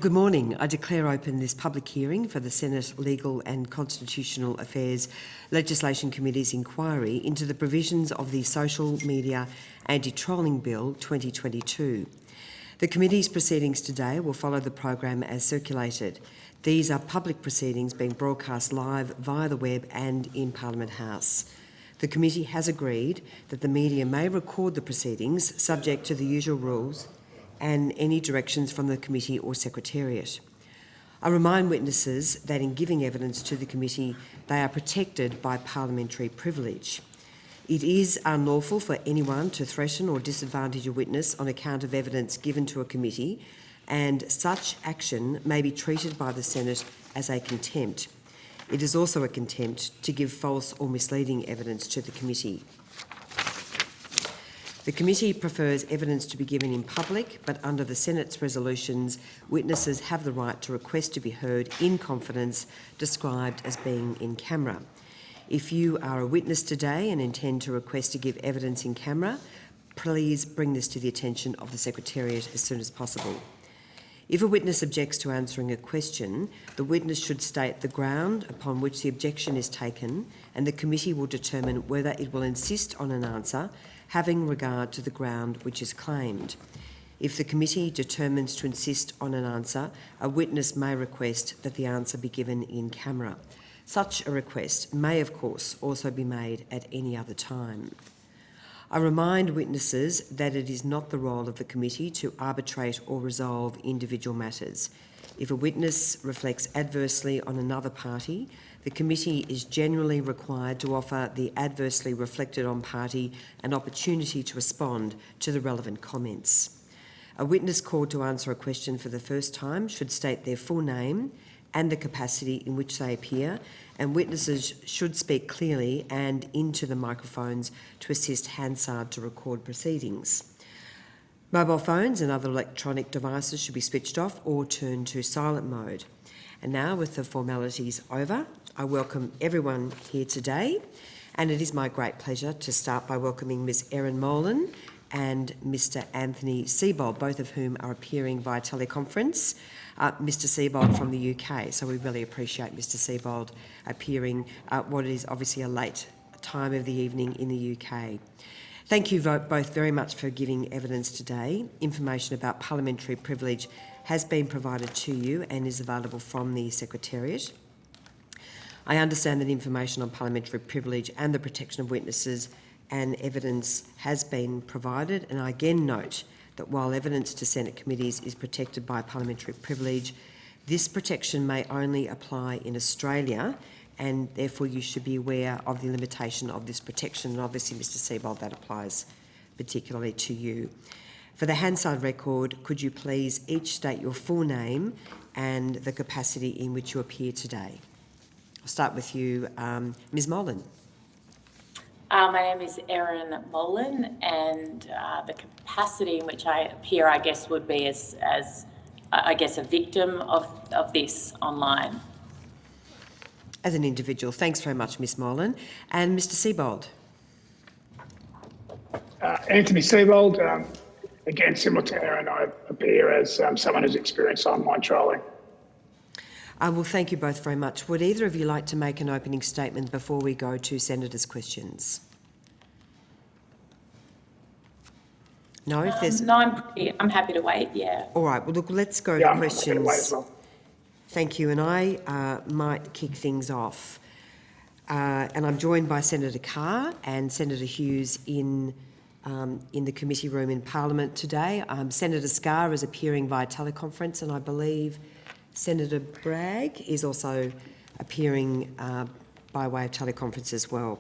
Good morning. I declare open this public hearing for the Senate Legal and Constitutional Affairs Legislation Committee's inquiry into the provisions of the Social Media Anti-Trolling Bill 2022. The committee's proceedings today will follow the program as circulated. These are public proceedings being broadcast live via the web and in Parliament House. The committee has agreed that the media may record the proceedings subject to the usual rules and any directions from the committee or secretariat. I remind witnesses that in giving evidence to the committee, they are protected by parliamentary privilege. It is unlawful for anyone to threaten or disadvantage a witness on account of evidence given to a committee, and such action may be treated by the Senate as a contempt. It is also a contempt to give false or misleading evidence to the committee. The committee prefers evidence to be given in public, but under the Senate's resolutions, witnesses have the right to request to be heard in confidence, described as being in camera. If you are a witness today and intend to request to give evidence in camera, please bring this to the attention of the Secretariat as soon as possible. If a witness objects to answering a question, the witness should state the ground upon which the objection is taken, and the committee will determine whether it will insist on an answer having regard to the ground which is claimed. If the committee determines to insist on an answer, a witness may request that the answer be given in camera. Such a request may, of course, also be made at any other time. I remind witnesses that it is not the role of the committee to arbitrate or resolve individual matters. If a witness reflects adversely on another party, the committee is generally required to offer the adversely reflected on party an opportunity to respond to the relevant comments. A witness called to answer a question for the first time should state their full name and the capacity in which they appear, and witnesses should speak clearly and into the microphones to assist Hansard to record proceedings. Mobile phones and other electronic devices should be switched off or turned to silent mode. And now, with the formalities over, I welcome everyone here today, and it is my great pleasure to start by welcoming Ms Erin Molan and Mr Anthony Seibold, both of whom are appearing via teleconference. Mr Seibold from the UK, so we really appreciate Mr Seibold appearing at what is obviously a late time of the evening in the UK. Thank you both very much for giving evidence today. Information about parliamentary privilege has been provided to you and is available from the Secretariat. I understand that information on parliamentary privilege and the protection of witnesses and evidence has been provided, and I again note that while evidence to Senate committees is protected by parliamentary privilege, this protection may only apply in Australia, and therefore you should be aware of the limitation of this protection. And obviously, Mr Seibold, that applies particularly to you. For the Hansard record, could you please each state your full name and the capacity in which you appear today? I'll start with you, Ms Molan. My name is Erin Molan, and the capacity in which I appear, I guess, would be as I guess, a victim of this online. As an individual. Thanks very much, Ms Molan. And Mr Seibold. Anthony Seibold, again, similar to Erin, I appear as someone who's experienced online trolling. Well, thank you both very much. Would either of you like to make an opening statement before we go to Senators' questions? No, if there's... No, I'm happy to wait, yeah. All right, well, look, let's go to questions. I'm happy to wait as well. Thank you, and I might kick things off. And I'm joined by Senator Carr and Senator Hughes in the committee room in Parliament today. Senator Scarr is appearing via teleconference, and I believe Senator Bragg is also appearing by way of teleconference as well.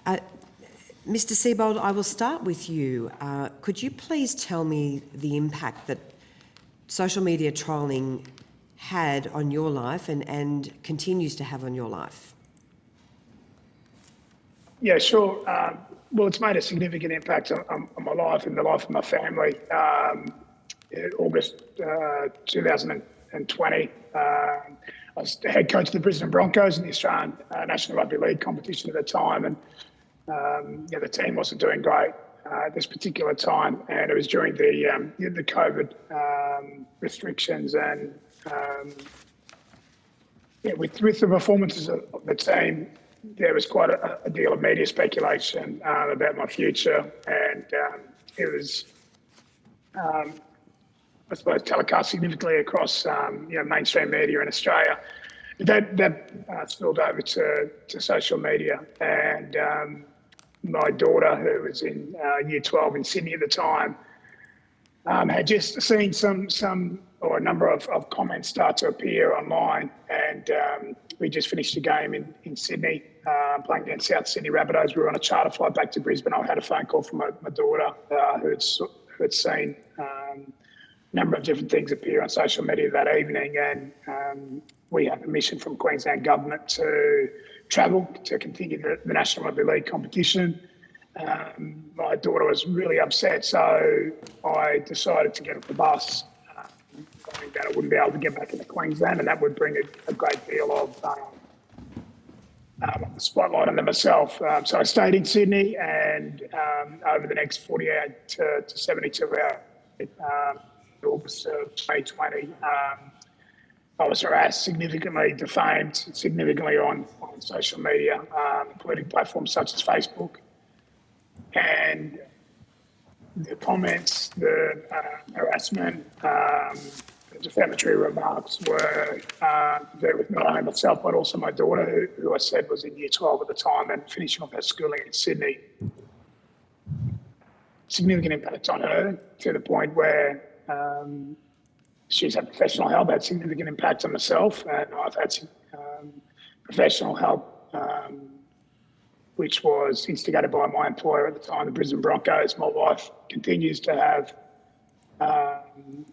Mr Seibold, I will start with you. Could you please tell me the impact that social media trolling had on your life and continues to have on your life? Yeah, sure. Well, it's made a significant impact on my life and the life of my family. In August 2020, I was the head coach of the Brisbane Broncos in the Australian National Rugby League competition at the time, and the team wasn't doing great. at this particular time, and it was during the COVID restrictions, and with the performances of the team, there was quite a deal of media speculation about my future, and it was, I suppose, telecast significantly across mainstream media in Australia. That spilled over to social media, and my daughter, who was in year 12 in Sydney at the time, had just seen some or a number of comments start to appear online, and we just finished a game in Sydney, playing against South Sydney Rabbitohs. We were on a charter flight back to Brisbane. I had a phone call from my daughter who had seen a number of different things appear on social media that evening, and we had permission from Queensland Government to travel to continue the National Rugby League competition. My daughter was really upset, so I decided to get off the bus, knowing that I wouldn't be able to get back into Queensland, and that would bring a great deal of spotlight on myself. So I stayed in Sydney, and over the next 48 to 72 hours, August of 2020, I was harassed, significantly defamed, significantly on social media, including platforms such as Facebook. And the comments, the harassment, the defamatory remarks were there with not only myself, but also my daughter, who I said was in year 12 at the time and finishing off her schooling in Sydney. Significant impact on her, to the point where she's had professional help, had significant impact on myself, and I've had professional help, which was instigated by my employer at the time, the Brisbane Broncos. My wife continues to have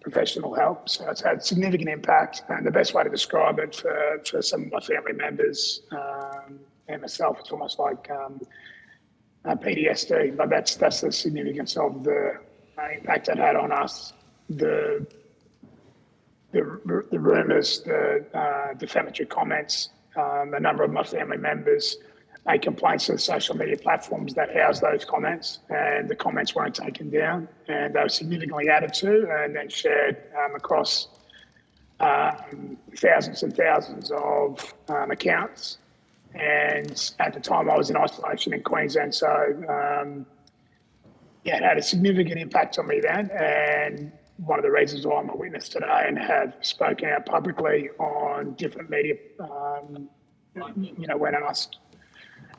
professional help, so it's had significant impact. And the best way to describe it for some of my family members and myself, it's almost like PTSD. But that's the significance of the impact it had on us. The rumours, the defamatory comments, a number of my family members made complaints to the social media platforms that housed those comments, and the comments weren't taken down, and they were significantly added to and then shared across thousands and thousands of accounts. And at the time I was in isolation in Queensland, so it had a significant impact on me then, and one of the reasons why I'm a witness today and have spoken out publicly on different media, when asked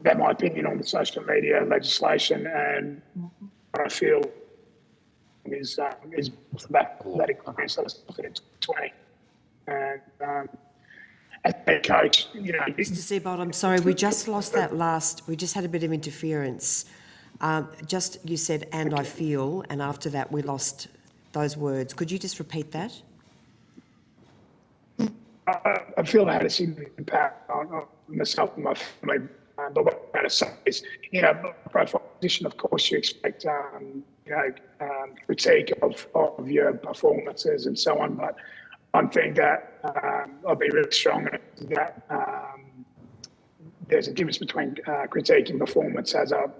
about my opinion on the social media legislation, and what I feel is that experience that I started in 2020. And as a coach, Mr. Seibold, I'm sorry, we just lost that we just had a bit of interference. You said, and I feel, and after that we lost those words. Could you just repeat that? I feel I had a significant impact on myself and my family. But what I'm going to say is, profile position, of course, you expect, critique of your performances and so on. But one thing that I'll be really strong in is that there's a difference between critiquing performance as a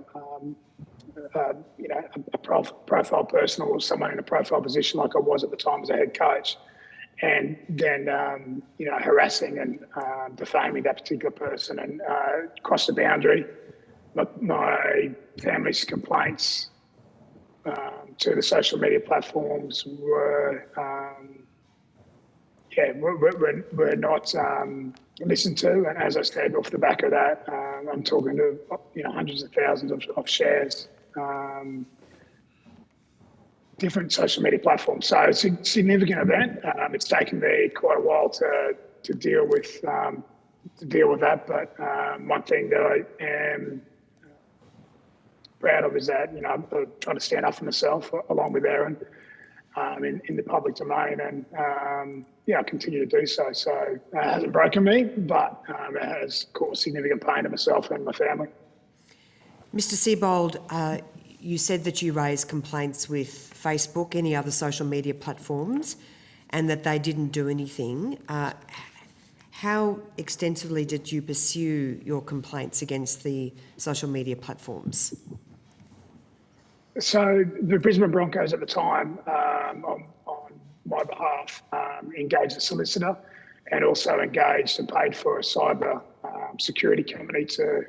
profile person or someone in a profile position like I was at the time as a head coach, and then harassing and defaming that particular person and cross the boundary. My family's complaints to the social media platforms were not listened to, and as I said, off the back of that, I'm talking to hundreds of thousands of shares. Different social media platforms. So it's a significant event. It's taken me quite a while to deal with that. But one thing that I am proud of is that I'm trying to stand up for myself along with Erin in the public domain, and I continue to do so. So it hasn't broken me, but it has caused significant pain to myself and my family. Mr. Seibold, you said that you raised complaints with Facebook, any other social media platforms, and that they didn't do anything. How extensively did you pursue your complaints against the social media platforms? So the Brisbane Broncos at the time, on my behalf, engaged a solicitor and also engaged and paid for a cyber security company to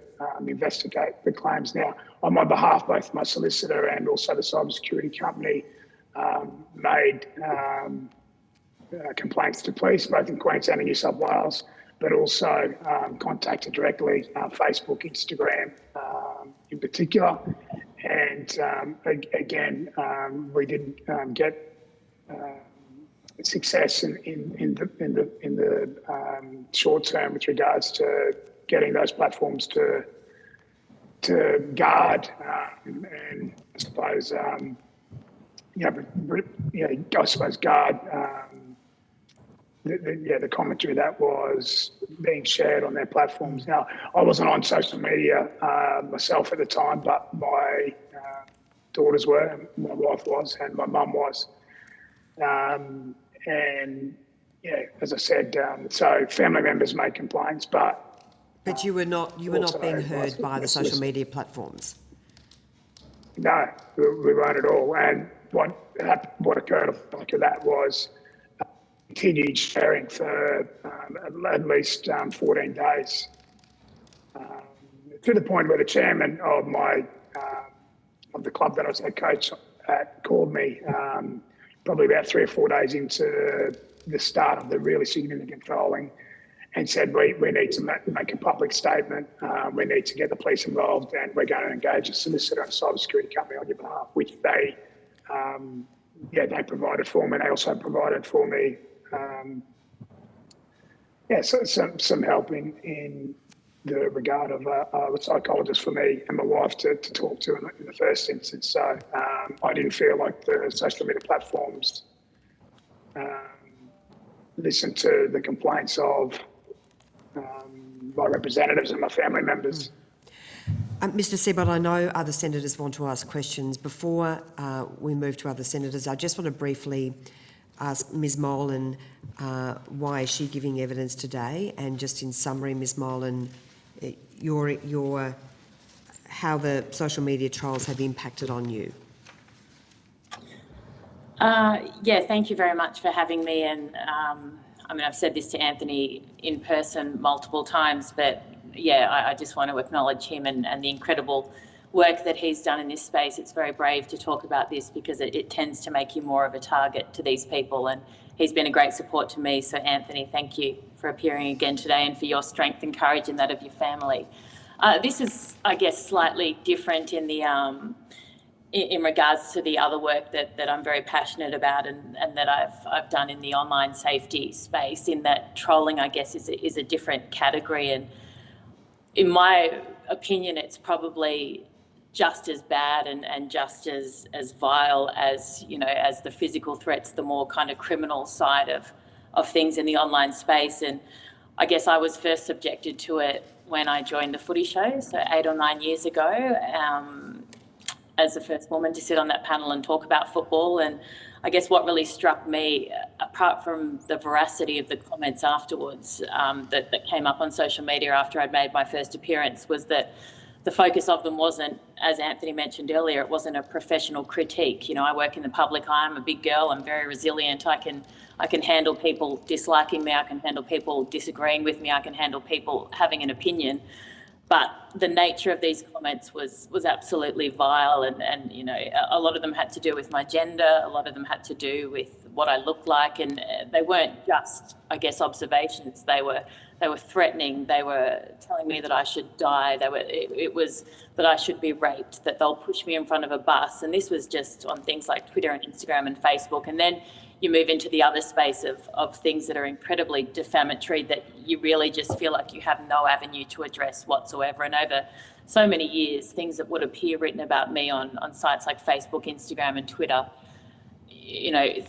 investigate the claims. Now, on my behalf, both my solicitor and also the cyber security company made complaints to police, both in Queensland and New South Wales, but also contacted directly Facebook, Instagram in particular. And again, we didn't get success in the short term with regards to getting those platforms to guard and I suppose guard the commentary that was being shared on their platforms. Now, I wasn't on social media myself at the time, but my daughters were, and my wife was, and my mum was. And yeah, as I said, so family members made complaints, but you were not being heard by the social media platforms. No, we weren't at all. And what occurred off the back of that was continued sharing for at least 14 days, to the point where the chairman of of the club that I was head coach at called me probably about 3 or 4 days into the start of the really significant trolling and said, we need to make a public statement, we need to get the police involved, and we're going to engage a solicitor and a cybersecurity company on your behalf, which they provided for me. They also provided for me some help in the regard of a psychologist for me and my wife to talk to in the first instance. So I didn't feel like the social media platforms listened to the complaints of my representatives and my family members. Mr. Sibbald, I know other senators want to ask questions. Before we move to other senators, I just want to briefly ask Ms Molan why is she giving evidence today, and just in summary, Ms Molan, how the social media trolls have impacted on you. Thank you very much for having me. And I've said this to Anthony in person multiple times, but I just want to acknowledge him and the incredible work that he's done in this space. It's very brave to talk about this because it tends to make you more of a target to these people, and he's been a great support to me. So Anthony, thank you for appearing again today and for your strength and courage and that of your family. This is, I guess, slightly different in the in regards to the other work that I'm very passionate about and that I've done in the online safety space, in that trolling, I guess, is a different category. And in my opinion, it's probably just as bad and just as vile as, as the physical threats, the more kind of criminal side of things in the online space. And I guess I was first subjected to it when I joined the Footy Show, so 8 or 9 years ago, as the first woman to sit on that panel and talk about football. And I guess what really struck me, apart from the veracity of the comments afterwards that came up on social media after I'd made my first appearance, was that the focus of them wasn't, as Anthony mentioned earlier, it wasn't a professional critique. I work in the public eye. I'm a big girl. I'm very resilient. I can handle people disliking me. I can handle people disagreeing with me. I can handle people having an opinion. But the nature of these comments was absolutely vile, and a lot of them had to do with my gender. A lot of them had to do with what I looked like, and they weren't just, I guess, observations. They were threatening. They were telling me that I should die. It was that I should be raped, that they'll push me in front of a bus. And this was just on things like Twitter and Instagram and Facebook. And then you move into the other space of things that are incredibly defamatory, that you really just feel like you have no avenue to address whatsoever. And over so many years, things that would appear written about me on sites like Facebook, Instagram and Twitter,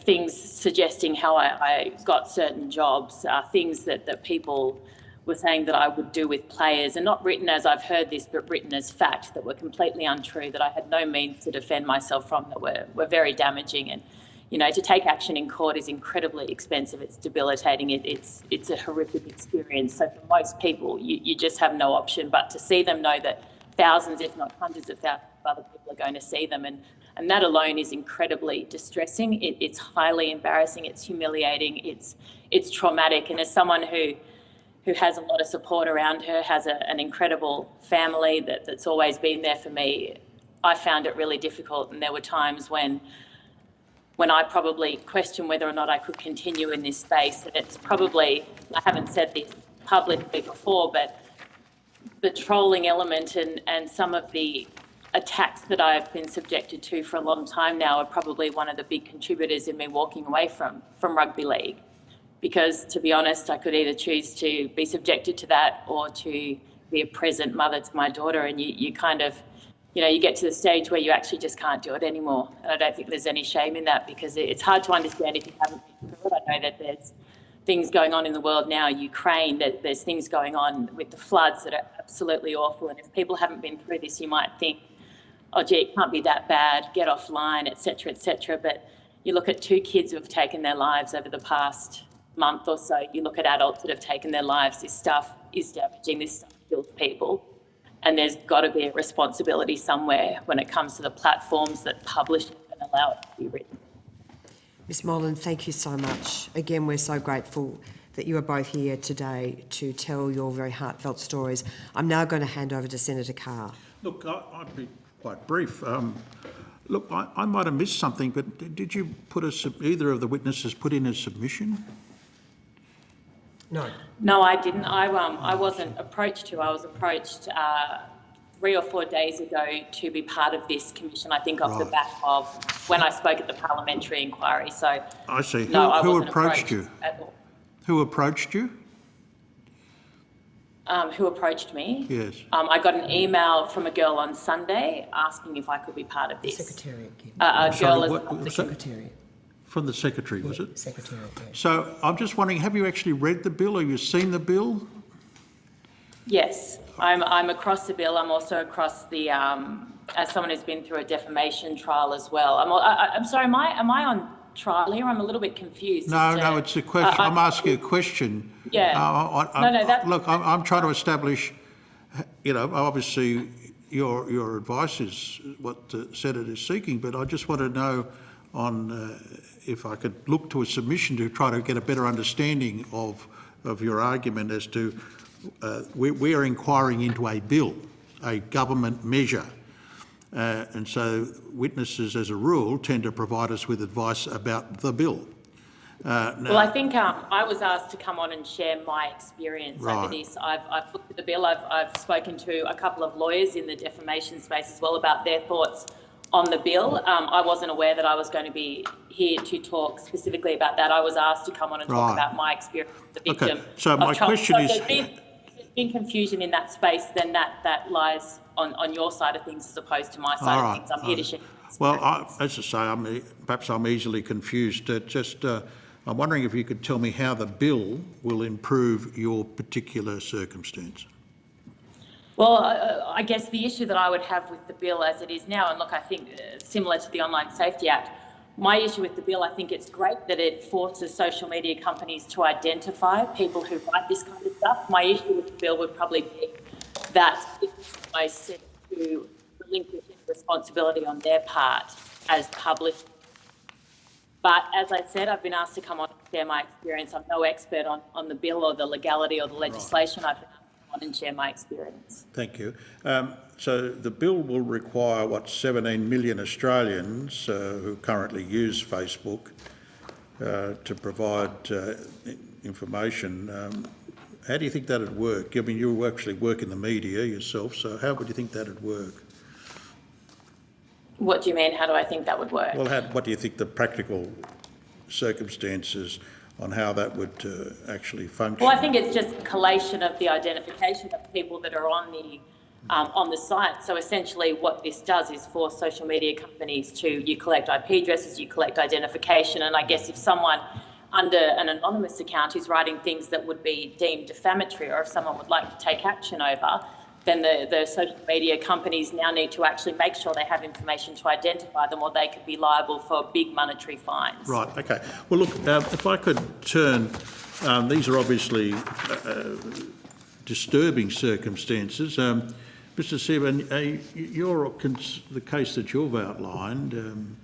things suggesting how I got certain jobs, things that people were saying that I would do with players, and not written as I've heard this, but written as fact, that were completely untrue, that I had no means to defend myself from, that were very damaging. And to take action in court is incredibly expensive. It's debilitating. It's a horrific experience. So for most people, you just have no option but to see them, know that thousands, if not hundreds of thousands of other people are going to see them. And And that alone is incredibly distressing. It's highly embarrassing. It's humiliating. It's traumatic. And as someone who has a lot of support around her, has an incredible family that's always been there for me, I found it really difficult. And there were times when I probably questioned whether or not I could continue in this space. And it's probably, I haven't said this publicly before, but the trolling element and some of the attacks that I've been subjected to for a long time now are probably one of the big contributors in me walking away from rugby league. Because, to be honest, I could either choose to be subjected to that or to be a present mother to my daughter, and you kind of, you get to the stage where you actually just can't do it anymore. And I don't think there's any shame in that, because it's hard to understand if you haven't been through it. I know that there's things going on in the world now, Ukraine, that there's things going on with the floods that are absolutely awful. And if people haven't been through this, you might think, oh, gee, it can't be that bad, get offline, et cetera, et cetera. But you look at 2 kids who have taken their lives over the past month or so, you look at adults that have taken their lives, this stuff is damaging, this stuff kills people. And there's got to be a responsibility somewhere when it comes to the platforms that publish it and allow it to be written. Ms Molan, thank you so much. Again, we're so grateful that you are both here today to tell your very heartfelt stories. I'm now going to hand over to Senator Carr. Look, I'd be quite brief. Look, I might have missed something, but did you either of the witnesses put in a submission? No, I didn't. I wasn't approached to. I was approached 3 or 4 days ago to be part of this commission, I think off the back of when I spoke at the parliamentary inquiry. So I see. No, I who wasn't approached you? At all. Who approached you? Who approached me? Yes. I got an email from a girl on Sunday asking if I could be part of this. Secretariat. Secretariat, from the Secretary, was it? Secretariat, yeah. So I'm just wondering, have you actually read the bill? Have you seen the bill? Yes, I'm across the bill. I'm also across the, as someone who's been through a defamation trial as well. I'm sorry, am I on trial here? I'm a little bit confused. No, it's a question. I'm asking a question. Yeah. Look, I'm trying to establish, obviously your advice is what the Senate is seeking, but I just want to know if I could look to a submission to try to get a better understanding of your argument as to we are inquiring into a bill, a government measure, and so witnesses as a rule tend to provide us with advice about the bill. Well, I think I was asked to come on and share my experience over this. I've looked at the bill. I've spoken to a couple of lawyers in the defamation space as well about their thoughts on the bill. I wasn't aware that I was going to be here to talk specifically about that. I was asked to come on and talk about my experience as a victim. Okay. So my question is... There's been confusion in that space, then that lies on your side of things as opposed to my side of things. I'm here to share. Well, as I say, perhaps I'm easily confused. I'm wondering if you could tell me how the bill will improve your particular circumstance. Well, I guess the issue that I would have with the bill as it is now, and look, I think similar to the Online Safety Act, my issue with the bill, I think it's great that it forces social media companies to identify people who write this kind of stuff. My issue with the bill would probably be that it's almost set to relinquishing responsibility on their part as publishers. But as I said, I've been asked to come on and share my experience. I'm no expert on the bill or the legality or the legislation. I've been asked to come on and share my experience. Thank you. So the bill will require, 17 million Australians who currently use Facebook to provide information. How do you think that would work? I mean, you actually work in the media yourself, so how would you think that would work? What do you mean? How do I think that would work? Well, what do you think the practical circumstances on how that would actually function? Well, I think it's just collation of the identification of people that are on the site. So essentially what this does is force social media companies you collect IP addresses, you collect identification, and I guess if someone under an anonymous account is writing things that would be deemed defamatory, or if someone would like to take action over, then the social media companies now need to actually make sure they have information to identify them, or they could be liable for big monetary fines. Right, okay. Well, look, if I could turn, these are obviously disturbing circumstances. Mr. Seaborn, the case that you've outlined,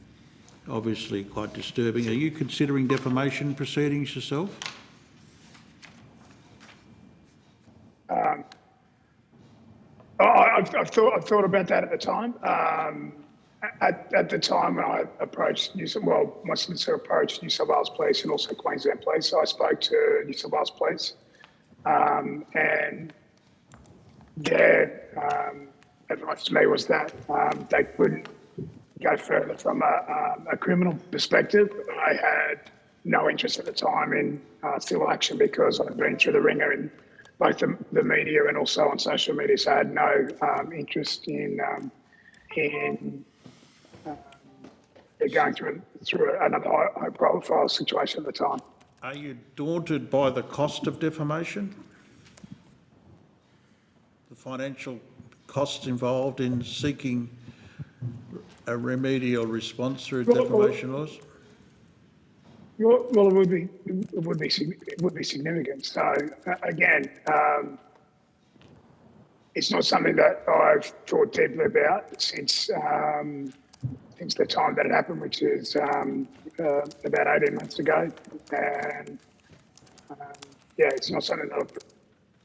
obviously quite disturbing. Are you considering defamation proceedings yourself? I've thought about that at the time. At the time when I approached my solicitor approached New South Wales Police and also Queensland Police, so I spoke to New South Wales Police, and their advice to me was that they couldn't go further from a criminal perspective. I had no interest at the time in civil action because I'd been through the ringer in both the media and also on social media, so I had no interest in going through another high-profile situation at the time. Are you daunted by the cost of defamation? The financial costs involved in seeking a remedial response through defamation laws? Well, it would be significant. So again, it's not something that I've thought deeply about since the time that it happened, which is about 18 months ago, and it's not something that I've thought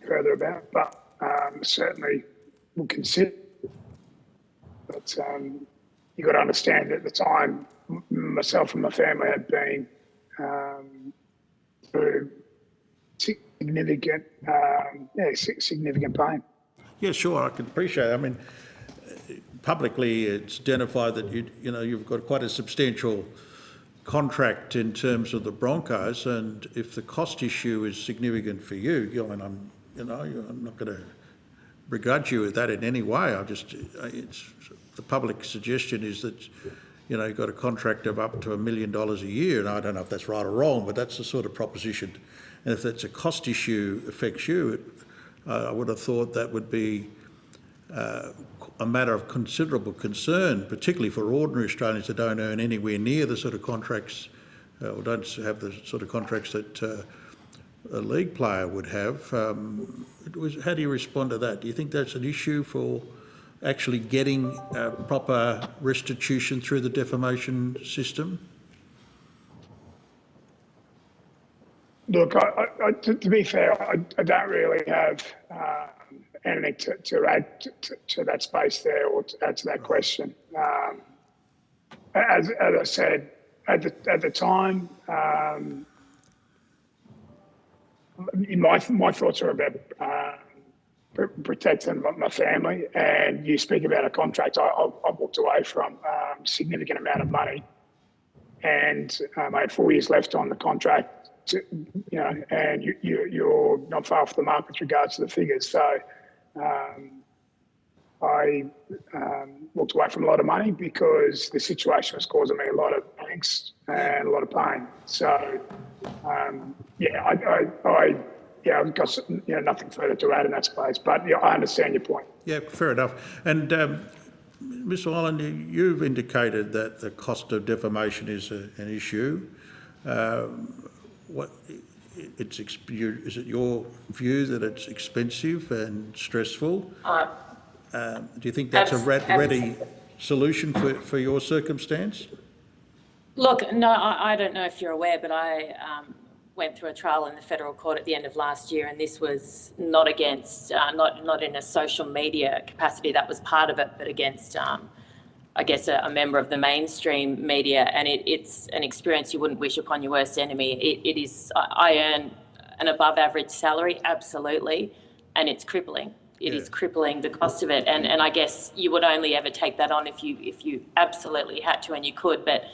further about, but certainly will consider. But you've got to understand at the time, myself and my family had been through significant pain. Yeah, sure, I can appreciate it. I mean, publicly it's identified that you've got quite a substantial contract in terms of the Broncos, and if the cost issue is significant for you, I'm not going to begrudge you with that in any way. The public suggestion is that you've got a contract of up to $1 million a year, and I don't know if that's right or wrong, but that's the sort of proposition. And if that's a cost issue affects you, I would have thought that would be a matter of considerable concern, particularly for ordinary Australians that don't earn anywhere near the sort of contracts or don't have the sort of contracts that a league player would have. How do you respond to that? Do you think that's an issue for actually getting proper restitution through the defamation system? Look, to be fair, I don't really have anything to add to that space there or to add to that question. As I said, at the time, my thoughts are about protecting my family. And you speak about a contract. I walked away from a significant amount of money, and I had 4 years left on the contract. And you're not far off the mark with regards to the figures. So I walked away from a lot of money because the situation was causing me a lot of angst and a lot of pain. So I've got nothing further to add in that space. But I understand your point. Yeah, fair enough. And Ms. Ireland, you've indicated that the cost of defamation is an issue. Is it your view that it's expensive and stressful? Do you think that's a ready solution for your circumstance? Look, no, I don't know if you're aware, but I went through a trial in the federal court at the end of last year, and this was not against, not in a social media capacity, that was part of it, but against I guess, a member of the mainstream media, and it's an experience you wouldn't wish upon your worst enemy. It is. I earn an above average salary, absolutely, and it's crippling. It is crippling, the cost of it, and I guess you would only ever take that on if you absolutely had to, and you could. But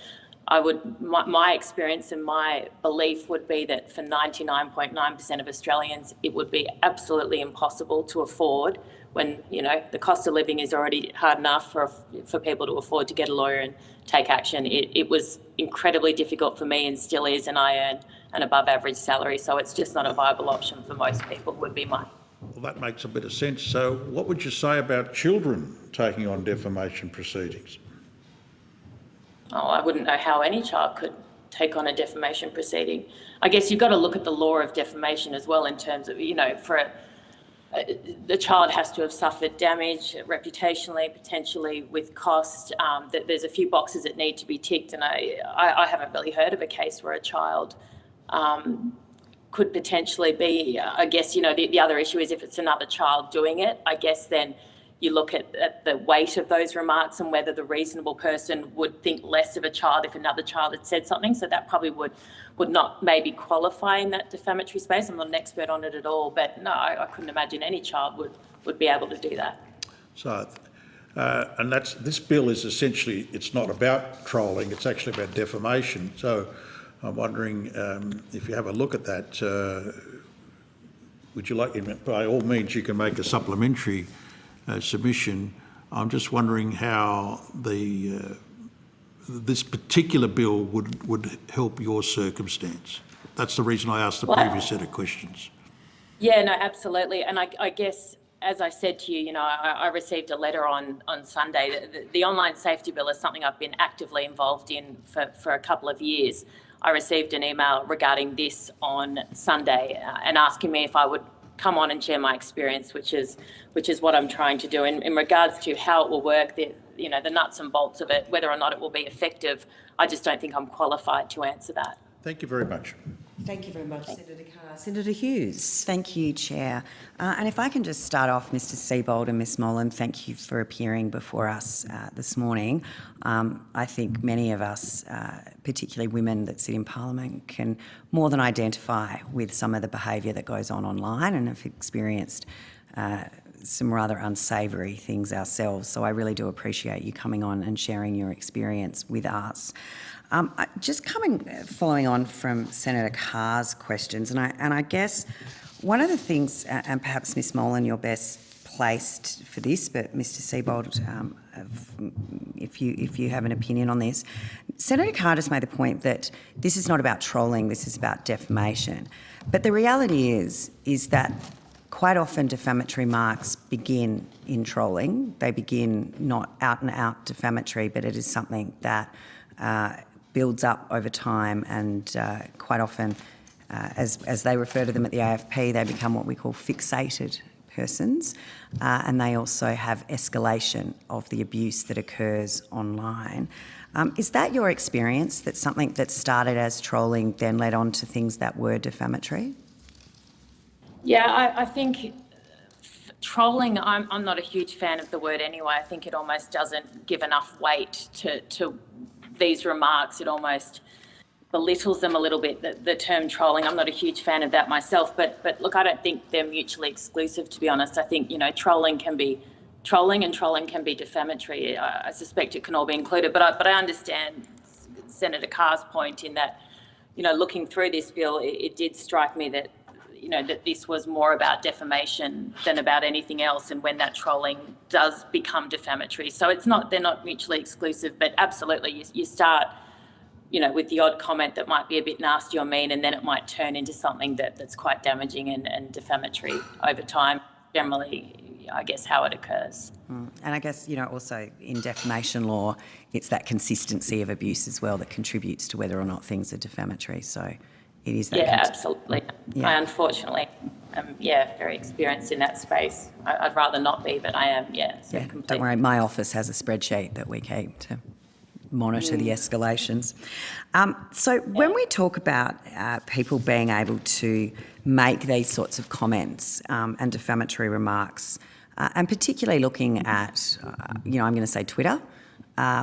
I would. My experience and my belief would be that for 99.9% of Australians, it would be absolutely impossible to afford. When the cost of living is already hard enough for people to afford to get a lawyer and take action. It was incredibly difficult for me and still is, and I earn an above average salary, so it's just not a viable option for most people, would be mine. Well, that makes a bit of sense. So what would you say about children taking on defamation proceedings? Oh, I wouldn't know how any child could take on a defamation proceeding. I guess you've got to look at the law of defamation as well in terms of, the child has to have suffered damage reputationally, potentially with cost. That there's a few boxes that need to be ticked, and I haven't really heard of a case where a child could potentially be. I guess, the other issue is if it's another child doing it. I guess then you look at the weight of those remarks and whether the reasonable person would think less of a child if another child had said something. So that probably would not maybe qualify in that defamatory space. I'm not an expert on it at all, but no, I couldn't imagine any child would be able to do that. So, and this bill is essentially, it's not about trolling, it's actually about defamation. So I'm wondering if you have a look at that, would you like, by all means, you can make a supplementary submission. I'm just wondering how this particular bill would help your circumstance. That's the reason I asked the previous set of questions. Yeah, no, absolutely. And I guess, as I said to you, I received a letter on Sunday. The online safety bill is something I've been actively involved in for a couple of years. I received an email regarding this on Sunday and asking me if I would come on and share my experience, which is what I'm trying to do. In regards to how it will work, the nuts and bolts of it, whether or not it will be effective, I just don't think I'm qualified to answer that. Thank you very much. Thank you very much, Senator Carr. Senator Hughes. Thank you, Chair. And if I can just start off, Mr Seibold and Ms Molan, thank you for appearing before us this morning. I think many of us, particularly women that sit in Parliament, can more than identify with some of the behaviour that goes on online and have experienced some rather unsavoury things ourselves. So I really do appreciate you coming on and sharing your experience with us. Just following on from Senator Carr's questions, and I guess one of the things, and perhaps Ms Molan, you're best placed for this, but Mr Seibold, if you have an opinion on this, Senator Carr just made the point that this is not about trolling, this is about defamation. But the reality is that quite often defamatory remarks begin in trolling. They begin not out and out defamatory, but it is something that builds up over time, and quite often, as they refer to them at the AFP, they become what we call fixated persons, and they also have escalation of the abuse that occurs online. Is that your experience, that something that started as trolling then led on to things that were defamatory? Yeah, I think trolling, I'm not a huge fan of the word anyway. I think it almost doesn't give enough weight to these remarks. It almost belittles them a little bit, the term trolling. I'm not a huge fan of that myself, but look, I don't think they're mutually exclusive, to be honest. I think, trolling can be trolling and trolling can be defamatory. I suspect it can all be included, but I understand Senator Carr's point in that, looking through this bill, it did strike me that, that this was more about defamation than about anything else, and when that trolling does become defamatory. So they're not mutually exclusive, but absolutely you start, with the odd comment that might be a bit nasty or mean, and then it might turn into something that's quite damaging and defamatory over time, generally, I guess, how it occurs. And I guess, also in defamation law, it's that consistency of abuse as well that contributes to whether or not things are defamatory. So it is that. Yeah, absolutely. Yeah. I unfortunately am, very experienced in that space. I'd rather not be, but I am, So completely. Don't worry, my office has a spreadsheet that we keep to monitor the escalations. So when we talk about people being able to make these sorts of comments and defamatory remarks, and particularly looking at, I'm going to say Twitter,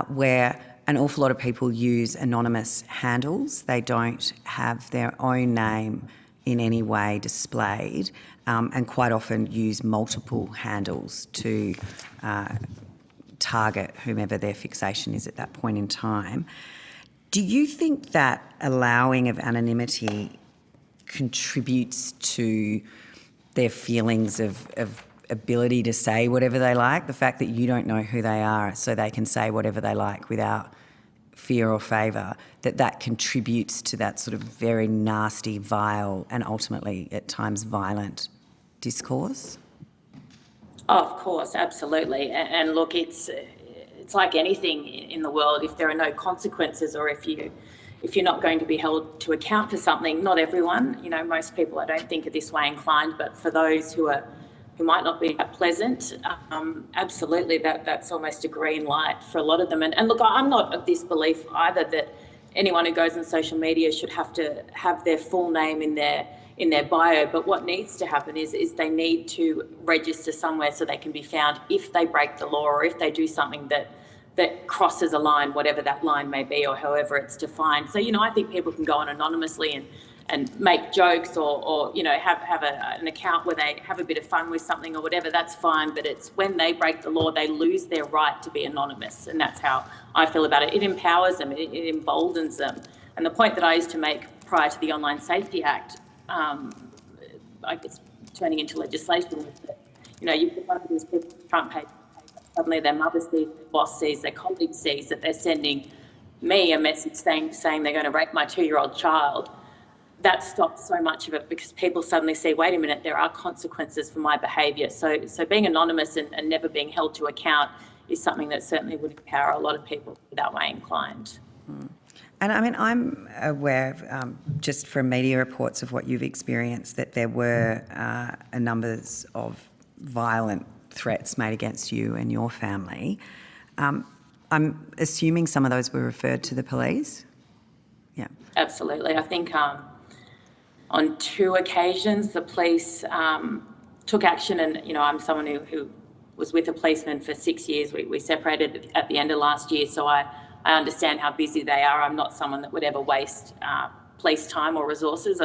where an awful lot of people use anonymous handles. They don't have their own name in any way displayed, and quite often use multiple handles to target whomever their fixation is at that point in time. Do you think that allowing of anonymity contributes to their feelings of ability to say whatever they like? The fact that you don't know who they are, so they can say whatever they like without fear or favour, that contributes to that sort of very nasty, vile, and ultimately at times violent discourse? Oh, of course, absolutely. And look, it's like anything in the world. If there are no consequences, or if you're not going to be held to account for something, not everyone, most people I don't think are this way inclined, but for those who are who might not be that pleasant, absolutely that's almost a green light for a lot of them. And look, I'm not of this belief either that anyone who goes on social media should have to have their full name in their bio. But what needs to happen is they need to register somewhere so they can be found if they break the law or if they do something that crosses a line, whatever that line may be or however it's defined. So, I think people can go on anonymously and make jokes or have an account where they have a bit of fun with something or whatever, that's fine. But it's when they break the law, they lose their right to be anonymous. And that's how I feel about it. It empowers them, it emboldens them. And the point that I used to make prior to the Online Safety Act, I guess turning into legislation, was that, you put one of these people on the front page, suddenly their mother sees, their boss sees, their colleague sees that they're sending me a message saying they're going to rape my 2-year-old child. That stops so much of it because people suddenly see, wait a minute, there are consequences for my behaviour. So being anonymous and never being held to account is something that certainly would empower a lot of people that way inclined. And I mean, I'm aware, just from media reports of what you've experienced, that there were numbers of violent threats made against you and your family. I'm assuming some of those were referred to the police? Yeah. Absolutely. I think on 2 occasions the police took action, and I'm someone who was with a policeman for 6 years. We separated at the end of last year, so I understand how busy they are. I'm not someone that would ever waste police time or resources.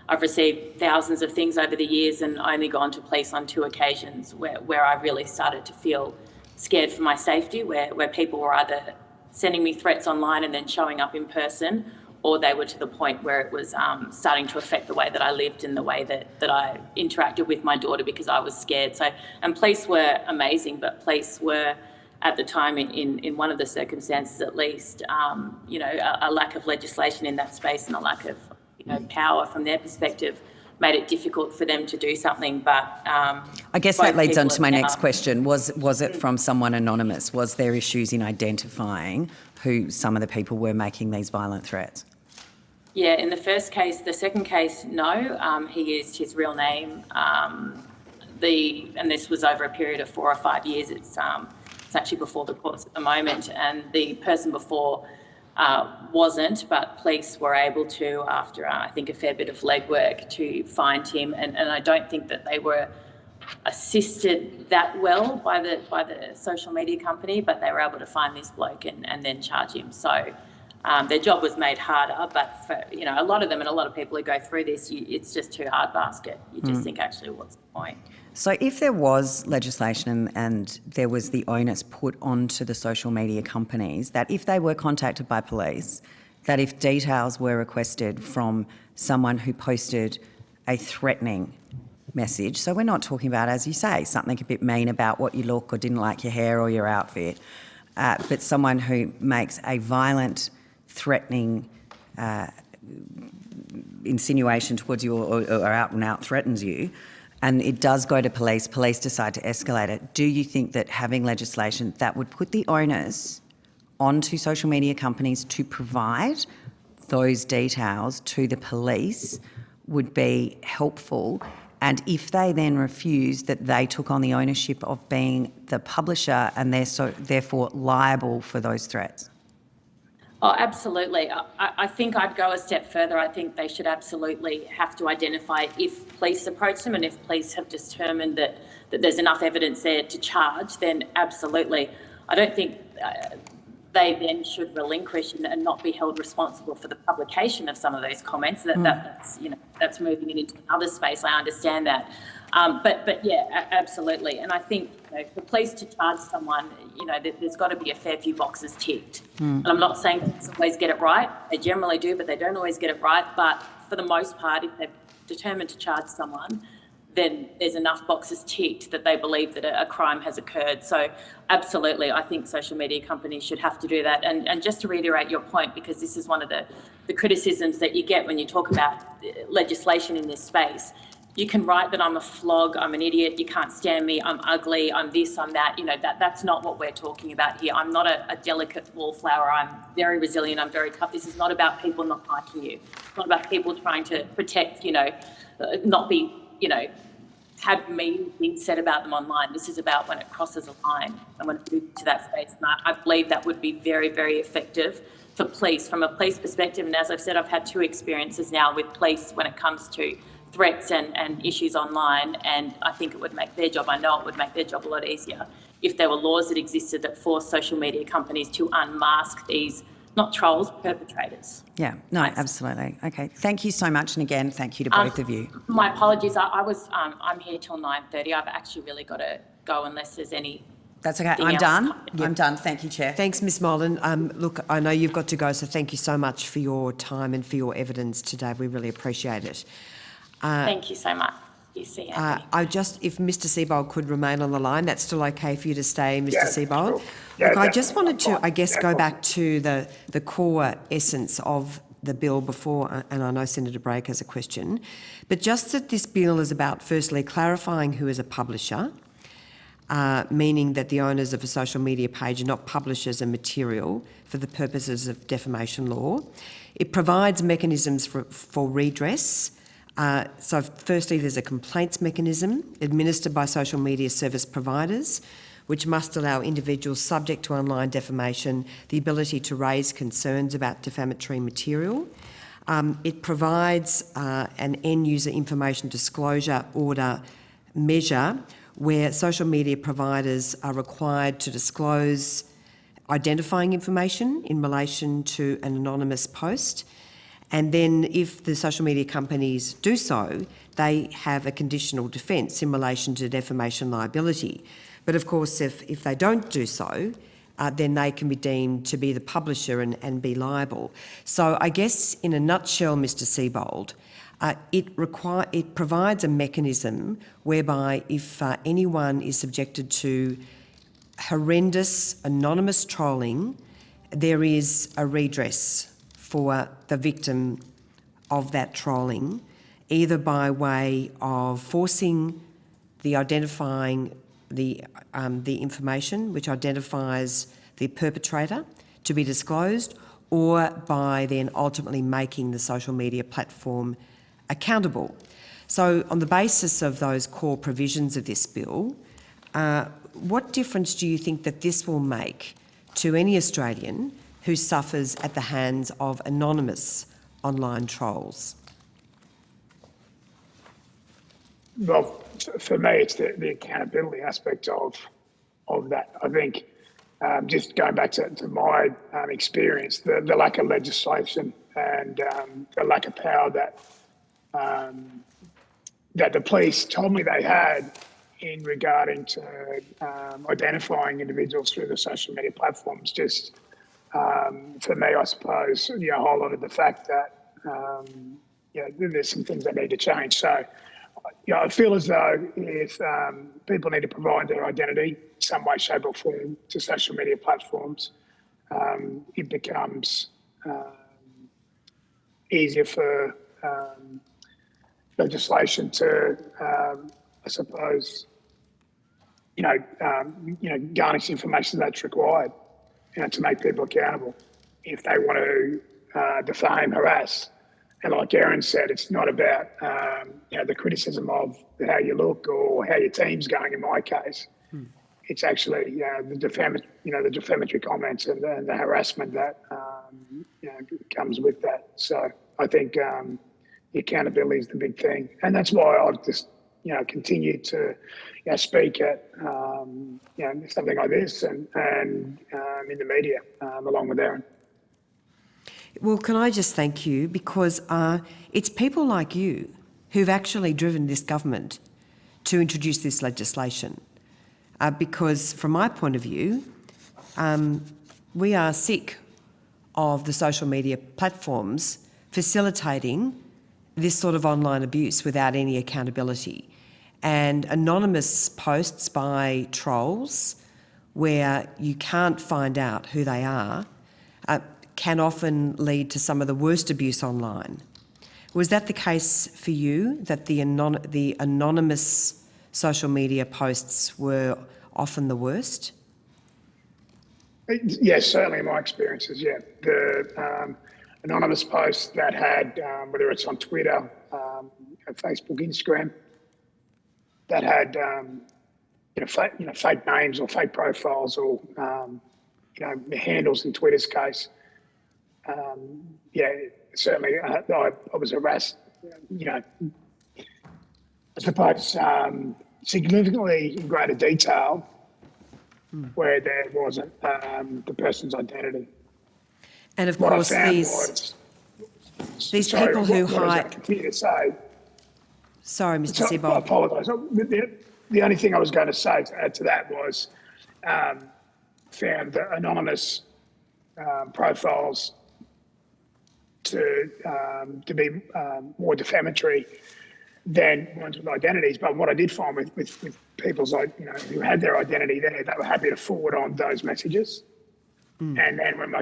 I've received thousands of things over the years and only gone to police on 2 occasions where I really started to feel scared for my safety, where people were either sending me threats online and then showing up in person, or they were to the point where it was starting to affect the way that I lived and the way that I interacted with my daughter because I was scared. So, and police were amazing, but police were, at the time, in one of the circumstances at least, a lack of legislation in that space and a lack of power from their perspective made it difficult for them to do something. But I guess that leads on to my next question. Was it from someone anonymous? Was there issues in identifying who some of the people were making these violent threats? Yeah, in the first case. The second case, no. He used his real name. And this was over a period of 4 or 5 years. It's actually before the courts at the moment, and the person before wasn't, but police were able to, after I think a fair bit of legwork, to find him, and I don't think that they were assisted that well by the social media company, but they were able to find this bloke and then charge him. So their job was made harder, but for a lot of them and a lot of people who go through this, it's just too hard basket. You just think, actually, what's the point? So if there was legislation and there was the onus put onto the social media companies that if they were contacted by police, that if details were requested from someone who posted a threatening message, so we're not talking about, as you say, something a bit mean about what you look or didn't like your hair or your outfit, but someone who makes a violent, threatening insinuation towards you or out and out threatens you, and it does go to police decide to escalate it, do you think that having legislation that would put the onus onto social media companies to provide those details to the police would be helpful? And if they then refuse, that they took on the ownership of being the publisher and they're therefore liable for those threats? Oh, absolutely. I think I'd go a step further. I think they should absolutely have to identify if police approach them, and if police have determined that there's enough evidence there to charge, then absolutely. I don't think they then should relinquish and not be held responsible for the publication of some of those comments. That's moving it into another space. I understand that. But yeah, absolutely. And I think for police to charge someone, there's got to be a fair few boxes ticked. And I'm not saying they always get it right. They generally do, but they don't always get it right. But for the most part, if they're determined to charge someone, then there's enough boxes ticked that they believe that a crime has occurred. So absolutely, I think social media companies should have to do that. And just to reiterate your point, because this is one of the criticisms that you get when you talk about legislation in this space, you can write that I'm a flog, I'm an idiot, you can't stand me, I'm ugly, I'm this, I'm that. That's not what we're talking about here. I'm not a delicate wallflower. I'm very resilient, I'm very tough. This is not about people not liking you. It's not about people trying to protect, not be, had mean things said about them online. This is about when it crosses a line and when it moves to that space. And I believe that would be very, very effective for police, from a police perspective. And as I've said, I've had 2 experiences now with police when it comes to threats and issues online. And I think it would make their job, I know it would make their job a lot easier if there were laws that existed that forced social media companies to unmask these, not trolls, perpetrators. Yeah, no, absolutely. Okay, thank you so much. And again, thank you to both of you. My apologies. I'm here till 9:30. I've actually really got to go unless there's any. That's okay. Anything I'm else done. coming? I'm done. Thank you, Chair. Thanks, Ms Molan. Look, I know you've got to go, so thank you so much for your time and for your evidence today. We really appreciate it. Thank you so much. You see, Anthony. If Mr Seibold could remain on the line, that's still okay for you to stay, Mr Yeah, Seibold? sure. Yeah, Look, I just wanted that's to, fine. I guess, Yeah, go fine. back to the core essence of the bill before, and I know Senator Brake has a question, but just that this bill is about, firstly, clarifying who is a publisher, meaning that the owners of a social media page are not publishers of material for the purposes of defamation law. It provides mechanisms for redress. So firstly, there's a complaints mechanism administered by social media service providers, which must allow individuals subject to online defamation the ability to raise concerns about defamatory material. It provides an end-user information disclosure order measure where social media providers are required to disclose identifying information in relation to an anonymous post. And then if the social media companies do so, they have a conditional defence in relation to defamation liability. But of course, if they don't do so, then they can be deemed to be the publisher and be liable. So I guess in a nutshell, Mr Seibold, it provides a mechanism whereby if anyone is subjected to horrendous anonymous trolling, there is a redress for the victim of that trolling, either by way of forcing the identifying the information which identifies the perpetrator to be disclosed, or by then ultimately making the social media platform accountable. So on the basis of those core provisions of this bill, what difference do you think that this will make to any Australian who suffers at the hands of anonymous online trolls? Well, for me, it's the accountability aspect of that. I think just going back to my experience, the lack of legislation and the lack of power that the police told me they had in regarding to identifying individuals through the social media platforms, just for me, I suppose, highlighted the fact that there's some things that need to change. So, I feel as though if people need to provide their identity in some way, shape or form to social media platforms, it becomes easier for legislation to, I suppose, garnish information that's required, to make people accountable if they want to defame, harass. And like Erin said, it's not about the criticism of how you look or how your team's going. In my case, it's actually the defamatory comments and the harassment that comes with that. So I think the accountability is the big thing, and that's why I've just continue to speak at something like this and in the media along with Erin. Well, can I just thank you, because it's people like you who've actually driven this government to introduce this legislation. Because from my point of view, we are sick of the social media platforms facilitating this sort of online abuse without any accountability. And anonymous posts by trolls where you can't find out who they are can often lead to some of the worst abuse online. Was that the case for you, that the anonymous social media posts were often the worst? Yes, certainly in my experiences, yeah. The anonymous posts that had, whether it's on Twitter, Facebook, Instagram, that had fake names or fake profiles or handles in Twitter's case. Certainly I was harassed. I suppose significantly in greater detail where there wasn't the person's identity. And of What course, I found these people who what I was hide. going to continue to say. Sorry, Mr. So, I Seabold. apologise. The only thing I was going to say to add to that was found the anonymous profiles to be more defamatory than ones with identities. But what I did find with people's, who had their identity there, they were happy to forward on those messages. And then when,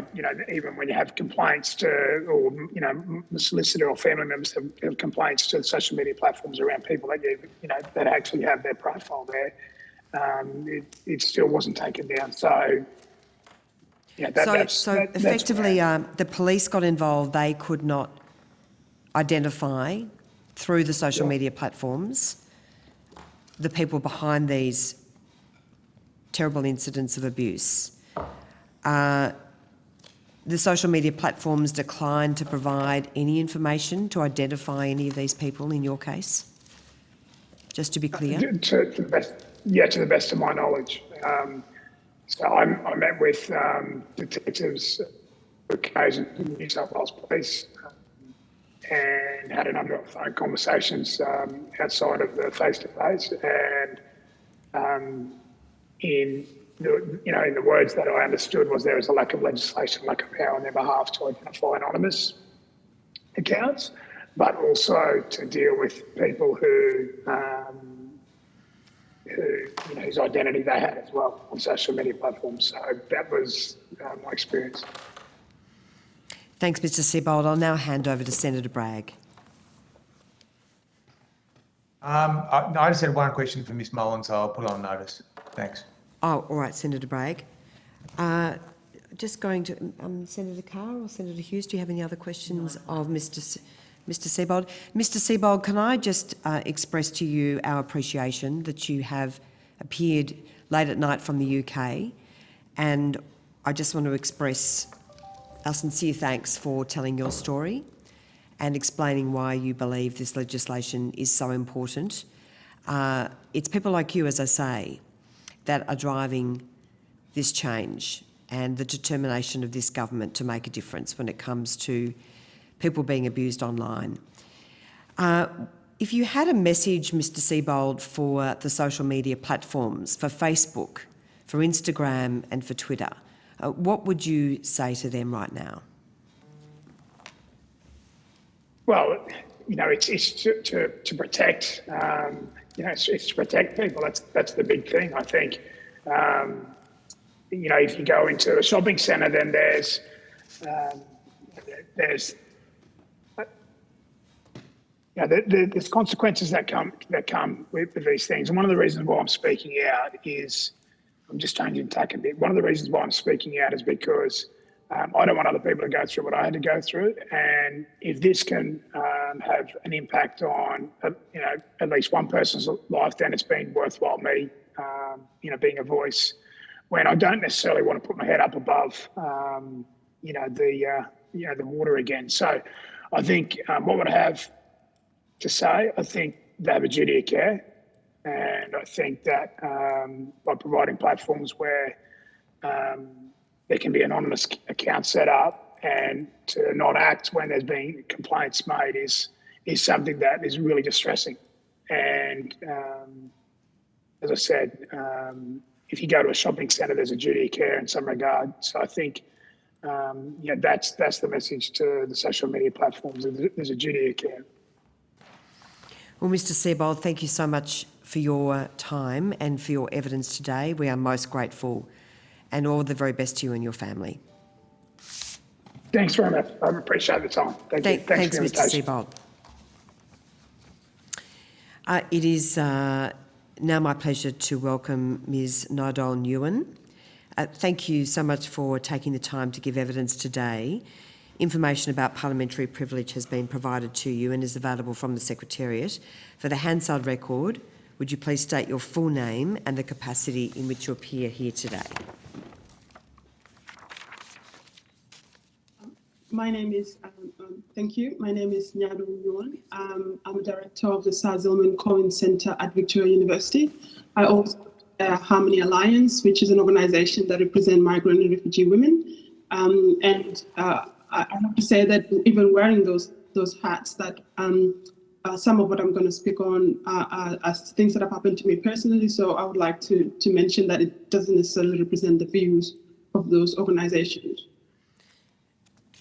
even when you have complaints to, or, the solicitor or family members have complaints to the social media platforms around people that, that actually have their profile there, it still wasn't taken down. So, So effectively, the police got involved. They could not identify through the social media platforms the people behind these terrible incidents of abuse. The social media platforms declined to provide any information to identify any of these people in your case? Just to be clear. To the best of my knowledge. So I met with detectives occasionally in New South Wales Police and had a number of phone conversations outside of the face-to-face. And in the words that I understood was there was a lack of legislation, lack of power on their behalf to identify anonymous accounts, but also to deal with people whose identity they had as well on social media platforms. So that was my experience. Thanks, Mr. Seabold. I'll now hand over to Senator Bragg. I just had one question for Ms Mullin, so I'll put it on notice. Thanks. Oh, all right, Senator Bragg. Just going to Senator Carr or Senator Hughes, do you have any other questions of Mr. Seabold? Mr. Seabold, can I just express to you our appreciation that you have appeared late at night from the UK, and I just want to express our sincere thanks for telling your story and explaining why you believe this legislation is so important. It's people like you, as I say, that are driving this change and the determination of this government to make a difference when it comes to people being abused online. If you had a message, Mr. Seabold, for the social media platforms, for Facebook, for Instagram and for Twitter, what would you say to them right now? Well, it's to protect, it's to protect people. That's the big thing, I think. If you go into a shopping centre, then there's consequences that come with these things. And one of the reasons why I'm speaking out is, I'm just changing tack a bit. One of the reasons why I'm speaking out is because I don't want other people to go through what I had to go through. And if this can have an impact on, at least one person's life, then it's been worthwhile me, being a voice when I don't necessarily want to put my head up above, the water again. So I think what would I have to say? I think they have a duty of care. And I think that by providing platforms where there can be anonymous accounts set up and to not act when there's been complaints made is something that is really distressing. And as I said, if you go to a shopping centre, there's a duty of care in some regard. So I think, that's the message to the social media platforms. There's a duty of care. Well, Mr. Seabold, thank you so much for your time and for your evidence today. We are most grateful, and all the very best to you and your family. Thanks very much. I appreciate the time. Thanks, Thanks, Mr. Seabold. It is now my pleasure to welcome Ms. Nidole Nguyen. Thank you so much for taking the time to give evidence today. Information about parliamentary privilege has been provided to you and is available from the Secretariat. For the Hansard record, Would you please state your full name and the capacity in which you appear here today? My name is, thank you. My name is Nyadu Nguyen. I'm a director of the Sir Zilman Cohen Centre at Victoria University. I also Harmony Alliance, which is an organisation that represents migrant and refugee women. I have to say that even wearing those hats, that some of what I'm going to speak on are things that have happened to me personally. So I would like to mention that it doesn't necessarily represent the views of those organisations.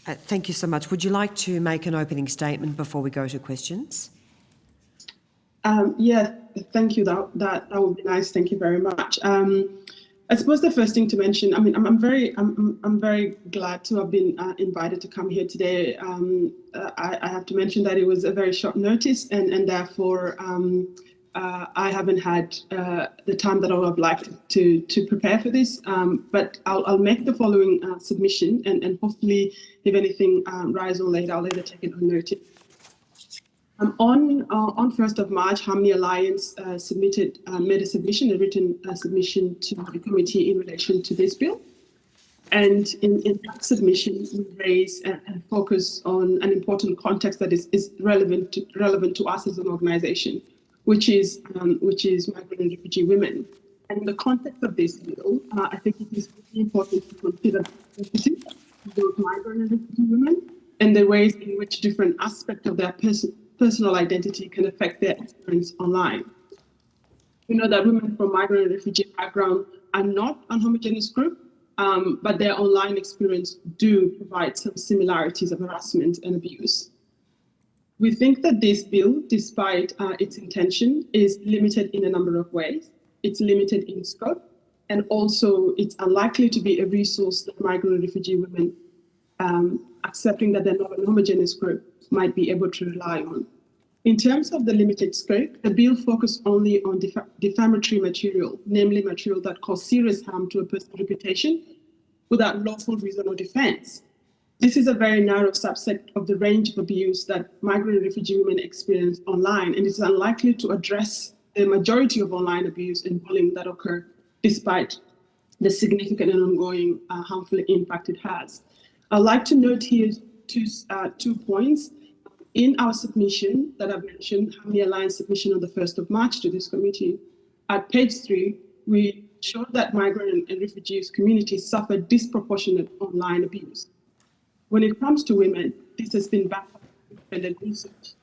Thank you so much. Would you like to make an opening statement before we go to questions? Yeah, thank you. That would be nice. Thank you very much. I suppose the first thing to mention, I mean, I'm very glad to have been invited to come here today. I have to mention that it was a very short notice, and therefore I haven't had the time that I would have liked to prepare for this. But I'll make the following submission, and hopefully, if anything rises or later, I'll later take it on notice. On 1st of March, Harmony Alliance made a written submission to the committee in relation to this bill. And in that submission, we raise and focus on an important context that is relevant to us as an organisation, which is migrant and refugee women. And in the context of this bill, I think it is really important to consider those migrant and refugee women and the ways in which different aspects of their personal identity can affect their experience online. We know that women from migrant and refugee background are not a homogeneous group, but their online experience do provide some similarities of harassment and abuse. We think that this bill, despite its intention, is limited in a number of ways. It's limited in scope, and also it's unlikely to be a resource that migrant and refugee women, accepting that they're not a homogeneous group, might be able to rely on. In terms of the limited scope, the bill focused only on defamatory material, namely material that cause serious harm to a person's reputation without lawful reason or defense. This is a very narrow subset of the range of abuse that migrant and refugee women experience online, and it's unlikely to address the majority of online abuse and bullying that occur, despite the significant and ongoing harmful impact it has. I'd like to note here two points. In our submission that I've mentioned, Harmony Alliance submission on the 1st of March to this committee, at page 3, we showed that migrant and refugees communities suffer disproportionate online abuse. When it comes to women, this has been backed by independent research.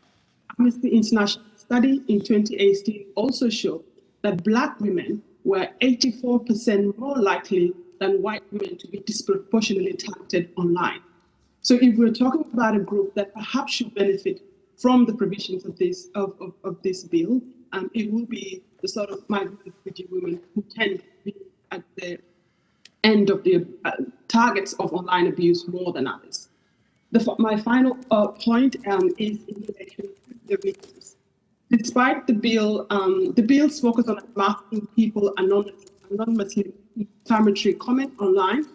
Amnesty International study in 2018 also showed that Black women were 84% more likely than white women to be disproportionately targeted online. So if we're talking about a group that perhaps should benefit from the provisions of this bill, it will be the sort of migrant refugee women who tend to be at the end of the targets of online abuse more than others. My final point is in relation to the victims. Despite the bill's focus on masking people anonymously defamatory comment online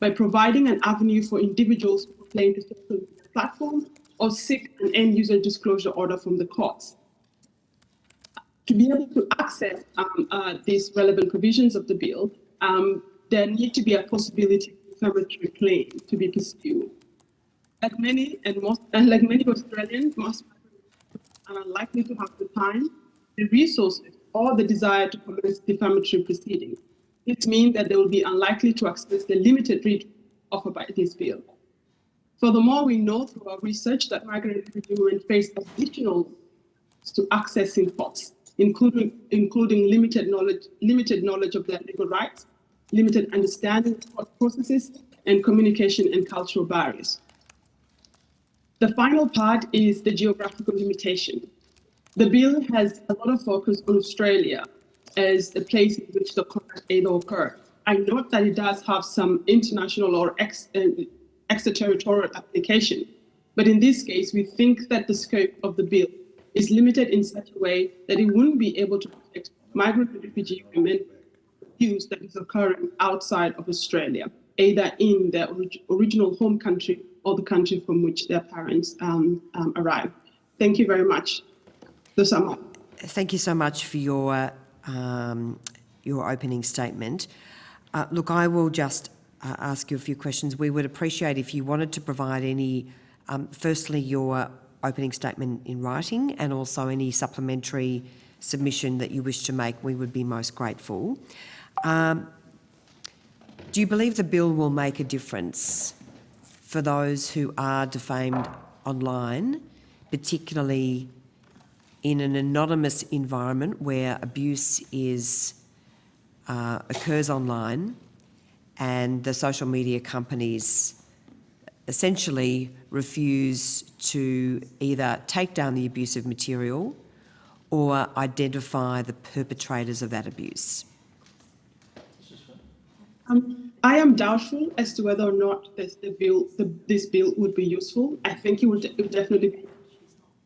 by providing an avenue for individuals who claim to social media platforms or seek an end-user disclosure order from the courts. To be able to access these relevant provisions of the bill, there need to be a possibility for defamatory claim to be pursued. Like many Australians, most are unlikely to have the time, the resources, or the desire to commence defamatory proceedings. This means that they will be unlikely to access the limited reach offered by this bill. Furthermore, we know through our research that migrant and refugee women face additional to accessing courts, including limited knowledge of their legal rights, limited understanding of court processes, and communication and cultural barriers. The final part is the geographical limitation. The bill has a lot of focus on Australia as the place in which the conduct either occur. I note that it does have some international or extraterritorial application, but in this case, we think that the scope of the bill is limited in such a way that it wouldn't be able to protect migrant and refugee women abuse that is occurring outside of Australia, either in their original home country or the country from which their parents arrived. Thank you very much. Those are my Thank you so much for your opening statement. Look, I will just ask you a few questions. We would appreciate if you wanted to provide any, firstly, your opening statement in writing, and also any supplementary submission that you wish to make. We would be most grateful. Do you believe the bill will make a difference for those who are defamed online, particularly in an anonymous environment where abuse occurs online, and the social media companies essentially refuse to either take down the abusive material or identify the perpetrators of that abuse? I am doubtful as to whether or not this bill would be useful. I think it would definitely be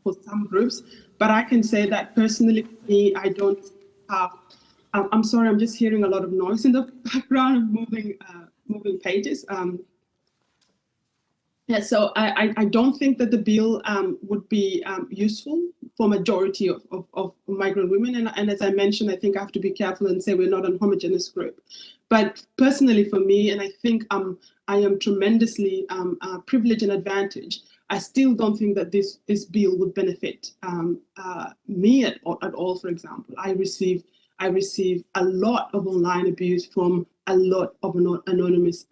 for some groups, but I can say that personally, for me, I don't have. I'm sorry, I'm just hearing a lot of noise in the background of moving pages. So I don't think that the bill would be useful for majority of migrant women. And as I mentioned, I think I have to be careful and say we're not a homogeneous group. But personally for me, and I think I am tremendously privileged and advantaged, I still don't think that this bill would benefit me at all. For example, I receive a lot of online abuse from a lot of anonymous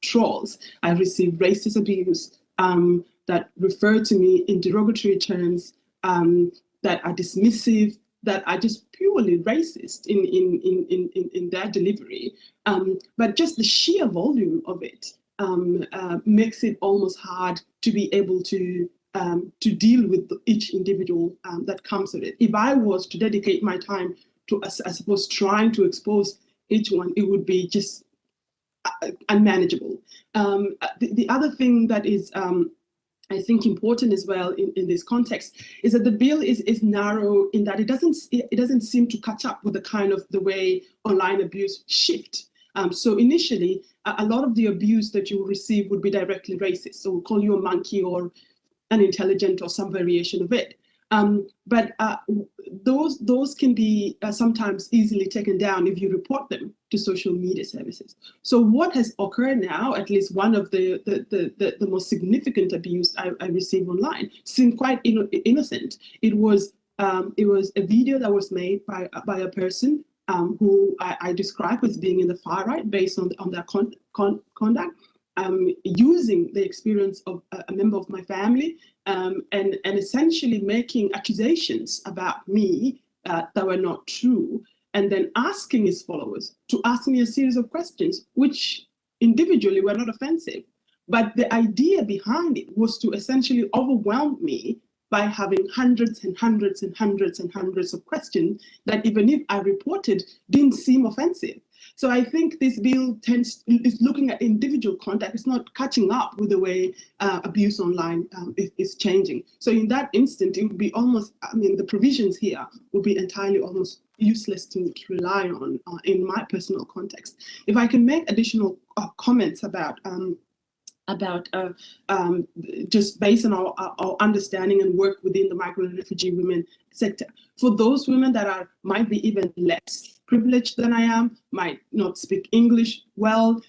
trolls. I receive racist abuse that refer to me in derogatory terms, that are dismissive, that are just purely racist in their delivery. But just the sheer volume of it makes it almost hard to be able to deal with each individual that comes with it. If I was to dedicate my time to, I suppose, trying to expose each one, it would be just unmanageable. The other thing that is, I think, important as well in this context is that the bill is narrow in that it doesn't seem to catch up with the way online abuse shift. So initially, a lot of the abuse that you will receive would be directly racist. So we'll call you a monkey or unintelligent or some variation of it. But those can be sometimes easily taken down if you report them to social media services. So what has occurred now, at least one of the most significant abuse I received online, seemed quite innocent. It was a video that was made by a person who I describe as being in the far right based on their conduct. Using the experience of a member of my family and essentially making accusations about me that were not true, and then asking his followers to ask me a series of questions, which individually were not offensive. But the idea behind it was to essentially overwhelm me by having hundreds and hundreds and hundreds and hundreds of questions that, even if I reported, didn't seem offensive. So I think this bill is looking at individual conduct. It's not catching up with the way abuse online is changing. So in that instant, it would be almost, the provisions here would be entirely almost useless to rely on in my personal context. If I can make additional comments about just based on our understanding and work within the migrant and refugee women sector. For those women that might be even less privileged than I am, might not speak English well,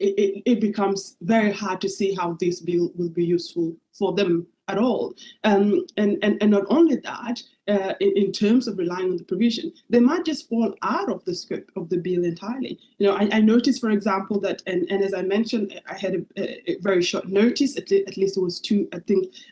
it becomes very hard to see how this bill will be useful for them at all. And not only that, in terms of relying on the provision, they might just fall out of the scope of the bill entirely. I noticed, for example, that, and as I mentioned, I had a very short notice, at least it was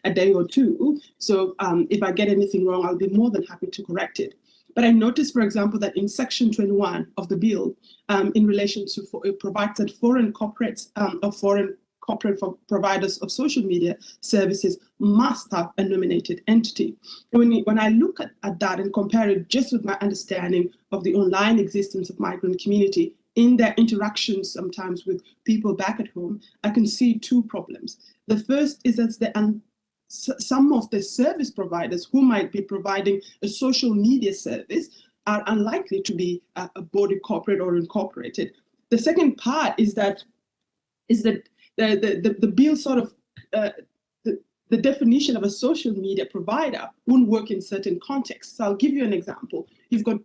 a day or two. So if I get anything wrong, I'll be more than happy to correct it. But I noticed, for example, that in Section 21 of the bill, in relation to, it provides that foreign corporates or foreign corporate providers of social media services must have a nominated entity. And when I look at that and compare it just with my understanding of the online existence of migrant community in their interactions sometimes with people back at home, I can see two problems. The first is that some of the service providers who might be providing a social media service are unlikely to be a body corporate or incorporated. The second part is that the bill sort of the definition of a social media provider won't work in certain contexts. So I'll give you an example. You've got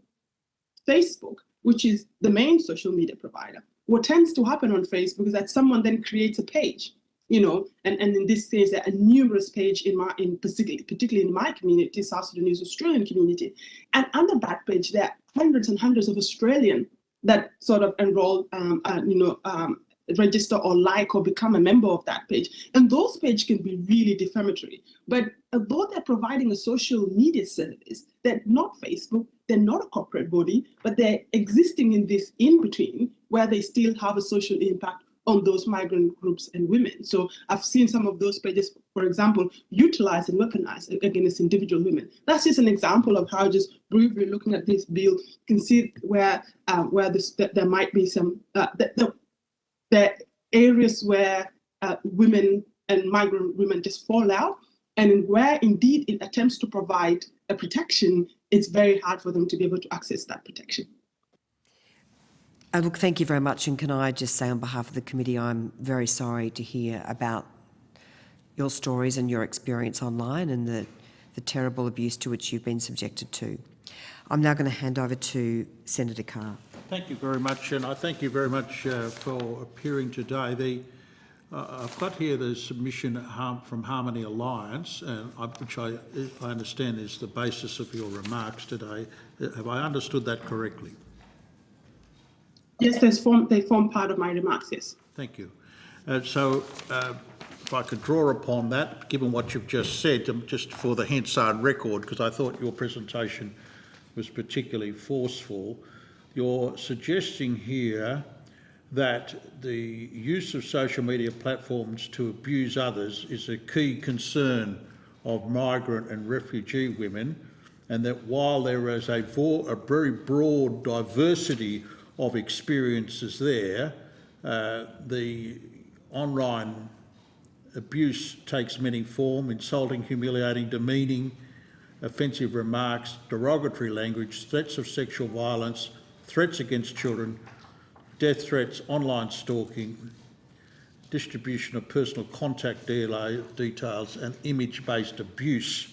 Facebook, which is the main social media provider. What tends to happen on Facebook is that someone then creates a page, and in this case, there are numerous pages particularly in my community, South Sudanese Australian community. And under that page, there are hundreds and hundreds of Australians that sort of enroll, register or like or become a member of that page. And those pages can be really defamatory. But although they're providing a social media service, they're not Facebook, they're not a corporate body, but they're existing in this in-between where they still have a social impact on those migrant groups and women. So I've seen some of those pages, for example, utilized and weaponized against individual women. That's just an example of how, just briefly looking at this bill, you can see where there might be some, the areas where women and migrant women just fall out, and where indeed it attempts to provide a protection, it's very hard for them to be able to access that protection. Look, thank you very much. And can I just say on behalf of the committee, I'm very sorry to hear about your stories and your experience online and the terrible abuse to which you've been subjected to. I'm now going to hand over to Senator Carr. Thank you very much, and I thank you very much for appearing today. I've got here the submission from Harmony Alliance, which I understand is the basis of your remarks today. Have I understood that correctly? Yes, they form part of my remarks, yes. Thank you. So if I could draw upon that, given what you've just said, just for the Hansard record, because I thought your presentation was particularly forceful, you're suggesting here that the use of social media platforms to abuse others is a key concern of migrant and refugee women, and that while there is a very broad diversity of experiences there, the online abuse takes many forms: insulting, humiliating, demeaning, offensive remarks, derogatory language, threats of sexual violence, threats against children, death threats, online stalking, distribution of personal contact details, and image-based abuse.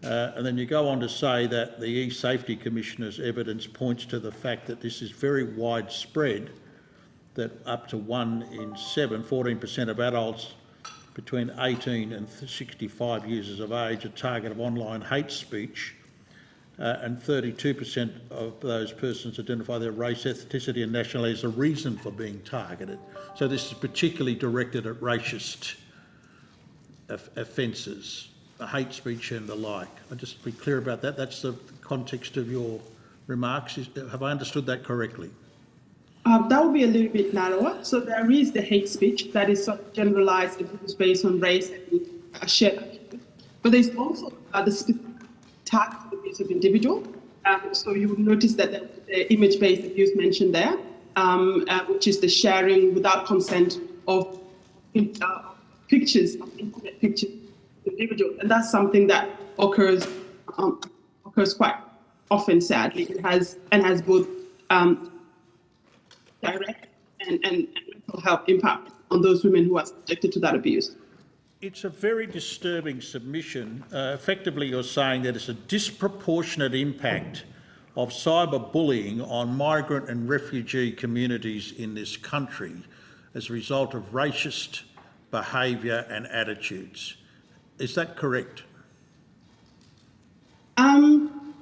And then you go on to say that the E-Safety Commissioner's evidence points to the fact that this is very widespread, that up to 1 in 7, 14% of adults between 18 and 65 years of age are target of online hate speech, and 32% of those persons identify their race, ethnicity and nationality as a reason for being targeted. So this is particularly directed at racist offences, hate speech and the like. I'll just be clear about that. That's the context of your remarks. Have I understood that correctly? That would be a little bit narrower. So there is the hate speech that is sort of generalised abuse based on race and shared. But there's also the specific targeted abuse of individual. So you would notice that the image-based abuse mentioned there, which is the sharing without consent of pictures, of intimate pictures of individuals. And that's something that occurs quite often, sadly. It has both direct and mental health impact on those women who are subjected to that abuse. It's a very disturbing submission. Effectively, you're saying that it's a disproportionate impact of cyberbullying on migrant and refugee communities in this country as a result of racist behaviour and attitudes. Is that correct? I'm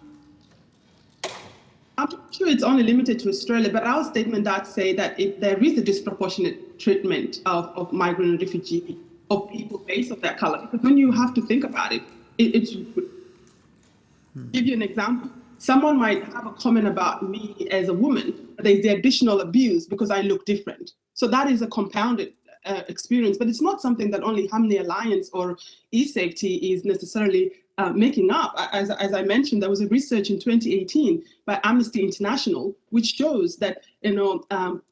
not sure it's only limited to Australia, but our statement does say that there is a disproportionate treatment of migrant and refugee, of people based on their colour. Because when you have to think about it, give you an example. Someone might have a comment about me as a woman, but there's the additional abuse because I look different. So that is a compounded experience, but it's not something that only Harmony Alliance or E-Safety is necessarily making up. As I mentioned, there was a research in 2018 by Amnesty International, which shows that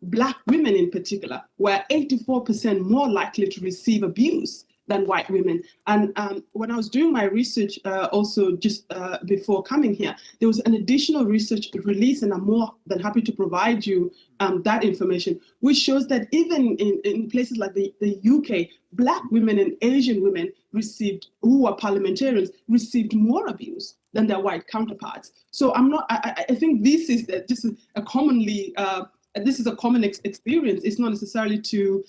Black women in particular were 84% more likely to receive abuse than white women. And when I was doing my research also just before coming here, there was an additional research release, and I'm more than happy to provide you that information, which shows that even in places like the UK, Black women and Asian women who are parliamentarians received more abuse than their white counterparts. So I think this is a common experience. It's not necessarily to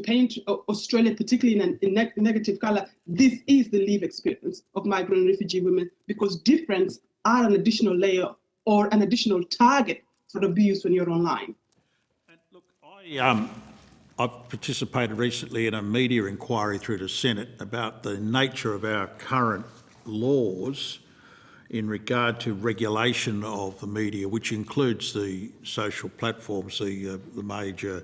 paint Australia, particularly in negative color. This is the lived experience of migrant and refugee women, because difference are an additional layer or an additional target for abuse when you're online. And look, I've participated recently in a media inquiry through the Senate about the nature of our current laws in regard to regulation of the media, which includes the social platforms, the major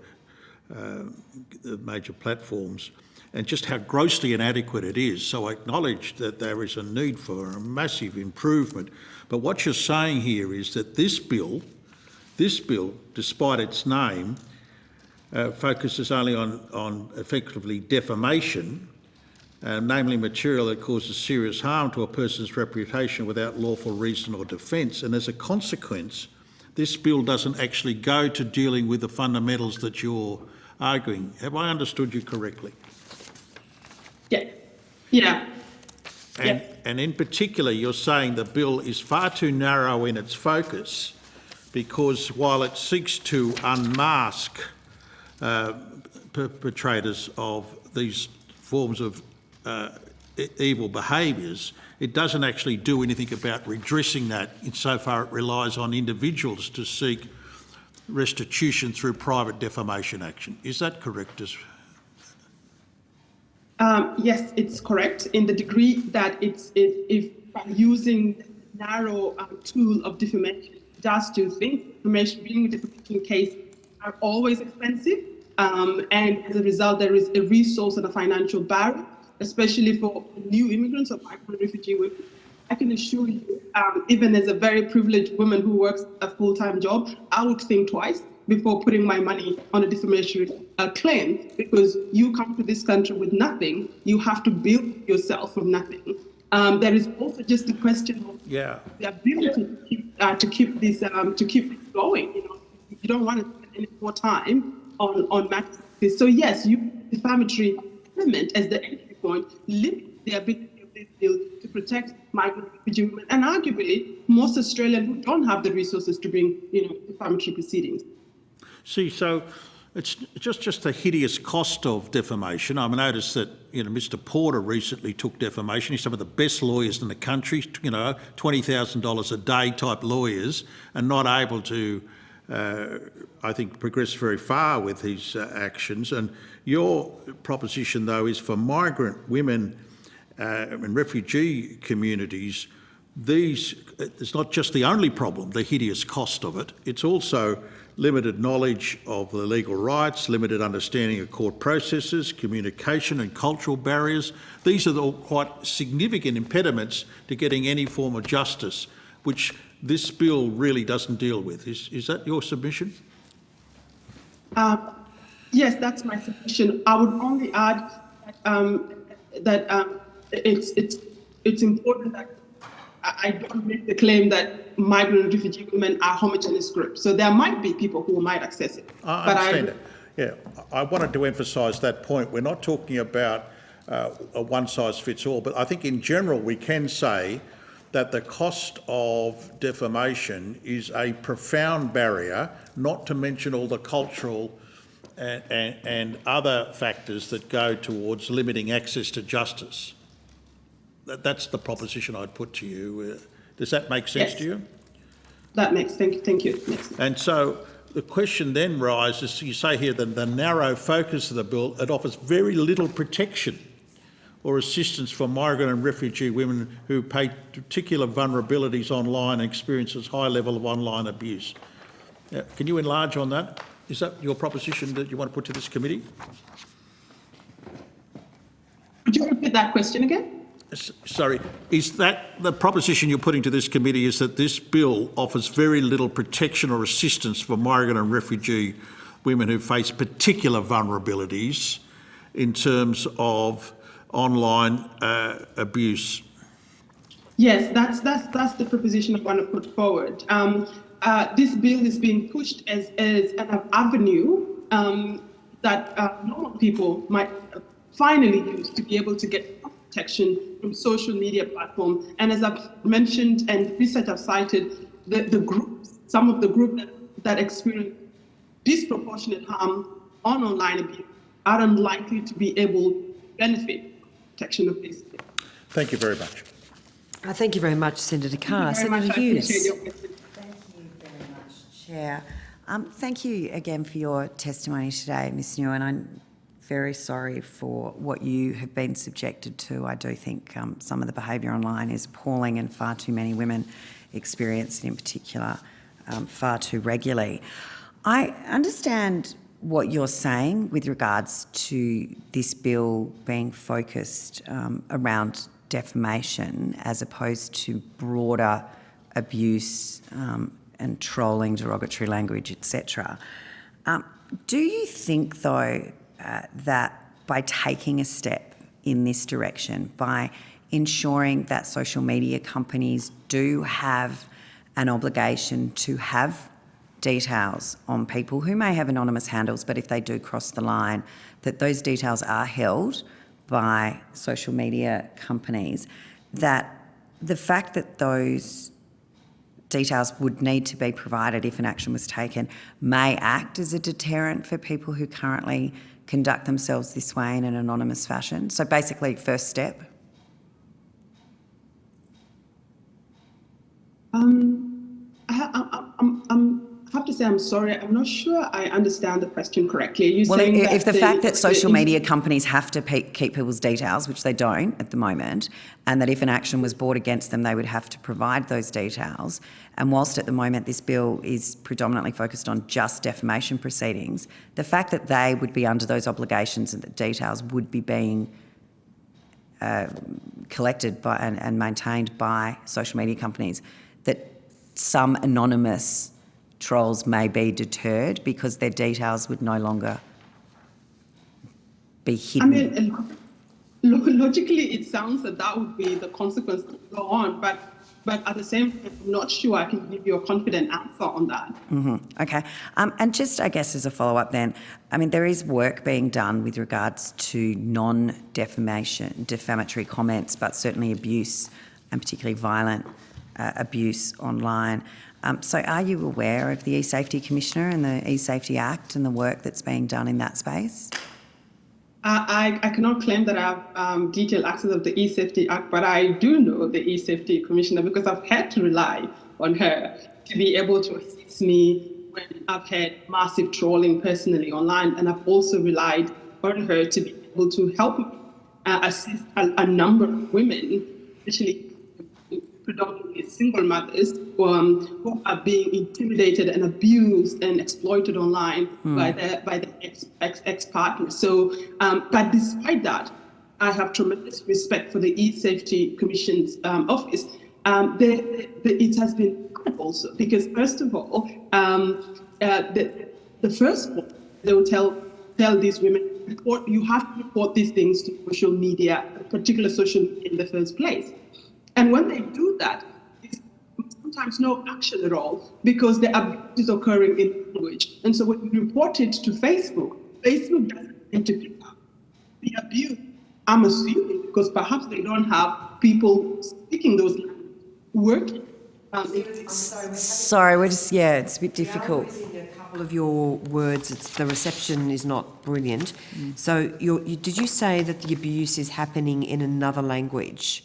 platforms, and just how grossly inadequate it is. So I acknowledge that there is a need for a massive improvement. But what you're saying here is that this bill, despite its name, focuses only on effectively defamation, namely material that causes serious harm to a person's reputation without lawful reason or defence. And as a consequence, this bill doesn't actually go to dealing with the fundamentals that you're arguing. Have I understood you correctly? Yeah. And in particular, you're saying the bill is far too narrow in its focus, because while it seeks to unmask perpetrators of these forms of evil behaviours, it doesn't actually do anything about redressing that, insofar it relies on individuals to seek restitution through private defamation action. Is that correct? Yes, it's correct in the degree that if using narrow tool of defamation does two things. Being a defamation case are always expensive, and as a result, there is a resource and a financial barrier, especially for new immigrants or migrant refugee women. I can assure you, even as a very privileged woman who works a full-time job, I would think twice before putting my money on a defamatory claim, because you come to this country with nothing, you have to build yourself from nothing. There is also just the question of the ability to keep this going. You don't want to spend any more time on matters like this. So yes, you defamatory element as the entry point limits the ability of this bill to protect migrant refugee women, and arguably most Australians who don't have the resources to bring defamatory proceedings. See, so it's just the hideous cost of defamation. I noticed that Mr. Porter recently took defamation. He's some of the best lawyers in the country, $20,000 a day type lawyers, and not able to, I think, progress very far with his actions. And your proposition, though, is for migrant women and refugee communities, it's not just the only problem, the hideous cost of it. It's also limited knowledge of the legal rights, limited understanding of court processes, communication and cultural barriers. These are all quite significant impediments to getting any form of justice, which this bill really doesn't deal with. Is that your submission? Yes, that's my submission. I would only add that it's important that I don't make the claim that migrant and refugee women are homogeneous groups. So there might be people who might access it. I understand that. Yeah, I wanted to emphasise that point. We're not talking about a one-size-fits-all, but I think in general we can say that the cost of defamation is a profound barrier, not to mention all the cultural and other factors that go towards limiting access to justice. That's the proposition I'd put to you. Does that make sense to you? That makes, thank you. And so the question then rises, you say here that the narrow focus of the bill, it offers very little protection or assistance for migrant and refugee women who pay particular vulnerabilities online and experiences high level of online abuse. Can you enlarge on that? Is that your proposition that you want to put to this committee? Could you repeat that question again? Sorry, is that the proposition you're putting to this committee, is that this bill offers very little protection or assistance for migrant and refugee women who face particular vulnerabilities in terms of online abuse? Yes, that's the proposition I want to put forward. This bill is being pushed as an avenue that normal people might finally use to be able to get protection from social media platforms. And as I've mentioned and research I've cited, the groups, some of the groups that experience disproportionate harm on online abuse are unlikely to be able to benefit protection of this. Thank you very much. Thank you very much, Senator Carr. Thank you very much. Senator I Hughes. appreciate your question. Thank you very much, Chair. Thank you again for your testimony today, Ms Nguyen. I'm very sorry for what you have been subjected to. I do think some of the behaviour online is appalling, and far too many women experience it in particular far too regularly. I understand what you're saying with regards to this bill being focused around defamation as opposed to broader abuse and trolling, derogatory language, etc. Do you think, though, that by taking a step in this direction, by ensuring that social media companies do have an obligation to have details on people who may have anonymous handles, but if they do cross the line, that those details are held by social media companies, that the fact that those details would need to be provided if an action was taken may act as a deterrent for people who currently conduct themselves this way in an anonymous fashion? So basically, first step. I have to say I'm sorry. I'm not sure I understand the question correctly. Are you Well, saying if the fact that social the- media companies have to keep people's details, which they don't at the moment, and that if an action was brought against them, they would have to provide those details, and whilst at the moment this bill is predominantly focused on just defamation proceedings, the fact that they would be under those obligations and that details would be being collected by and maintained by social media companies, that some anonymous trolls may be deterred because their details would no longer be hidden. I mean, logically, it sounds that would be the consequence to go on, but at the same time, I'm not sure I can give you a confident answer on that. Okay. And just, I guess, as a follow-up then, I mean, there is work being done with regards to defamatory comments, but certainly abuse, and particularly violent abuse online. So are you aware of the eSafety Commissioner and the eSafety Act and the work that's being done in that space? I cannot claim that I have detailed access of the eSafety Act, but I do know the eSafety Commissioner because I've had to rely on her to be able to assist me when I've had massive trolling personally online, and I've also relied on her to be able to help me assist a number of women, especially predominantly single mothers who are being intimidated and abused and exploited online by their ex-partners. So, but despite that, I have tremendous respect for the eSafety Commission's office. It has been good also because, first of all, the first one, they will tell these women, you have to report these things to social media, particular social media in the first place. And when they do that, there's sometimes no action at all because the abuse is occurring in language. And so when you report it to Facebook, Facebook doesn't seem to pick up the abuse. I'm assuming because perhaps they don't have people speaking those languages working. Sorry, it's a bit difficult. A couple of your words, the reception is not brilliant. So did you say that the abuse is happening in another language?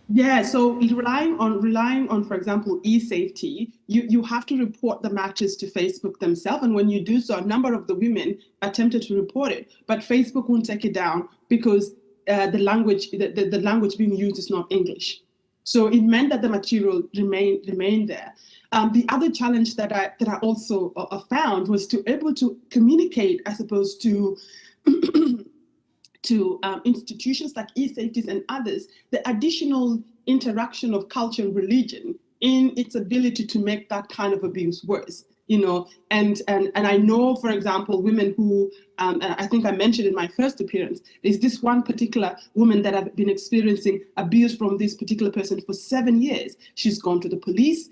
Yeah, so relying on, for example, eSafety, you have to report the matches to Facebook themselves. And when you do so, a number of the women attempted to report it, but Facebook won't take it down because the language being used is not English. So it meant that the material remained there. The other challenge that I also found was to able to communicate as opposed to institutions like eSafeties and others, the additional interaction of culture and religion in its ability to make that kind of abuse worse. and I know, for example, women who, and I think I mentioned in my first appearance, there's this one particular woman that have been experiencing abuse from this particular person for 7 years. She's gone to the police.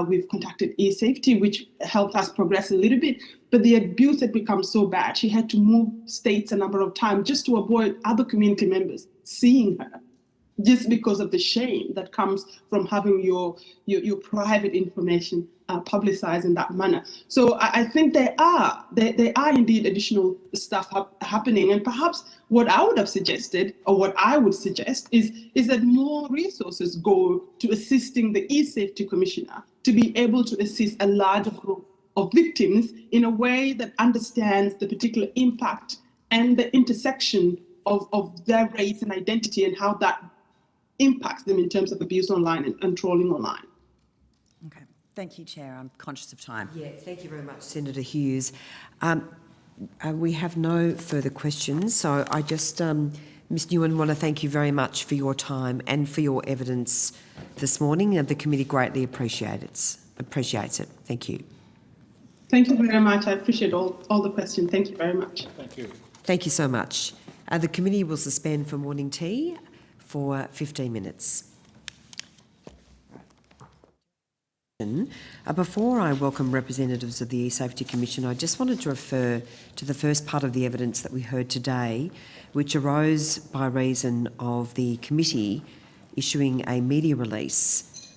We've contacted eSafety, which helped us progress a little bit, but the abuse had become so bad. She had to move states a number of times just to avoid other community members seeing her, just because of the shame that comes from having your private information publicized in that manner. So I think there are indeed additional stuff happening, and perhaps what I would have suggested, or what I would suggest, is that more resources go to assisting the eSafety Commissioner to be able to assist a larger group of victims in a way that understands the particular impact and the intersection of their race and identity, and how that impacts them in terms of abuse online and trolling online. Okay. Thank you, Chair. I'm conscious of time. Yeah, thank you very much, Senator Hughes. We have no further questions, so I just, Ms Nguyen, want to thank you very much for your time and for your evidence this morning. The committee greatly appreciates it. Thank you. Thank you very much. I appreciate all the questions. Thank you very much. Thank you. Thank you so much. The committee will suspend for morning tea for 15 minutes. Before I welcome representatives of the eSafety Commission, I just wanted to refer to the first part of the evidence that we heard today, which arose by reason of the committee issuing a media release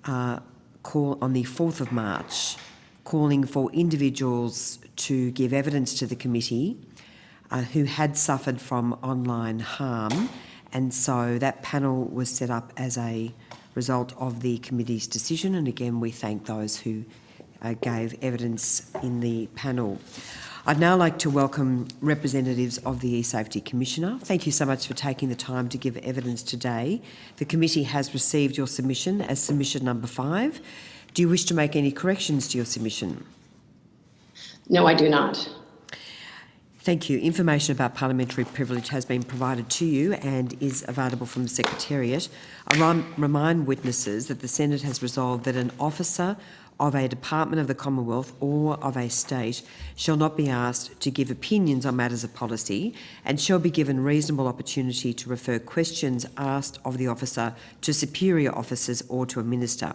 on the 4th of March, calling for individuals to give evidence to the committee who had suffered from online harm, and so that panel was set up as a result of the committee's decision, and again we thank those who gave evidence in the panel. I'd now like to welcome representatives of the eSafety Commissioner. Thank you so much for taking the time to give evidence today. The committee has received your submission as submission number 5. Do you wish to make any corrections to your submission? No, I do not. Thank you. Information about parliamentary privilege has been provided to you and is available from the Secretariat. I remind witnesses that the Senate has resolved that an officer of a department of the Commonwealth or of a state shall not be asked to give opinions on matters of policy and shall be given reasonable opportunity to refer questions asked of the officer to superior officers or to a minister.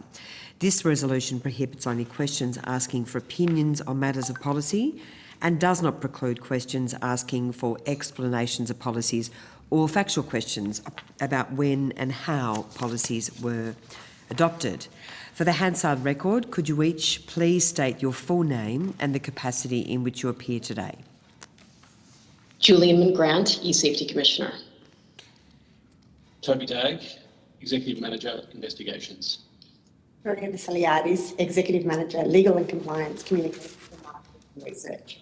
This resolution prohibits only questions asking for opinions on matters of policy and does not preclude questions asking for explanations of policies or factual questions about when and how policies were adopted. For the Hansard record, could you each please state your full name and the capacity in which you appear today? Julian McGrant, eSafety Commissioner. Toby Dagg, Executive Manager, Investigations. Maria Vasiliadis, Executive Manager, Legal and Compliance, Communications and Marketing Research.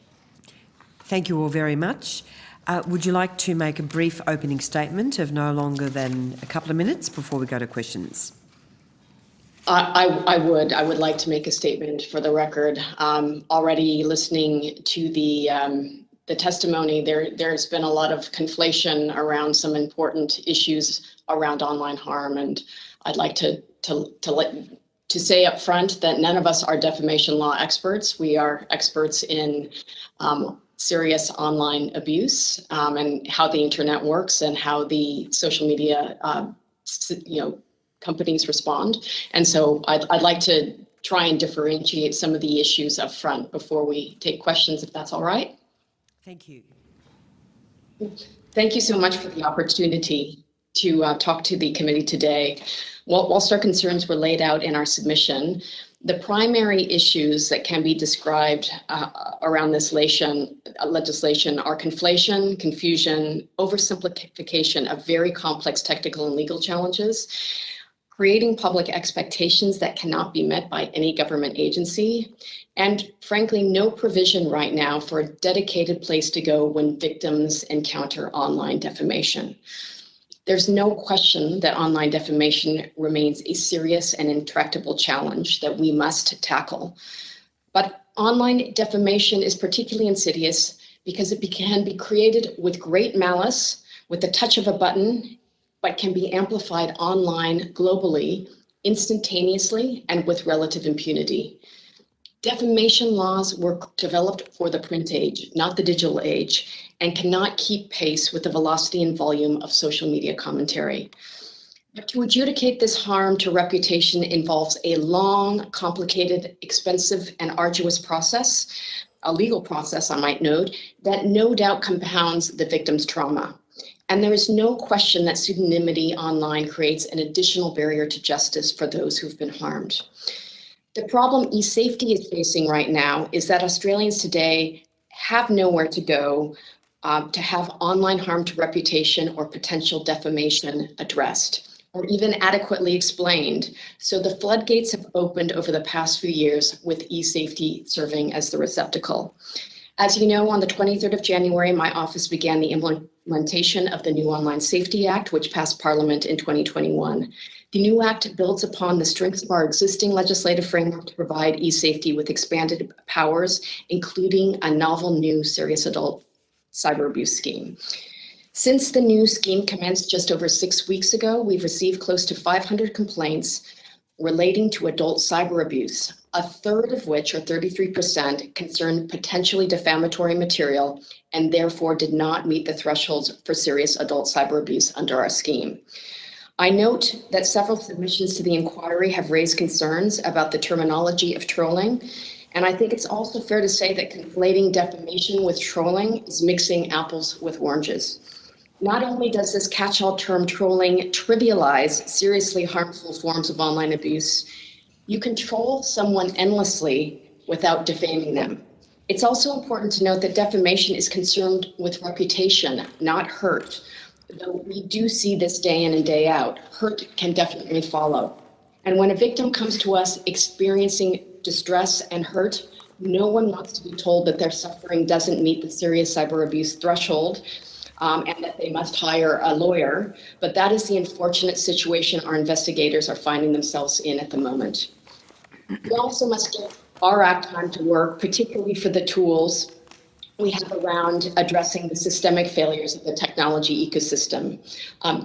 Thank you all very much. Would you like to make a brief opening statement of no longer than a couple of minutes before we go to questions? I would like to make a statement for the record. Already listening to the testimony, there's been a lot of conflation around some important issues around online harm, and I'd like to say up front that none of us are defamation law experts. We are experts in serious online abuse and how the internet works and how the social media companies respond. And so I'd like to try and differentiate some of the issues up front before we take questions, if that's all right. Thank you. Thank you so much for the opportunity to talk to the committee today. Whilst our concerns were laid out in our submission, the primary issues that can be described around this legislation are conflation, confusion, oversimplification of very complex technical and legal challenges, creating public expectations that cannot be met by any government agency, and frankly, no provision right now for a dedicated place to go when victims encounter online defamation. There's no question that online defamation remains a serious and intractable challenge that we must tackle. But online defamation is particularly insidious because it can be created with great malice, with the touch of a button, but can be amplified online globally, instantaneously, and with relative impunity. Defamation laws were developed for the print age, not the digital age, and cannot keep pace with the velocity and volume of social media commentary. But to adjudicate this harm to reputation involves a long, complicated, expensive, and arduous process, a legal process, I might note, that no doubt compounds the victim's trauma. And there is no question that pseudonymity online creates an additional barrier to justice for those who've been harmed. The problem eSafety is facing right now is that Australians today have nowhere to go to have online harm to reputation or potential defamation addressed, or even adequately explained. So the floodgates have opened over the past few years with eSafety serving as the receptacle. As you know, on the 23rd of January, my office began the implementation of the new Online Safety Act, which passed Parliament in 2021. The new act builds upon the strengths of our existing legislative framework to provide eSafety with expanded powers, including a novel new serious adult cyber abuse scheme. Since the new scheme commenced just over 6 weeks ago, we've received close to 500 complaints relating to adult cyber abuse, a third of which, or 33%, concerned potentially defamatory material and therefore did not meet the thresholds for serious adult cyber abuse under our scheme. I note that several submissions to the inquiry have raised concerns about the terminology of trolling, and I think it's also fair to say that conflating defamation with trolling is mixing apples with oranges. Not only does this catch-all term trolling trivialize seriously harmful forms of online abuse, you can troll someone endlessly without defaming them. It's also important to note that defamation is concerned with reputation, not hurt. Though we do see this day in and day out, hurt can definitely follow. And when a victim comes to us experiencing distress and hurt, no one wants to be told that their suffering doesn't meet the serious cyber abuse threshold, and that they must hire a lawyer. But that is the unfortunate situation our investigators are finding themselves in at the moment. We also must give our Act time to work, particularly for the tools we have around addressing the systemic failures of the technology ecosystem.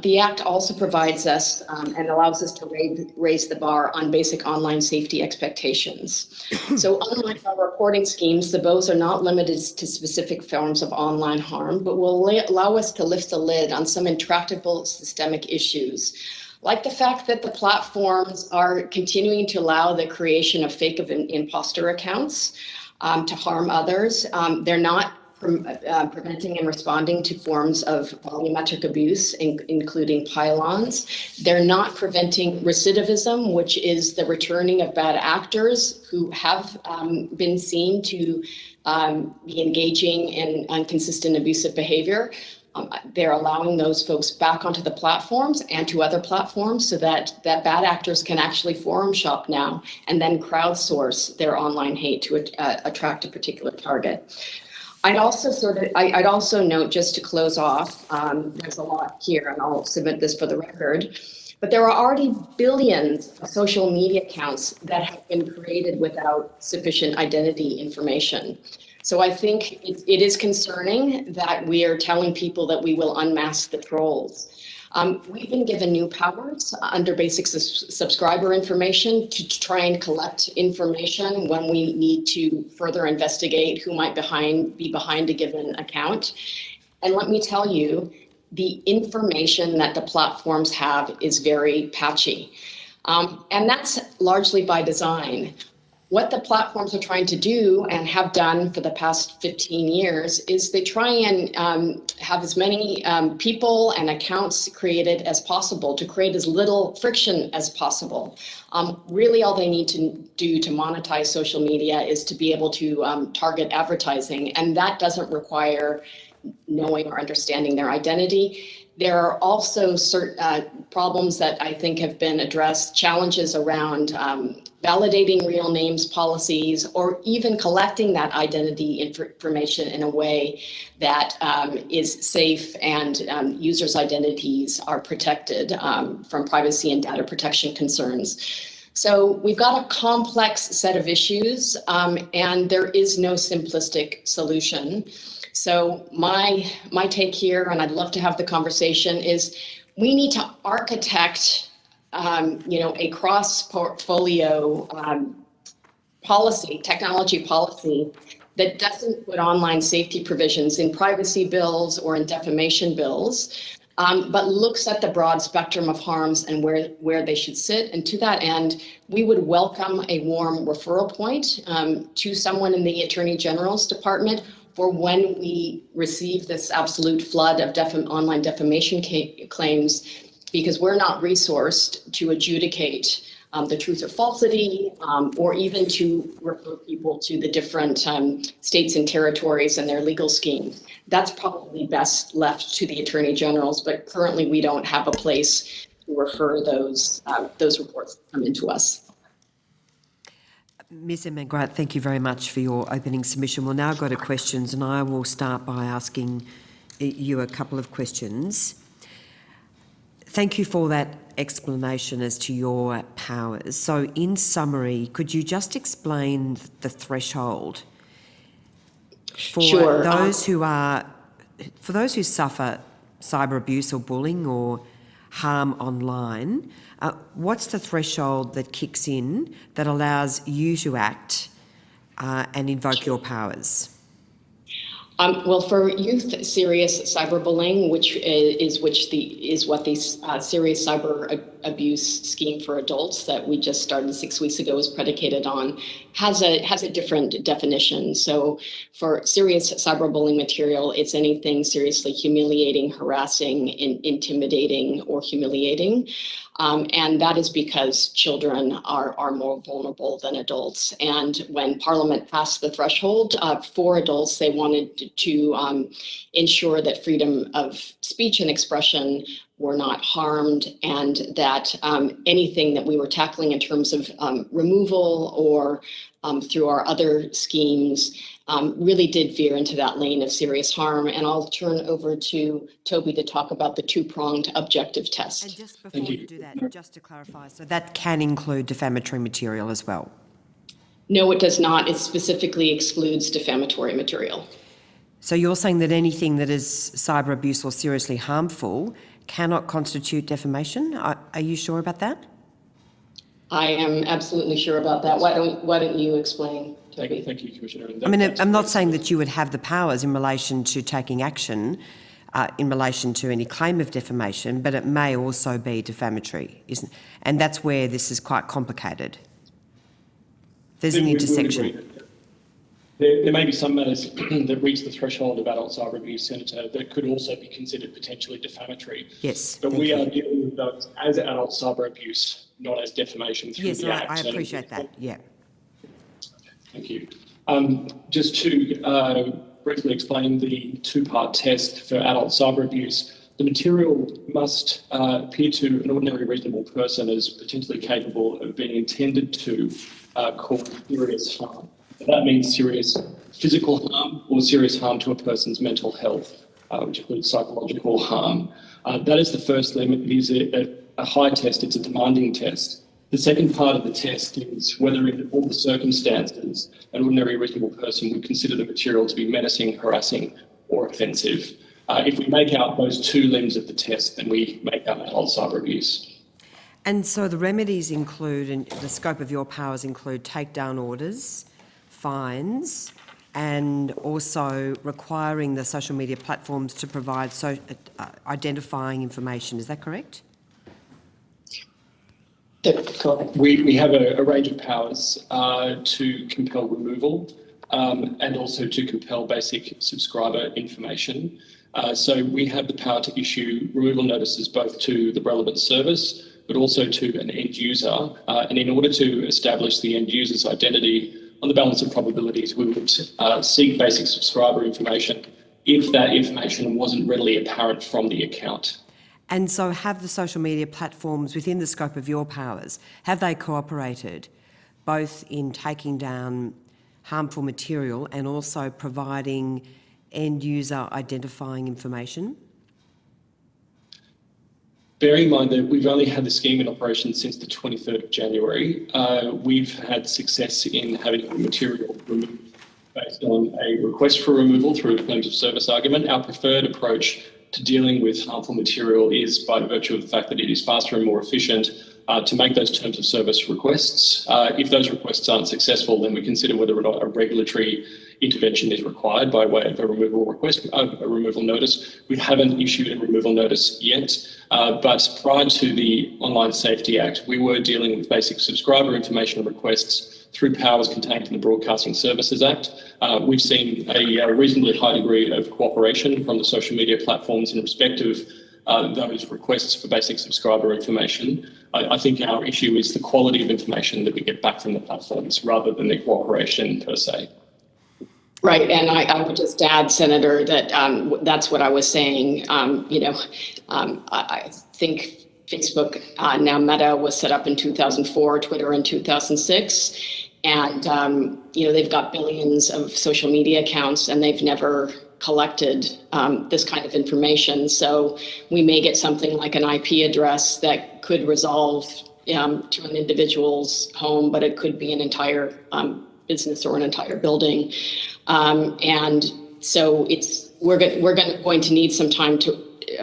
The Act also provides us and allows us to raise the bar on basic online safety expectations. So unlike our reporting schemes, the BOs are not limited to specific forms of online harm, but will allow us to lift the lid on some intractable systemic issues, like the fact that the platforms are continuing to allow the creation of fake imposter accounts to harm others. They're not preventing and responding to forms of volumetric abuse, including pylons. They're not preventing recidivism, which is the returning of bad actors who have been seen to be engaging in inconsistent abusive behavior. They're allowing those folks back onto the platforms and to other platforms so that bad actors can actually forum shop now and then crowdsource their online hate to attract a particular target. I'd also note, just to close off, there's a lot here and I'll submit this for the record, but there are already billions of social media accounts that have been created without sufficient identity information. So I think it is concerning that we are telling people that we will unmask the trolls. We've been given new powers under basic subscriber information to try and collect information when we need to further investigate who might be behind a given account. And let me tell you, the information that the platforms have is very patchy. And that's largely by design. What the platforms are trying to do and have done for the past 15 years is they try and have as many people and accounts created as possible to create as little friction as possible. Really, all they need to do to monetize social media is to be able to target advertising, and that doesn't require knowing or understanding their identity. There are also certain problems that I think have been addressed, challenges around validating real names policies, or even collecting that identity information in a way that is safe and users' identities are protected from privacy and data protection concerns. So we've got a complex set of issues, and there is no simplistic solution. So my take here, and I'd love to have the conversation, is we need to architect a cross-portfolio policy, technology policy, that doesn't put online safety provisions in privacy bills or in defamation bills, but looks at the broad spectrum of harms and where they should sit. And to that end, we would welcome a warm referral point to someone in the Attorney General's department for when we receive this absolute flood of online defamation claims, because we're not resourced to adjudicate the truth or falsity, or even to refer people to the different states and territories and their legal schemes. That's probably best left to the Attorney Generals, but currently we don't have a place to refer those reports that come into us. Ms. Mangrath, thank you very much for your opening submission. We'll now go to questions, and I will start by asking you a couple of questions. Thank you for that explanation as to your powers. So in summary, could you just explain the threshold for Sure. those who suffer cyber abuse or bullying or harm online? What's the threshold that kicks in that allows you to act and invoke your powers? Well, for youth, serious cyberbullying, which is what the serious cyber abuse scheme for adults that we just started 6 weeks ago is predicated on, has a different definition. So, for serious cyberbullying material, it's anything seriously humiliating, harassing, intimidating, or humiliating. And that is because children are more vulnerable than adults. And when Parliament passed the threshold for adults, they wanted to ensure that freedom of speech and expression were not harmed, and that anything that we were tackling in terms of removal or through our other schemes really did veer into that lane of serious harm. And I'll turn over to Toby to talk about the two-pronged objective test. And just before you do that, just to clarify, so that can include defamatory material as well? No, it does not. It specifically excludes defamatory material. So you're saying that anything that is cyber abuse or seriously harmful cannot constitute defamation? Are you sure about that? I am absolutely sure about that. Why don't you explain? Thank you, Commissioner. I mean, I'm not saying that you would have the powers in relation to taking action in relation to any claim of defamation, but it may also be defamatory, isn't? And that's where this is quite complicated. There's an intersection. There may be some matters that reach the threshold of adult cyber abuse, Senator, that could also be considered potentially defamatory. Yes. But we are dealing with those as adult cyber abuse, not as defamation through Yes, the act. I appreciate that, yeah. Thank you. Just to briefly explain the two-part test for adult cyber abuse, the material must appear to an ordinary reasonable person as potentially capable of being intended to cause serious harm. That means serious physical harm or serious harm to a person's mental health, which includes psychological harm. That is the first limit. It is a high test. It's a demanding test. The second part of the test is whether in all the circumstances an ordinary reasonable person would consider the material to be menacing, harassing, or offensive. If we make out those two limbs of the test, then we make out adult cyber abuse. And so the remedies include, and the scope of your powers include takedown orders, fines, and also requiring the social media platforms to provide identifying information. Is that correct? Correct. We have a range of powers to compel removal and also to compel basic subscriber information. So we have the power to issue removal notices both to the relevant service, but also to an end user. And in order to establish the end user's identity, on the balance of probabilities, we would seek basic subscriber information if that information wasn't readily apparent from the account. And so have the social media platforms within the scope of your powers, have they cooperated both in taking down harmful material and also providing end user identifying information? Bearing in mind that we've only had the scheme in operation since the 23rd of January, we've had success in having material removed based on a request for removal through a terms of service argument. Our preferred approach to dealing with harmful material is by virtue of the fact that it is faster and more efficient, to make those terms of service requests. If those requests aren't successful, then we consider whether or not a regulatory intervention is required by way of a removal request, a removal notice. We haven't issued a removal notice yet, but prior to the Online Safety Act, we were dealing with basic subscriber information requests through powers contained in the Broadcasting Services Act. We've seen a reasonably high degree of cooperation from the social media platforms in respect of those requests for basic subscriber information. I think our issue is the quality of information that we get back from the platforms rather than the cooperation per se. Right, and I would just add, Senator, that that's what I was saying. I think Facebook, now Meta, was set up in 2004, Twitter in 2006, and they've got billions of social media accounts, and they've never collected this kind of information. So we may get something like an IP address that could resolve to an individual's home, but it could be an entire business or an entire building. And so we're going to need some time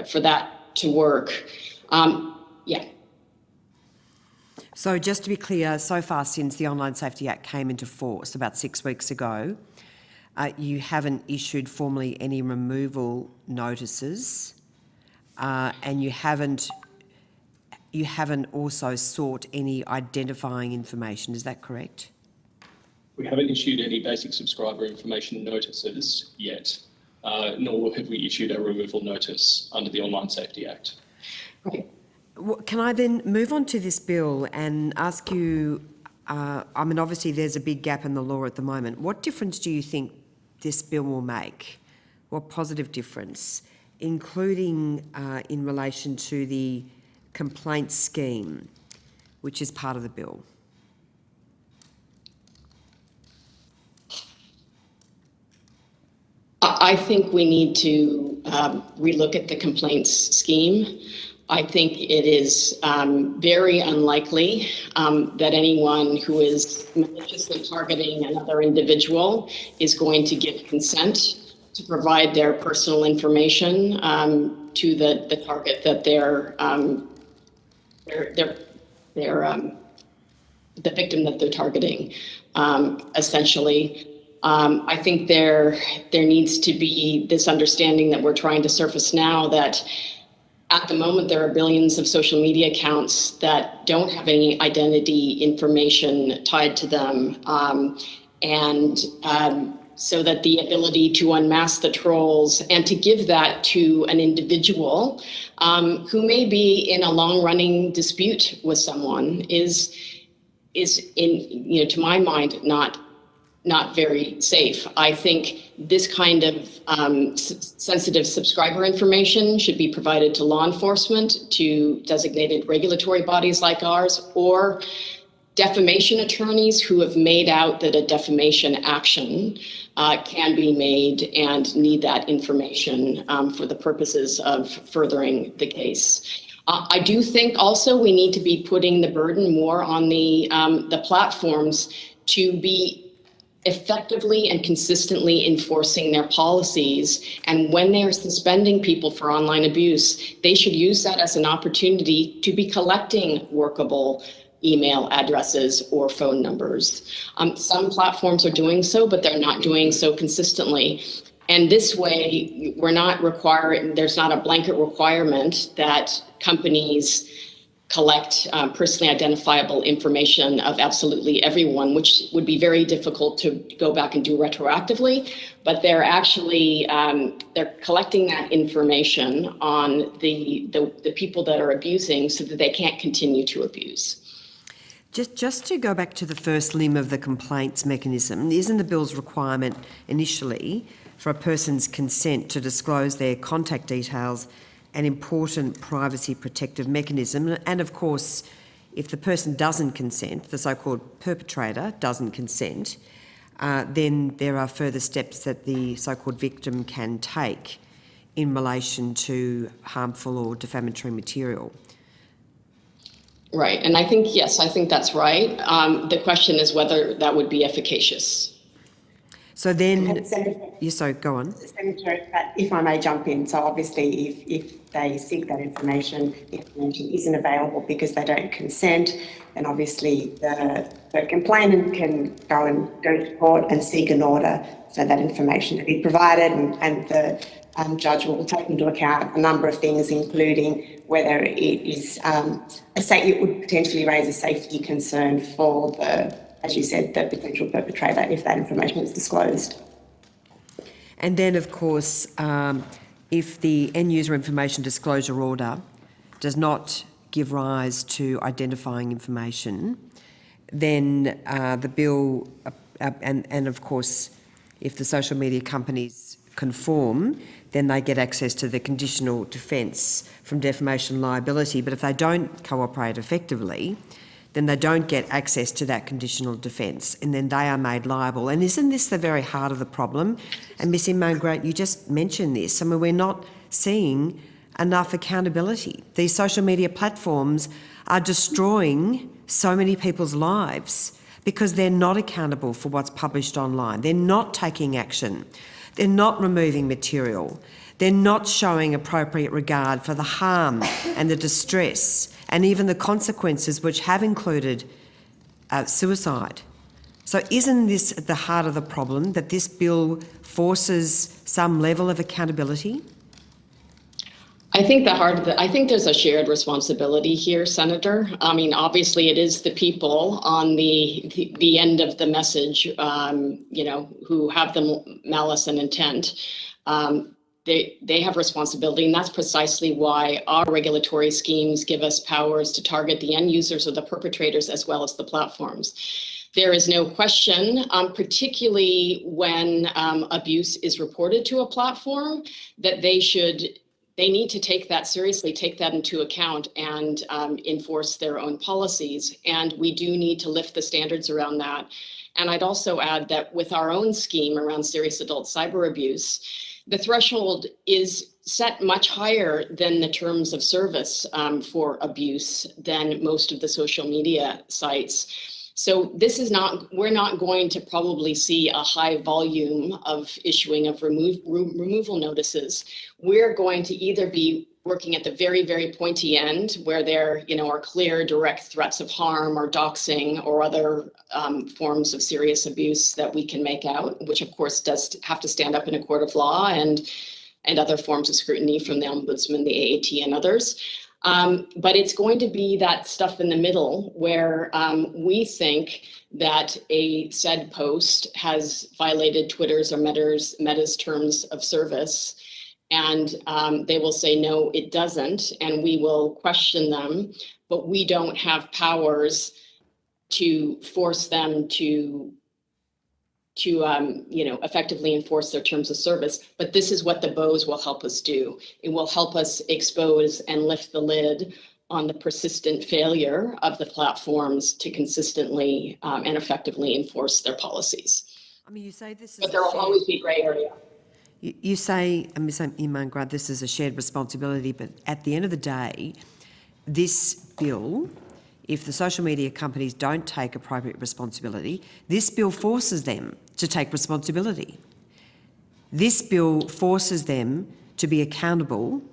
for that to work. Yeah. So just to be clear, so far since the Online Safety Act came into force about 6 weeks ago, you haven't issued formally any removal notices, and you haven't also sought any identifying information. Is that correct? We haven't issued any basic subscriber information notices yet, nor have we issued a removal notice under the Online Safety Act. Right. Can I then move on to this bill and ask you, obviously there's a big gap in the law at the moment. What difference do you think this bill will make? What positive difference, including in relation to the complaint scheme, which is part of the bill? I think we need to relook at the complaints scheme. I think it is very unlikely that anyone who is maliciously targeting another individual is going to give consent to provide their personal information to the target that they're the victim that they're targeting, essentially. I think there needs to be this understanding that we're trying to surface now, that at the moment there are billions of social media accounts that don't have any identity information tied to them. So that the ability to unmask the trolls and to give that to an individual who may be in a long-running dispute with someone is in, to my mind, not very safe. I think this kind of sensitive subscriber information should be provided to law enforcement, to designated regulatory bodies like ours, or defamation attorneys who have made out that a defamation action can be made and need that information for the purposes of furthering the case. I do think also we need to be putting the burden more on the platforms to be effectively and consistently enforcing their policies. And when they're suspending people for online abuse, they should use that as an opportunity to be collecting workable email addresses or phone numbers. Some platforms are doing so, but they're not doing so consistently. And this way, there's not a blanket requirement that companies collect personally identifiable information of absolutely everyone, which would be very difficult to go back and do retroactively. But they're actually, they're collecting that information on the people that are abusing so that they can't continue to abuse. Just to go back to the first limb of the complaints mechanism, isn't the bill's requirement initially for a person's consent to disclose their contact details an important privacy protective mechanism? And of course, if the person doesn't consent, the so-called perpetrator doesn't consent, then there are further steps that the so-called victim can take in relation to harmful or defamatory material. Right, and I think that's right. The question is whether that would be efficacious. So then, And Senator, go on. Senator, if I may jump in, so obviously if they seek that information, the information isn't available because they don't consent, then obviously the complainant can go to court and seek an order for that information to be provided, and the judge will take into account a number of things, including whether it is it would potentially raise a safety concern for the, as you said, the potential perpetrator if that information is disclosed. And then, of course, if the end user information disclosure order does not give rise to identifying information, then the bill, and of course, if the social media companies conform, then they get access to the conditional defence from defamation liability. But if they don't cooperate effectively, then they don't get access to that conditional defence, and then they are made liable. And isn't this the very heart of the problem? And Ms Imran-Grant, you just mentioned this. I mean, we're not seeing enough accountability. These social media platforms are destroying so many people's lives because they're not accountable for what's published online. They're not taking action. They're not removing material. They're not showing appropriate regard for the harm and the distress and even the consequences, which have included suicide. So isn't this at the heart of the problem, that this bill forces some level of accountability? I think I think there's a shared responsibility here, Senator. I mean, obviously it is the people on the end of the message, who have the malice and intent. They have responsibility, and that's precisely why our regulatory schemes give us powers to target the end users or the perpetrators as well as the platforms. There is no question, particularly when abuse is reported to a platform, that they need to take that seriously, take that into account, and enforce their own policies. And we do need to lift the standards around that. And I'd also add that with our own scheme around serious adult cyber abuse, the threshold is set much higher than the terms of service for abuse than most of the social media sites. So this is we're not going to probably see a high volume of issuing of removal notices. We're going to either be working at the very, very pointy end where there are clear direct threats of harm or doxing or other forms of serious abuse that we can make out, which of course does have to stand up in a court of law, and other forms of scrutiny from the Ombudsman, the AAT, and others. But it's going to be that stuff in the middle where we think that a said post has violated Twitter's or Meta's terms of service, and they will say, no, it doesn't, and we will question them, but we don't have powers to force them to effectively enforce their terms of service. But this is what the BOEs will help us do. It will help us expose and lift the lid on the persistent failure of the platforms to consistently and effectively enforce their policies. I mean, you say this is... But there will always be grey area. You say, Ms Imran-Grant, this is a shared responsibility, but at the end of the day, this bill, if the social media companies don't take appropriate responsibility, this bill forces them to take responsibility. This bill forces them to be accountable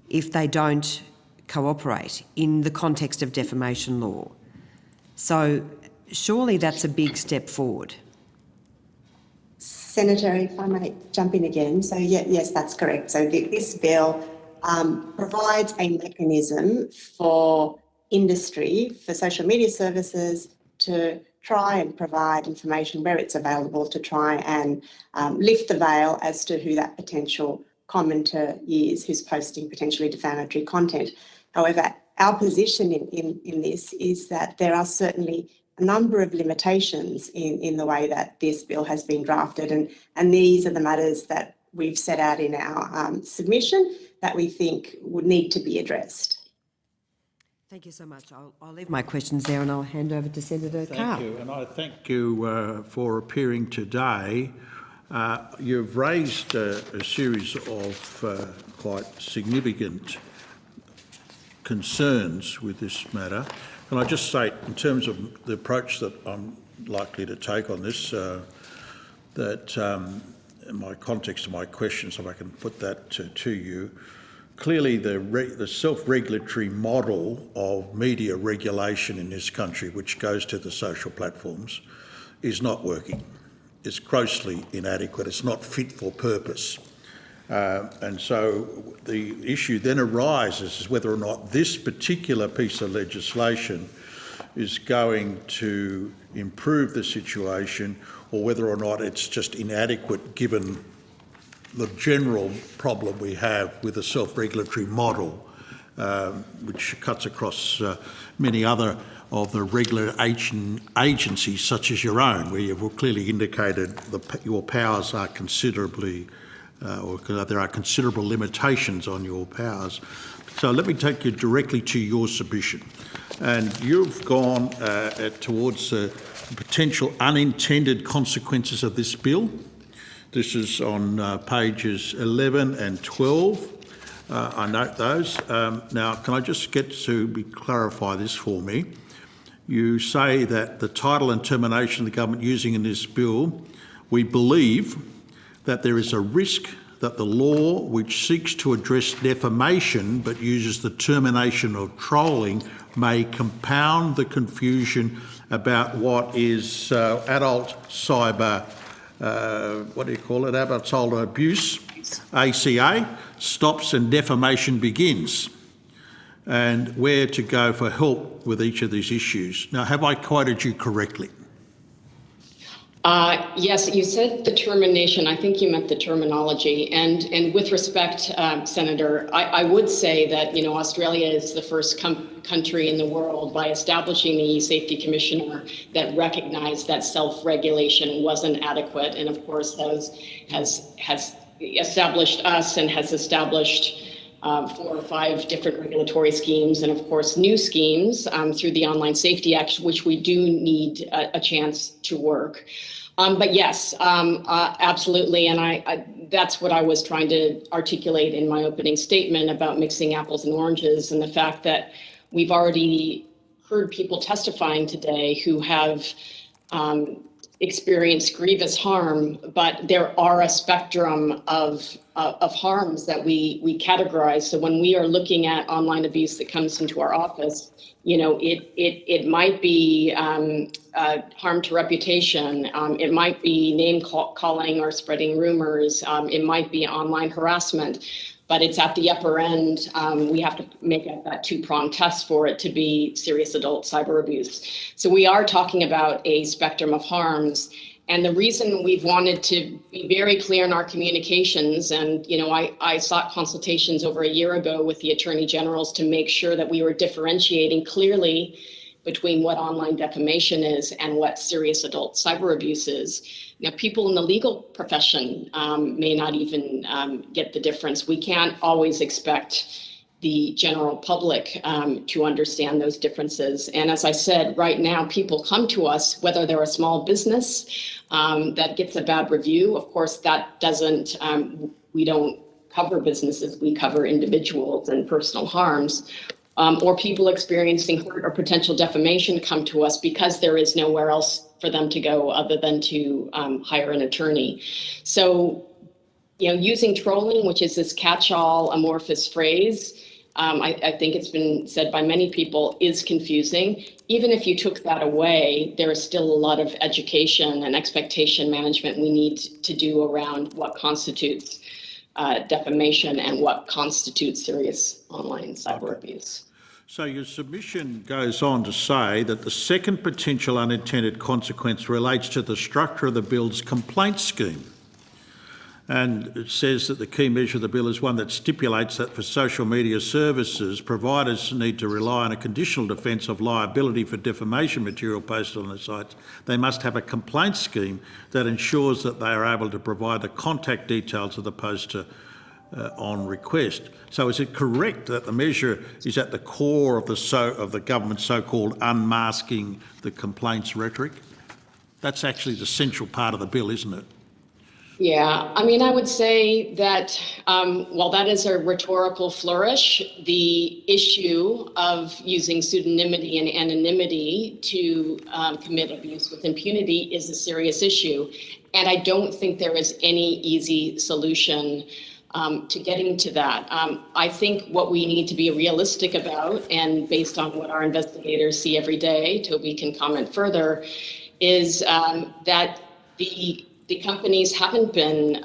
if they don't cooperate in the context of defamation law. So surely that's a big step forward. Senator, if I may jump in again. So yes, that's correct. So this bill provides a mechanism for industry, for social media services to try and provide information where it's available, to try and lift the veil as to who that potential commenter is who's posting potentially defamatory content. However, our position in this is that there are certainly a number of limitations in the way that this bill has been drafted, and these are the matters that we've set out in our submission that we think would need to be addressed. Thank you so much. I'll leave my questions there and I'll hand over to Senator Carr. Thank you, and I thank you for appearing today. You've raised a series of quite significant concerns with this matter. And I just say, in terms of the approach that I'm likely to take on this, that in my context of my questions, if I can put that to you, clearly the self-regulatory model of media regulation in this country, which goes to the social platforms, is not working. It's grossly inadequate. It's not fit for purpose. And so the issue then arises is whether or not this particular piece of legislation is going to improve the situation, or whether or not it's just inadequate given the general problem we have with the self-regulatory model, which cuts across many other of the regulatory agencies such as your own, where you've clearly indicated your powers are considerably, or there are considerable limitations on your powers. So let me take you directly to your submission. And you've gone towards potential unintended consequences of this bill. This is on pages 11 and 12. I note those. Now, can I just get to clarify this for me? You say that the title and termination of the government using in this bill, we believe that there is a risk that the law which seeks to address defamation but uses the termination of trolling may compound the confusion about what is adult cyber, adult cyber abuse, ACA, stops and defamation begins, and where to go for help with each of these issues. Now, have I quoted you correctly? Yes, you said the termination. I think you meant the terminology. And with respect, Senator, I would say that, you know, Australia is the first country in the world by establishing the Safety Commissioner that recognized that self-regulation wasn't adequate. And of course, has established us and has established 4 or 5 different regulatory schemes, and of course new schemes through the Online Safety Act, which we do need a chance to work. But yes, absolutely, and that's what I was trying to articulate in my opening statement about mixing apples and oranges, and the fact that we've already heard people testifying today who have experienced grievous harm, but there are a spectrum of harms that we categorize. So when we are looking at online abuse that comes into our office, you know, it might be harm to reputation, it might be name calling or spreading rumors, it might be online harassment, but it's at the upper end. We have to make that 2-pronged test for it to be serious adult cyber abuse. So we are talking about a spectrum of harms. And the reason we've wanted to be very clear in our communications, and you know, I sought consultations over a year ago with the Attorney Generals to make sure that we were differentiating clearly between what online defamation is and what serious adult cyber abuse is. Now, people in the legal profession may not even get the difference. We can't always expect the general public to understand those differences. And as I said, right now, people come to us, whether they're a small business that gets a bad review. Of course, that doesn't, we don't cover businesses, we cover individuals and personal harms. Or people experiencing hurt or potential defamation come to us because there is nowhere else for them to go other than to hire an attorney. So, you know, using trolling, which is this catch-all amorphous phrase, I think it's been said by many people, is confusing. Even if you took that away, there is still a lot of education and expectation management we need to do around what constitutes defamation and what constitutes serious online cyber abuse. So your submission goes on to say that the second potential unintended consequence relates to the structure of the bill's complaint scheme. And it says that the key measure of the bill is one that stipulates that for social media services, providers need to rely on a conditional defence of liability for defamation material posted on the sites. They must have a complaint scheme that ensures that they are able to provide the contact details of the poster on request. So is it correct that the measure is at the core of the government's so-called unmasking the complaints rhetoric? That's actually the central part of the bill, isn't it? Yeah, I mean, I would say that while that is a rhetorical flourish, the issue of using pseudonymity and anonymity to commit abuse with impunity is a serious issue. And I don't think there is any easy solution to getting to that. I think what we need to be realistic about, and based on what our investigators see every day, Toby can comment further, is that the companies haven't been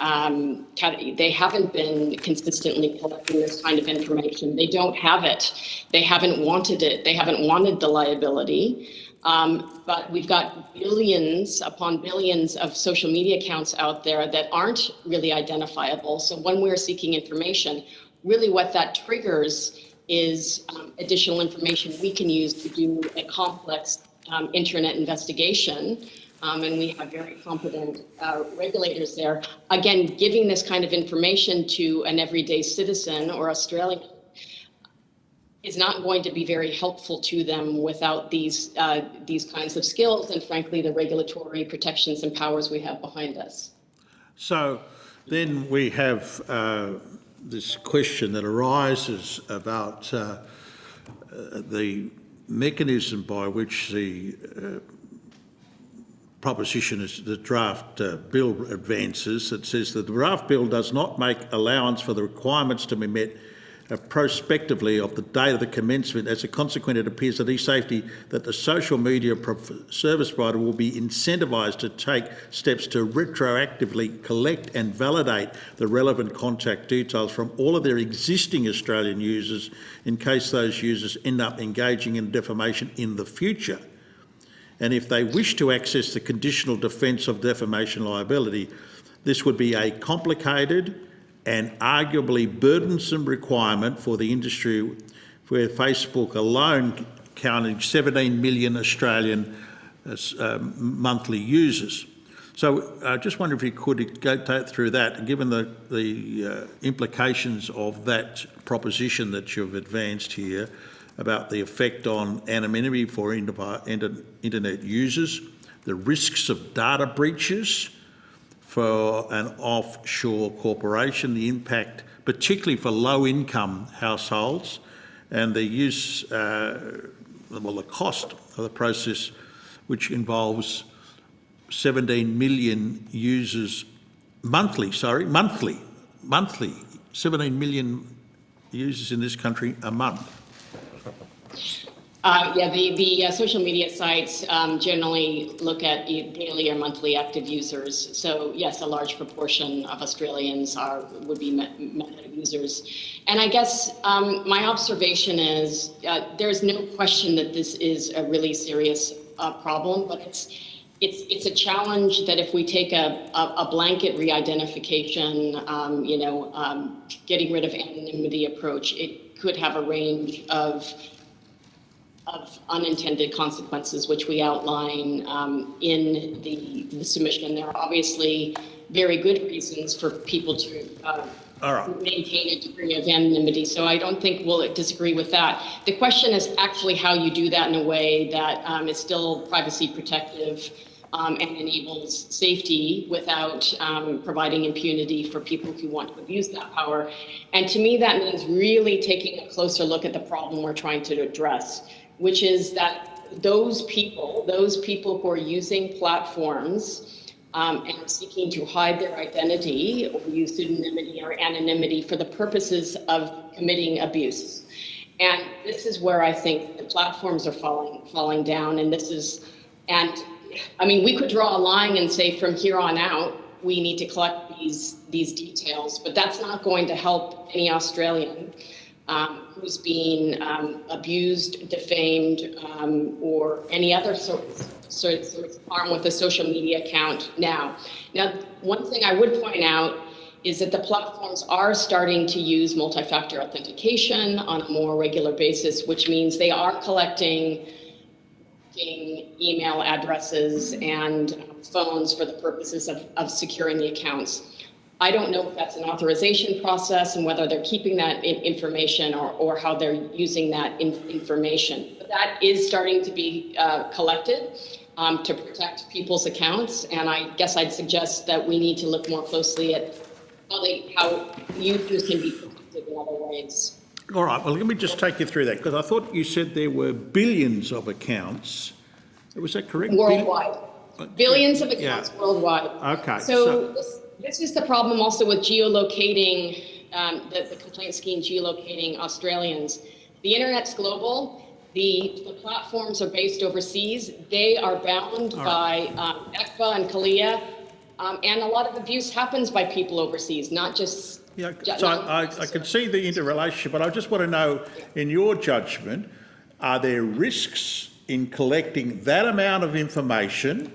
consistently collecting this kind of information. They don't have it. They haven't wanted it. They haven't wanted the liability. But we've got billions upon billions of social media accounts out there that aren't really identifiable. So when we're seeking information, really what that triggers is additional information we can use to do a complex internet investigation. And we have very competent regulators there. Again, giving this kind of information to an everyday citizen or Australian is not going to be very helpful to them without these kinds of skills and, frankly, the regulatory protections and powers we have behind us. So then we have this question that arises about the mechanism by which the proposition is the draft bill advances. That says that the draft bill does not make allowance for the requirements to be met prospectively of the date of the commencement. As a consequence, it appears that eSafety, that the social media service provider will be incentivised to take steps to retroactively collect and validate the relevant contact details from all of their existing Australian users in case those users end up engaging in defamation in the future. And if they wish to access the conditional defence of defamation liability, this would be a complicated and arguably burdensome requirement for the industry, where Facebook alone counting 17 million Australian monthly users. So I just wonder if you could go through that, and given the implications of that proposition that you've advanced here about the effect on anonymity for internet users, the risks of data breaches for an offshore corporation, the impact particularly for low-income households, and the use, the cost of the process, which involves 17 million users monthly, 17 million users in this country a month. The social media sites generally look at daily or monthly active users. So yes, a large proportion of Australians would be Meta users. And I guess my observation is there's no question that this is a really serious problem, but it's a challenge that if we take a blanket re-identification, getting rid of anonymity approach, it could have a range of unintended consequences, which we outline in the submission. There are obviously very good reasons for people to maintain a degree of anonymity, so I don't think we'll disagree with that. The question is actually how you do that in a way that is still privacy protective and enables safety without providing impunity for people who want to abuse that power. And to me, that means really taking a closer look at the problem we're trying to address, which is that those people who are using platforms and are seeking to hide their identity or use pseudonymity or anonymity for the purposes of committing abuse. And this is where I think the platforms are falling down. We could draw a line and say from here on out, we need to collect these details, but that's not going to help any Australian who's being abused, defamed, or any other sort of harm with a social media account now. Now, one thing I would point out is that the platforms are starting to use multi-factor authentication on a more regular basis, which means they are collecting email addresses and phones for the purposes of securing the accounts. I don't know if that's an authorization process and whether they're keeping that information or how they're using that information. But that is starting to be collected. to protect people's accounts. And I guess I'd suggest that we need to look more closely at how users can be protected in other ways. All right, well, let me just take you through that, because I thought you said there were billions of accounts. Was that correct? Worldwide. Billions of accounts worldwide. Okay. So this is the problem also with geolocating, the complaint scheme geolocating Australians. The internet's global. The platforms are based overseas. They are bound by ECFA and CALIA, and a lot of abuse happens by people overseas, not just. Yeah, so I can see the interrelationship, but I just want to know, in your judgment, are there risks in collecting that amount of information?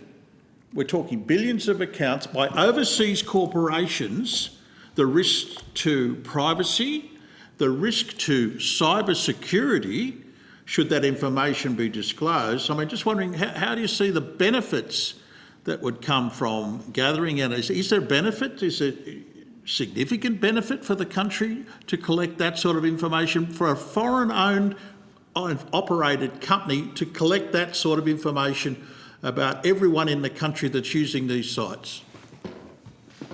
We're talking billions of accounts by overseas corporations, the risk to privacy, the risk to cyber security, should that information be disclosed. I mean, just wondering, how do you see the benefits that would come from gathering it? Is there a benefit? Is it significant benefit for the country to collect that sort of information, for a foreign-owned, operated company to collect that sort of information about everyone in the country that's using these sites?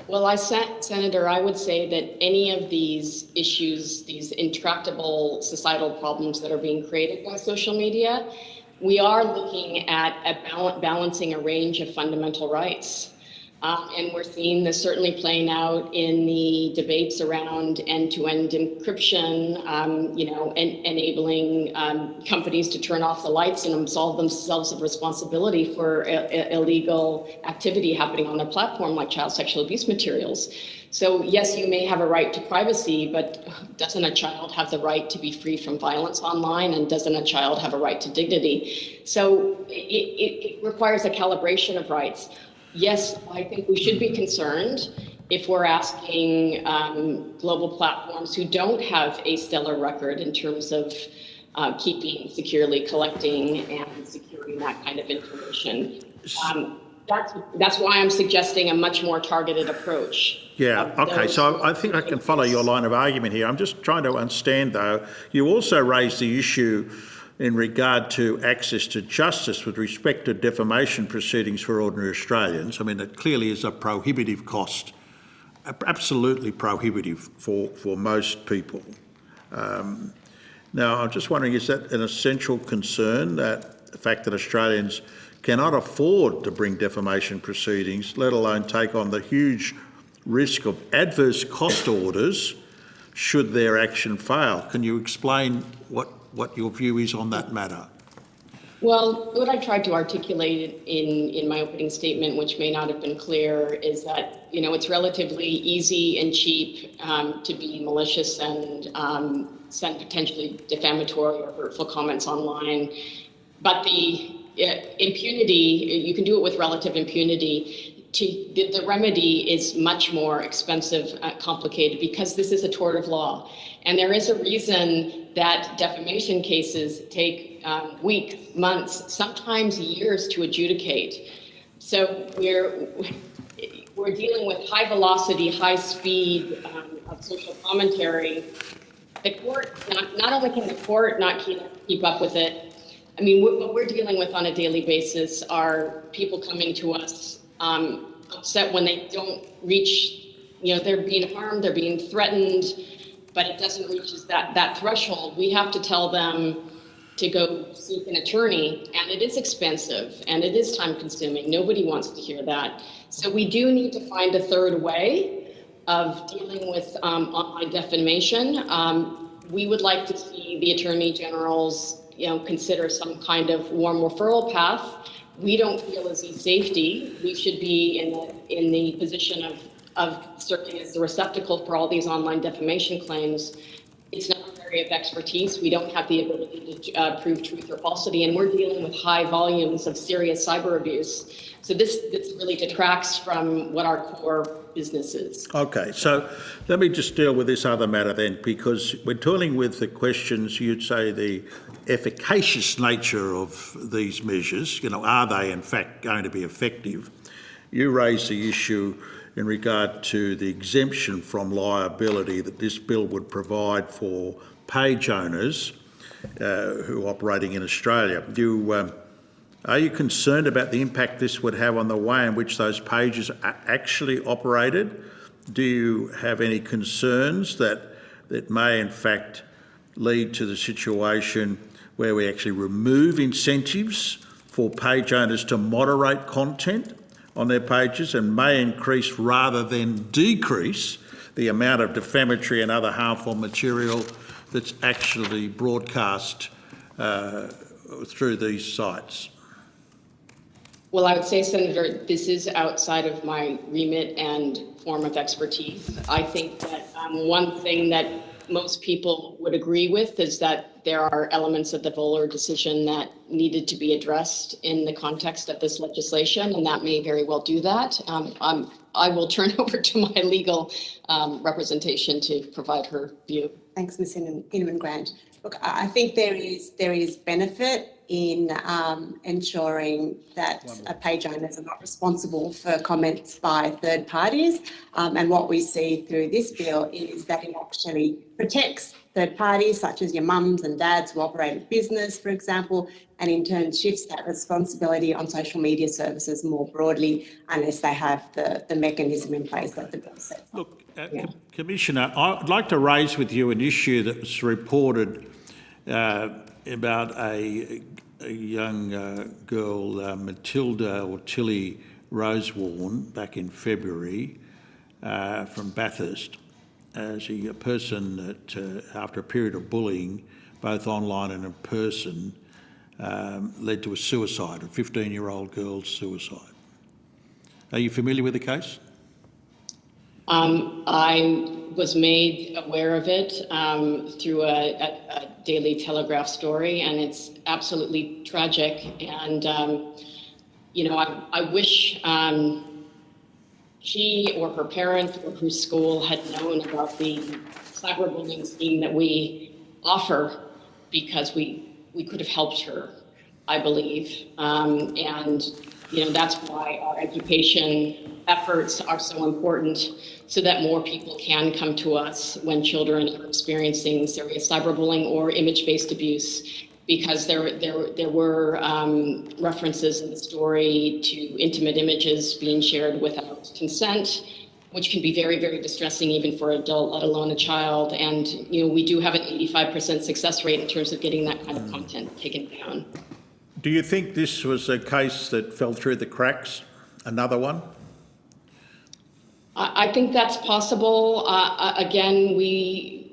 Well, Senator, I would say that any of these issues, these intractable societal problems that are being created by social media, we are looking at balancing a range of fundamental rights. And we're seeing this certainly playing out in the debates around end-to-end encryption, enabling companies to turn off the lights and absolve themselves of responsibility for illegal activity happening on their platform, like child sexual abuse materials. So yes, you may have a right to privacy, but doesn't a child have the right to be free from violence online? And doesn't a child have a right to dignity? So it requires a calibration of rights. Yes, I think we should be concerned if we're asking global platforms who don't have a stellar record in terms of keeping, securely collecting and securing that kind of information. That's why I'm suggesting a much more targeted approach. Yeah, okay, so I think I can follow your line of argument here. I'm just trying to understand, though, you also raised the issue in regard to access to justice with respect to defamation proceedings for ordinary Australians. I mean, it clearly is a prohibitive cost, absolutely prohibitive for most people. Now, I'm just wondering, is that an essential concern, that the fact that Australians cannot afford to bring defamation proceedings, let alone take on the huge risk of adverse cost orders should their action fail? Can you explain what your view is on that matter? Well, what I tried to articulate in my opening statement, which may not have been clear, is that, it's relatively easy and cheap to be malicious and send potentially defamatory or hurtful comments online. But the impunity, you can do it with relative impunity. The remedy is much more expensive, complicated, because this is a tort of law. And there is a reason that defamation cases take weeks, months, sometimes years to adjudicate. So we're dealing with high velocity, high speed of social commentary. The court, not only can the court not keep up with it, I mean, what we're dealing with on a daily basis are people coming to us upset when they don't reach, they're being harmed, they're being threatened, but it doesn't reach that threshold. We have to tell them to go seek an attorney, and it is expensive and it is time consuming. Nobody wants to hear that. So we do need to find a third way of dealing with online defamation. We would like to see the Attorney General's consider some kind of warm referral path. We don't feel as safety. We should be in the position of serving as the receptacle for all these online defamation claims. It's not an area of expertise. We don't have the ability to prove truth or falsity, and we're dealing with high volumes of serious cyber abuse. So this really detracts from what our core business is. Okay, so let me just deal with this other matter then, because we're dealing with the questions, you'd say the efficacious nature of these measures. Are they in fact going to be effective? You raised the issue in regard to the exemption from liability that this bill would provide for page owners who are operating in Australia. Are you concerned about the impact this would have on the way in which those pages are actually operated? Do you have any concerns that may in fact lead to the situation where we actually remove incentives for page owners to moderate content on their pages and may increase rather than decrease the amount of defamatory and other harmful material that's actually broadcast through these sites? Well, I would say, Senator, this is outside of my remit and form of expertise. I think that one thing that most people would agree with is that there are elements of the Voller decision that needed to be addressed in the context of this legislation, and that may very well do that. I will turn over to my legal representation to provide her view. Thanks, Ms. Inman-Grant. Look, I think there is benefit in ensuring that page owners are not responsible for comments by third parties. And what we see through this bill is that it actually protects third parties, such as your mums and dads who operate a business, for example, and in turn shifts that responsibility on social media services more broadly, unless they have the mechanism in place that the bill sets. Look, Commissioner, I'd like to raise with you an issue that was reported about a young girl, Matilda or Tilly Rosewarne, back in February from Bathurst, as a person that, after a period of bullying, both online and in person, led to a suicide, a 15-year-old girl's suicide. Are you familiar with the case? I was made aware of it through a Daily Telegraph story, and it's absolutely tragic. And, you know, I wish she or her parents or her school had known about the cyberbullying scheme that we offer, because we could have helped her, I believe. And, you know, that's why our education efforts are so important, so that more people can come to us when children are experiencing serious cyberbullying or image-based abuse, because there were references in the story to intimate images being shared without consent, which can be very, very distressing even for an adult, let alone a child. And, you know, we do have an 85% success rate in terms of getting that kind of content taken down. Do you think this was a case that fell through the cracks? Another one? I think that's possible. Again, we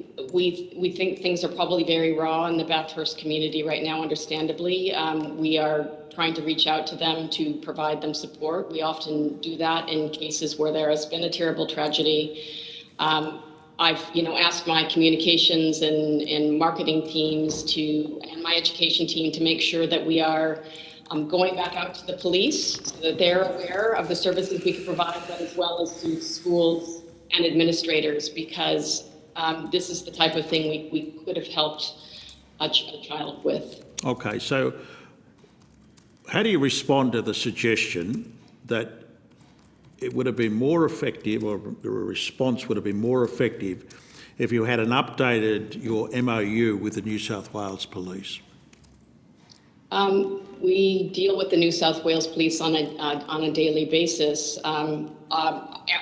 think things are probably very raw in the Bathurst community right now, understandably. We are trying to reach out to them to provide them support. We often do that in cases where there has been a terrible tragedy. I've, you know, asked my communications and marketing teams and my education team to make sure that we are going back out to the police so that they're aware of the services we can provide, but as well as to schools and administrators, because this is the type of thing we could have helped a child with. Okay, so how do you respond to the suggestion that it would have been more effective, or the response would have been more effective, if you had updated your MOU with the New South Wales Police? We deal with the New South Wales Police on a daily basis. Our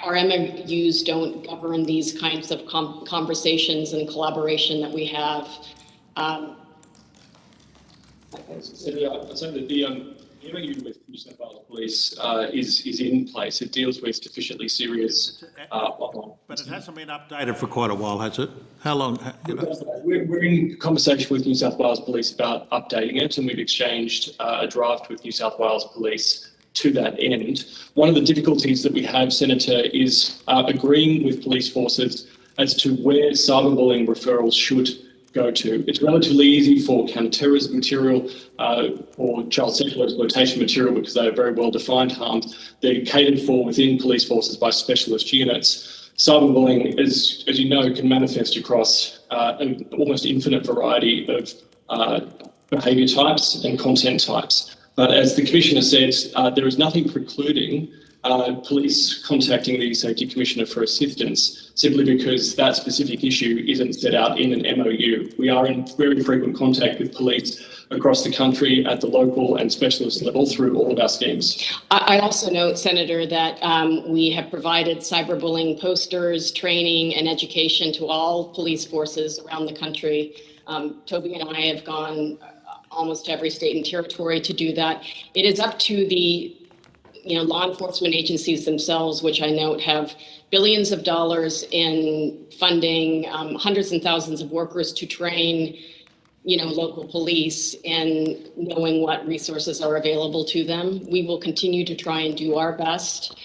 MOUs don't govern these kinds of conversations and collaboration that we have. So the MOU with New South Wales Police is in place. It deals with sufficiently serious online. But it hasn't been updated for quite a while, has it? How long? You know? We're in conversation with New South Wales Police about updating it, and we've exchanged a draft with New South Wales Police to that end. One of the difficulties that we have, Senator, is agreeing with police forces as to where cyberbullying referrals should go to. It's relatively easy for counter-terrorism material or child sexual exploitation material, because they are very well-defined harms. They're catered for within police forces by specialist units. Cyberbullying, as you know, can manifest across an almost infinite variety of behaviour types and content types. But as the Commissioner said, there is nothing precluding police contacting the Safety Commissioner for assistance simply because that specific issue isn't set out in an MOU. We are in very frequent contact with police across the country at the local and specialist level through all of our schemes. I also note, Senator, that we have provided cyberbullying posters, training, and education to all police forces around the country. Toby and I have gone almost every state and territory to do that. It is up to the law enforcement agencies themselves, which I note have billions of dollars in funding, hundreds and thousands of workers to train, local police and knowing what resources are available to them. We will continue to try and do our best.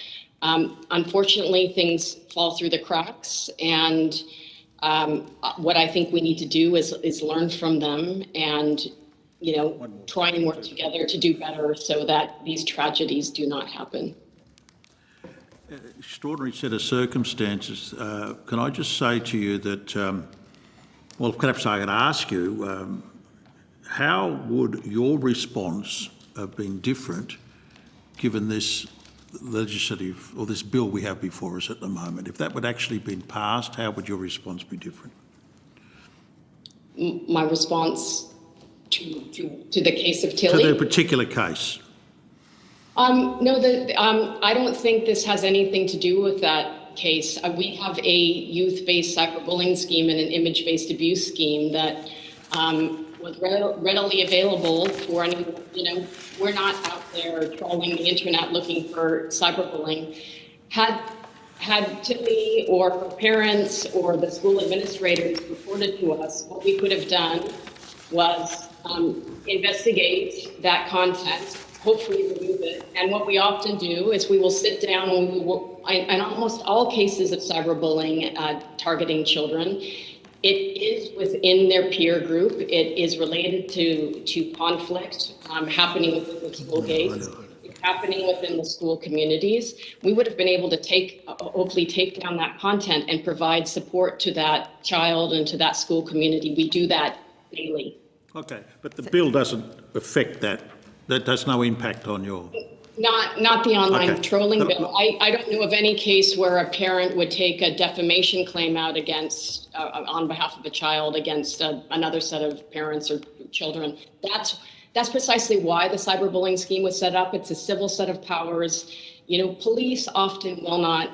Unfortunately, things fall through the cracks, and what I think we need to do is learn from them and try and work together to do better so that these tragedies do not happen. Extraordinary set of circumstances. Can I just say to you that, well, perhaps I could ask you, how would your response have been different given this legislative or this bill we have before us at the moment? If that would actually been passed, how would your response be different? My response to the case of Tilly? To the particular case. No, I don't think this has anything to do with that case. We have a youth-based cyberbullying scheme and an image-based abuse scheme that was readily available for anyone. We're not out there trawling the internet looking for cyberbullying. Had Tilly or her parents or the school administrators reported to us, what we could have done was investigate that content, hopefully remove it. And what we often do is we will sit down and we will, in almost all cases of cyberbullying targeting children, it is within their peer group. It is related to conflict happening within the school gates, happening within the school communities. We would have been able to hopefully take down that content and provide support to that child and to that school community. We do that daily. Okay, but the bill doesn't affect that. That has no impact on your... Not the online trolling bill. I don't know of any case where a parent would take a defamation claim out against, on behalf of a child against another set of parents or children. That's precisely why the cyberbullying scheme was set up. It's a civil set of powers. Police often will not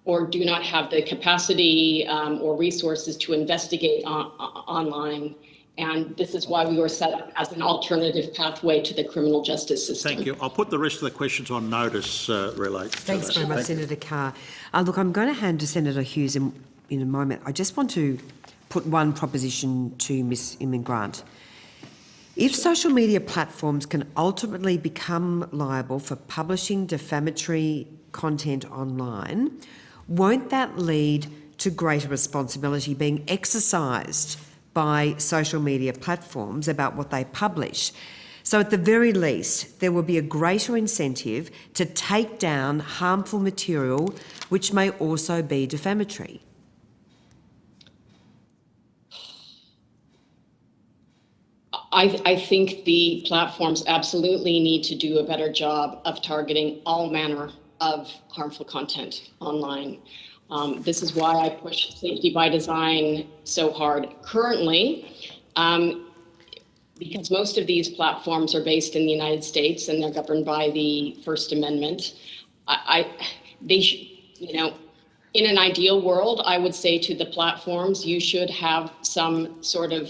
or do not have the capacity or resources to investigate online. And this is why we were set up as an alternative pathway to the criminal justice system. Thank you. I'll put the rest of the questions on notice related to Thanks that. very much, Senator Carr. Look, I'm going to hand to Senator Hughes in a moment. I just want to put one proposition to Ms Inman Grant. If social media platforms can ultimately become liable for publishing defamatory content online, won't that lead to greater responsibility being exercised by social media platforms about what they publish? So at the very least, there will be a greater incentive to take down harmful material which may also be defamatory. I think the platforms absolutely need to do a better job of targeting all manner of harmful content online. This is why I push safety by design so hard currently, because most of these platforms are based in the United States and they're governed by the First Amendment. In an ideal world, I would say to the platforms, you should have some sort of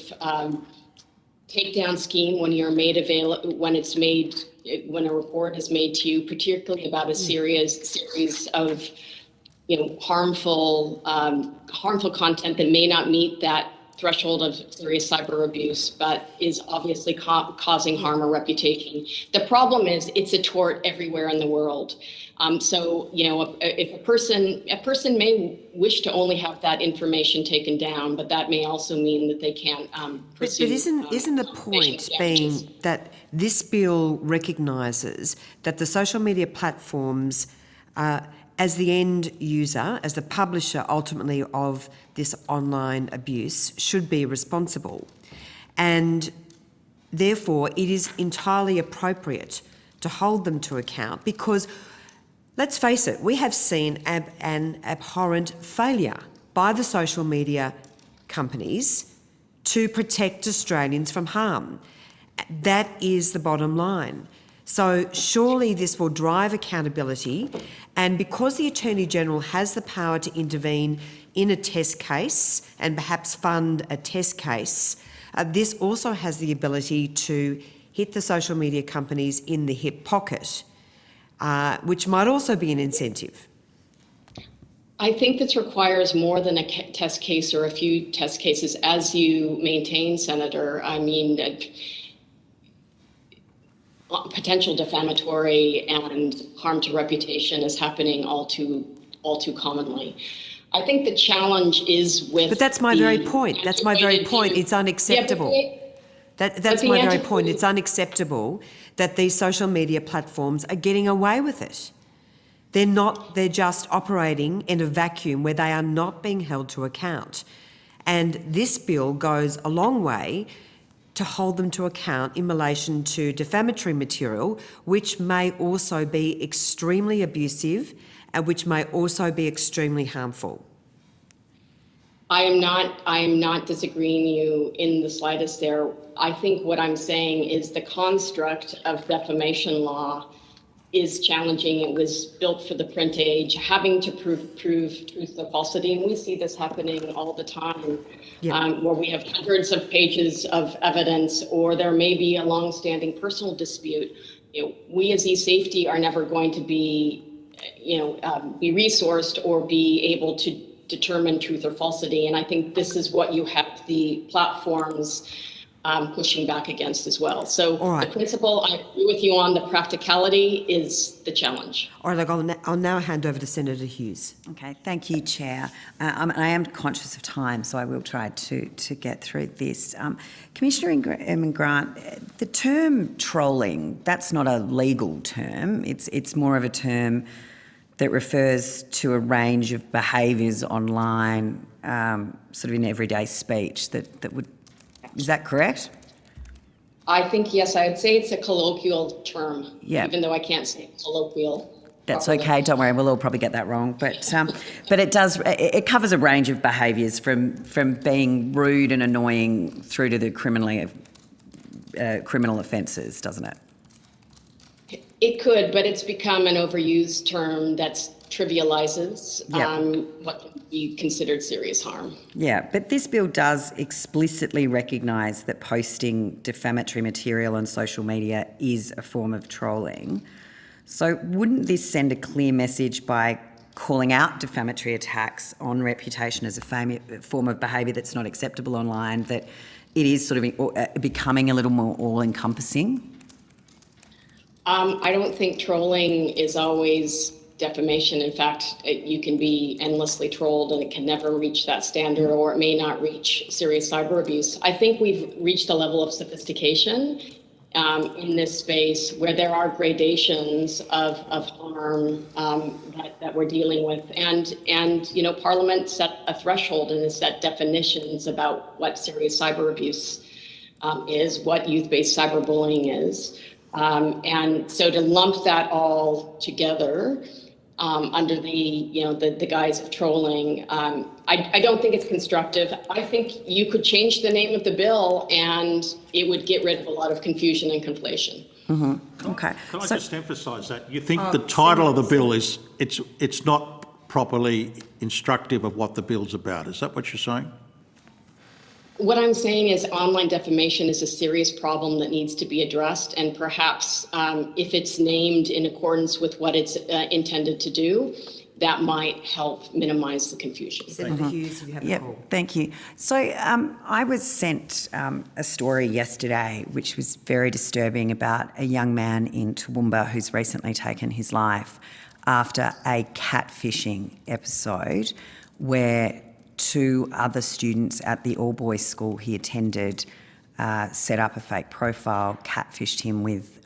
takedown scheme when you're made available, when a report is made to you, particularly about a series of harmful content that may not meet that threshold of serious cyber abuse, but is obviously causing harm or reputation. The problem is it's a tort everywhere in the world. If a person may wish to only have that information taken down, but that may also mean that they can't pursue. But isn't the point being that this bill recognises that the social media platforms, as the end user, as the publisher ultimately of this online abuse, should be responsible, and therefore it is entirely appropriate to hold them to account, because Let's face it, we have seen an abhorrent failure by the social media companies to protect Australians from harm. That is the bottom line. So surely this will drive accountability, and because the Attorney-General has the power to intervene in a test case and perhaps fund a test case, this also has the ability to hit the social media companies in the hip pocket, which might also be an incentive. I think this requires more than a test case or a few test cases, as you maintain, Senator. I mean, potential defamatory and harm to reputation is happening all too commonly. I think the challenge is with. But that's my very point. That's my very point. It's unacceptable. That's my very point. It's unacceptable that these social media platforms are getting away with it. They're just operating in a vacuum where they are not being held to account. And this bill goes a long way to hold them to account in relation to defamatory material, which may also be extremely abusive and which may also be extremely harmful. I am not disagreeing you in the slightest there. I think what I'm saying is the construct of defamation law is challenging. It was built for the print age, having to prove truth or falsity. And we see this happening all the time, where we have hundreds of pages of evidence, or there may be a long-standing personal dispute. We as eSafety are never going to be, be resourced or be able to determine truth or falsity. And I think this is what you have the platforms pushing back against as well. So the principle, I agree with you on, the practicality is the challenge. All right, I'll now hand over to Senator Hughes. Okay, thank you, Chair. I am conscious of time, so I will try to get through this. Commissioner Grant, the term trolling, that's not a legal term. It's more of a term that refers to a range of behaviours online, sort of in everyday speech that would. Is that correct? I think, yes, I would say it's a colloquial term, even though I can't say colloquial. That's okay, don't worry, we'll all probably get that wrong. But it covers a range of behaviours from being rude and annoying through to the criminal offences, doesn't it? It could, but it's become an overused term that trivialises what can be considered serious harm. Yeah, but this bill does explicitly recognise that posting defamatory material on social media is a form of trolling. So wouldn't this send a clear message by calling out defamatory attacks on reputation as a form of behaviour that's not acceptable online, that it is sort of becoming a little more all-encompassing? I don't think trolling is always defamation. In fact, you can be endlessly trolled and it can never reach that standard, or it may not reach serious cyber abuse. I think we've reached a level of sophistication in this space where there are gradations of harm that we're dealing with. And Parliament set a threshold and has set definitions about what serious cyber abuse is, what youth-based cyberbullying is. And so to lump that all together under the guise of trolling, I don't think it's constructive. I think you could change the name of the bill and it would get rid of a lot of confusion and conflation. Mm-hmm. Okay. Can I just emphasise that? You think the title of the bill is, it's not properly instructive of what the bill's about. Is that what you're saying? What I'm saying is online defamation is a serious problem that needs to be addressed, and perhaps if it's named in accordance with what it's intended to do, that might help minimize the confusion. Senator Hughes, you have the call. Thank you. So I was sent a story yesterday which was very disturbing about a young man in Toowoomba who's recently taken his life after a catfishing episode where two other students at the all-boys school he attended set up a fake profile, catfished him with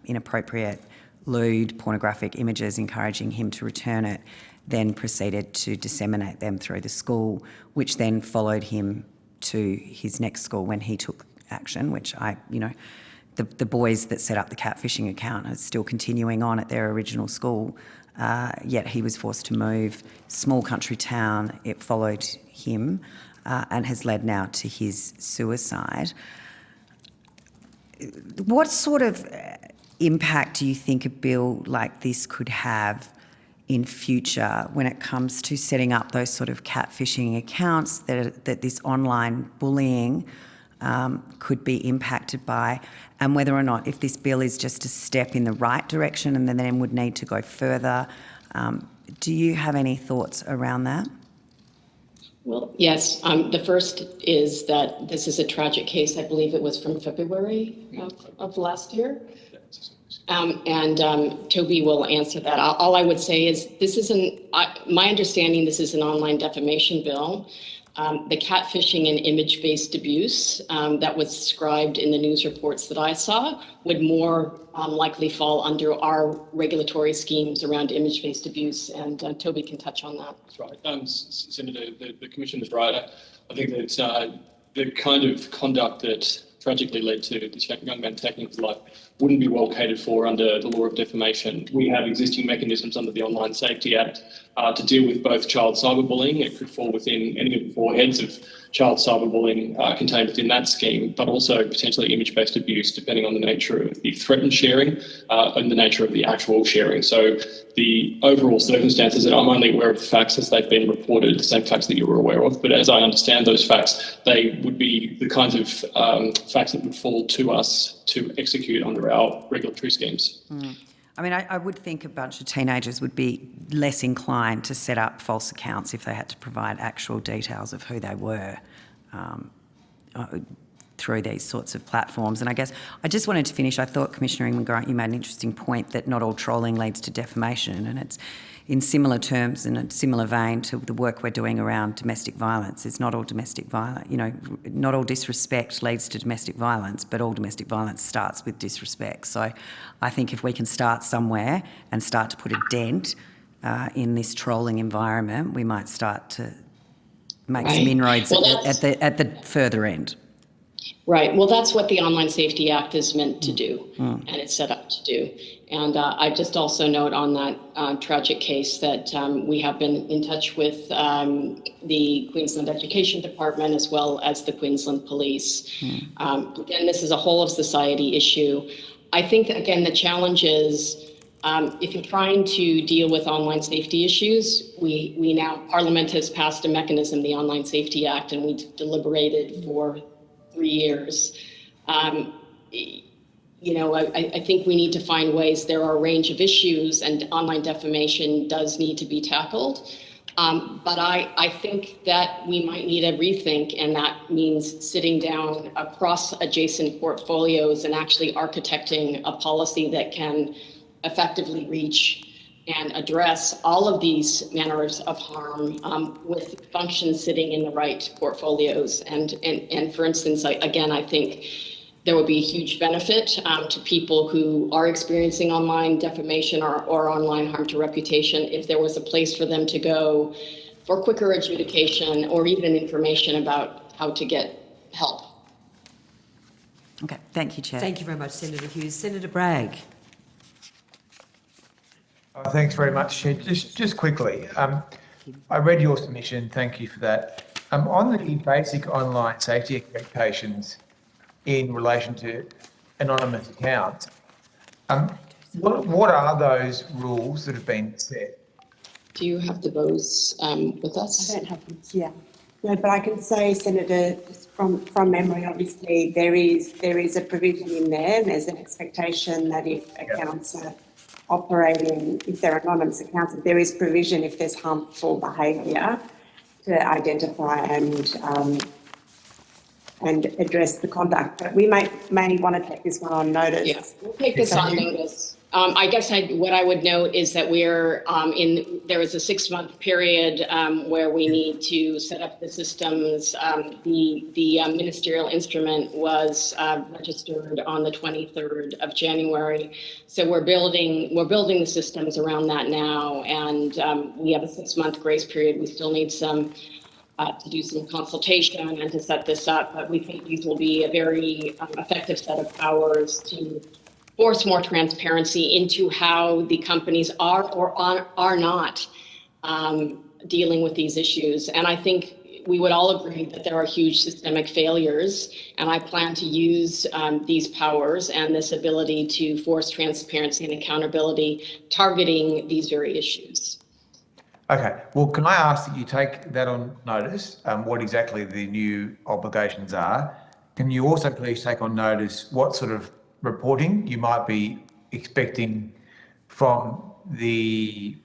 inappropriate, lewd, pornographic images, encouraging him to return it, then proceeded to disseminate them through the school, which then followed him to his next school when he took action, which the boys that set up the catfishing account are still continuing on at their original school. yet he was forced to move. Small country town, it followed him and has led now to his suicide. What sort of impact do you think a bill like this could have in future when it comes to setting up those sort of catfishing accounts that this online bullying could be impacted by, and whether or not, if this bill is just a step in the right direction and then would need to go further? Do you have any thoughts around that? Well, yes. The first is that this is a tragic case. I believe it was from February of last year. Toby will answer that. All I would say is my understanding, this is an online defamation bill. The catfishing and image-based abuse that was described in the news reports that I saw would more likely fall under our regulatory schemes around image-based abuse, and Toby can touch on that. That's right. Senator, the Commissioner is right. I think that the kind of conduct that tragically led to this young man taking his life wouldn't be well catered for under the law of defamation. We have existing mechanisms under the Online Safety Act to deal with both child cyberbullying. It could fall within any of the four heads of child cyberbullying contained within that scheme, but also potentially image-based abuse, depending on the nature of the threatened sharing and the nature of the actual sharing. So the overall circumstances, and I'm only aware of the facts as they've been reported, the same facts that you were aware of, but as I understand those facts, they would be the kinds of facts that would fall to us to execute under our regulatory schemes. I mean, I would think a bunch of teenagers would be less inclined to set up false accounts if they had to provide actual details of who they were through these sorts of platforms. And I guess I just wanted to finish. I thought, Commissioner Ingman-Grant, you made an interesting point that not all trolling leads to defamation, and it's in similar terms, in a similar vein to the work we're doing around domestic violence. It's not all domestic violence, not all disrespect leads to domestic violence, but all domestic violence starts with disrespect. So I think if we can start somewhere and start to put a dent in this trolling environment, we might start to make some inroads at the further end. Right. Well, that's what the Online Safety Act is meant to do, and it's set up to do. And I just also note on that tragic case that we have been in touch with the Queensland Education Department as well as the Queensland Police. Again, this is a whole of society issue. I think, again, the challenge is if you're trying to deal with online safety issues, we now, Parliament has passed a mechanism, the Online Safety Act, and we've deliberated for 3 years. I think we need to find ways. There are a range of issues, and online defamation does need to be tackled. But I think that we might need a rethink, and that means sitting down across adjacent portfolios and actually architecting a policy that can effectively reach and address all of these manners of harm with functions sitting in the right portfolios. And for instance, I think there would be a huge benefit to people who are experiencing online defamation or online harm to reputation if there was a place for them to go for quicker adjudication or even information about how to get help. Okay, thank you, Chair. Thank you very much, Senator Hughes. Senator Bragg. Thanks very much, Chair. Just quickly, I read your submission. Thank you for that. On the basic online safety expectations in relation to anonymous accounts, what are those rules that have been set? Do you have those with us? I don't have them, yeah. No, but I can say, Senator, from memory, obviously, there is a provision in there, and there's an expectation that if accounts are operating, if they're anonymous accounts, there is provision if there's harmful behaviour to identify and address the conduct. But we may want to take this one on notice. Yeah, we'll take this on notice. I guess what I would note is that we're there is a 6-month period where we need to set up the systems. The ministerial instrument was registered on the 23rd of January. So we're building the systems around that now, and we have a 6-month grace period. We still need some to do some consultation and to set this up, but we think these will be a very effective set of powers to force more transparency into how the companies are or are not dealing with these issues. And I think we would all agree that there are huge systemic failures, and I plan to use these powers and this ability to force transparency and accountability targeting these very issues. Okay, well, can I ask that you take that on notice, what exactly the new obligations are? Can you also please take on notice what sort of reporting you might be expecting from the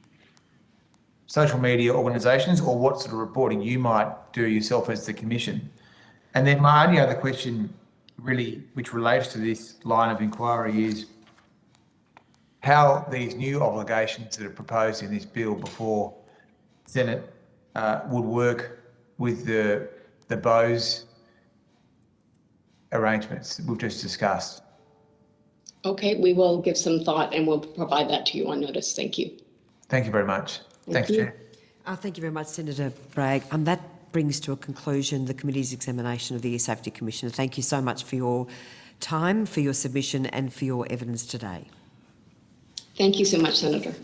social media organisations, or what sort of reporting you might do yourself as the Commission? And then my only other question, really, which relates to this line of inquiry, is how these new obligations that are proposed in this bill before Senate would work with the BOS arrangements that we've just discussed. Okay, we will give some thought and we'll provide that to you on notice. Thank you. Thank you very much. Thanks, you. Chair. Thank you very much, Senator Bragg. That brings to a conclusion the committee's examination of the E-Safety Commissioner. Thank you so much for your time, for your submission and for your evidence today. Thank you so much, Senator.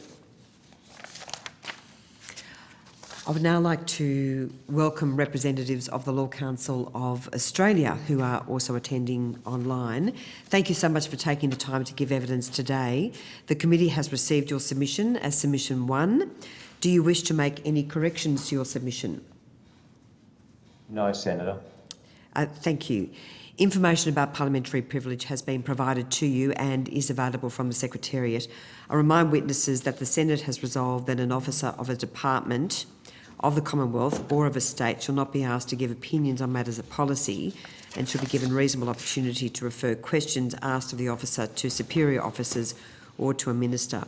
I would now like to welcome representatives of the Law Council of Australia who are also attending online. Thank you so much for taking the time to give evidence today. The committee has received your submission as submission 1. Do you wish to make any corrections to your submission? No, Senator. Thank you. Information about parliamentary privilege has been provided to you and is available from the Secretariat. I remind witnesses that the Senate has resolved that an officer of a department of the Commonwealth or of a state shall not be asked to give opinions on matters of policy and should be given reasonable opportunity to refer questions asked of the officer to superior officers or to a minister.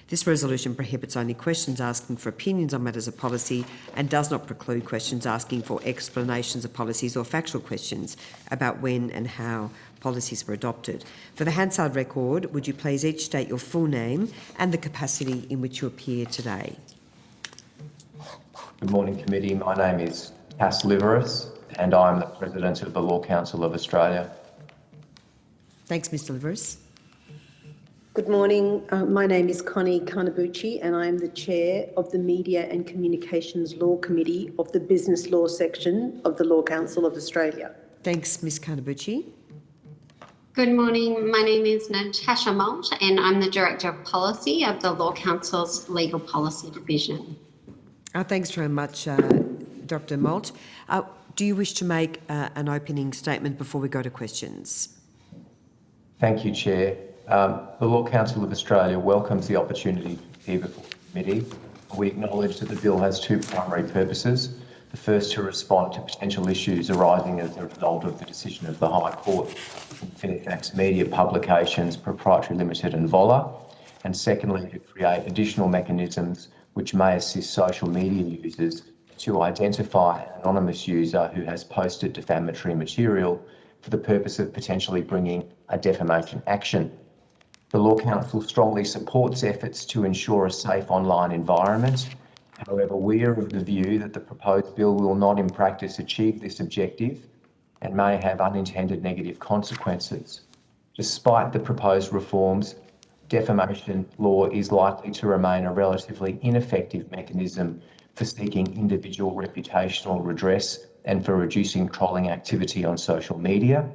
This resolution prohibits only questions asking for opinions on matters of policy and does not preclude questions asking for explanations of policies or factual questions about when and how policies were adopted. For the Hansard record, would you please each state your full name and the capacity in which you appear today? Good morning, committee. My name is Cass Liveris and I'm the President of the Law Council of Australia. Thanks, Mr. Liveris. Good morning. My name is Connie Carnabucci and I am the Chair of the Media and Communications Law Committee of the Business Law section of the Law Council of Australia. Thanks, Ms Carnabucci. Good morning. My name is Natasha Molt and I'm the Director of Policy of the Law Council's Legal Policy Division. Thanks very much, Dr Molt. Do you wish to make an opening statement before we go to questions? Thank you, Chair. The Law Council of Australia welcomes the opportunity to appear before the committee. We acknowledge that the bill has two primary purposes. The first, to respond to potential issues arising as a result of the decision of the High Court in Fairfax Media Publications Proprietary Limited and Vola. And secondly, to create additional mechanisms which may assist social media users to identify an anonymous user who has posted defamatory material for the purpose of potentially bringing a defamation action. The Law Council strongly supports efforts to ensure a safe online environment. However, we are of the view that the proposed bill will not in practice achieve this objective and may have unintended negative consequences. Despite the proposed reforms, defamation law is likely to remain a relatively ineffective mechanism for seeking individual reputational redress and for reducing trolling activity on social media.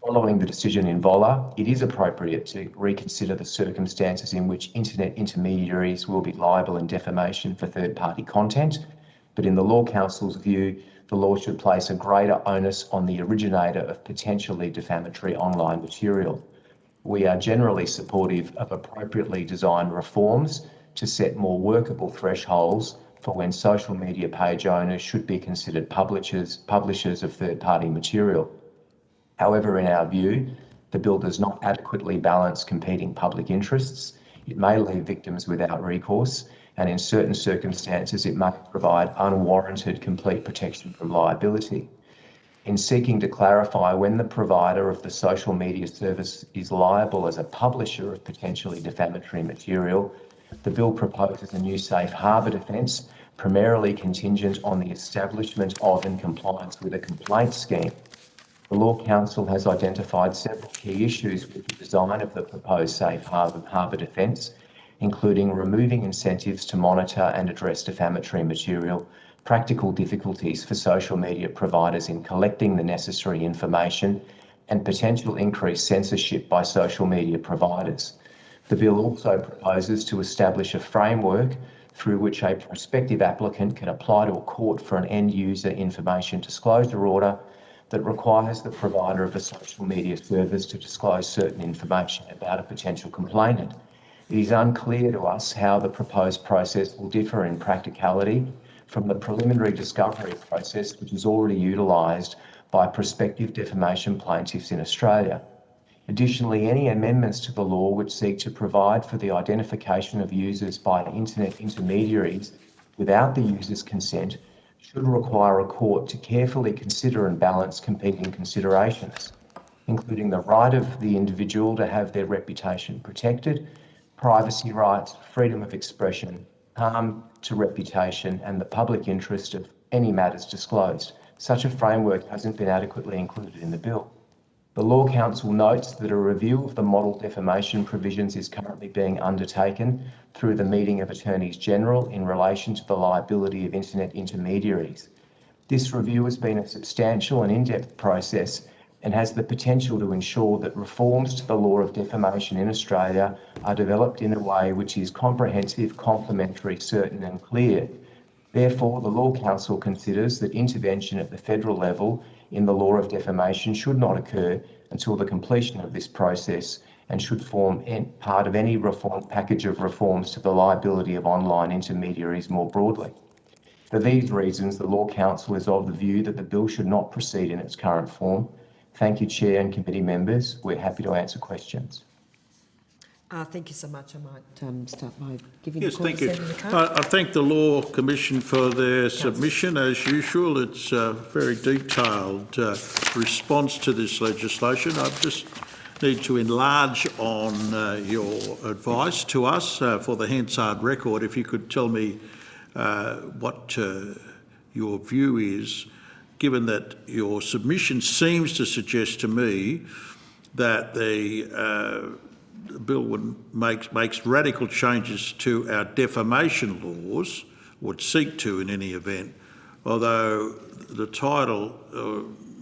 Following the decision in Vola, it is appropriate to reconsider the circumstances in which internet intermediaries will be liable in defamation for third-party content, but in the Law Council's view, the law should place a greater onus on the originator of potentially defamatory online material. We are generally supportive of appropriately designed reforms to set more workable thresholds for when social media page owners should be considered publishers of third-party material. However, in our view, the bill does not adequately balance competing public interests. It may leave victims without recourse, and in certain circumstances, it may provide unwarranted complete protection from liability. In seeking to clarify when the provider of the social media service is liable as a publisher of potentially defamatory material, the bill proposes a new safe harbour defence, primarily contingent on the establishment of and compliance with a complaint scheme. The Law Council has identified several key issues with the design of the proposed Safe Harbour Defence, including removing incentives to monitor and address defamatory material, practical difficulties for social media providers in collecting the necessary information, and potential increased censorship by social media providers. The bill also proposes to establish a framework through which a prospective applicant can apply to a court for an end-user information disclosure order that requires the provider of a social media service to disclose certain information about a potential complainant. It is unclear to us how the proposed process will differ in practicality from the preliminary discovery process which is already utilised by prospective defamation plaintiffs in Australia. Additionally, any amendments to the law which seek to provide for the identification of users by internet intermediaries without the user's consent should require a court to carefully consider and balance competing considerations, including the right of the individual to have their reputation protected, privacy rights, freedom of expression, harm to reputation, and the public interest of any matters disclosed. Such a framework hasn't been adequately included in the bill. The Law Council notes that a review of the model defamation provisions is currently being undertaken through the Meeting of Attorneys General in relation to the liability of internet intermediaries. This review has been a substantial and in-depth process and has the potential to ensure that reforms to the law of defamation in Australia are developed in a way which is comprehensive, complementary, certain and clear. Therefore, the Law Council considers that intervention at the federal level in the law of defamation should not occur until the completion of this process and should form part of any package of reforms to the liability of online intermediaries more broadly. For these reasons, the Law Council is of the view that the bill should not proceed in its current form. Thank you, Chair and committee members. We're happy to answer questions. Thank you so much. I might start by giving Yes, the call thank to you. Senator Card. I thank the Law Commission for their submission. As usual, it's a very detailed response to this legislation. I just need to enlarge on your advice to us for the Hansard record. If you could tell me what your view is, given that your submission seems to suggest to me that the bill makes radical changes to our defamation laws, would seek to in any event, although the title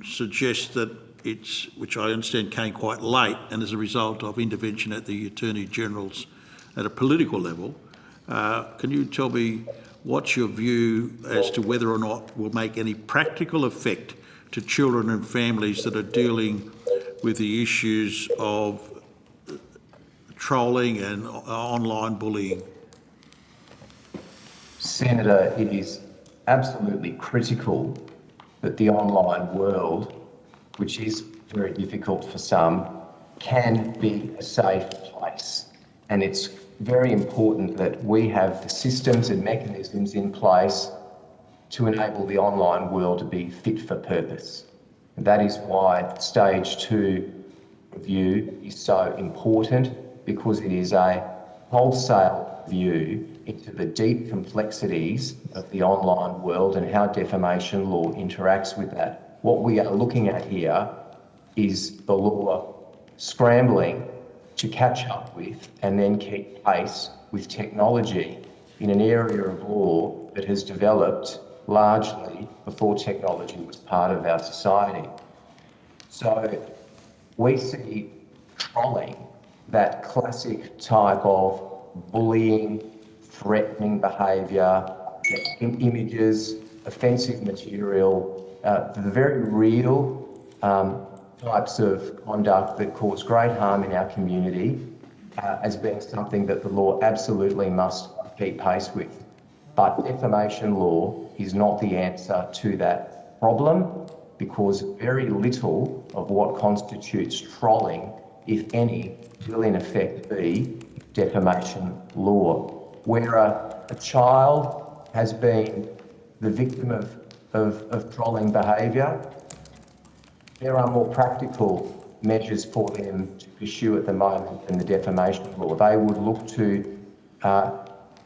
suggests that which I understand came quite late and as a result of intervention at the Attorney General's at a political level. Can you tell me what's your view as to whether or not will make any practical effect to children and families that are dealing with the issues of trolling and online bullying? Senator, it is absolutely critical that the online world, which is very difficult for some, can be a safe place. And it's very important that we have the systems and mechanisms in place to enable the online world to be fit for purpose. And that is why Stage 2 review is so important, because it is a wholesale view into the deep complexities of the online world and how defamation law interacts with that. What we are looking at here is the law scrambling to catch up with and then keep pace with technology in an area of law that has developed largely before technology was part of our society. So we see trolling, that classic type of bullying, threatening behaviour, images, offensive material, the very real types of conduct that cause great harm in our community as being something that the law absolutely must keep pace with. But defamation law is not the answer to that problem, because very little of what constitutes trolling, if any, will in effect be defamation law. Where a child has been the victim of trolling behaviour, there are more practical measures for them to pursue at the moment than the defamation law. They would look to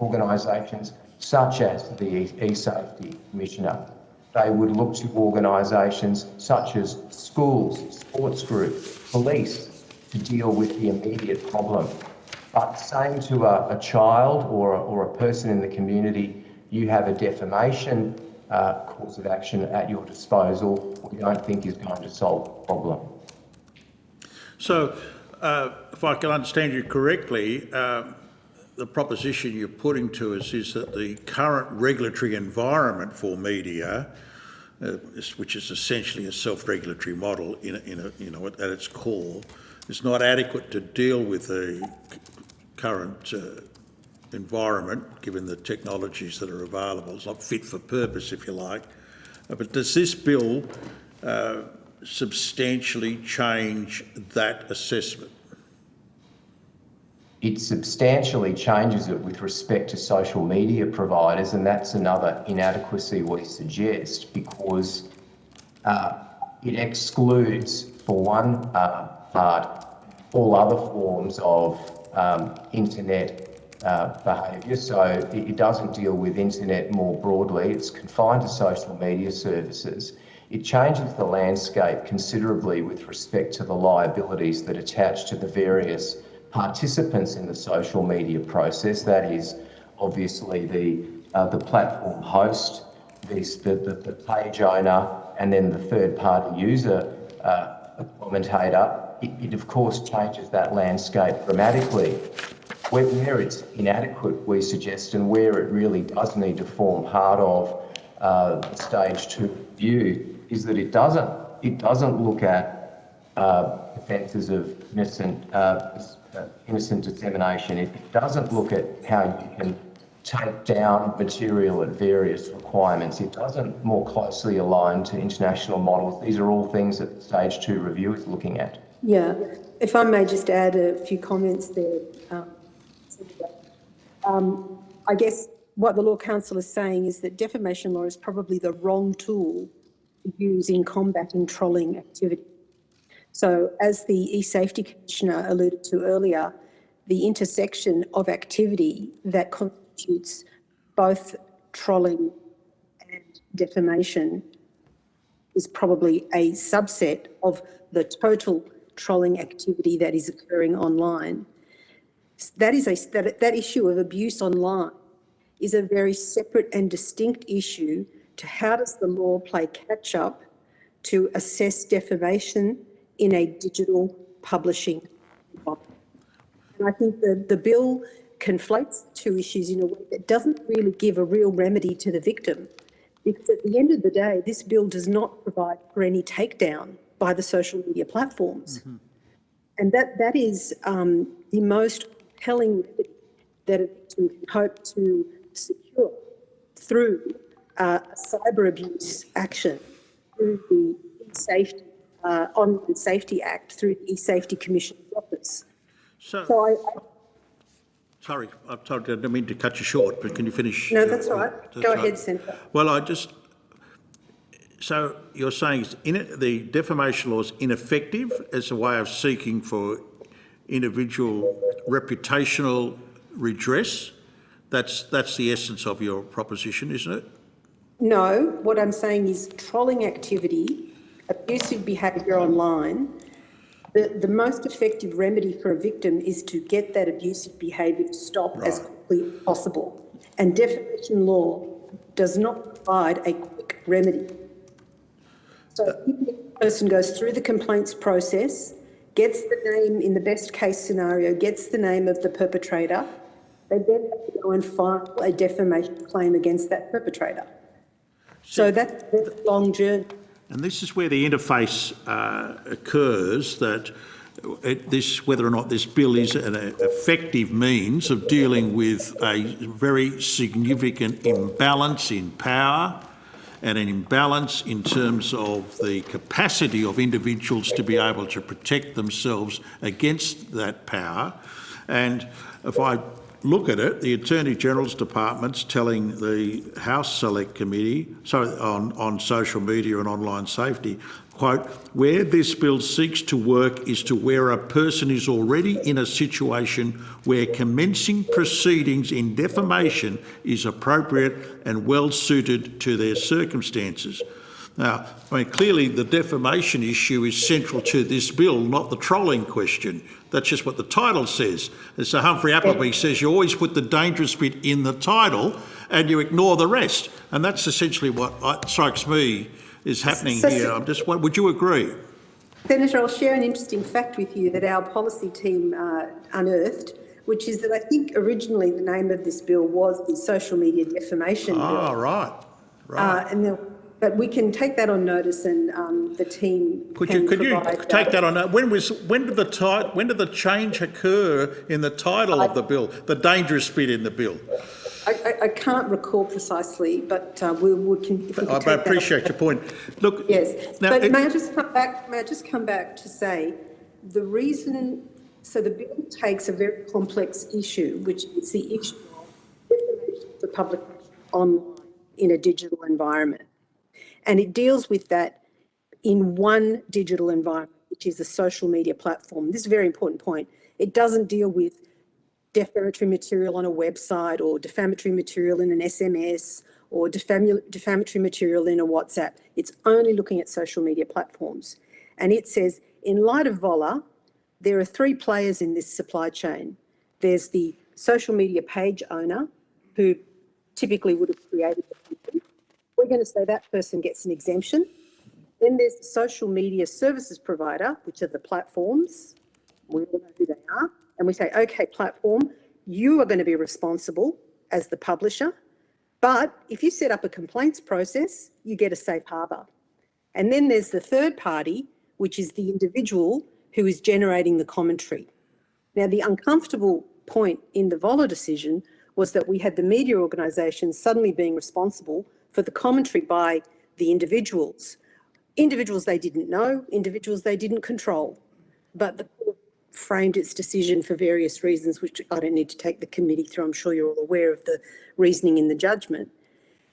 organisations such as the eSafety Commissioner they would look to organisations such as schools, sports groups, police to deal with the immediate problem. But saying to a child or a person in the community, you have a defamation course of action at your disposal, we don't think is going to solve the problem. So, if I can understand you correctly, the proposition you're putting to us is that the current regulatory environment for media, which is essentially a self-regulatory model at its core, is not adequate to deal with the current environment, given the technologies that are available. It's not fit for purpose, if you like. But does this bill substantially change that assessment? It substantially changes it with respect to social media providers, and that's another inadequacy we suggest, because it excludes, for one part, all other forms of internet behaviour. So it doesn't deal with internet more broadly. It's confined to social media services. It changes the landscape considerably with respect to the liabilities that attach to the various participants in the social media process. That is obviously the platform host, the page owner, and then the third-party user commentator. It of course changes that landscape dramatically. Where it's inadequate, we suggest, and where it really does need to form part of the stage 2 review, is that it doesn't look at offences of innocent dissemination. It doesn't look at how you can take down material at various requirements. It doesn't more closely align to international models. These are all things that stage 2 review is looking at. Yeah, if I may just add a few comments there. I guess what the Law Council is saying is that defamation law is probably the wrong tool to use in combating trolling activity. So as the e-Safety Commissioner alluded to earlier, the intersection of activity that constitutes both trolling and defamation is probably a subset of the total trolling activity that is occurring online. That issue of abuse online is a very separate and distinct issue to how does the law play catch up to assess defamation in a digital publishing environment. And I think the bill conflates the two issues in a way that doesn't really give a real remedy to the victim, because at the end of the day, this bill does not provide for any takedown by the social media platforms. Mm-hmm. And that is the most compelling remedy that a victim can hope to secure through cyber abuse action, through the e-Safety, Online Safety Act, through the e-Safety Commission's office. Sorry, I didn't mean to cut you short, but can you finish? No, that's all right. Go ahead, Senator. Well, so you're saying the defamation law is ineffective as a way of seeking for individual reputational redress? That's the essence of your proposition, isn't it? No, what I'm saying is trolling activity, abusive behaviour online, the most effective remedy for a victim is to get that abusive behaviour to stop as quickly as possible. And defamation law does not provide a quick remedy. So if a person goes through the complaints process, gets the name, in the best case scenario, gets the name of the perpetrator, they then have to go and file a defamation claim against that perpetrator. So that's a long journey. And this is where the interface occurs, that whether or not this bill is an effective means of dealing with a very significant imbalance in power and an imbalance in terms of the capacity of individuals to be able to protect themselves against that power. And if I look at it, the Attorney General's Department's telling the House Select Committee, on social media and online safety, quote, where this bill seeks to work is to where a person is already in a situation where commencing proceedings in defamation is appropriate and well suited to their circumstances. Now, I mean, clearly the defamation issue is central to this bill, not the trolling question. That's just what the title says. As Sir Humphrey Appleby says, you always put the dangerous bit in the title and you ignore the rest. And that's essentially what strikes me is happening here. I'm just, would you agree? Senator, I'll share an interesting fact with you that our policy team unearthed, which is that I think originally the name of this bill was the Social Media Defamation Bill. Ah, right. But we can take that on notice, and the team Could you take that on? When did the change occur in the title of the bill? The dangerous bit in the bill. I can't recall precisely, but we can. I appreciate your point. Look, yes, now, but may I just come back to say the reason? So the bill takes a very complex issue, which is the issue of defamation for public online in a digital environment. And it deals with that in one digital environment, which is a social media platform. This is a very important point. It doesn't deal with defamatory material on a website or defamatory material in an SMS or defamatory material in a WhatsApp. It's only looking at social media platforms. And it says, in light of VOLA, there are three players in this supply chain. There's the social media page owner, who typically would have created the content. We're going to say that person gets an exemption. Then there's the social media services provider, which are the platforms. We all know who they are. And we say, okay, platform, you are going to be responsible as the publisher. But if you set up a complaints process, you get a safe harbour. And then there's the third party, which is the individual who is generating the commentary. Now, the uncomfortable point in the VOLA decision was that we had the media organisations suddenly being responsible for the commentary by the individuals. Individuals they didn't know, individuals they didn't control. But the court framed its decision for various reasons, which I don't need to take the committee through. I'm sure you're all aware of the reasoning in the judgment.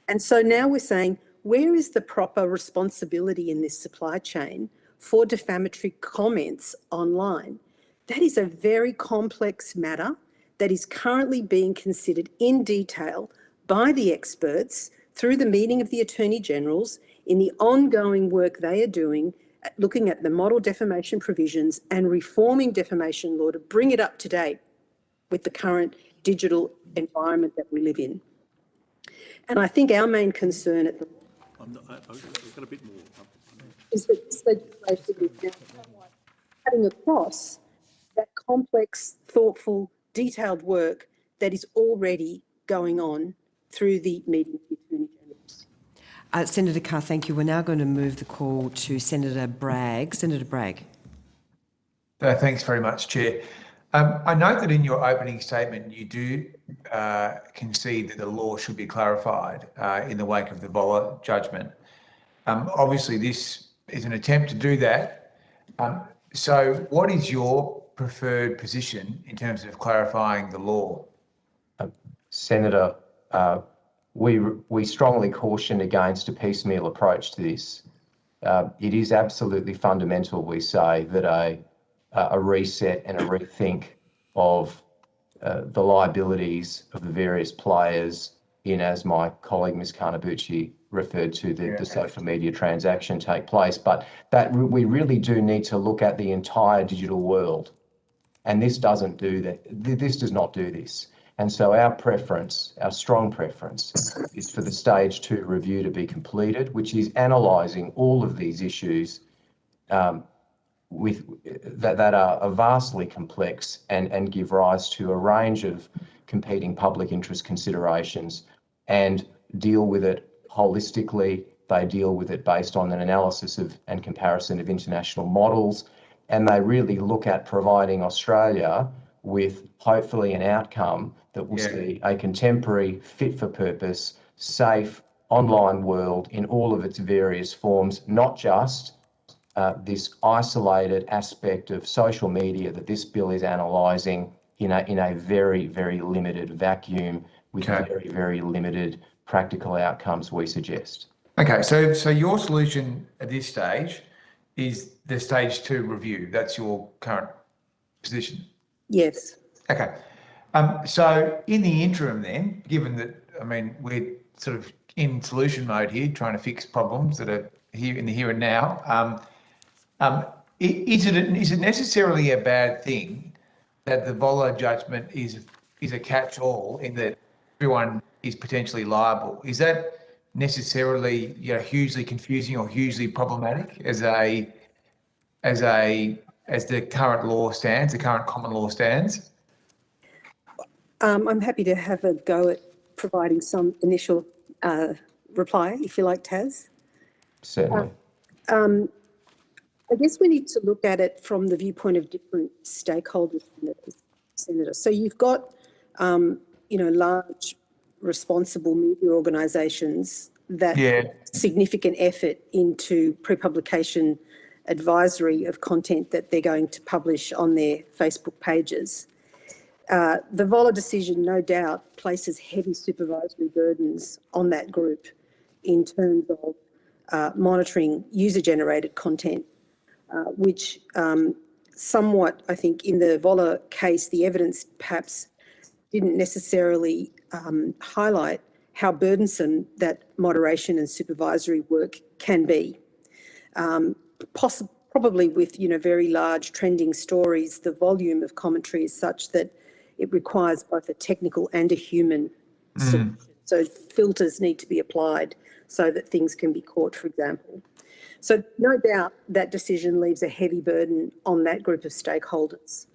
And so now we're saying, where is the proper responsibility in this supply chain for defamatory comments online? That is a very complex matter that is currently being considered in detail by the experts through the meeting of the Attorney Generals in the ongoing work they are doing, looking at the model defamation provisions and reforming defamation law to bring it up to date with the current digital environment that we live in. And I think our main concern at the moment is that this legislation is now cutting across that complex, thoughtful, detailed work that is already going on through the meeting of the Attorney Generals. Senator Carr, thank you. We're now going to move the call to Senator Bragg. Senator Bragg. Thanks very much, Chair. I note that in your opening statement, you do concede that the law should be clarified in the wake of the VOLA judgment. Obviously, this is an attempt to do that. So what is your preferred position in terms of clarifying the law? Senator, we strongly caution against a piecemeal approach to this. It is absolutely fundamental, we say, that a reset and a rethink of the liabilities of the various players in, as my colleague Ms Carnabucci referred to, the social media transaction take place. But that we really do need to look at the entire digital world. And this doesn't do that. This does not do this. And so our preference, our strong preference, is for the stage 2 review to be completed, which is analysing all of these issues that are vastly complex and give rise to a range of competing public interest considerations and deal with it holistically. They deal with it based on an analysis of and comparison of international models, and they really look at providing Australia with hopefully an outcome that will see a contemporary, fit-for-purpose, safe online world in all of its various forms, not just this isolated aspect of social media that this bill is analysing in a very, very limited vacuum with very, very limited practical outcomes we suggest. Okay, so your solution at this stage is the stage 2 review. That's your current position. Yes. Okay. So in the interim then, given that, I mean, we're sort of in solution mode here, trying to fix problems that are here in the here and now, is it necessarily a bad thing that the Voller judgment is a catch-all in that everyone is potentially liable? Is that necessarily, you know, hugely confusing or hugely problematic as the current law stands, the current common law stands? I'm happy to have a go at providing some initial reply, if you like, Taz. Certainly. I guess we need to look at it from the viewpoint of different stakeholders, Senator. So you've got, large, responsible media organisations that put significant effort into pre-publication advisory of content that they're going to publish on their Facebook pages. The Voller decision, no doubt, places heavy supervisory burdens on that group in terms of monitoring user-generated content, which somewhat, I think, in the Voller case, the evidence perhaps didn't necessarily highlight how burdensome that moderation and supervisory work can be. Probably with, very large trending stories, the volume of commentary is such that it requires both a technical and a human solution. So filters need to be applied so that things can be caught, for example. So no doubt that decision leaves a heavy burden on that group of stakeholders.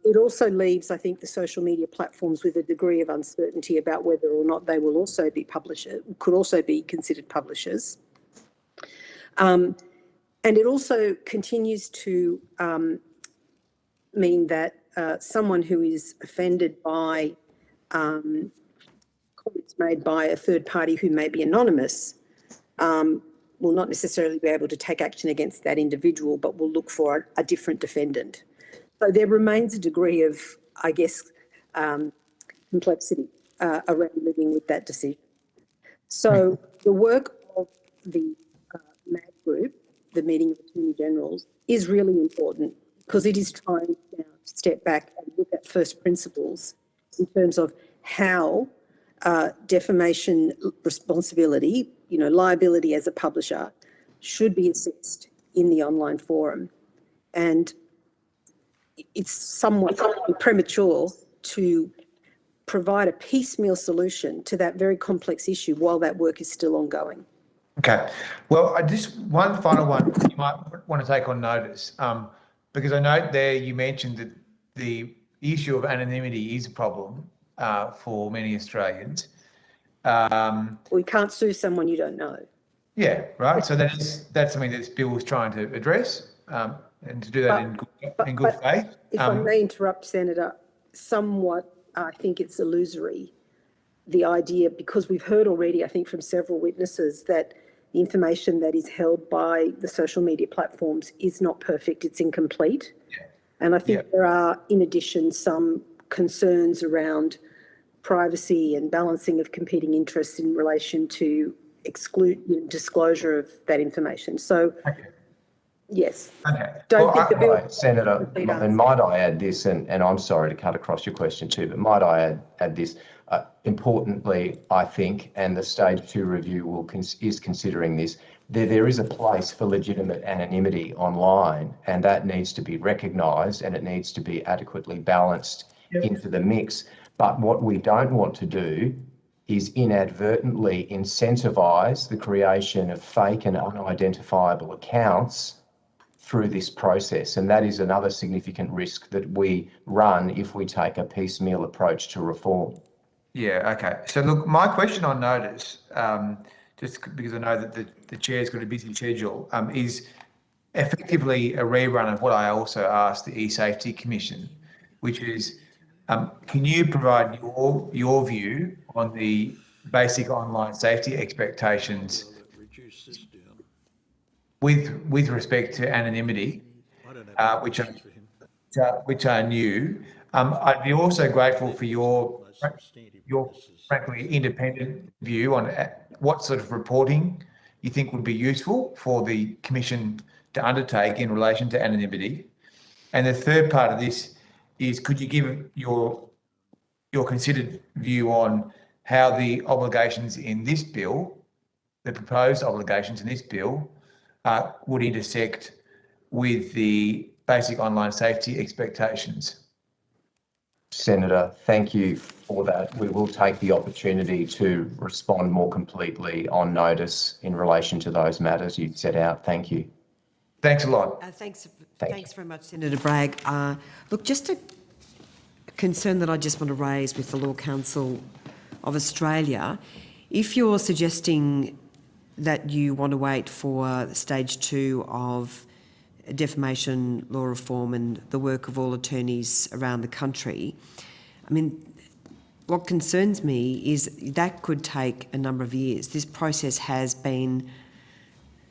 It also leaves, I think, the social media platforms with a degree of uncertainty about whether or not they will also be could also be considered publishers. And it also continues to mean that someone who is offended by comments made by a third party who may be anonymous will not necessarily be able to take action against that individual, but will look for a different defendant. So there remains a degree of, I guess, complexity around living with that decision. So the work of the MAG group, the Meeting of Attorney Generals, is really important because it is trying now to step back and look at first principles in terms of how defamation responsibility, liability as a publisher, should be assessed in the online forum. And it's somewhat premature to provide a piecemeal solution to that very complex issue while that work is still ongoing. Okay. Well, one final one you might want to take on notice, because I note there you mentioned that the issue of anonymity is a problem for many Australians. Well, you can't sue someone you don't know. Yeah, right. So that's something that this bill is trying to address, and to do that in good faith. If I may interrupt, Senator, somewhat I think it's illusory, the idea, because we've heard already, I think, from several witnesses that the information that is held by the social media platforms is not perfect, it's incomplete. Yeah. And I think there are, in addition, some concerns around privacy and balancing of competing interests in relation to disclosure of that information. So, yes. Okay. Don't think the bill... Senator, and might I add this, and I'm sorry to cut across your question too, but might I add this? Importantly, I think, and the stage 2 review is considering this, there is a place for legitimate anonymity online, and that needs to be recognised and it needs to be adequately balanced into the mix. But what we don't want to do is inadvertently incentivise the creation of fake and unidentifiable accounts through this process. And that is another significant risk that we run if we take a piecemeal approach to reform. Yeah, okay. So look, my question on notice, just because I know that the chair's got a busy schedule, is effectively a rerun of what I also asked the eSafety Commission, which is, can you provide your view on the basic online safety expectations with respect to anonymity, which are new? I'd be also grateful for your frankly independent view on what sort of reporting you think would be useful for the Commission to undertake in relation to anonymity? And the third part of this is, could you give your considered view on how the obligations in this bill, the proposed obligations in this bill, would intersect with the basic online safety expectations? Senator, thank you for that. We will take the opportunity to respond more completely on notice in relation to those matters you've set out. Thank you. Thanks a lot. Thanks very much, Senator Bragg. Look, just a concern that I just want to raise with the Law Council of Australia. If you're suggesting that you want to wait for stage 2 of defamation law reform and the work of all attorneys around the country, I mean, what concerns me is that could take a number of years. This process has been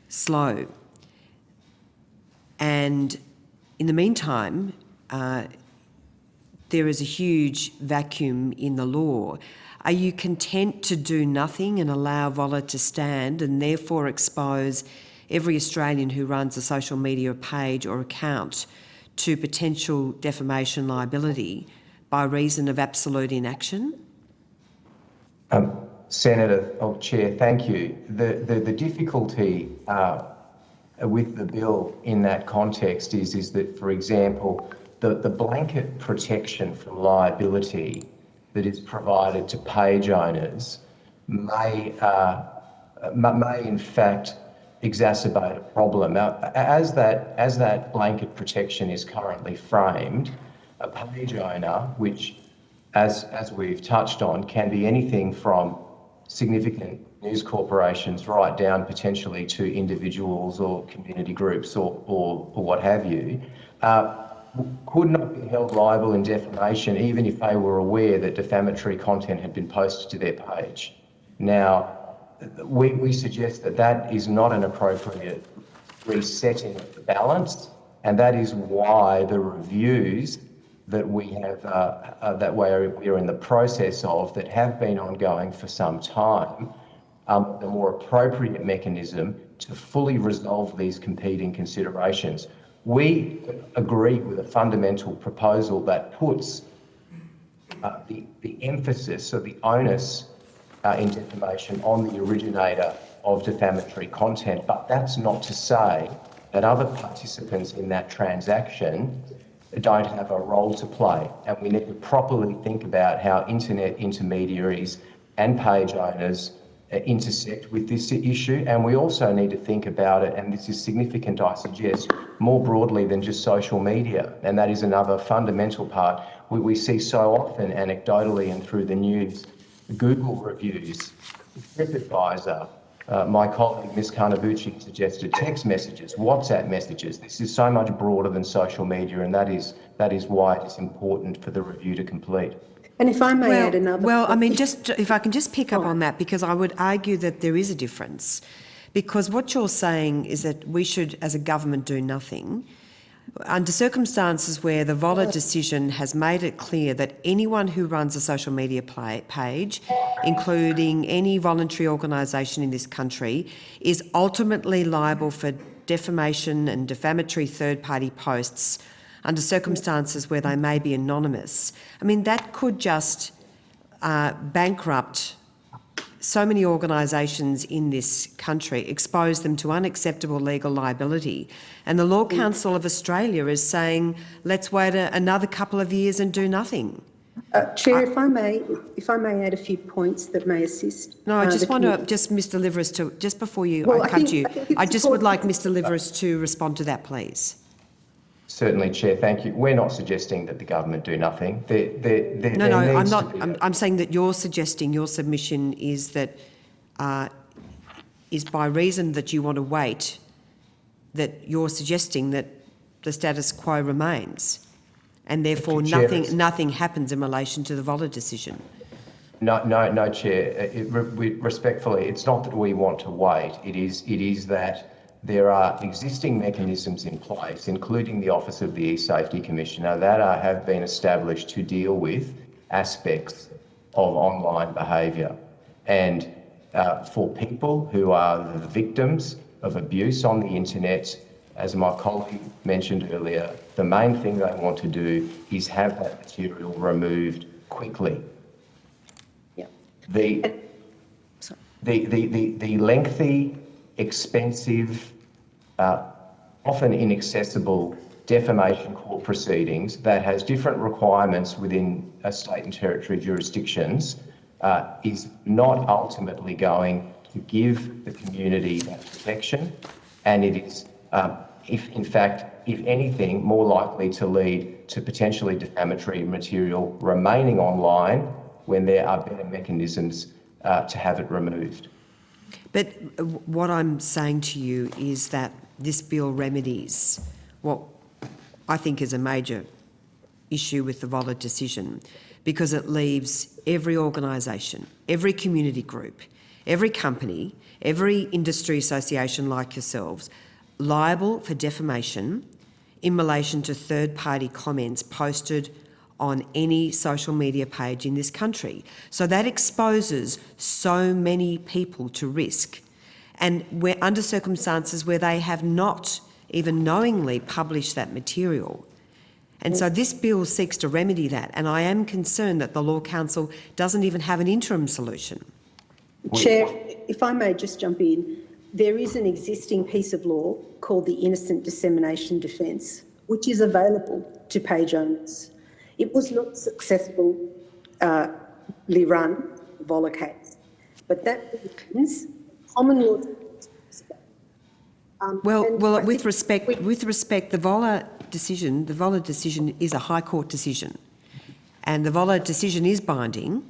slow. And in the meantime, there is a huge vacuum in the law. Are you content to do nothing and allow Volla to stand and therefore expose every Australian who runs a social media page or account to potential defamation liability by reason of absolute inaction? Senator, Chair, thank you. The difficulty with the bill in that context is that, for example, the blanket protection from liability that is provided to page owners may in fact exacerbate a problem. Now, as that blanket protection is currently framed, a page owner, which, as we've touched on, can be anything from significant news corporations right down potentially to individuals or community groups or what have you, could not be held liable in defamation even if they were aware that defamatory content had been posted to their page. Now, we suggest that is not an appropriate resetting of the balance, and that is why the reviews that we have, that we're in the process of, that have been ongoing for some time, the more appropriate mechanism to fully resolve these competing considerations. We agree with a fundamental proposal that puts the emphasis or the onus in defamation on the originator of defamatory content, but that's not to say that other participants in that transaction don't have a role to play. And we need to properly think about how internet intermediaries and page owners intersect with this issue. And we also need to think about it, and this is significant, I suggest, more broadly than just social media. And that is another fundamental part. We see so often anecdotally and through the news, Google reviews, TripAdvisor, my colleague Ms. Carnabucci suggested text messages, WhatsApp messages. This is so much broader than social media, and that is why it is important for the review to complete. And if I may add another... Well, I mean, just if I can just pick up on that, because I would argue that there is a difference. Because what you're saying is that we should, as a government, do nothing. Under circumstances where the Volla decision has made it clear that anyone who runs a social media page, including any voluntary organisation in this country, is ultimately liable for defamation and defamatory third-party posts under circumstances where they may be anonymous. I mean, that could just bankrupt so many organisations in this country, expose them to unacceptable legal liability. And the Law Council of Australia is saying, let's wait another couple of years and do nothing. Chair, if I may add a few points that may assist. No, I just want to, Mr Liveris, to, just before I cut you, I just would like Mr Liveris to respond to that, please. Certainly, Chair, thank you. We're not suggesting that the government do nothing. No, I'm not. I'm saying that you're suggesting, your submission is that, is by reason that you want to wait, that you're suggesting that the status quo remains, and therefore nothing happens in relation to the Volla decision. No, Chair. Respectfully, it's not that we want to wait. It is that there are existing mechanisms in place, including the Office of the E-Safety Commissioner, that have been established to deal with aspects of online behaviour. And for people who are the victims of abuse on the internet, as my colleague mentioned earlier, the main thing they want to do is have that material removed quickly. Yeah. The lengthy, expensive, often inaccessible defamation court proceedings that has different requirements within state and territory jurisdictions is not ultimately going to give the community that protection, and it is, if anything, more likely to lead to potentially defamatory material remaining online when there are better mechanisms to have it removed. But what I'm saying to you is that this bill remedies what I think is a major issue with the Voller decision, because it leaves every organisation, every community group, every company, every industry association like yourselves liable for defamation in relation to third-party comments posted on any social media page in this country. So that exposes so many people to risk. And we're under circumstances where they have not even knowingly published that material. And so this bill seeks to remedy that. And I am concerned that the Law Council doesn't even have an interim solution. Chair, if I may just jump in, there is an existing piece of law called the Innocent Dissemination Defence, which is available to page owners. It was not successfully run, the Voller case, but that means common law. With respect, the Voller decision is a High Court decision, and the Voller decision is binding.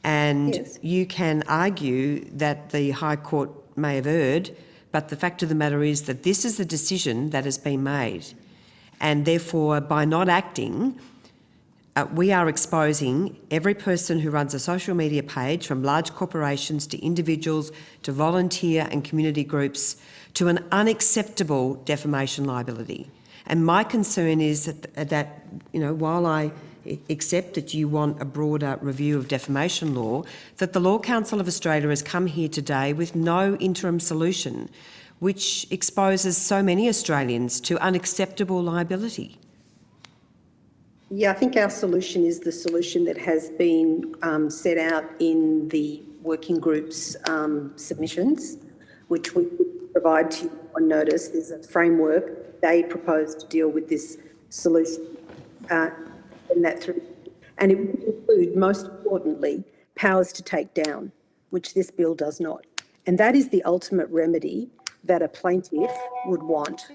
And yes, you can argue that the High Court may have erred, but the fact of the matter is that this is the decision that has been made, and therefore, by not acting, we are exposing every person who runs a social media page, from large corporations to individuals to volunteer and community groups, to an unacceptable defamation liability. And my concern is that while I accept that you want a broader review of defamation law, that the Law Council of Australia has come here today with no interim solution, which exposes so many Australians to unacceptable liability. Yeah, I think our solution is the solution that has been set out in the working group's submissions, which we provide to you on notice. There's a framework they propose to deal with this solution, and it would include, most importantly, powers to take down, which this bill does not. And that is the ultimate remedy that a plaintiff would want.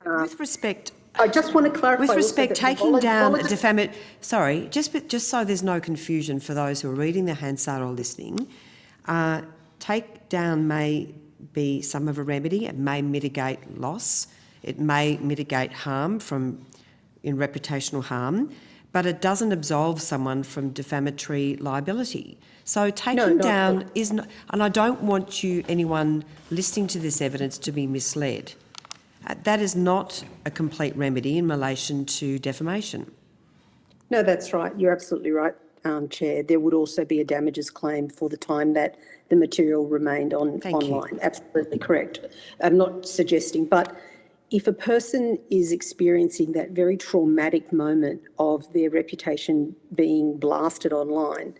With respect, I just want to clarify. with respect, taking down a defamatory... Sorry, just so there's no confusion for those who are reading the Hansard or listening, take down may be some of a remedy. It may mitigate loss. It may mitigate harm in reputational harm, but it doesn't absolve someone from defamatory liability. So taking down is not... And I don't want anyone listening to this evidence to be misled. That is not a complete remedy in relation to defamation. No, that's right. You're absolutely right, Chair. There would also be a damages claim for the time that the material remained online. Absolutely correct. I'm not suggesting, but if a person is experiencing that very traumatic moment of their reputation being blasted online,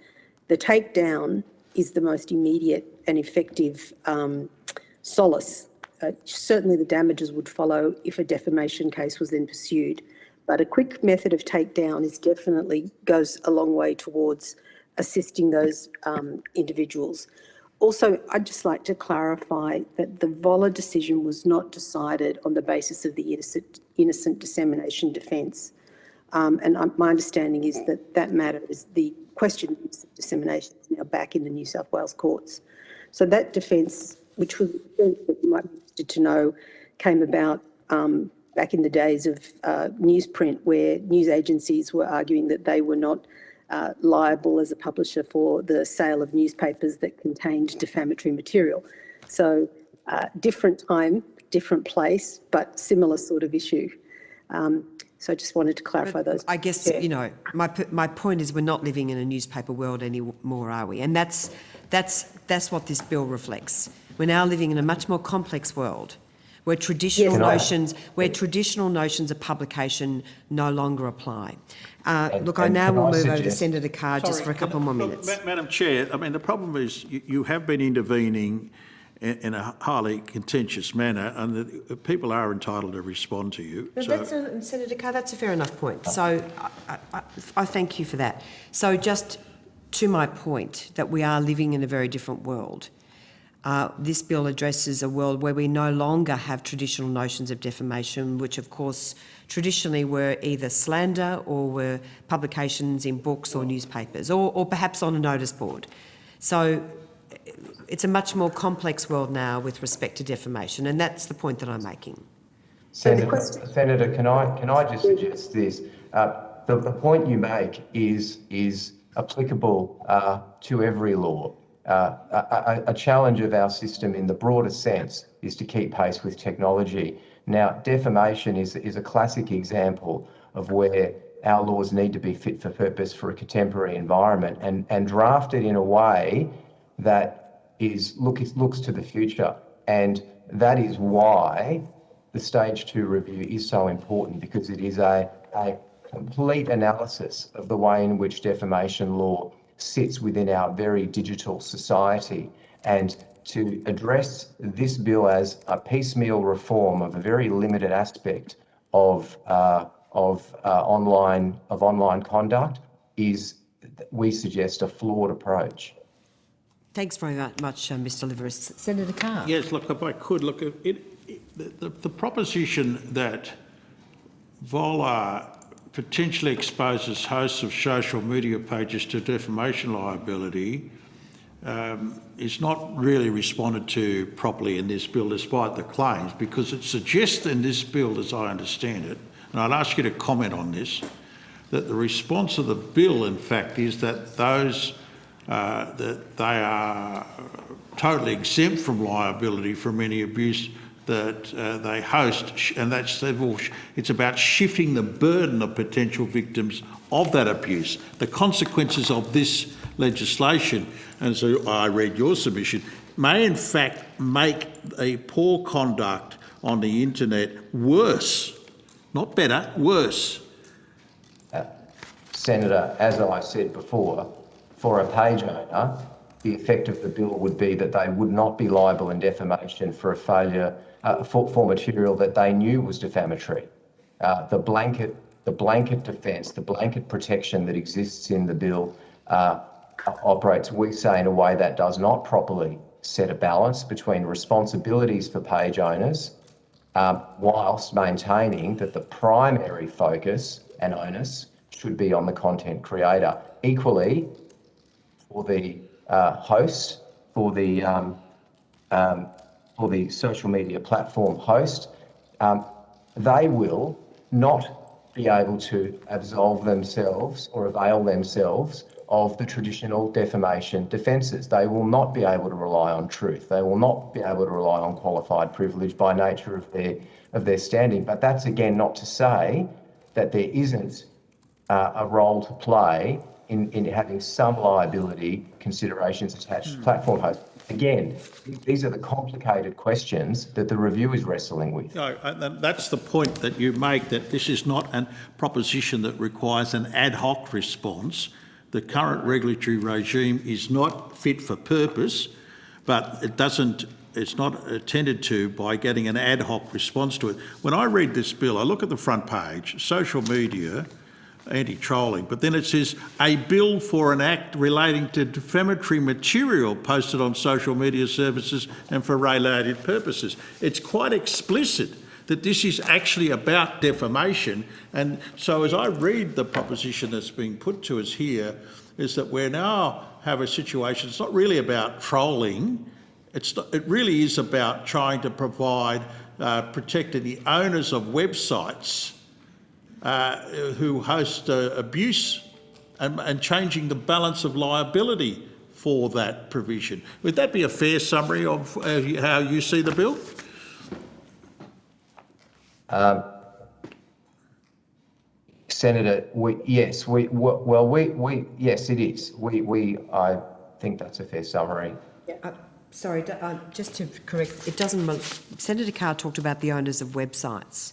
the takedown is the most immediate and effective solace. Certainly the damages would follow if a defamation case was then pursued, but a quick method of takedown goes a long way towards assisting those individuals. Also, I'd just like to clarify that the Voller decision was not decided on the basis of the innocent dissemination defence. And my understanding is that matter is the question of innocent dissemination is now back in the New South Wales courts. So that defence, which was that you might be interested to know, came about back in the days of newsprint, where news agencies were arguing that they were not liable as a publisher for the sale of newspapers that contained defamatory material. So different time, different place, but similar sort of issue. So I just wanted to clarify those. I guess, my point is we're not living in a newspaper world anymore, are we? And that's what this bill reflects. We're now living in a much more complex world where traditional Yes. traditional notions of publication no longer apply. Look, I and now can will I move over to suggest- Senator Carr just for a couple more minutes. Madam Chair, I mean, the problem is you have been intervening in a highly contentious manner, and the people are entitled to respond to you. No, Senator Carr, that's a fair enough point. So I thank you for that. So just to my point that we are living in a very different world. This bill addresses a world where we no longer have traditional notions of defamation, which of course traditionally were either slander or were publications in books or newspapers or perhaps on a notice board. So it's a much more complex world now with respect to defamation, and that's the point that I'm making. Senator, can I just suggest this? The point you make is applicable to every law. A challenge of our system in the broader sense is to keep pace with technology. Now, defamation is a classic example of where our laws need to be fit for purpose for a contemporary environment and drafted in a way that looks to the future. And that is why the Stage 2 review is so important, because it is a complete analysis of the way in which defamation law sits within our very digital society, and to address this bill as a piecemeal reform of a very limited aspect of online conduct is, we suggest, a flawed approach. Thanks very much, Mr. Liveris. Senator Carr. Yes, look, if I could, look, the proposition that Volar potentially exposes hosts of social media pages to defamation liability is not really responded to properly in this bill, despite the claims, because it suggests in this bill, as I understand it, and I'd ask you to comment on this, that the response of the bill, in fact, is that that they are totally exempt from liability from any abuse that they host, and it's about shifting the burden of potential victims of that abuse. The consequences of this legislation, and so I read your submission, may in fact make a poor conduct on the internet worse, not better, worse. Senator, as I said before, for a page owner, the effect of the bill would be that they would not be liable in defamation for a failure for material that they knew was defamatory. The blanket defence, the blanket protection that exists in the bill operates, we say, in a way that does not properly set a balance between responsibilities for page owners whilst maintaining that the primary focus and onus should be on the content creator. Equally, for the host, for the social media platform host, they will not be able to absolve themselves or avail themselves of the traditional defamation defences. They will not be able to rely on truth. They will not be able to rely on qualified privilege by nature of their standing. But that's again not to say that there isn't a role to play in having some liability considerations attached to platform hosts. Again, these are the complicated questions that the review is wrestling with. No, that's the point that you make, that this is not a proposition that requires an ad hoc response. The current regulatory regime is not fit for purpose, but it's not attended to by getting an ad hoc response to it. When I read this bill, I look at the front page, social media, anti-trolling, but then it says a bill for an act relating to defamatory material posted on social media services and for related purposes. It's quite explicit that this is actually about defamation. And so as I read the proposition that's being put to us here, is that we now have a situation, it's not really about trolling, it really is about trying to provide, protecting the owners of websites who host abuse and changing the balance of liability for that provision. Would that be a fair summary of how you see the bill? Senator, yes, yes, it is. I think that's a fair summary. Sorry, just to correct, it doesn't, Senator Carr talked about the owners of websites.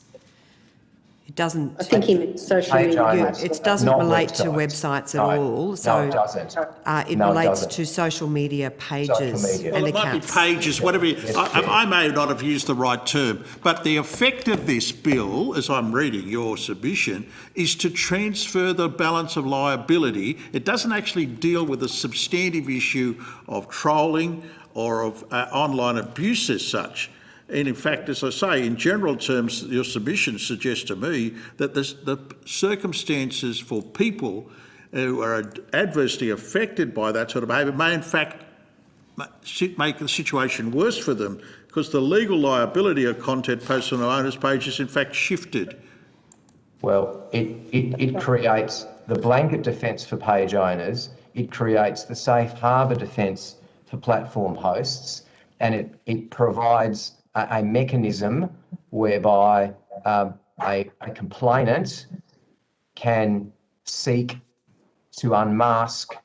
It doesn't. I think he meant social Page media. owners, It doesn't not relate to websites. websites at all. So No, it doesn't. it No, it relates doesn't. to social media pages media. and Well, it might be accounts. pages, whatever. I may not have used the right term, but the effect of this bill, as I'm reading your submission, is to transfer the balance of liability. It doesn't actually deal with the substantive issue of trolling or of online abuse as such. And in fact, as I say, in general terms, your submission suggests to me that the circumstances for people who are adversely affected by that sort of behaviour may in fact make the situation worse for them, because the legal liability of content posted on owners' page is in fact shifted. Well, it creates the blanket defence for page owners, it creates the safe harbour defence for platform hosts, and it provides a mechanism whereby a complainant can seek to unmask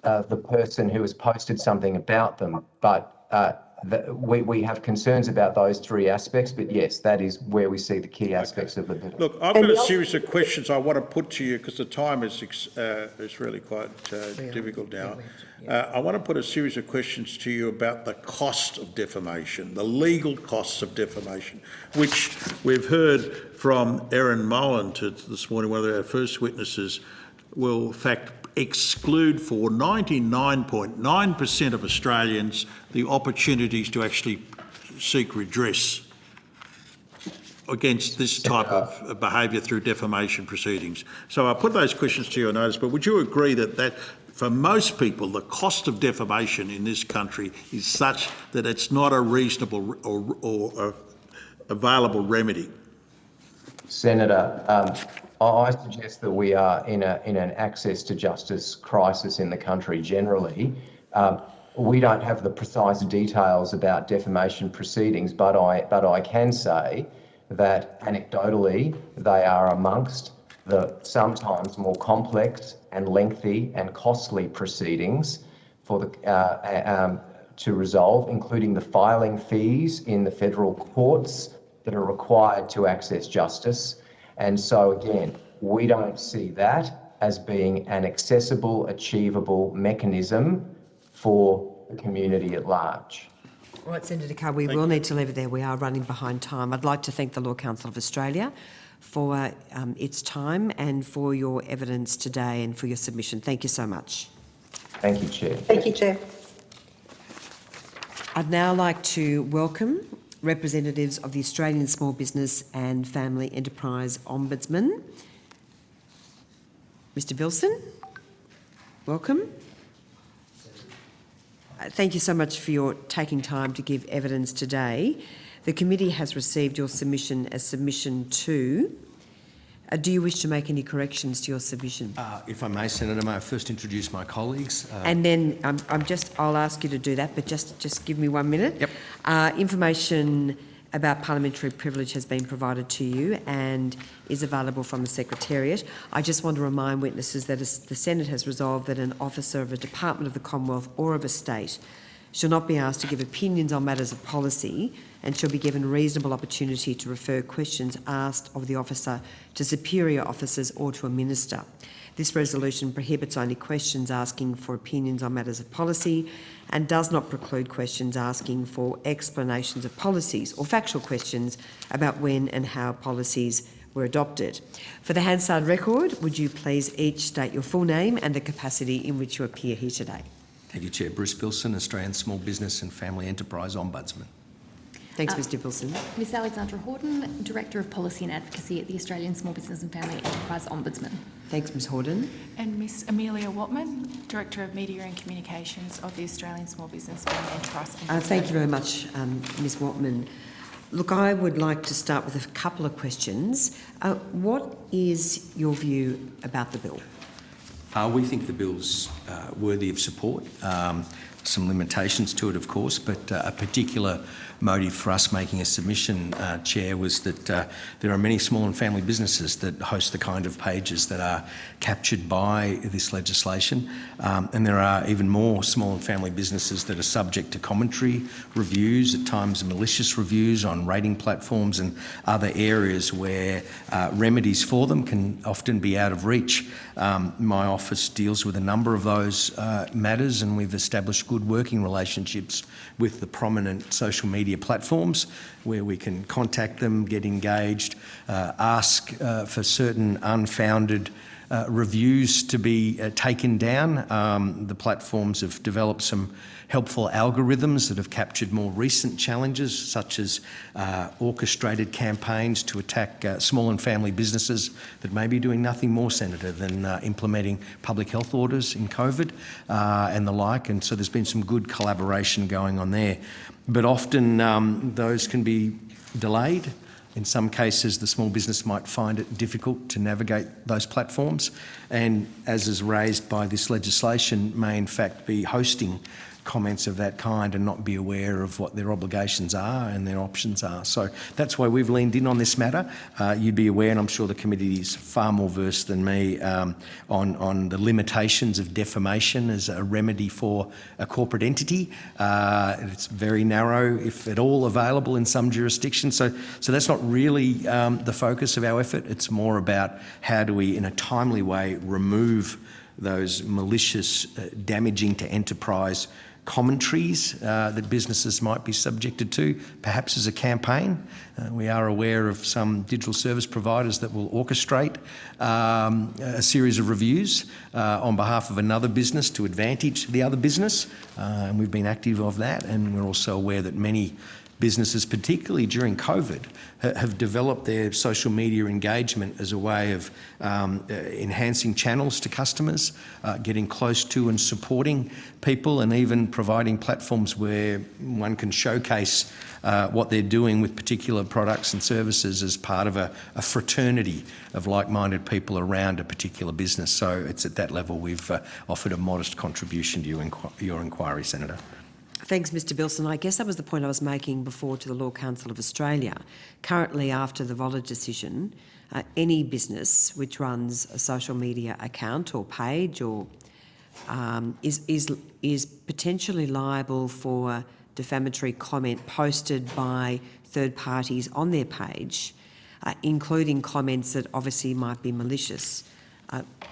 the person who has posted something about them. But we have concerns about those three aspects, but yes, that is where we see the key aspects of the bill. Look, I've got a series of questions I want to put to you because the time is really quite difficult now. I want to put a series of questions to you about the cost of defamation, the legal costs of defamation, which we've heard from Erin Molan this morning, one of our first witnesses, will in fact exclude for 99.9% of Australians the opportunities to actually seek redress against this type of behaviour through defamation proceedings. So I'll put those questions to your notice, but would you agree that for most people, the cost of defamation in this country is such that it's not a reasonable or available remedy? Senator, I suggest that we are in an access to justice crisis in the country generally. We don't have the precise details about defamation proceedings, but I can say that anecdotally they are amongst the sometimes more complex and lengthy and costly proceedings for to resolve, including the filing fees in the federal courts that are required to access justice. And so again, we don't see that as being an accessible, achievable mechanism for the community at large. All right, Senator Carr, we will need to leave it there. We are running behind time. I'd like to thank the Law Council of Australia for its time and for your evidence today and for your submission. Thank you so much. Thank you, Chair. Thank you, Chair. I'd now like to welcome representatives of the Australian Small Business and Family Enterprise Ombudsman. Mr. Bilson, welcome. Thank you so much for your taking time to give evidence today. The committee has received your submission as submission 2. Do you wish to make any corrections to your submission? If I may, Senator, may I first introduce my colleagues? And then I'll ask you to do that, but just give me 1 minute. Yep. Information about parliamentary privilege has been provided to you and is available from the Secretariat. I just want to remind witnesses that the Senate has resolved that an officer of a Department of the Commonwealth or of a state shall not be asked to give opinions on matters of policy and shall be given reasonable opportunity to refer questions asked of the officer to superior officers or to a minister. This resolution prohibits only questions asking for opinions on matters of policy and does not preclude questions asking for explanations of policies or factual questions about when and how policies were adopted. For the Hansard record, would you please each state your full name and the capacity in which you appear here today? Thank you, Chair. Bruce Bilson, Australian Small Business and Family Enterprise Ombudsman. Thanks, Mr. Wilson. Ms Alexandra Horton, Director of Policy and Advocacy at the Australian Small Business and Family Enterprise Ombudsman. Thanks, Ms Horton. And Ms Amelia Watman, Director of Media and Communications of the Australian Small Business and Family Enterprise Ombudsman. Thank you very much, Ms Watman. Look, I would like to start with a couple of questions. What is your view about the bill? We think the bill's worthy of support. some limitations to it, of course, but a particular motive for us making a submission, Chair, was that there are many small and family businesses that host the kind of pages that are captured by this legislation, and there are even more small and family businesses that are subject to commentary reviews, at times malicious reviews on rating platforms and other areas where remedies for them can often be out of reach. My office deals with a number of those matters, and we've established good working relationships with the prominent social media platforms where we can contact them, get engaged, ask for certain unfounded reviews to be taken down. The platforms have developed some helpful algorithms that have captured more recent challenges, such as orchestrated campaigns to attack small and family businesses that may be doing nothing more, Senator, than implementing public health orders in COVID and the like. And so there's been some good collaboration going on there. But often those can be delayed. In some cases, the small business might find it difficult to navigate those platforms, and as is raised by this legislation, may in fact be hosting comments of that kind and not be aware of what their obligations are and their options are. So that's why we've leaned in on this matter. You'd be aware, and I'm sure the committee is far more versed than me, on the limitations of defamation as a remedy for a corporate entity. It's very narrow, if at all available in some jurisdictions. So that's not really the focus of our effort. It's more about how do we, in a timely way, remove those malicious, damaging to enterprise commentaries that businesses might be subjected to, perhaps as a campaign. We are aware of some digital service providers that will orchestrate a series of reviews on behalf of another business to advantage the other business, and we've been active of that. And we're also aware that many businesses, particularly during COVID, have developed their social media engagement as a way of enhancing channels to customers, getting close to and supporting people, and even providing platforms where one can showcase what they're doing with particular products and services as part of a fraternity of like-minded people around a particular business. So it's at that level we've offered a modest contribution to your inquiry, Senator. Thanks, Mr Bilson. I guess that was the point I was making before to the Law Council of Australia. Currently, after the Voller decision, any business which runs a social media account or page or is potentially liable for defamatory comment posted by third parties on their page, including comments that obviously might be malicious,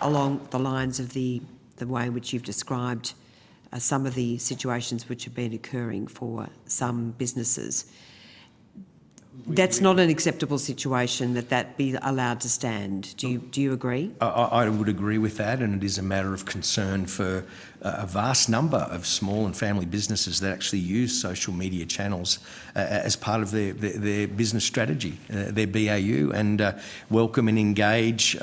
along the lines of the way in which you've described some of the situations which have been occurring for some businesses. That's not an acceptable situation that be allowed to stand. Do you agree? I would agree with that, and it is a matter of concern for a vast number of small and family businesses that actually use social media channels as part of their business strategy, their BAU, and welcome and engage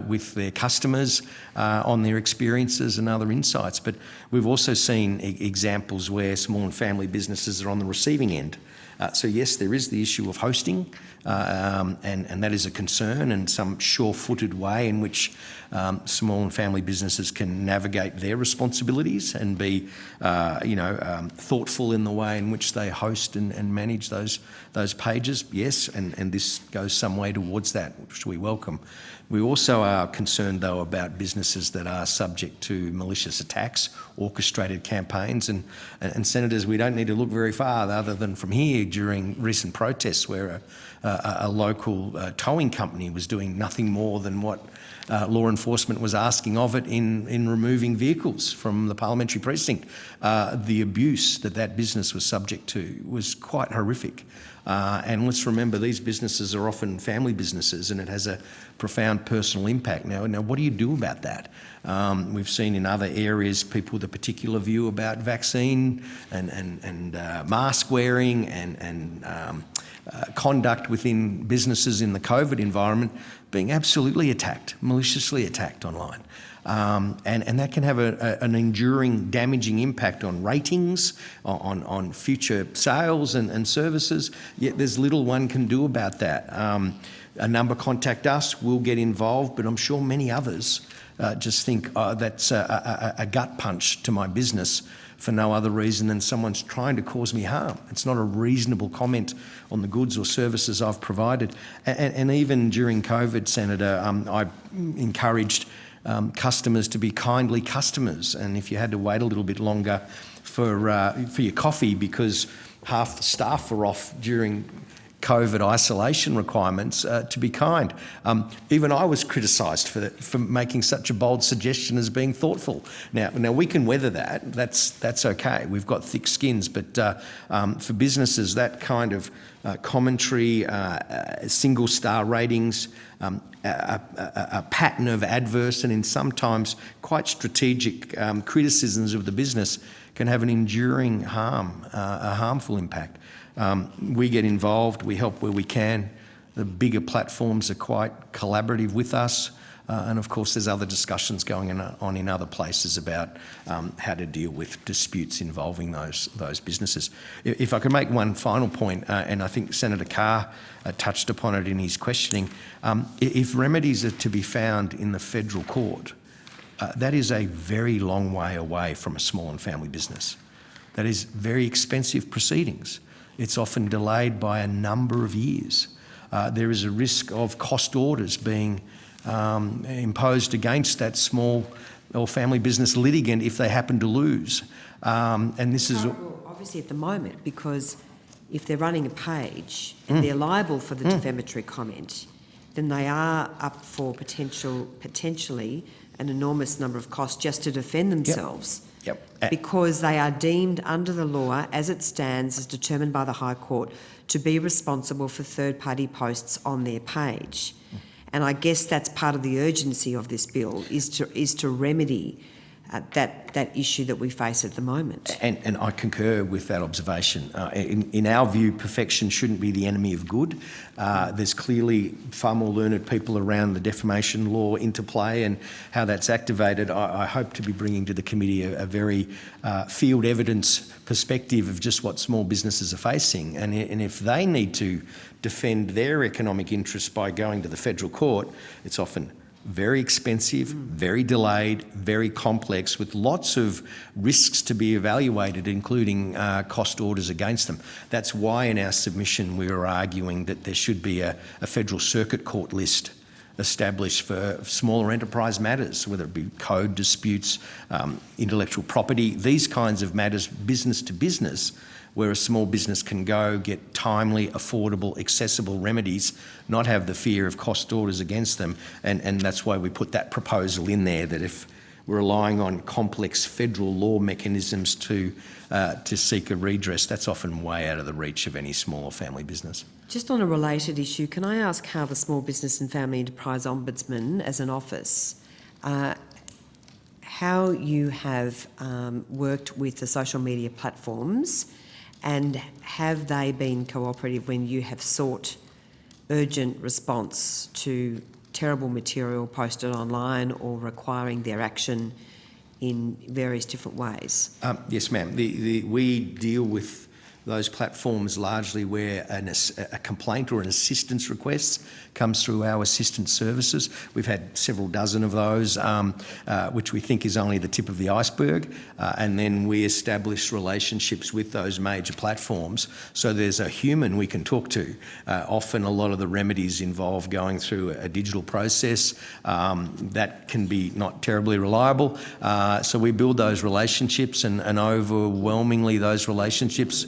with their customers on their experiences and other insights. But we've also seen examples where small and family businesses are on the receiving end. So yes, there is the issue of hosting, and that is a concern, and some sure-footed way in which small and family businesses can navigate their responsibilities and be, thoughtful in the way in which they host and manage those pages. Yes, and this goes some way towards that, which we welcome. We also are concerned, though, about businesses that are subject to malicious attacks, orchestrated campaigns, and Senators, we don't need to look very far other than from here during recent protests where a local towing company was doing nothing more than what law enforcement was asking of it in removing vehicles from the parliamentary precinct. The abuse that business was subject to was quite horrific. And let's remember, these businesses are often family businesses, and it has a profound personal impact. Now, what do you do about that? We've seen in other areas people with a particular view about vaccine and mask wearing and conduct within businesses in the COVID environment being absolutely attacked, maliciously attacked online. And that can have an enduring damaging impact on ratings, on future sales and services, yet there's little one can do about that. A number contact us, we'll get involved, but I'm sure many others just think that's a gut punch to my business for no other reason than someone's trying to cause me harm. It's not a reasonable comment on the goods or services I've provided. And even during COVID, Senator, I encouraged customers to be kindly customers. And if you had to wait a little bit longer for your coffee because half the staff were off during COVID isolation requirements, to be kind. Even I was criticised for making such a bold suggestion as being thoughtful. Now we can weather that. That's okay. We've got thick skins, but for businesses, that kind of commentary, single star ratings, a pattern of adverse and in sometimes quite strategic criticisms of the business can have an enduring harm, a harmful impact. We get involved, we help where we can. The bigger platforms are quite collaborative with us. And of course, there's other discussions going on in other places about how to deal with disputes involving those businesses. If I could make one final point, and I think Senator Carr touched upon it in his questioning, if remedies are to be found in the federal court, that is a very long way away from a small and family business. That is very expensive proceedings. It's often delayed by a number of years. There is a risk of cost orders being imposed against that small or family business litigant if they happen to lose. And this is... Obviously at the moment, because if they're running a page and they're liable for the defamatory comment, then they are up for potentially an enormous number of costs just to defend themselves. Yep. Because they are deemed under the law as it stands, as determined by the High Court, to be responsible for third-party posts on their page. And I guess that's part of the urgency of this bill, is to remedy that issue that we face at the moment. And I concur with that observation. In our view, perfection shouldn't be the enemy of good. There's clearly far more learned people around the defamation law into play and how that's activated. I hope to be bringing to the committee a very field evidence perspective of just what small businesses are facing. And if they need to defend their economic interests by going to the federal court, it's often very expensive, very delayed, very complex, with lots of risks to be evaluated, including cost orders against them. That's why in our submission we were arguing that there should be a federal circuit court list established for smaller enterprise matters, whether it be code disputes, intellectual property, these kinds of matters, business to business, where a small business can go get timely, affordable, accessible remedies, not have the fear of cost orders against them. And that's why we put that proposal in there, that if we're relying on complex federal law mechanisms to seek a redress, that's often way out of the reach of any small or family business. Just on a related issue, can I ask how the Small Business and Family Enterprise Ombudsman, as an office, how you have worked with the social media platforms, and have they been cooperative when you have sought urgent response to terrible material posted online or requiring their action in various different ways? Yes, ma'am. We deal with those platforms largely where a complaint or an assistance request comes through our assistance services. We've had several dozen of those, which we think is only the tip of the iceberg. And then we establish relationships with those major platforms. So there's a human we can talk to. Often a lot of the remedies involve going through a digital process. That can be not terribly reliable. So we build those relationships, and overwhelmingly those relationships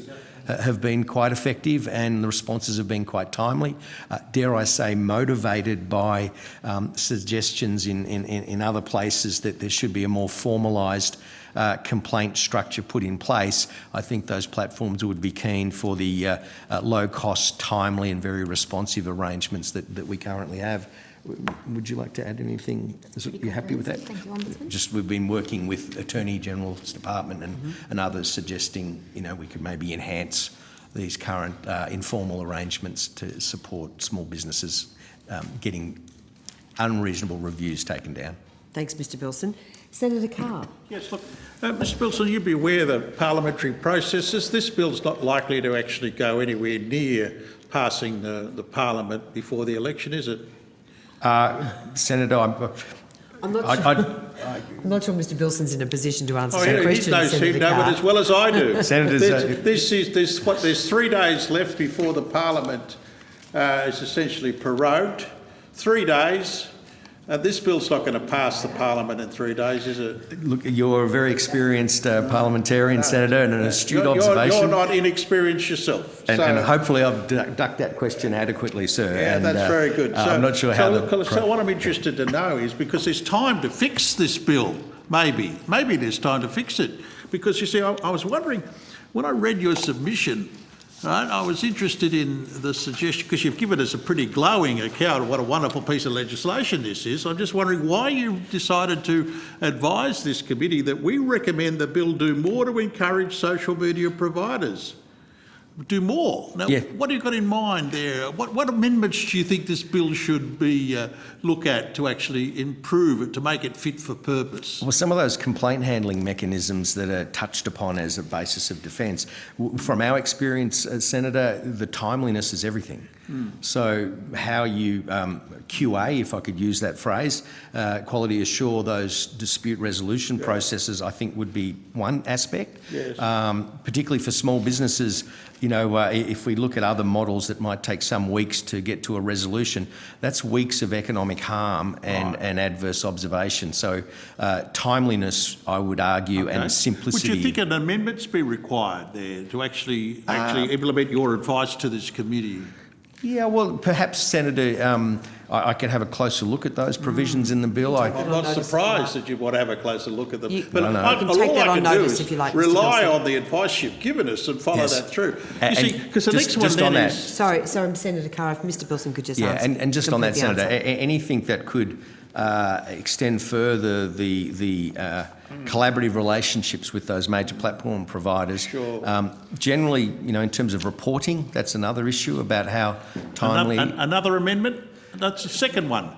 have been quite effective, and the responses have been quite timely. Dare I say, motivated by suggestions in other places that there should be a more formalised complaint structure put in place. I think those platforms would be keen for the low-cost, timely and very responsive arrangements that we currently have. Would you like to add anything? Are you happy with that? Thank you, Ombudsman. Just we've been working with Attorney General's Department and others suggesting, we could maybe enhance these current informal arrangements to support small businesses getting unreasonable reviews taken down. Thanks, Mr Bilson. Senator Carr. Yes, look, Mr Bilson, you'd be aware of the parliamentary processes. This bill's not likely to actually go anywhere near passing the parliament before the election, is it? Senator, I'm not I- sure. I'm not sure Mr. Bilson's in a position to answer Oh, that he question, knows Senator it Carr. as well as I do. Senators, There's 3 days left before the Parliament is essentially prorogued. 3 days. This bill's not going to pass the Parliament in 3 days, is it? Look, you're a very experienced parliamentarian, Senator, and an astute You're observation. not inexperienced yourself. And hopefully I've ducked that question adequately, sir. Yeah, and, that's very good. I'm not sure how So what I'm interested to know is, because there's time to fix this bill, maybe there's time to fix it. Because you see, I was wondering, when I read your submission, right, I was interested in the suggestion, because you've given us a pretty glowing account of what a wonderful piece of legislation this is. I'm just wondering why you decided to advise this committee that we recommend the bill do more to encourage social media providers. Do more. Now, Yeah. what have you got in mind there? What amendments do you think this bill should be look at to actually improve it, to make it fit for purpose? Well, some of those complaint handling mechanisms that are touched upon as a basis of defence, from our experience, Senator, the timeliness is everything. So how you QA, if I could use that phrase, quality assure those dispute resolution processes, I think would be one aspect. Yes. Particularly for small businesses, if we look at other models that might take some weeks to get to a resolution, that's weeks of economic harm and adverse observation. So timeliness, I would argue, and simplicity. Would you think an amendments be required there to actually implement your advice to this committee? Yeah, well, perhaps, Senator, I could have a closer look at those provisions in the bill. I'm not surprised that you'd want to have a closer look at them. But I know. all You can take I that on can do notice is if you like, Mr. rely Wilson. on the advice you've given us and follow Yes. that through. And- You see, and because the just- next one just then on that- is... Sorry, Senator Carr, if Mr. Bilson could just Yeah, answer. and just on that, complete the Senator, answer. anything that could extend further the collaborative relationships with those major platform providers. Sure. Generally, in terms of reporting, that's another issue about how timely. Another amendment? That's the second one.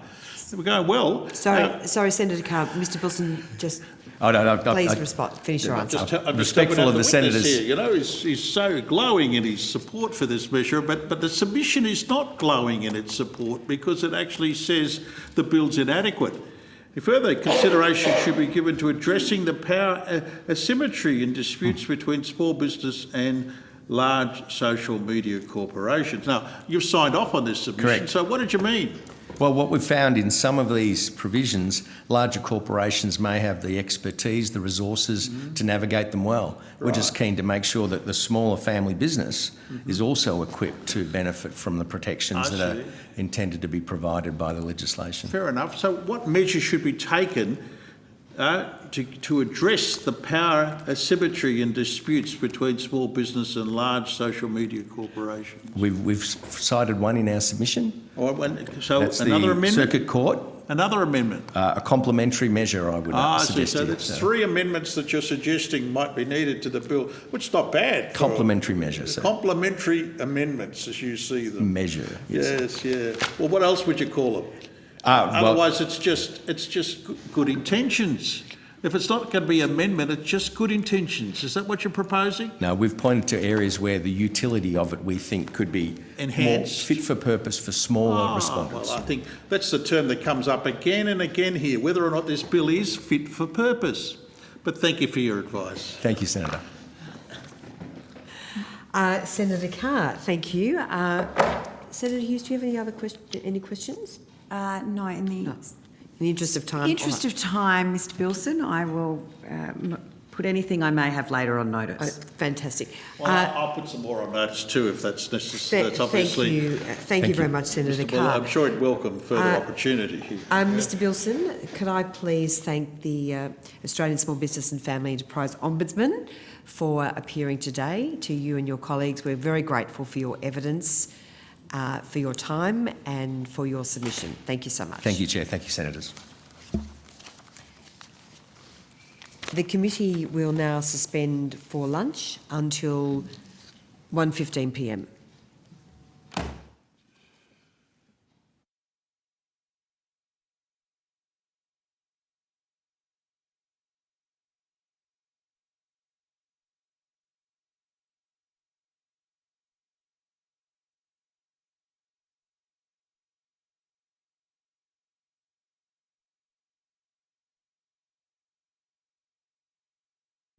We're going well. Sorry, Senator Carr, Mr. Bilson, just No, please respond, finish your answer. I'm just respectful of the witness senators. here. He's so glowing in his support for this measure, but the submission is not glowing in its support because it actually says the bill's inadequate. Further consideration should be given to addressing the power asymmetry in disputes between small business and large social media corporations. Now, you've signed off on this submission, Correct. so what did you mean? Well, what we've found in some of these provisions, larger corporations may have the expertise, the resources to navigate them well. We're just keen to make sure that the smaller family business is also equipped to benefit from the protections that are intended to be provided by the legislation. Fair enough. So what measures should be taken to address the power asymmetry in disputes between small business and large social media corporations? We've cited one in our submission. So That's another the amendment? Circuit Court. Another amendment? A complementary measure, I would I see. suggest. So that's 3 amendments that you're suggesting might be needed to the bill, which is not bad. Complementary measure, sir. Complementary amendments, as you see them. Measure. Yes, yeah. Well, what else would you call them? Otherwise, it's just good intentions. If it's not going to be amendment, it's just good intentions. Is that what you're proposing? No, we've pointed to areas where the utility of it we think could be Enhanced. more fit for purpose for smaller respondents. Well, I think that's the term that comes up again and again here, whether or not this bill is fit for purpose. But thank you for your advice. Thank you, Senator. Senator Carr, thank you. Senator Hughes, do you have any questions? No, in the In the interest of time. interest of time, Mr. Bilson, I will put anything I may have later on notice. Fantastic. Well, I'll put some more on notice too, if that's necessary. That's obviously. Thank you very much, Senator Mr. Buller, Carr. I'm sure he'd welcome further opportunity here. Mr. Bilson, could I please thank the Australian Small Business and Family Enterprise Ombudsman for appearing today. To you and your colleagues, we're very grateful for your evidence, for your time and for your submission. Thank you so much. Thank you, Chair. Thank you, Senators. The committee will now suspend for lunch until 1:15 p.m.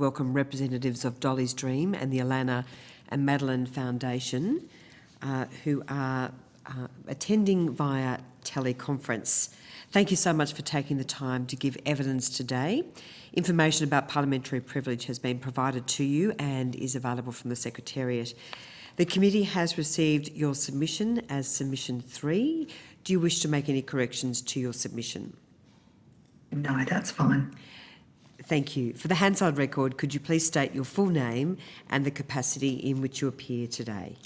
welcome representatives of Dolly's Dream and the Alana and Madeline Foundation, who are attending via teleconference. Thank you so much for taking the time to give evidence today. Information about parliamentary privilege has been provided to you and is available from the Secretariat. The committee has received your submission as submission 3. Do you wish to make any corrections to your submission? No, that's fine. Thank you. For the Hansard record, could you please state your full name and the capacity in which you appear today?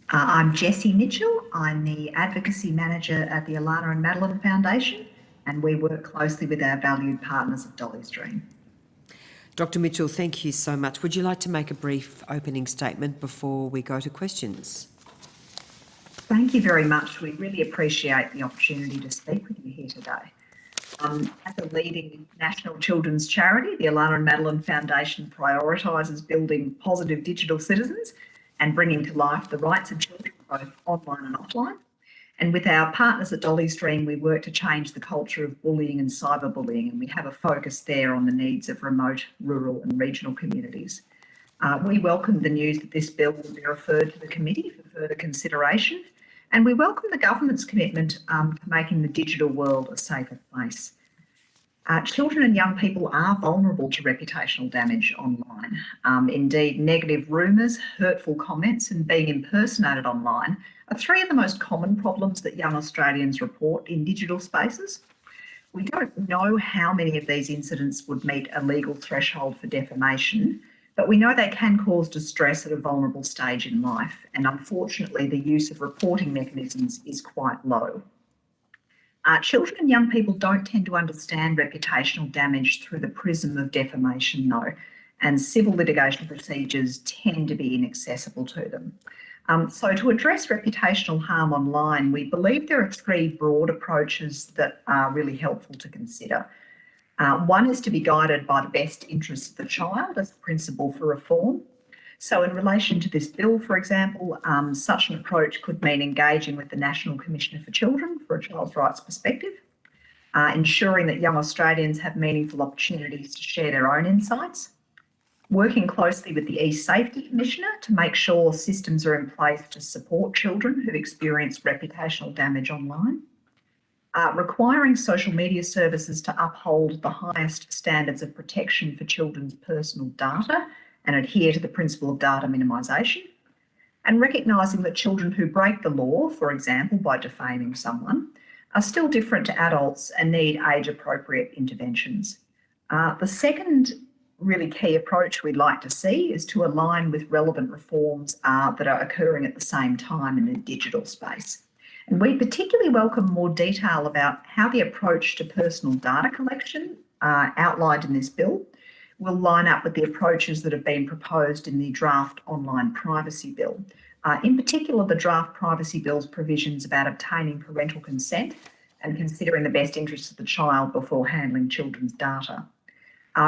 I'm Jessie Mitchell. I'm the Advocacy Manager at the Alana and Madeline Foundation, and we work closely with our valued partners at Dolly's Dream. Dr Mitchell, thank you so much. Would you like to make a brief opening statement before we go to questions? Thank you very much. We really appreciate the opportunity to speak with you here today. As a leading national children's charity, the Alana and Madeline Foundation prioritises building positive digital citizens and bringing to life the rights of children, both online and offline. And with our partners at Dolly's Dream, we work to change the culture of bullying and cyberbullying, and we have a focus there on the needs of remote, rural and regional communities. We welcome the news that this bill will be referred to the committee for further consideration, and we welcome the government's commitment to making the digital world a safer place. Children and young people are vulnerable to reputational damage online. Indeed, negative rumours, hurtful comments and being impersonated online are 3 of the most common problems that young Australians report in digital spaces. We don't know how many of these incidents would meet a legal threshold for defamation, but we know they can cause distress at a vulnerable stage in life, and unfortunately the use of reporting mechanisms is quite low. Children and young people don't tend to understand reputational damage through the prism of defamation, though, and civil litigation procedures tend to be inaccessible to them. So to address reputational harm online, we believe there are 3 broad approaches that are really helpful to consider. One is to be guided by the best interests of the child as a principle for reform. So in relation to this bill, for example, such an approach could mean engaging with the National Commissioner for Children for a child's rights perspective, ensuring that young Australians have meaningful opportunities to share their own insights, working closely with the eSafety Commissioner to make sure systems are in place to support children who've experienced reputational damage online, requiring social media services to uphold the highest standards of protection for children's personal data and adhere to the principle of data minimisation, and recognising that children who break the law, for example, by defaming someone, are still different to adults and need age-appropriate interventions. The second really key approach we'd like to see is to align with relevant reforms that are occurring at the same time in the digital space. And we particularly welcome more detail about how the approach to personal data collection outlined in this bill will line up with the approaches that have been proposed in the draft online privacy bill. In particular, the draft privacy bill's provisions about obtaining parental consent and considering the best interests of the child before handling children's data.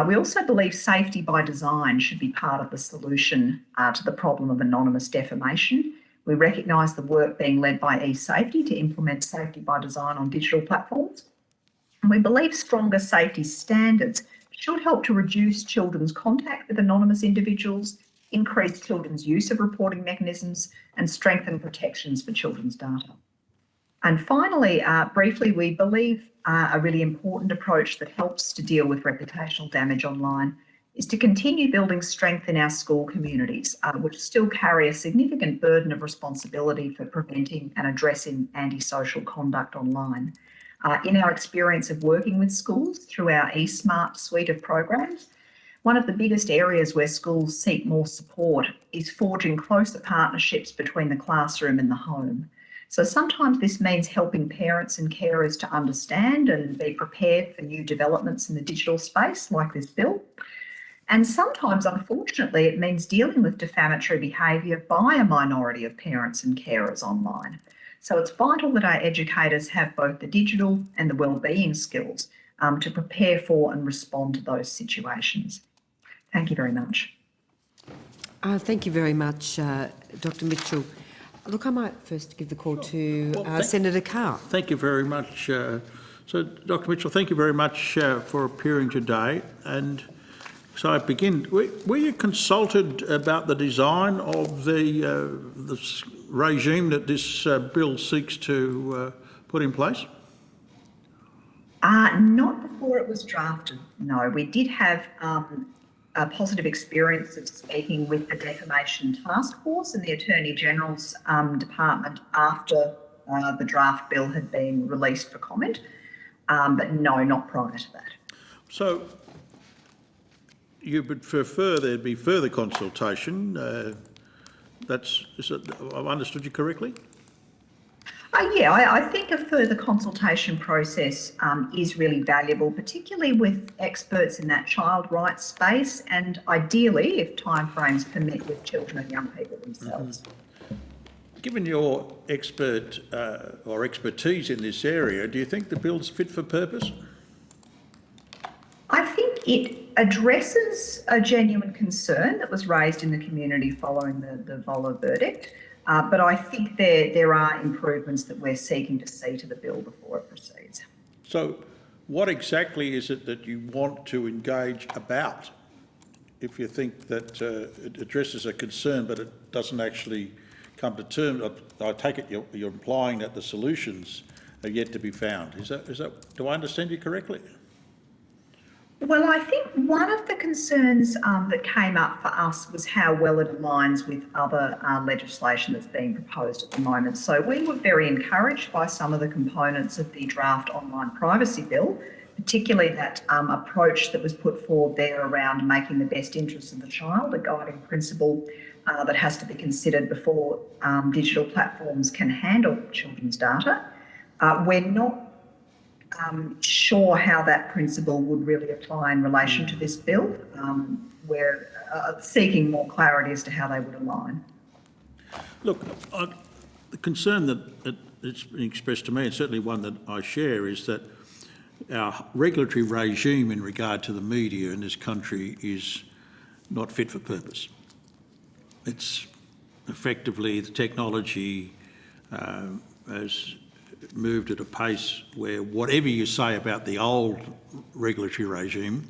We also believe safety by design should be part of the solution to the problem of anonymous defamation. We recognise the work being led by eSafety to implement safety by design on digital platforms. And we believe stronger safety standards should help to reduce children's contact with anonymous individuals, increase children's use of reporting mechanisms, and strengthen protections for children's data. And finally, briefly, we believe a really important approach that helps to deal with reputational damage online is to continue building strength in our school communities, which still carry a significant burden of responsibility for preventing and addressing antisocial conduct online. In our experience of working with schools through our eSmart suite of programs, one of the biggest areas where schools seek more support is forging closer partnerships between the classroom and the home. So sometimes this means helping parents and carers to understand and be prepared for new developments in the digital space like this bill. And sometimes, unfortunately, it means dealing with defamatory behaviour by a minority of parents and carers online. So it's vital that our educators have both the digital and the wellbeing skills to prepare for and respond to those situations. Thank you very much. Thank you very much, Dr Mitchell. Look, I might first give the call to Senator Carr. Thank you very much. So, Dr Mitchell, thank you very much for appearing today. And So I begin. Were you consulted about the design of the regime that this bill seeks to put in place? Not before it was drafted, no. We did have a positive experience of speaking with the Defamation Task Force and the Attorney General's department after the draft bill had been released for comment, but no, not prior to that. So you would prefer there'd be further consultation. I've understood you correctly? Yeah, I think a further consultation process is really valuable, particularly with experts in that child rights space and ideally, if timeframes permit, with children and young people themselves. Given your expertise in this area, do you think the bill's fit for purpose? I think it addresses a genuine concern that was raised in the community following the Voller verdict. But I think there are improvements that we're seeking to see to the bill before it proceeds. So what exactly is it that you want to engage about if you think that it addresses a concern but it doesn't actually come to terms? I take it you're implying that the solutions are yet to be found. Is that, do I understand you correctly? Well, I think one of the concerns that came up for us was how well it aligns with other legislation that's being proposed at the moment. So we were very encouraged by some of the components of the draft online privacy bill, particularly that approach that was put forward there around making the best interests of the child a guiding principle that has to be considered before digital platforms can handle children's data. We're not sure how that principle would really apply in relation to this bill. We're seeking more clarity as to how they would align. Look, the concern that it's been expressed to me, and certainly one that I share, is that our regulatory regime in regard to the media in this country is not fit for purpose. It's effectively the technology has moved at a pace where whatever you say about the old regulatory regime,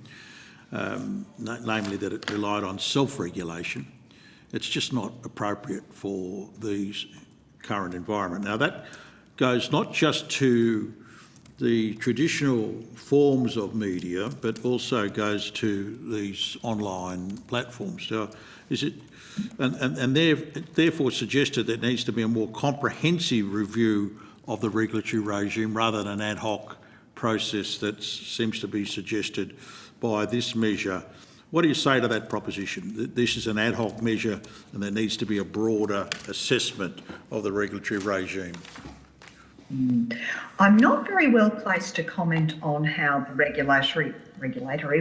namely that it relied on self-regulation, it's just not appropriate for the current environment. Now that goes not just to the traditional forms of media, but also goes to these online platforms. So is it, and therefore suggested there needs to be a more comprehensive review of the regulatory regime rather than an ad hoc process that seems to be suggested by this measure. What do you say to that proposition? That this is an ad hoc measure and there needs to be a broader assessment of the regulatory regime? I'm not very well placed to comment on how the regulatory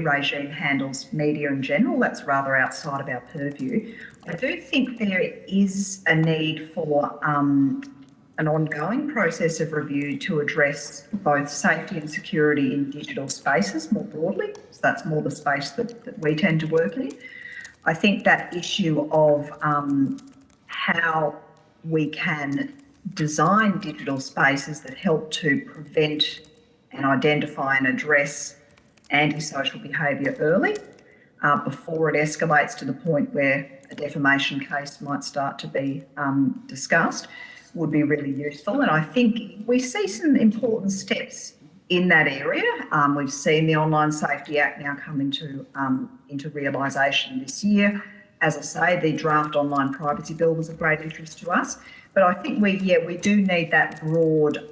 regime handles media in general. That's rather outside of our purview. I do think there is a need for an ongoing process of review to address both safety and security in digital spaces more broadly. So that's more the space that we tend to work in. I think that issue of how we can design digital spaces that help to prevent and identify and address antisocial behaviour early before it escalates to the point where a defamation case might start to be discussed would be really useful. And I think we see some important steps in that area. We've seen the Online Safety Act now come into realisation this year. As I say, the draft online privacy bill was of great interest to us. But I think we do need that broad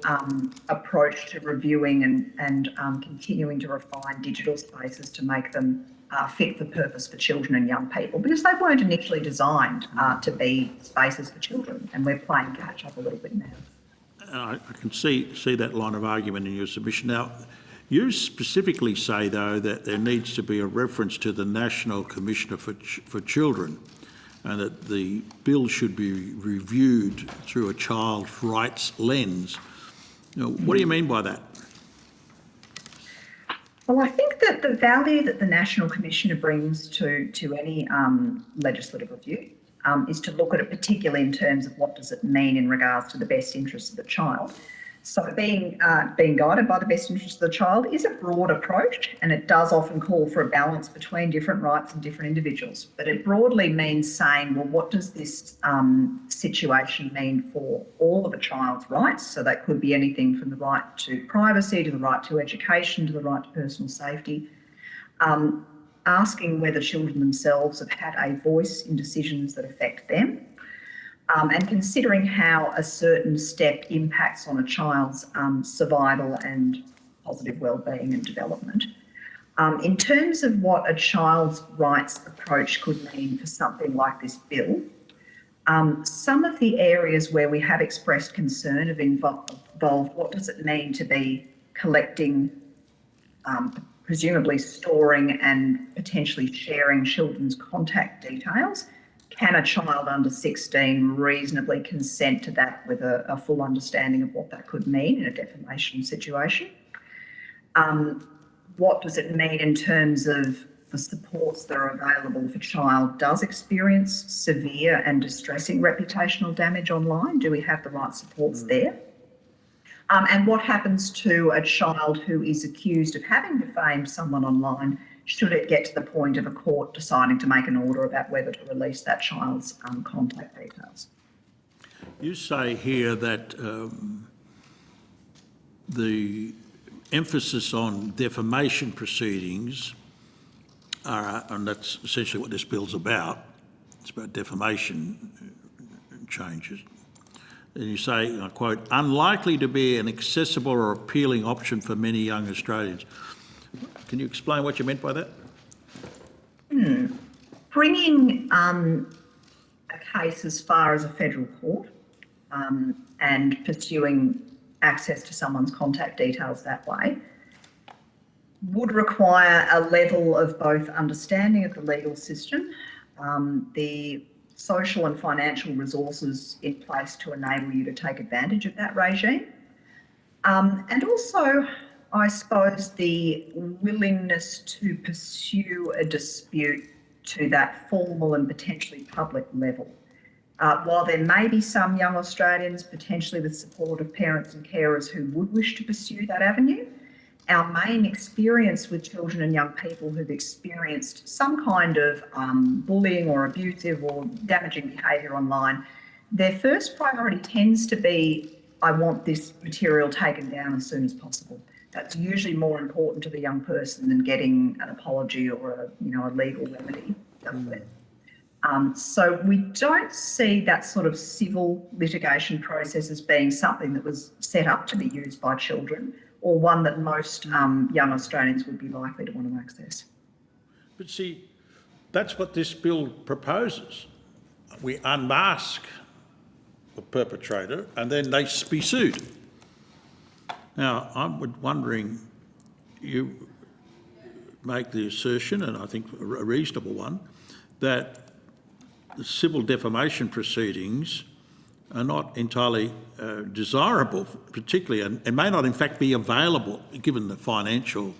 approach to reviewing and continuing to refine digital spaces to make them fit for purpose for children and young people, because they weren't initially designed to be spaces for children, and we're playing catch up a little bit now. I can see that line of argument in your submission. Now, you specifically say, though, that there needs to be a reference to the National Commissioner for Children and that the bill should be reviewed through a child's rights lens. You know, what do you mean by that? Well, I think that the value that the National Commissioner brings to any legislative review is to look at it particularly in terms of what does it mean in regards to the best interests of the child. So being guided by the best interest of the child is a broad approach, and it does often call for a balance between different rights and different individuals. But it broadly means saying, well, what does this situation mean for all of a child's rights? So that could be anything from the right to privacy, to the right to education, to the right to personal safety. Asking whether children themselves have had a voice in decisions that affect them. And considering how a certain step impacts on a child's survival and positive wellbeing and development. In terms of what a child's rights approach could mean for something like this bill, some of the areas where we have expressed concern have involved what does it mean to be collecting, presumably storing and potentially sharing children's contact details. Can a child under 16 reasonably consent to that with a full understanding of what that could mean in a defamation situation? What does it mean in terms of the supports that are available if a child does experience severe and distressing reputational damage online? Do we have the right supports there? And what happens to a child who is accused of having defamed someone online should it get to the point of a court deciding to make an order about whether to release that child's contact details? You say here that the emphasis on defamation proceedings are, and that's essentially what this bill's about, it's about defamation changes. And you say, and I quote, unlikely to be an accessible or appealing option for many young Australians. Can you explain what you meant by that? Bringing a case as far as a federal court and pursuing access to someone's contact details that way would require a level of both understanding of the legal system, the social and financial resources in place to enable you to take advantage of that regime, and also, I suppose, the willingness to pursue a dispute to that formal and potentially public level. While there may be some young Australians, potentially with support of parents and carers, who would wish to pursue that avenue, our main experience with children and young people who've experienced some kind of bullying or abusive or damaging behaviour online, their first priority tends to be, I want this material taken down as soon as possible. That's usually more important to the young person than getting an apology or a legal remedy dealt with. So we don't see that sort of civil litigation process as being something that was set up to be used by children, or one that most young Australians would be likely to want to access. But see, that's what this bill proposes. We unmask the perpetrator and then they be sued. Now, I'm wondering, you make the assertion, and I think a reasonable one, that the civil defamation proceedings are not entirely desirable, particularly, and may not in fact be available given the financial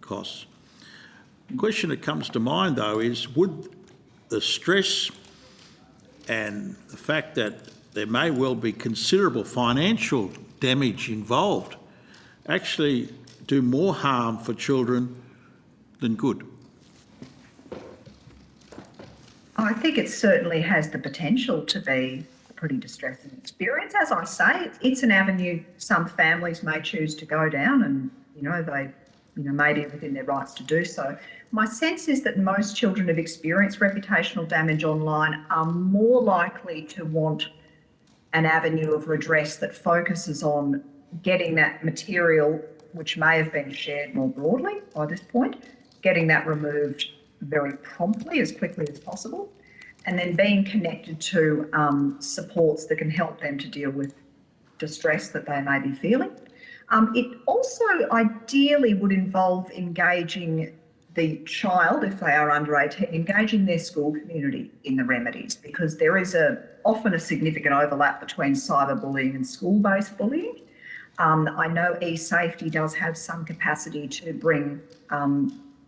costs. The question that comes to mind, though, is would the stress and the fact that there may well be considerable financial damage involved actually do more harm for children than good? I think it certainly has the potential to be a pretty distressing experience. As I say, it's an avenue some families may choose to go down, and they may be within their rights to do so. My sense is that most children who've experienced reputational damage online are more likely to want an avenue of redress that focuses on getting that material, which may have been shared more broadly by this point, getting that removed very promptly, as quickly as possible, and then being connected to supports that can help them to deal with distress that they may be feeling. It also ideally would involve engaging the child, if they are under 18, engaging their school community in the remedies, because there is often a significant overlap between cyberbullying and school-based bullying. I know eSafety does have some capacity to bring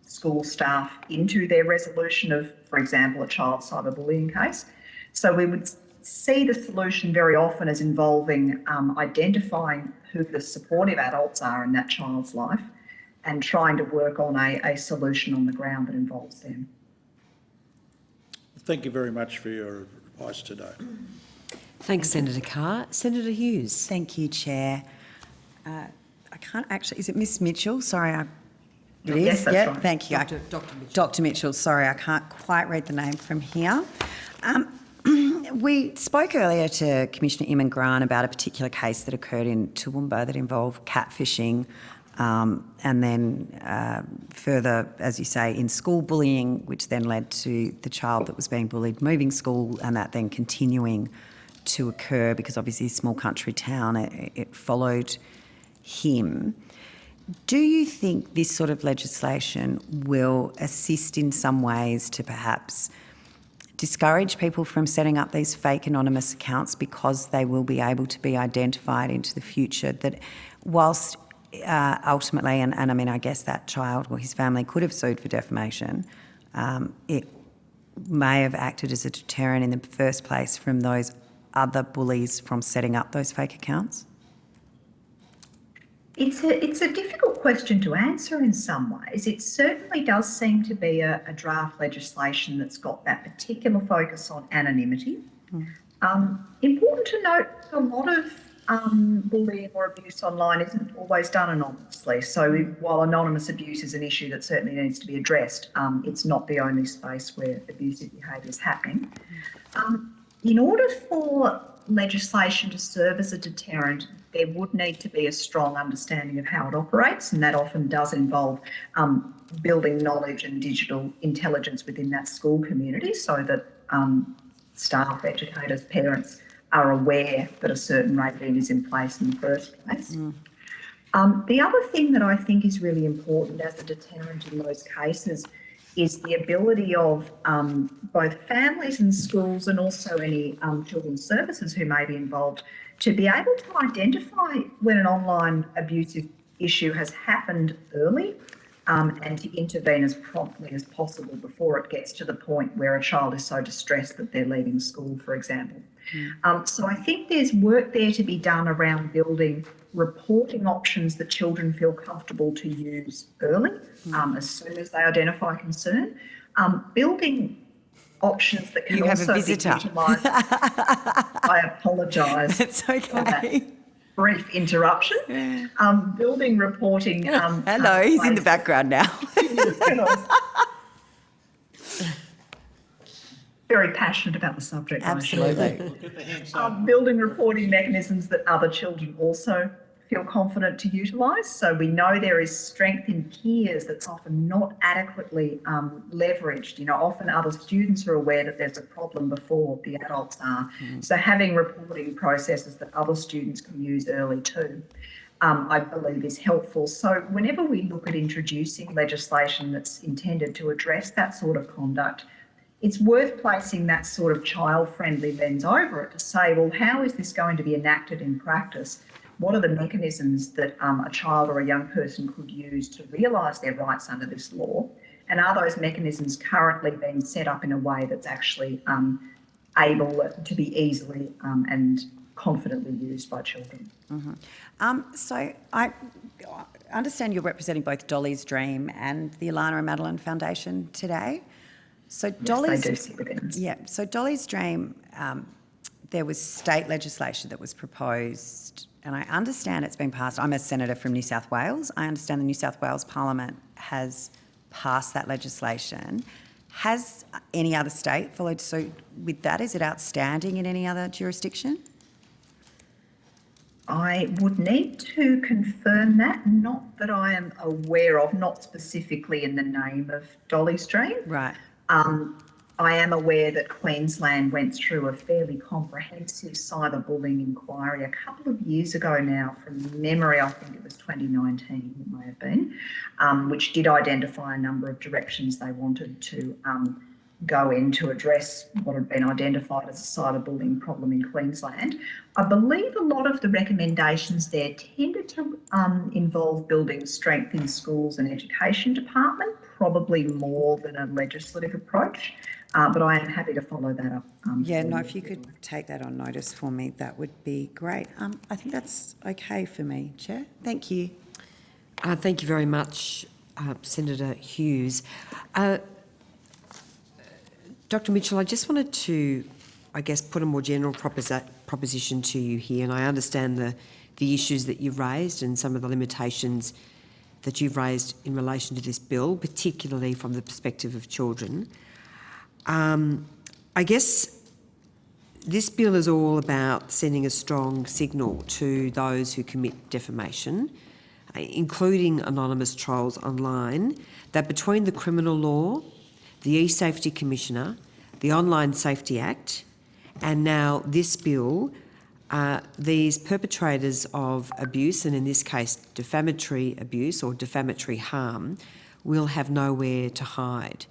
school staff into their resolution of, for example, a child cyberbullying case. So we would see the solution very often as involving identifying who the supportive adults are in that child's life and trying to work on a solution on the ground that involves them. Thank you very much for your advice today. Thanks, Senator Carr. Senator Hughes. Thank you, Chair. I can't actually, is it Miss Mitchell? Sorry, it is? Yes, that's Yeah, right. thank you. Dr. Mitchell. Dr. Mitchell, sorry, I can't quite read the name from here. We spoke earlier to Commissioner Eamon Grant about a particular case that occurred in Toowoomba that involved catfishing and then further, as you say, in school bullying, which then led to the child that was being bullied moving school and that then continuing to occur because obviously small country town, it followed him. Do you think this sort of legislation will assist in some ways to perhaps discourage people from setting up these fake anonymous accounts because they will be able to be identified into the future, that whilst ultimately, and I mean, I guess that child or his family could have sued for defamation, it may have acted as a deterrent in the first place from those other bullies from setting up those fake accounts? It's a difficult question to answer in some ways. It certainly does seem to be a draft legislation that's got that particular focus on anonymity. Important to note, a lot of bullying or abuse online isn't always done anonymously. So while anonymous abuse is an issue that certainly needs to be addressed, it's not the only space where abusive behaviour is happening. In order for legislation to serve as a deterrent, there would need to be a strong understanding of how it operates, and that often does involve building knowledge and digital intelligence within that school community so that staff, educators, parents are aware that a certain regime is in place in the first place. The other thing that I think is really important as a deterrent in those cases is the ability of both families and schools and also any children's services who may be involved to be able to identify when an online abusive issue has happened early and to intervene as promptly as possible before it gets to the point where a child is so distressed that they're leaving school, for example. So I think there's work there to be done around building reporting options that children feel comfortable to use early, as soon as they identify concern. Building options that can also be utilised. I apologise. It's okay. For that brief interruption. Building reporting. Hello, he's in the background now. Very passionate about the subject. Absolutely. Building reporting mechanisms that other children also feel confident to utilise. So we know there is strength in peers that's often not adequately leveraged. You know, often other students are aware that there's a problem before the adults are. So having reporting processes that other students can use early too, I believe is helpful. So whenever we look at introducing legislation that's intended to address that sort of conduct, it's worth placing that sort of child-friendly lens over it to say, well, how is this going to be enacted in practice? What are the mechanisms that a child or a young person could use to realise their rights under this law? And are those mechanisms currently being set up in a way that's actually able to be easily and confidently used by children? So I understand you're representing both Dolly's Dream and the Alana and Madeline Foundation today. So Dolly's, they do sit within us. Yeah, so Dolly's Dream, there was state legislation that was proposed, and I understand it's been passed. I'm a senator from New South Wales. I understand the New South Wales Parliament has passed that legislation. Has any other state followed suit with that? Is it outstanding in any other jurisdiction? I would need to confirm that, not that I am aware of, not specifically in the name of Dolly's Dream. Right. I am aware that Queensland went through a fairly comprehensive cyberbullying inquiry a couple of years ago now. From memory, I think it was 2019, it may have been, which did identify a number of directions they wanted to go in to address what had been identified as a cyberbullying problem in Queensland. I believe a lot of the recommendations there tended to involve building strength in schools and education department, probably more than a legislative approach. but I am happy to follow that up. Yeah, for no, you. if you could take that on notice for me, that would be great. I think that's okay for me, Chair. Thank you. Thank you very much, Senator Hughes. Dr Mitchell, I just wanted to, I guess, put a more general proposition to you here, and I understand the issues that you've raised and some of the limitations that you've raised in relation to this bill, particularly from the perspective of children. I guess this bill is all about sending a strong signal to those who commit defamation, including anonymous trolls online, that between the criminal law, the E-Safety Commissioner, the Online Safety Act, and now this bill, these perpetrators of abuse, and in this case defamatory abuse or defamatory harm, will have nowhere to hide.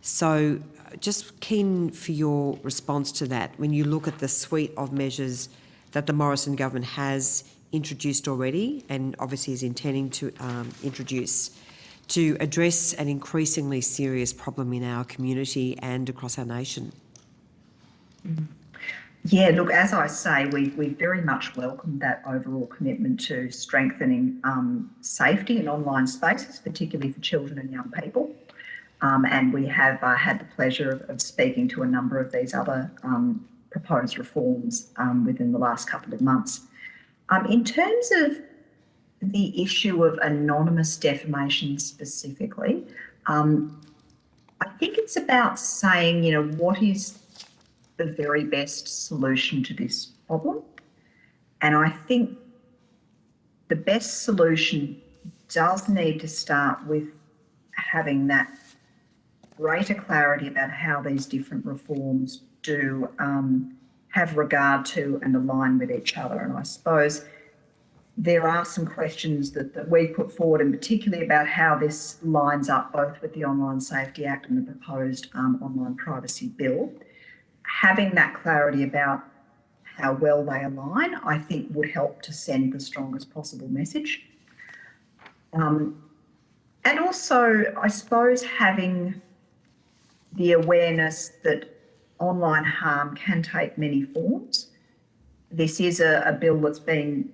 So just keen for your response to that when you look at the suite of measures that the Morrison government has introduced already and obviously is intending to introduce to address an increasingly serious problem in our community and across our nation. Yeah, look, as I say, we very much welcome that overall commitment to strengthening safety in online spaces, particularly for children and young people. And we have had the pleasure of speaking to a number of these other proposed reforms within the last couple of months. In terms of the issue of anonymous defamation specifically, I think it's about saying, you know, what is the very best solution to this problem? And I think the best solution does need to start with having that greater clarity about how these different reforms do have regard to and align with each other. And I suppose there are some questions that we've put forward, and particularly about how this lines up both with the Online Safety Act and the proposed Online Privacy Bill. Having that clarity about how well they align, I think would help to send the strongest possible message. And also, I suppose, having the awareness that online harm can take many forms. This is a bill that's been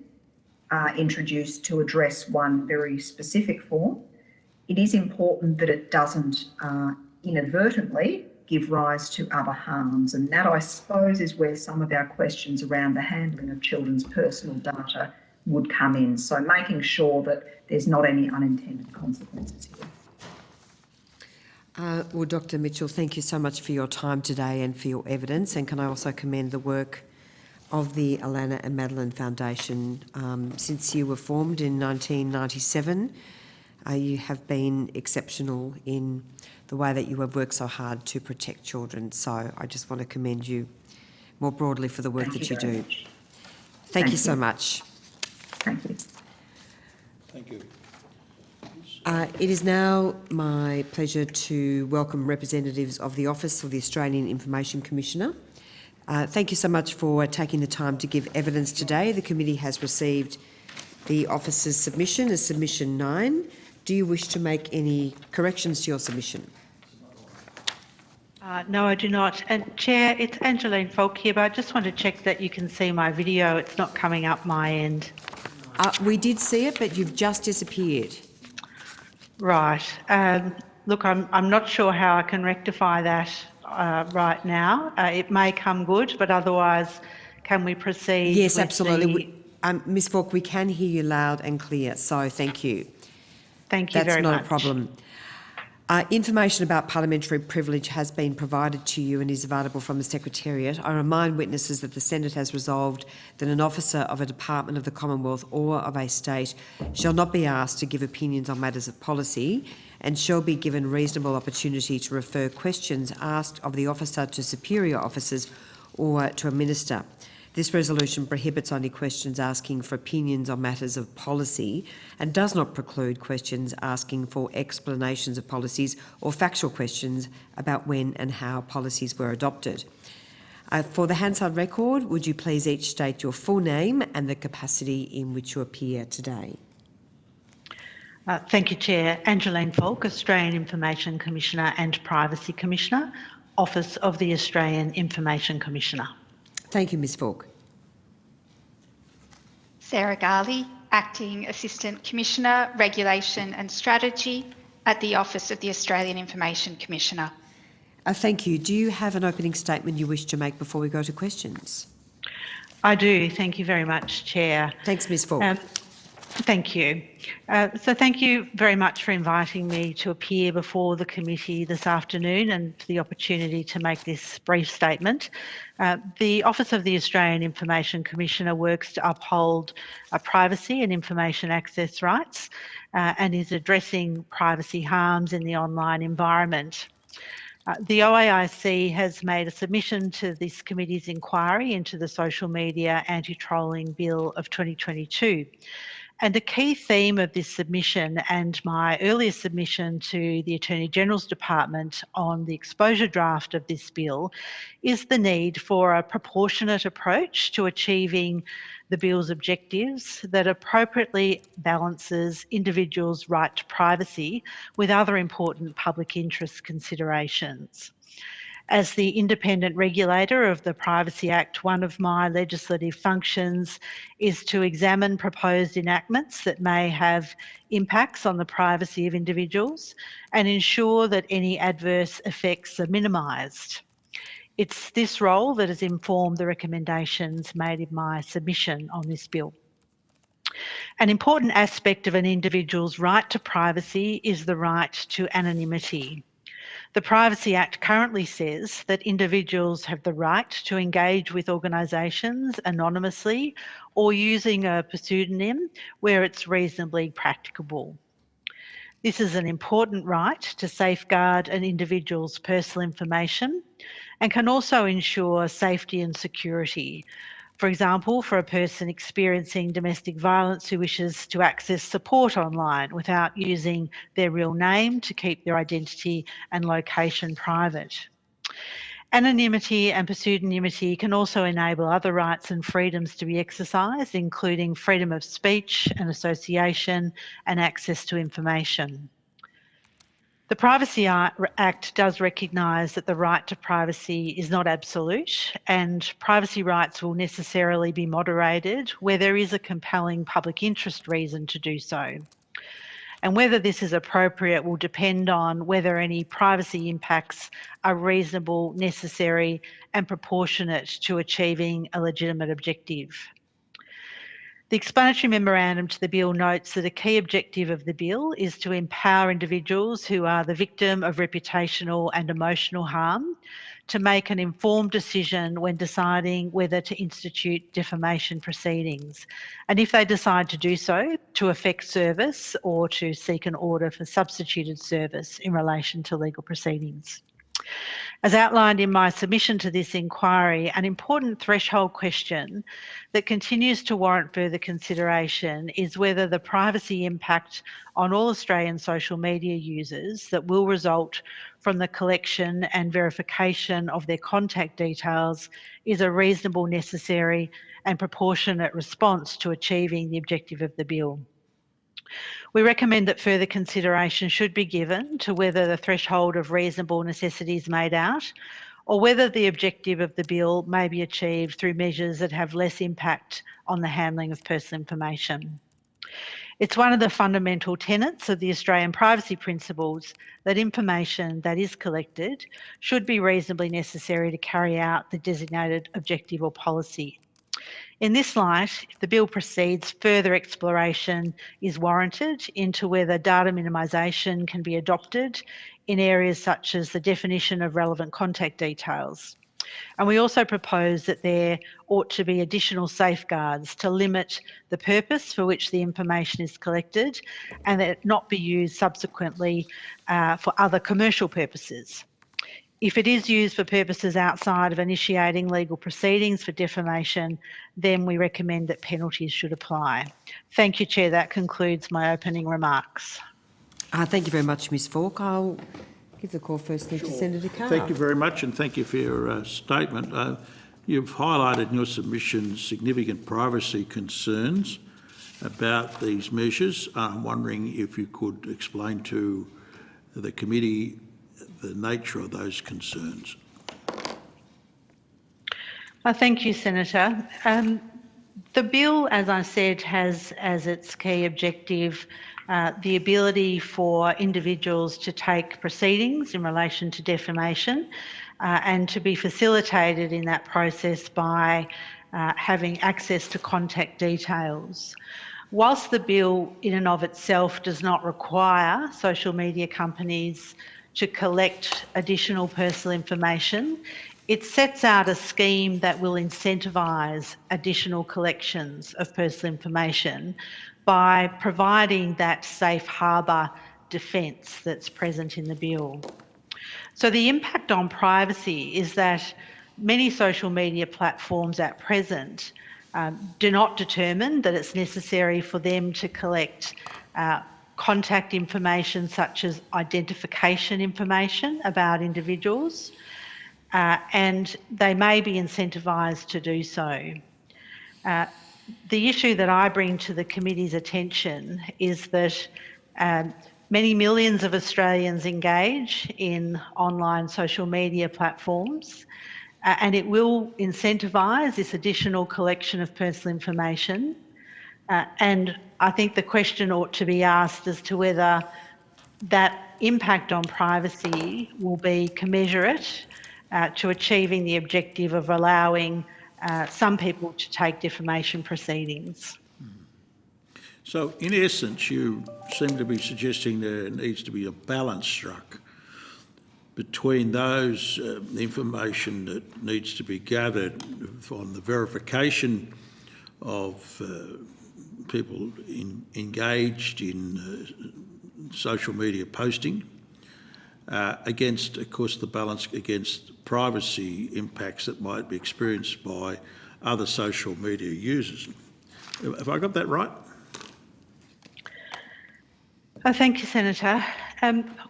introduced to address one very specific form. It is important that it doesn't inadvertently give rise to other harms, and that, I suppose, is where some of our questions around the handling of children's personal data would come in. So making sure that there's not any unintended consequences here. Well, Dr Mitchell, thank you so much for your time today and for your evidence, and can I also commend the work of the Alana and Madeline Foundation. Since you were formed in 1997, you have been exceptional in the way that you have worked so hard to protect children. So I just want to commend you more broadly for the work that you do. Thank you so much. Thank you. Thank you. It is now my pleasure to welcome representatives of the Office of the Australian Information Commissioner. Thank you so much for taking the time to give evidence today. The committee has received the officer's submission as submission 9. Do you wish to make any corrections to your submission? No, I do not. And Chair, it's Angeline Falk here, but I just want to check that you can see my video. It's not coming up my end. We did see it, but you've just disappeared. Right. Look, I'm not sure how I can rectify that right now. It may come good, but otherwise, can we proceed? Yes, with absolutely. Ms Falk, we can hear you loud and clear, so thank you. Thank you very much. That's not a problem. Information about parliamentary privilege has been provided to you and is available from the Secretariat. I remind witnesses that the Senate has resolved that an officer of a department of the Commonwealth or of a state shall not be asked to give opinions on matters of policy and shall be given reasonable opportunity to refer questions asked of the officer to superior officers or to a minister. This resolution prohibits only questions asking for opinions on matters of policy and does not preclude questions asking for explanations of policies or factual questions about when and how policies were adopted. For the Hansard record, would you please each state your full name and the capacity in which you appear today? Thank you, Chair. Angeline Falk, Australian Information Commissioner and Privacy Commissioner. Office of the Australian Information Commissioner. Thank you, Ms Falk. Sarah Garley, Acting Assistant Commissioner, Regulation and Strategy at the Office of the Australian Information Commissioner. Thank you. Do you have an opening statement you wish to make before we go to questions? I do. Thank you very much, Chair. Thanks, Ms Falk. Thank you. So thank you very much for inviting me to appear before the committee this afternoon and for the opportunity to make this brief statement. The Office of the Australian Information Commissioner works to uphold privacy and information access rights and is addressing privacy harms in the online environment. The OAIC has made a submission to this committee's inquiry into the Social Media Anti-Trolling Bill of 2022. And a key theme of this submission and my earlier submission to the Attorney General's Department on the exposure draft of this bill is the need for a proportionate approach to achieving the bill's objectives that appropriately balances individuals' right to privacy with other important public interest considerations. As the independent regulator of the Privacy Act, one of my legislative functions is to examine proposed enactments that may have impacts on the privacy of individuals and ensure that any adverse effects are minimised. It's this role that has informed the recommendations made in my submission on this bill. An important aspect of an individual's right to privacy is the right to anonymity. The Privacy Act currently says that individuals have the right to engage with organisations anonymously or using a pseudonym where it's reasonably practicable. This is an important right to safeguard an individual's personal information and can also ensure safety and security. For example, for a person experiencing domestic violence who wishes to access support online without using their real name to keep their identity and location private. Anonymity and pseudonymity can also enable other rights and freedoms to be exercised, including freedom of speech and association and access to information. The Privacy Act does recognise that the right to privacy is not absolute and privacy rights will necessarily be moderated where there is a compelling public interest reason to do so. And whether this is appropriate will depend on whether any privacy impacts are reasonable, necessary and proportionate to achieving a legitimate objective. The explanatory memorandum to the bill notes that a key objective of the bill is to empower individuals who are the victim of reputational and emotional harm to make an informed decision when deciding whether to institute defamation proceedings. And if they decide to do so, to effect service or to seek an order for substituted service in relation to legal proceedings. As outlined in my submission to this inquiry, an important threshold question that continues to warrant further consideration is whether the privacy impact on all Australian social media users that will result from the collection and verification of their contact details is a reasonable, necessary and proportionate response to achieving the objective of the bill. We recommend that further consideration should be given to whether the threshold of reasonable necessity is made out or whether the objective of the bill may be achieved through measures that have less impact on the handling of personal information. It's one of the fundamental tenets of the Australian privacy principles that information that is collected should be reasonably necessary to carry out the designated objective or policy. In this light, if the bill proceeds, further exploration is warranted into whether data minimisation can be adopted in areas such as the definition of relevant contact details. And we also propose that there ought to be additional safeguards to limit the purpose for which the information is collected and that it not be used subsequently for other commercial purposes. If it is used for purposes outside of initiating legal proceedings for defamation, then we recommend that penalties should apply. Thank you, Chair. That concludes my opening remarks. Thank you very much, Ms Falk. I'll give the call firstly to Senator Carr. Thank you very much and thank you for your statement. You've highlighted in your submission significant privacy concerns about these measures. I'm wondering if you could explain to the committee the nature of those concerns. Thank you, Senator. The bill, as I said, has as its key objective the ability for individuals to take proceedings in relation to defamation and to be facilitated in that process by having access to contact details. Whilst the bill in and of itself does not require social media companies to collect additional personal information, it sets out a scheme that will incentivise additional collections of personal information by providing that safe harbour defence that's present in the bill. So the impact on privacy is that many social media platforms at present do not determine that it's necessary for them to collect contact information such as identification information about individuals, and they may be incentivised to do so. The issue that I bring to the committee's attention is that many millions of Australians engage in online social media platforms, and it will incentivise this additional collection of personal information. And I think the question ought to be asked as to whether that impact on privacy will be commensurate to achieving the objective of allowing some people to take defamation proceedings. So in essence, you seem to be suggesting there needs to be a balance struck between those information that needs to be gathered on the verification of people engaged in social media posting against, of course, the balance against privacy impacts that might be experienced by other social media users. Have I got that right? Thank you, Senator.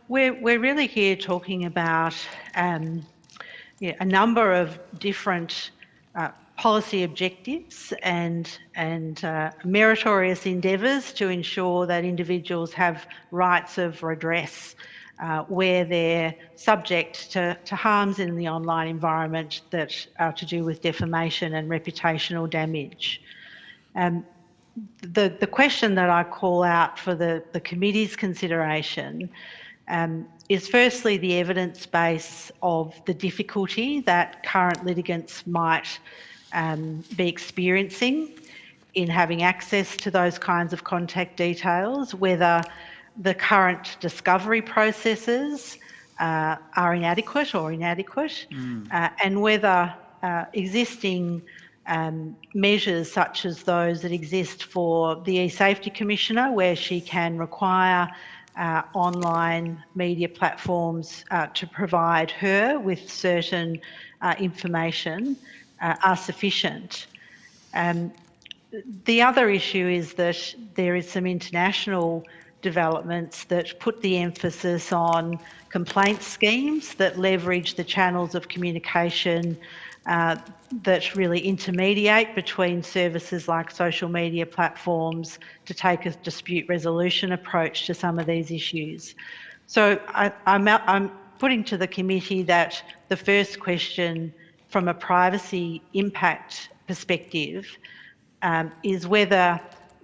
We're really here talking about a number of different policy objectives and meritorious endeavours to ensure that individuals have rights of redress where they're subject to harms in the online environment that are to do with defamation and reputational damage. The question that I call out for the committee's consideration is firstly the evidence base of the difficulty that current litigants might be experiencing in having access to those kinds of contact details, whether the current discovery processes are inadequate, and whether existing measures such as those that exist for the E-Safety Commissioner, where she can require online media platforms to provide her with certain information, are sufficient. The other issue is that there is some international developments that put the emphasis on complaint schemes that leverage the channels of communication that really intermediate between services like social media platforms to take a dispute resolution approach to some of these issues. So I'm putting to the committee that the first question from a privacy impact perspective is whether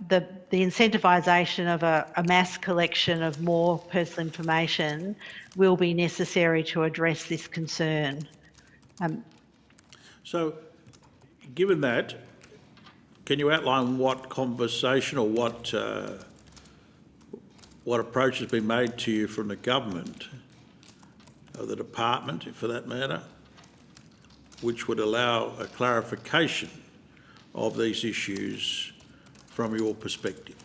the incentivisation of a mass collection of more personal information will be necessary to address this concern. So, given that, can you outline what conversation or what approach has been made to you from the government, or the department for that matter, which would allow a clarification of these issues from your perspective?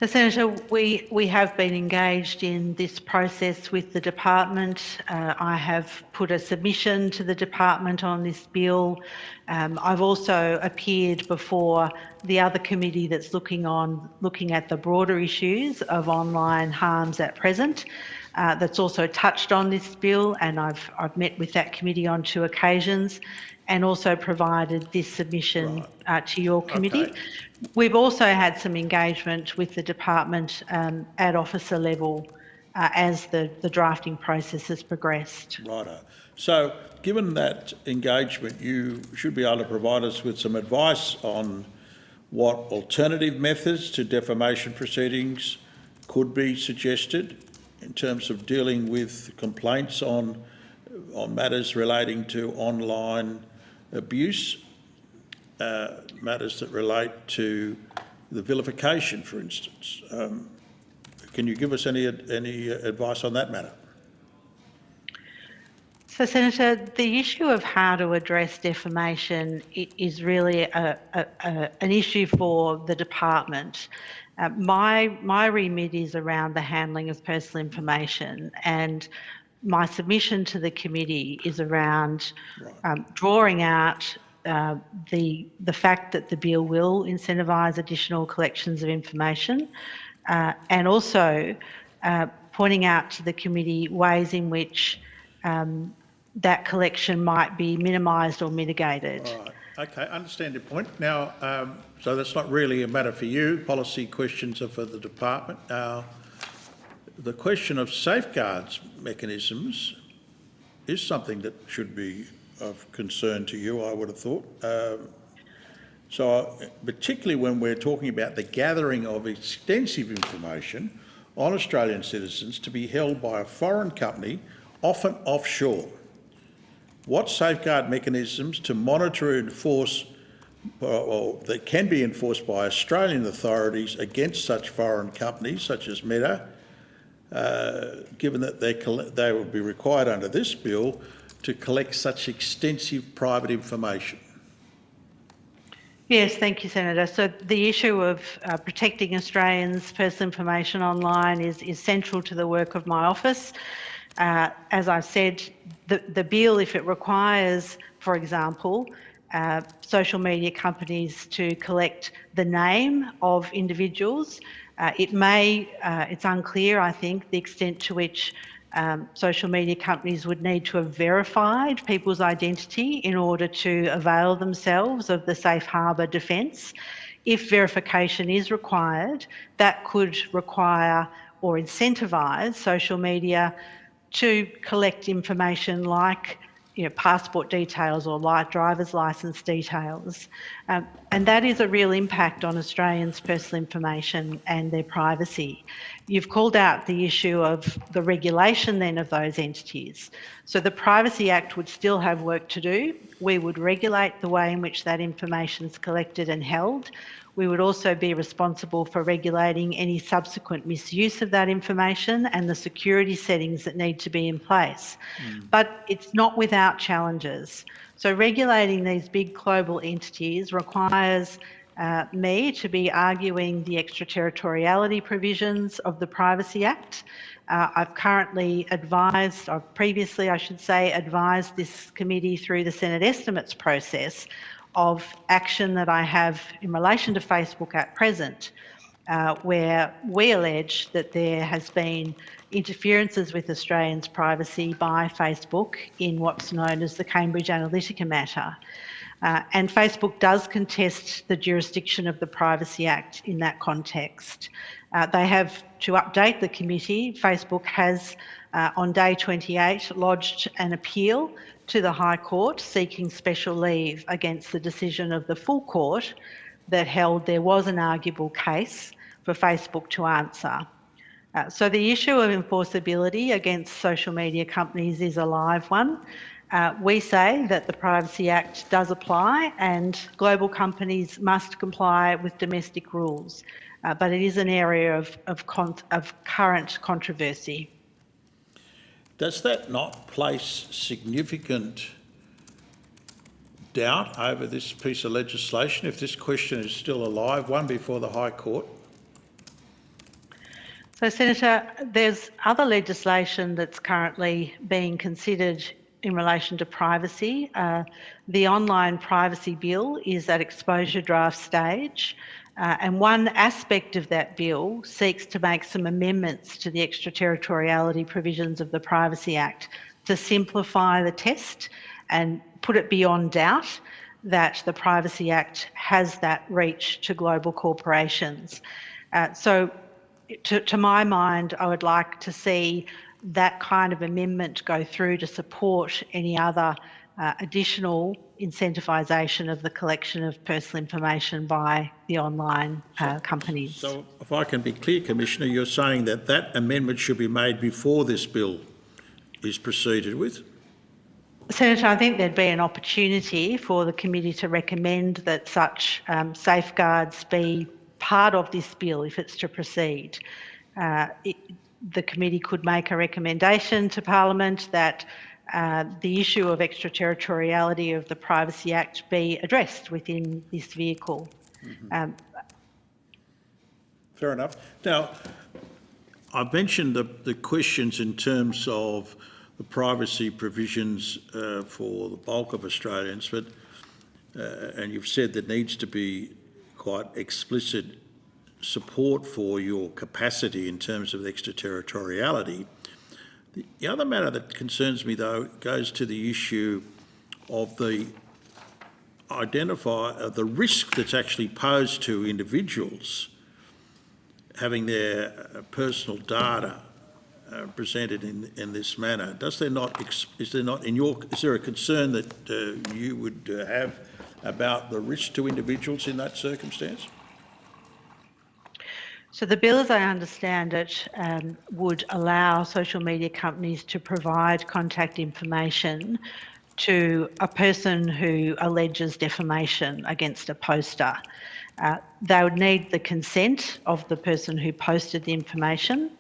So, Senator, we have been engaged in this process with the department. I have put a submission to the department on this bill. I've also appeared before the other committee that's looking at the broader issues of online harms at present. That's also touched on this bill, and I've met with that committee on 2 occasions, and also provided this submission to your committee. Okay. We've also had some engagement with the department at officer level as the drafting process has progressed. Righto. So, given that engagement, you should be able to provide us with some advice on what alternative methods to defamation proceedings could be suggested in terms of dealing with complaints on matters relating to online abuse, matters that relate to the vilification, for instance. Can you give us any advice on that matter? So, Senator, the issue of how to address defamation is really an issue for the department. My remit is around the handling of personal information, and my submission to the committee is around drawing out the fact that the bill will incentivise additional collections of information, and also pointing out to the committee ways in which that collection might be minimised or mitigated. Right. Okay, I understand your point. Now, so that's not really a matter for you. Policy questions are for the department. Now, the question of safeguards mechanisms is something that should be of concern to you, I would have thought. So particularly when we're talking about the gathering of extensive information on Australian citizens to be held by a foreign company, often offshore. What safeguard mechanisms to monitor and enforce, or that can be enforced by Australian authorities against such foreign companies such as Meta, given that they will be required under this bill to collect such extensive private information? Yes, thank you, Senator. So the issue of protecting Australians' personal information online is central to the work of my office. As I've said, the bill, if it requires, for example, social media companies to collect the name of individuals, it's unclear, I think, the extent to which social media companies would need to have verified people's identity in order to avail themselves of the safe harbour defence. If verification is required, that could require or incentivise social media to collect information like passport details or like driver's licence details. And that is a real impact on Australians' personal information and their privacy. You've called out the issue of the regulation then of those entities. So the Privacy Act would still have work to do. We would regulate the way in which that information is collected and held. We would also be responsible for regulating any subsequent misuse of that information and the security settings that need to be in place. But it's not without challenges. So regulating these big global entities requires me to be arguing the extraterritoriality provisions of the Privacy Act. I've currently advised, or previously I should say, advised this committee through the Senate estimates process of action that I have in relation to Facebook at present, where we allege that there has been interferences with Australians' privacy by Facebook in what's known as the Cambridge Analytica matter. And Facebook does contest the jurisdiction of the Privacy Act in that context. They have, to update the committee, Facebook has on day 28 lodged an appeal to the High Court seeking special leave against the decision of the full court that held there was an arguable case for Facebook to answer. So the issue of enforceability against social media companies is a live one. We say that the Privacy Act does apply and global companies must comply with domestic rules, but it is an area of current controversy. Does that not place significant doubt over this piece of legislation if this question is still a live one before the High Court? So, Senator, there's other legislation that's currently being considered in relation to privacy. The Online Privacy Bill is at exposure draft stage. And one aspect of that bill seeks to make some amendments to the extraterritoriality provisions of the Privacy Act to simplify the test and put it beyond doubt that the Privacy Act has that reach to global corporations. So to my mind, I would like to see that kind of amendment go through to support any other additional incentivisation of the collection of personal information by the online companies. So if I can be clear, Commissioner, you're saying that that amendment should be made before this bill is proceeded with? Senator, I think there'd be an opportunity for the committee to recommend that such safeguards be part of this bill if it's to proceed. The committee could make a recommendation to Parliament that the issue of extraterritoriality of the Privacy Act be addressed within this vehicle. Fair enough. Now, I've mentioned the questions in terms of the privacy provisions for the bulk of Australians, but and you've said there needs to be quite explicit support for your capacity in terms of extraterritoriality. The other matter that concerns me, though, goes to the issue of the risk that's actually posed to individuals having their personal data presented in this manner. Is there a concern that you would have about the risk to individuals in that circumstance? So the bill, as I understand it, would allow social media companies to provide contact information to a person who alleges defamation against a poster. They would need the consent of the person who posted the information,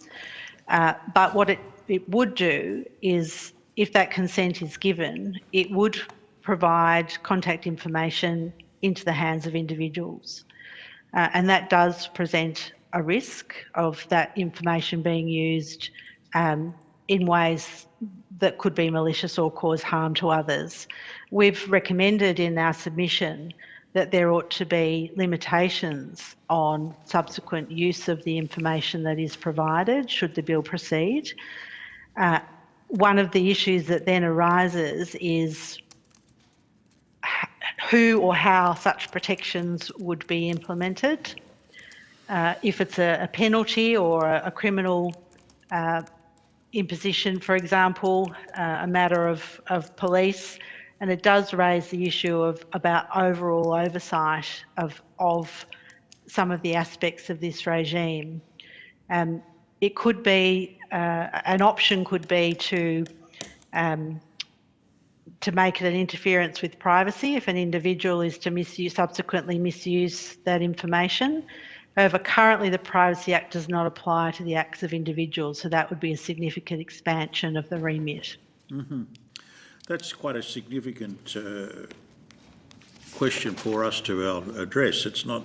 but what it would do is, if that consent is given, it would provide contact information into the hands of individuals. And that does present a risk of that information being used in ways that could be malicious or cause harm to others. We've recommended in our submission that there ought to be limitations on subsequent use of the information that is provided should the bill proceed. One of the issues that then arises is who or how such protections would be implemented. If it's a penalty or a criminal imposition, for example, a matter of police, and it does raise the issue about overall oversight of some of the aspects of this regime. It could be, an option could be to make it an interference with privacy if an individual is to subsequently misuse that information. However, currently the Privacy Act does not apply to the acts of individuals, so that would be a significant expansion of the remit. That's quite a significant question for us to address. It's not.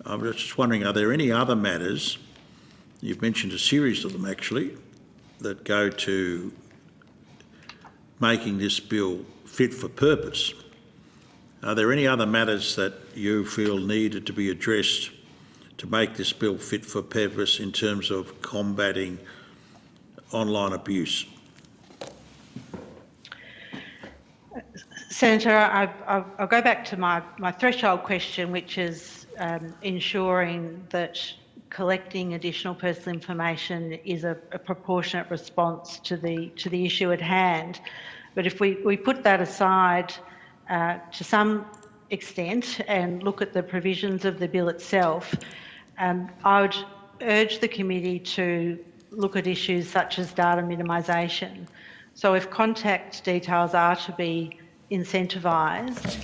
I was just wondering, are there any other matters? You've mentioned a series of them actually that go to making this bill fit for purpose. Are there any other matters that you feel needed to be addressed to make this bill fit for purpose in terms of combating online abuse? Senator, I'll go back to my threshold question, which is ensuring that collecting additional personal information is a proportionate response to the issue at hand. But if we put that aside to some extent and look at the provisions of the bill itself, I would urge the committee to look at issues such as data minimisation. So if contact details are to be incentivised,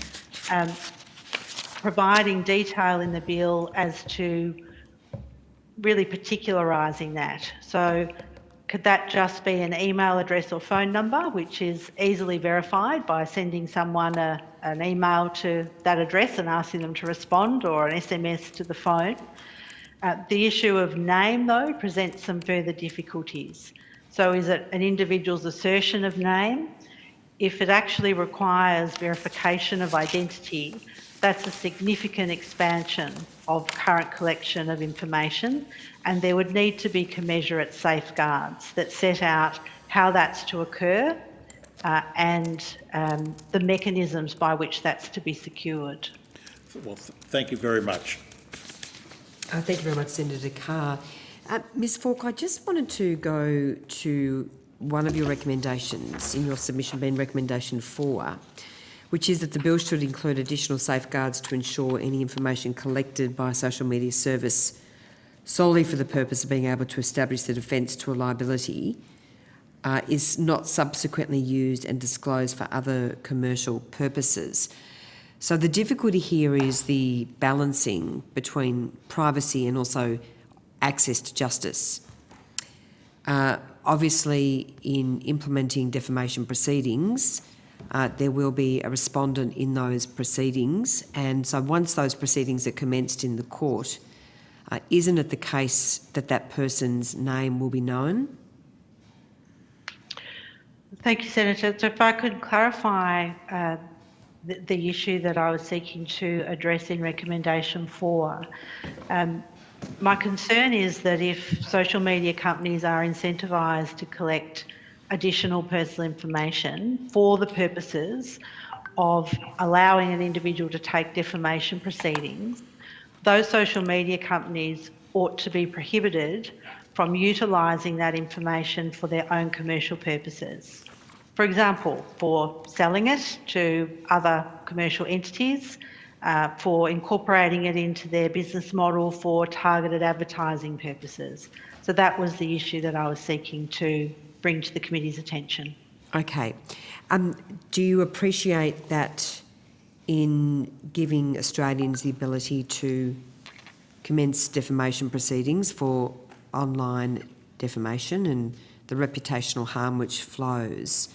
providing detail in the bill as to really particularising that. So could that just be an email address or phone number, which is easily verified by sending someone an email to that address and asking them to respond, or an SMS to the phone? The issue of name, though, presents some further difficulties. So is it an individual's assertion of name? If it actually requires verification of identity, that's a significant expansion of current collection of information, and there would need to be commensurate safeguards that set out how that's to occur and the mechanisms by which that's to be secured. Well, thank you very much. Thank you very much, Senator Carr. Ms Falk, I just wanted to go to one of your recommendations in your submission, being recommendation 4, which is that the bill should include additional safeguards to ensure any information collected by a social media service solely for the purpose of being able to establish the defence to a liability is not subsequently used and disclosed for other commercial purposes. So the difficulty here is the balancing between privacy and also access to justice. Obviously, in implementing defamation proceedings, there will be a respondent in those proceedings, and so once those proceedings are commenced in the court, isn't it the case that that person's name will be known? Thank you, Senator. So if I could clarify the issue that I was seeking to address in recommendation 4. My concern is that if social media companies are incentivised to collect additional personal information for the purposes of allowing an individual to take defamation proceedings, those social media companies ought to be prohibited from utilising that information for their own commercial purposes. For example, for selling it to other commercial entities, for incorporating it into their business model for targeted advertising purposes. So that was the issue that I was seeking to bring to the committee's attention. Okay. Do you appreciate that in giving Australians the ability to commence defamation proceedings for online defamation and the reputational harm which flows,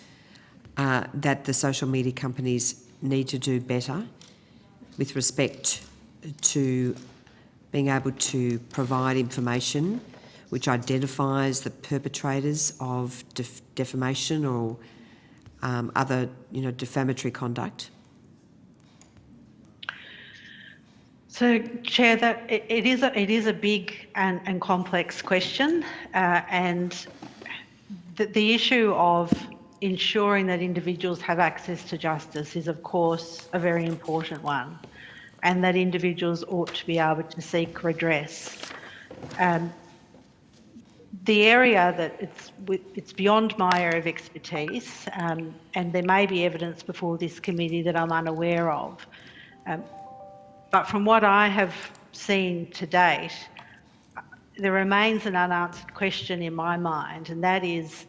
that the social media companies need to do better with respect to being able to provide information which identifies the perpetrators of defamation or other, defamatory conduct? So, Chair, that it is a big and complex question, and the issue of ensuring that individuals have access to justice is, of course, a very important one, and that individuals ought to be able to seek redress. The area that it's beyond my area of expertise, and there may be evidence before this committee that I'm unaware of. But from what I have seen to date, there remains an unanswered question in my mind, and that is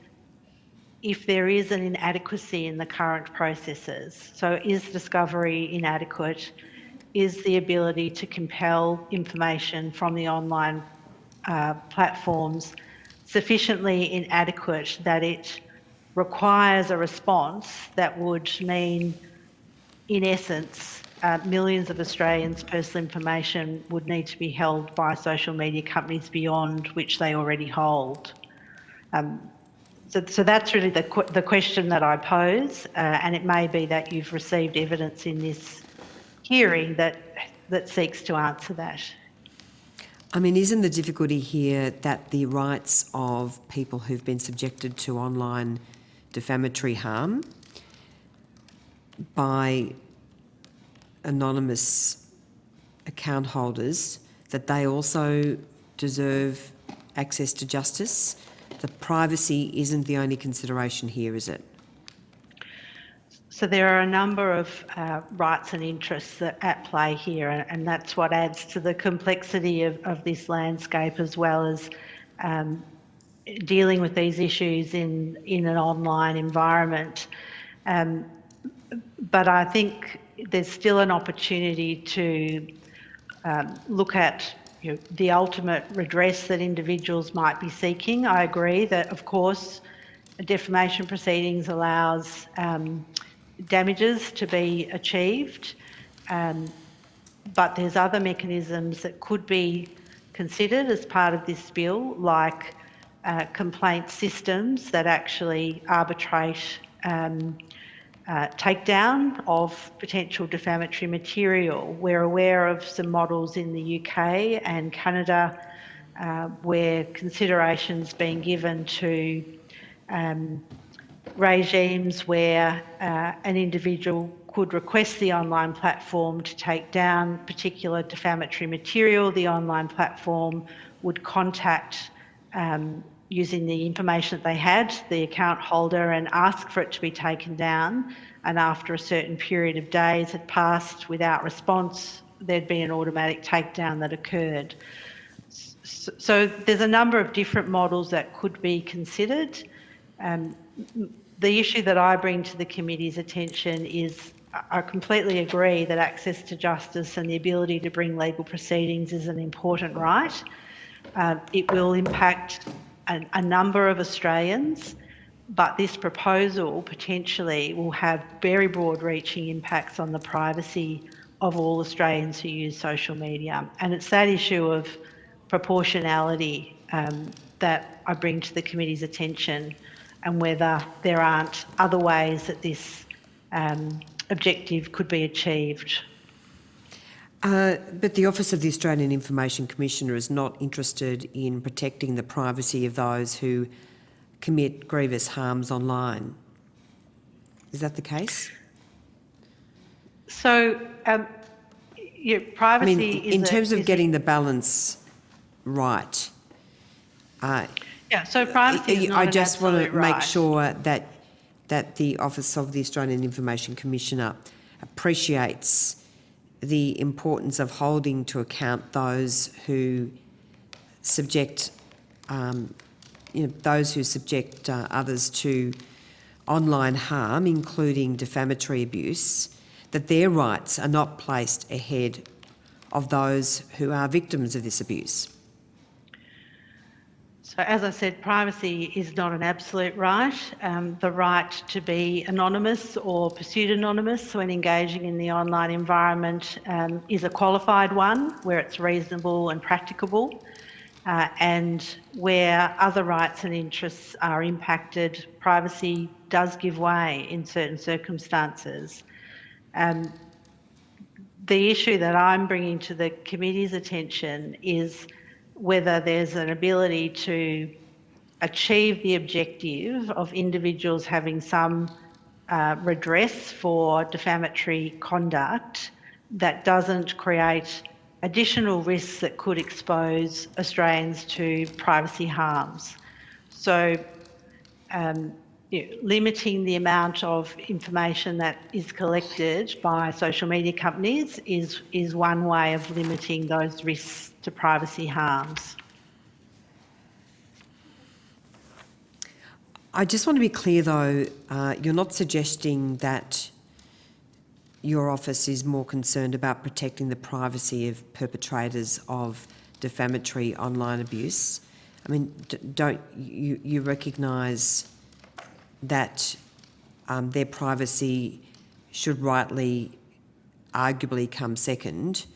if there is an inadequacy in the current processes. So is discovery inadequate? Is the ability to compel information from the online platforms sufficiently inadequate that it requires a response that would mean, in essence, millions of Australians' personal information would need to be held by social media companies beyond which they already hold? So that's really the question that I pose, and it may be that you've received evidence in this hearing that seeks to answer that. I mean, isn't the difficulty here that the rights of people who've been subjected to online defamatory harm by anonymous account holders, that they also deserve access to justice? The privacy isn't the only consideration here, is it? So there are a number of rights and interests at play here, and that's what adds to the complexity of this landscape, as well as dealing with these issues in an online environment. But I think there's still an opportunity to look at the ultimate redress that individuals might be seeking. I agree that, of course, defamation proceedings allows damages to be achieved, but there's other mechanisms that could be considered as part of this bill, like complaint systems that actually arbitrate takedown of potential defamatory material. We're aware of some models in the UK and Canada where consideration's being given to regimes where an individual could request the online platform to take down particular defamatory material. The online platform would contact, using the information that they had, the account holder, and ask for it to be taken down. And after a certain period of days had passed without response, there'd be an automatic takedown that occurred. So there's a number of different models that could be considered. The issue that I bring to the committee's attention is I completely agree that access to justice and the ability to bring legal proceedings is an important right. It will impact a number of Australians, but this proposal potentially will have very broad-reaching impacts on the privacy of all Australians who use social media. And it's that issue of proportionality that I bring to the committee's attention, and whether there aren't other ways that this objective could be achieved. But the Office of the Australian Information Commissioner is not interested in protecting the privacy of those who commit grievous harms online. Is that the case? So, privacy. I mean, in terms of getting the balance right. Yeah, so privacy is not I an just want to absolute make right. sure that the Office of the Australian Information Commissioner appreciates the importance of holding to account those who subject, those who subject others to online harm, including defamatory abuse, that their rights are not placed ahead of those who are victims of this abuse. So as I said, privacy is not an absolute right. The right to be anonymous or pursued anonymous when engaging in the online environment is a qualified one where it's reasonable and practicable. And where other rights and interests are impacted, privacy does give way in certain circumstances. The issue that I'm bringing to the committee's attention is whether there's an ability to achieve the objective of individuals having some redress for defamatory conduct that doesn't create additional risks that could expose Australians to privacy harms. So limiting the amount of information that is collected by social media companies is one way of limiting those risks to privacy harms. I just want to be clear though, you're not suggesting that your office is more concerned about protecting the privacy of perpetrators of defamatory online abuse. I mean, don't you recognise that their privacy should rightly, arguably come second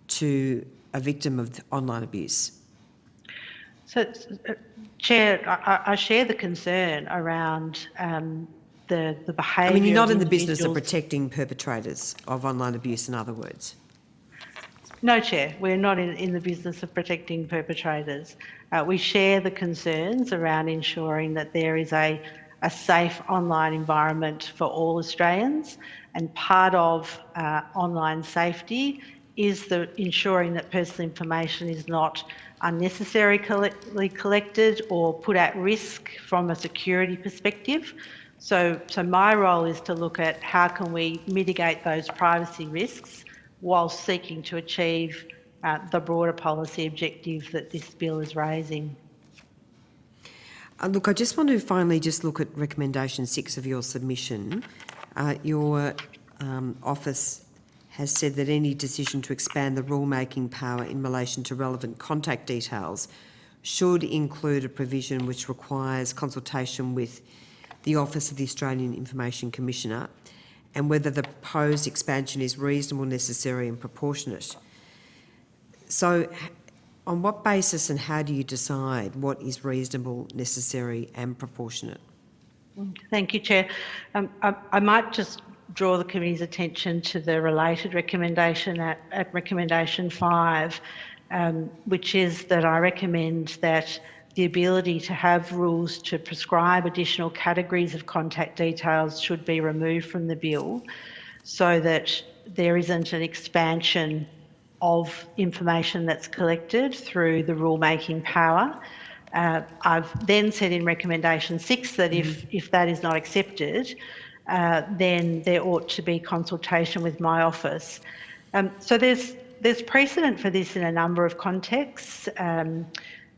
to a victim of online abuse? So, Chair, I share the concern around the behaviour. I mean, you're not in the of business of individuals. protecting perpetrators of online abuse, in other words. No, Chair, we're not in the business of protecting perpetrators. We share the concerns around ensuring that there is a safe online environment for all Australians, and part of online safety is ensuring that personal information is not unnecessarily collected or put at risk from a security perspective. So my role is to look at how can we mitigate those privacy risks while seeking to achieve the broader policy objective that this bill is raising. Look, I just want to finally just look at recommendation 6 of your submission. Your office has said that any decision to expand the rulemaking power in relation to relevant contact details should include a provision which requires consultation with the Office of the Australian Information Commissioner, and whether the proposed expansion is reasonable, necessary and proportionate. So on what basis and how do you decide what is reasonable, necessary and proportionate? Thank you, Chair. I might just draw the committee's attention to the related recommendation at recommendation 5, which is that I recommend that the ability to have rules to prescribe additional categories of contact details should be removed from the bill. so that there isn't an expansion of information that's collected through the rulemaking power. I've then said in recommendation 6 that if that is not accepted, then there ought to be consultation with my office. So there's precedent for this in a number of contexts.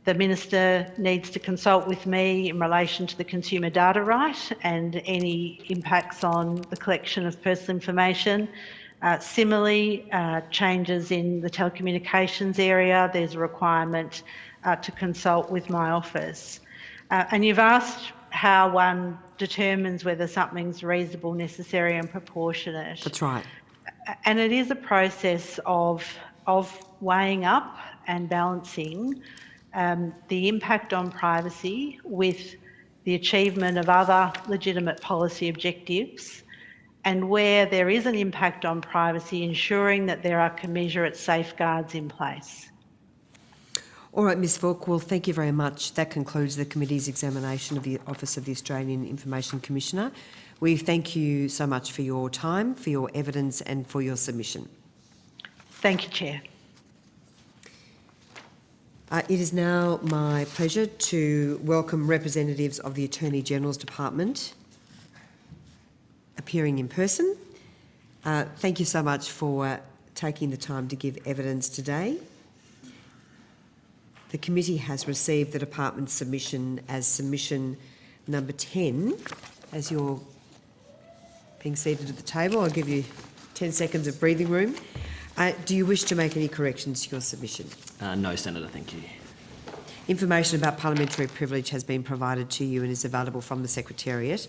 The Minister needs to consult with me in relation to the consumer data right and any impacts on the collection of personal information. Similarly, changes in the telecommunications area, there's a requirement to consult with my office. And you've asked how one determines whether something's reasonable, necessary and proportionate. That's right. And it is a process of weighing up and balancing the impact on privacy with the achievement of other legitimate policy objectives, and where there is an impact on privacy, ensuring that there are commensurate safeguards in place. All right, Ms Falk, well, thank you very much. That concludes the committee's examination of the Office of the Australian Information Commissioner. We thank you so much for your time, for your evidence and for your submission. Thank you, Chair. It is now my pleasure to welcome representatives of the Attorney-General's Department appearing in person. Thank you so much for taking the time to give evidence today. The committee has received the department's submission as submission number 10. As you're being seated at the table, I'll give you 10 seconds of breathing room. Do you wish to make any corrections to your submission? No, Senator, thank you. Information about parliamentary privilege has been provided to you and is available from the Secretariat.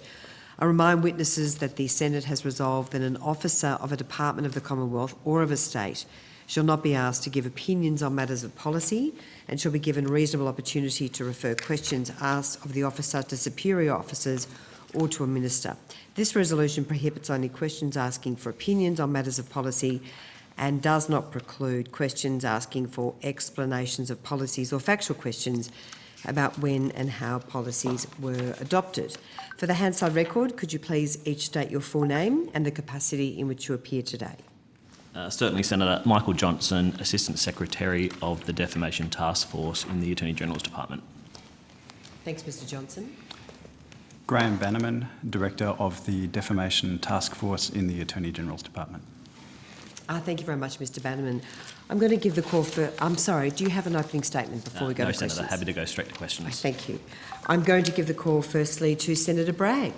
I remind witnesses that the Senate has resolved that an officer of a department of the Commonwealth or of a state shall not be asked to give opinions on matters of policy and shall be given reasonable opportunity to refer questions asked of the officer to superior officers or to a minister. This resolution prohibits only questions asking for opinions on matters of policy and does not preclude questions asking for explanations of policies or factual questions about when and how policies were adopted. For the Hansard record, could you please each state your full name and the capacity in which you appear today? Certainly, Senator. Michael Johnson, Assistant Secretary of the Defamation Task Force in the Attorney-General's Department. Thanks, Mr Johnson. Graham Bannerman, Director of the Defamation Task Force in the Attorney-General's Department. Thank you very much, Mr Bannerman. I'm going to give the call for... I'm sorry, do you have an opening statement before we go to questions? No, Senator. Happy to go straight to questions. Thank you. I'm going to give the call firstly to Senator Bragg.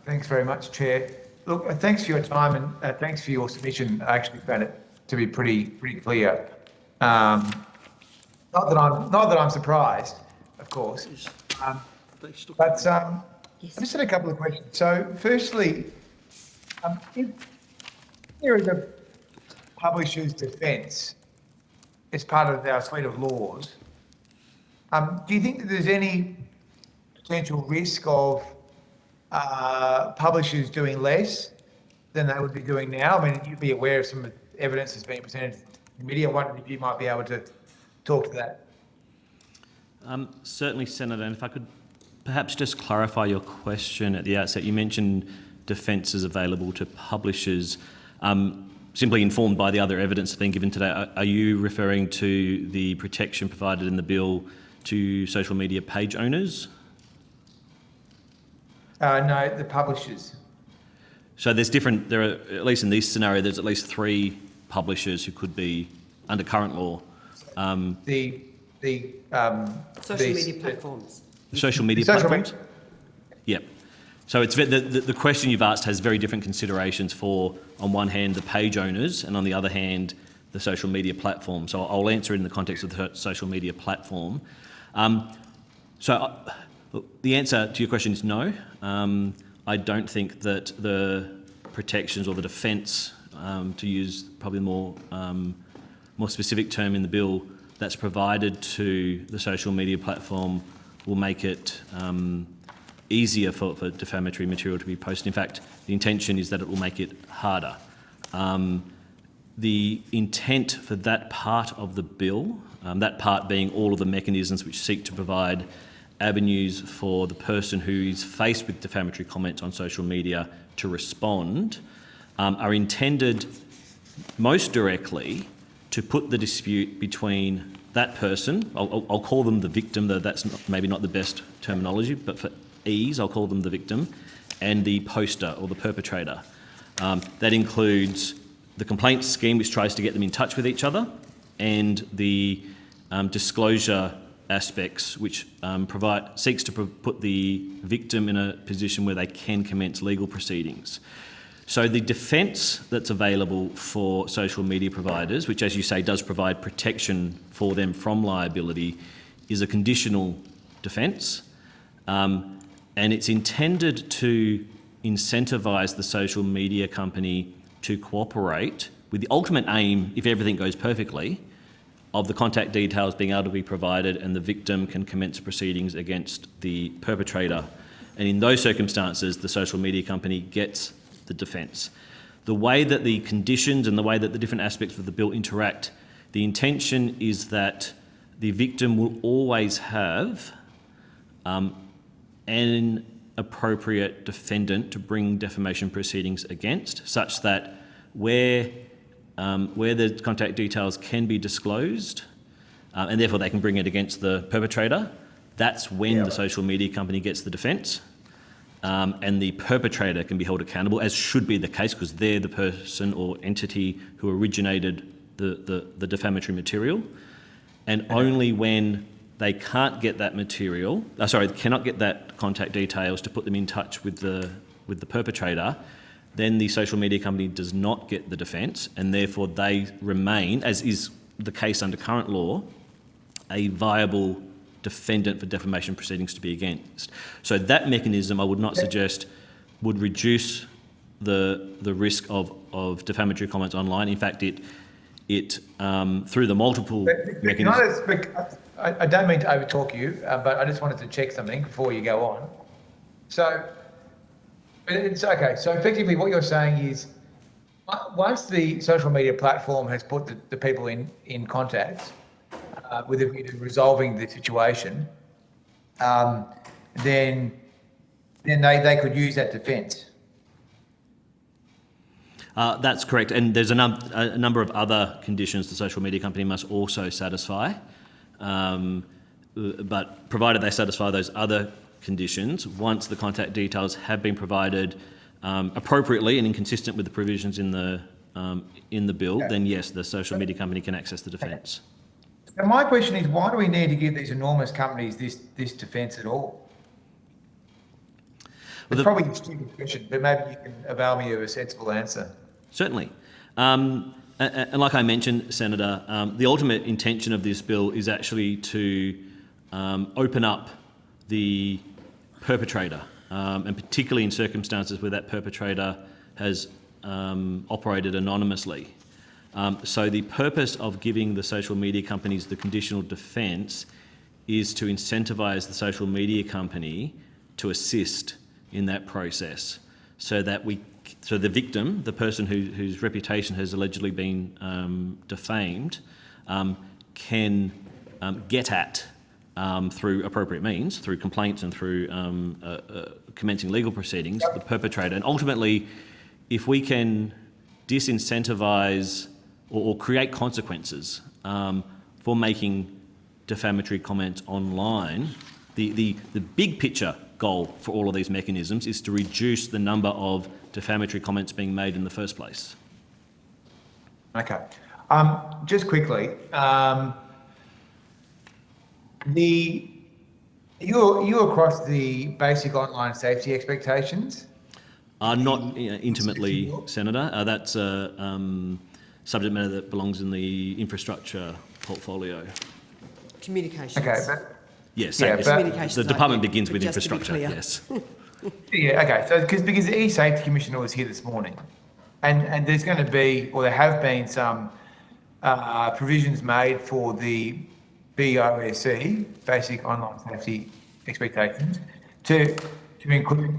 Thanks very much, Chair. Look, thanks for your time and thanks for your submission. I actually found it to be pretty clear. Not that I'm surprised, of course. But I just had a couple of questions. So, firstly, if there is a publisher's defence as part of our suite of laws, do you think that there's any potential risk of publishers doing less than they would be doing now? I mean, you'd be aware of some evidence that's being presented to the committee. I wondered if you might be able to talk to that. Certainly, Senator, and if I could perhaps just clarify your question at the outset. You mentioned defences available to publishers. Simply informed by the other evidence that's been given today, are you referring to the protection provided in the bill to social media page owners? No, the publishers. So there are, at least in this scenario, there's at least 3 publishers who could be, under current law. Social media platforms. Social media platforms? Yep. So it's the question you've asked has very different considerations for, on one hand, the page owners, and on the other hand, the social media platform. So I'll answer it in the context of the social media platform. The answer to your question is no. I don't think that the protections or the defence, to use probably a more specific term in the bill, that's provided to the social media platform will make it easier for defamatory material to be posted. In fact, the intention is that it will make it harder. The intent for that part of the bill, that part being all of the mechanisms which seek to provide avenues for the person who is faced with defamatory comments on social media to respond are intended most directly to put the dispute between that person, I'll call them the victim, though that's maybe not the best terminology, but for ease, I'll call them the victim, and the poster or the perpetrator. That includes the complaint scheme, which tries to get them in touch with each other, and the disclosure aspects, which seeks to put the victim in a position where they can commence legal proceedings. So the defence that's available for social media providers, which as you say does provide protection for them from liability, is a conditional defence, and it's intended to incentivise the social media company to cooperate with the ultimate aim, if everything goes perfectly, of the contact details being able to be provided and the victim can commence proceedings against the perpetrator. And in those circumstances, the social media company gets the defence. The way that the conditions and the way that the different aspects of the bill interact, the intention is that the victim will always have an appropriate defendant to bring defamation proceedings against, such that where the contact details can be disclosed, and therefore they can bring it against the perpetrator, that's when the social media company gets the defence. And the perpetrator can be held accountable, as should be the case, because they're the person or entity who originated the defamatory material. And only when they can't get that material, cannot get that contact details to put them in touch with the perpetrator, then the social media company does not get the defence, and therefore they remain, as is the case under current law, a viable defendant for defamation proceedings to be against. So that mechanism, I would not suggest, would reduce the risk of defamatory comments online. In fact, it through the multiple mechanisms. I don't mean to overtalk you, but I just wanted to check something before you go on. So it's okay. So effectively, what you're saying is, once the social media platform has put the people in contact with a view to resolving the situation, then they could use that defence. That's correct, and there's a number of other conditions the social media company must also satisfy, but provided they satisfy those other conditions, once the contact details have been provided appropriately and inconsistent with the provisions in the bill, then yes, the social media company can access the defence. And my question is, why do we need to give these enormous companies this defence at all? It's probably a stupid question, but maybe you can avail me of a sensible answer. Certainly. And like I mentioned, Senator, the ultimate intention of this bill is actually to open up the perpetrator, and particularly in circumstances where that perpetrator has operated anonymously. So the purpose of giving the social media companies the conditional defence is to incentivise the social media company to assist in that process, so that the victim, the person whose reputation has allegedly been defamed, can get at, through appropriate means, through complaints and through commencing legal proceedings, the perpetrator. And ultimately, if we can disincentivise or create consequences for making defamatory comments online, the big picture goal for all of these mechanisms is to reduce the number of defamatory comments being made in the first place. Okay. Just quickly, you across the basic online safety expectations? Not intimately, Senator. That's a subject matter that belongs in the infrastructure portfolio. Communications. Okay. Yes, Yeah, the department begins with infrastructure, yes. Yeah, okay. So because the E-Safety Commissioner was here this morning, and there's going to be, or there have been some provisions made for the BOSC, Basic Online Safety Expectations, to include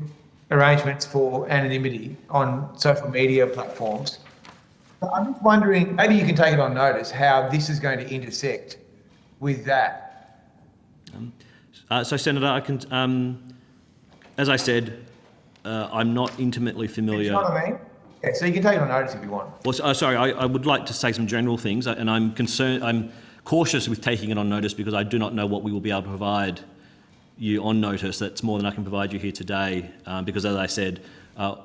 arrangements for anonymity on social media platforms. I'm just wondering, maybe you can take it on notice, how this is going to intersect with that. So, Senator, I can, as I said, I'm not intimately familiar. You know what I mean? Yeah, so you can take it on notice if you want. Well, sorry, I would like to say some general things, and I'm cautious with taking it on notice because I do not know what we will be able to provide you on notice. That's more than I can provide you here today, because as I said,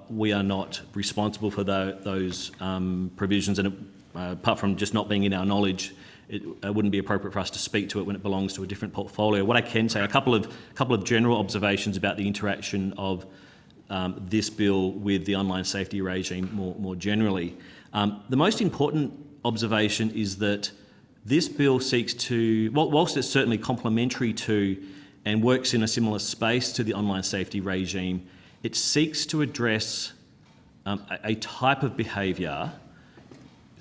we are not responsible for those provisions, and apart from just not being in our knowledge, it wouldn't be appropriate for us to speak to it when it belongs to a different portfolio. What I can say, a couple of general observations about the interaction of this bill with the online safety regime more generally. The most important observation is that this bill seeks to, whilst it's certainly complementary to and works in a similar space to the online safety regime, it seeks to address a type of behaviour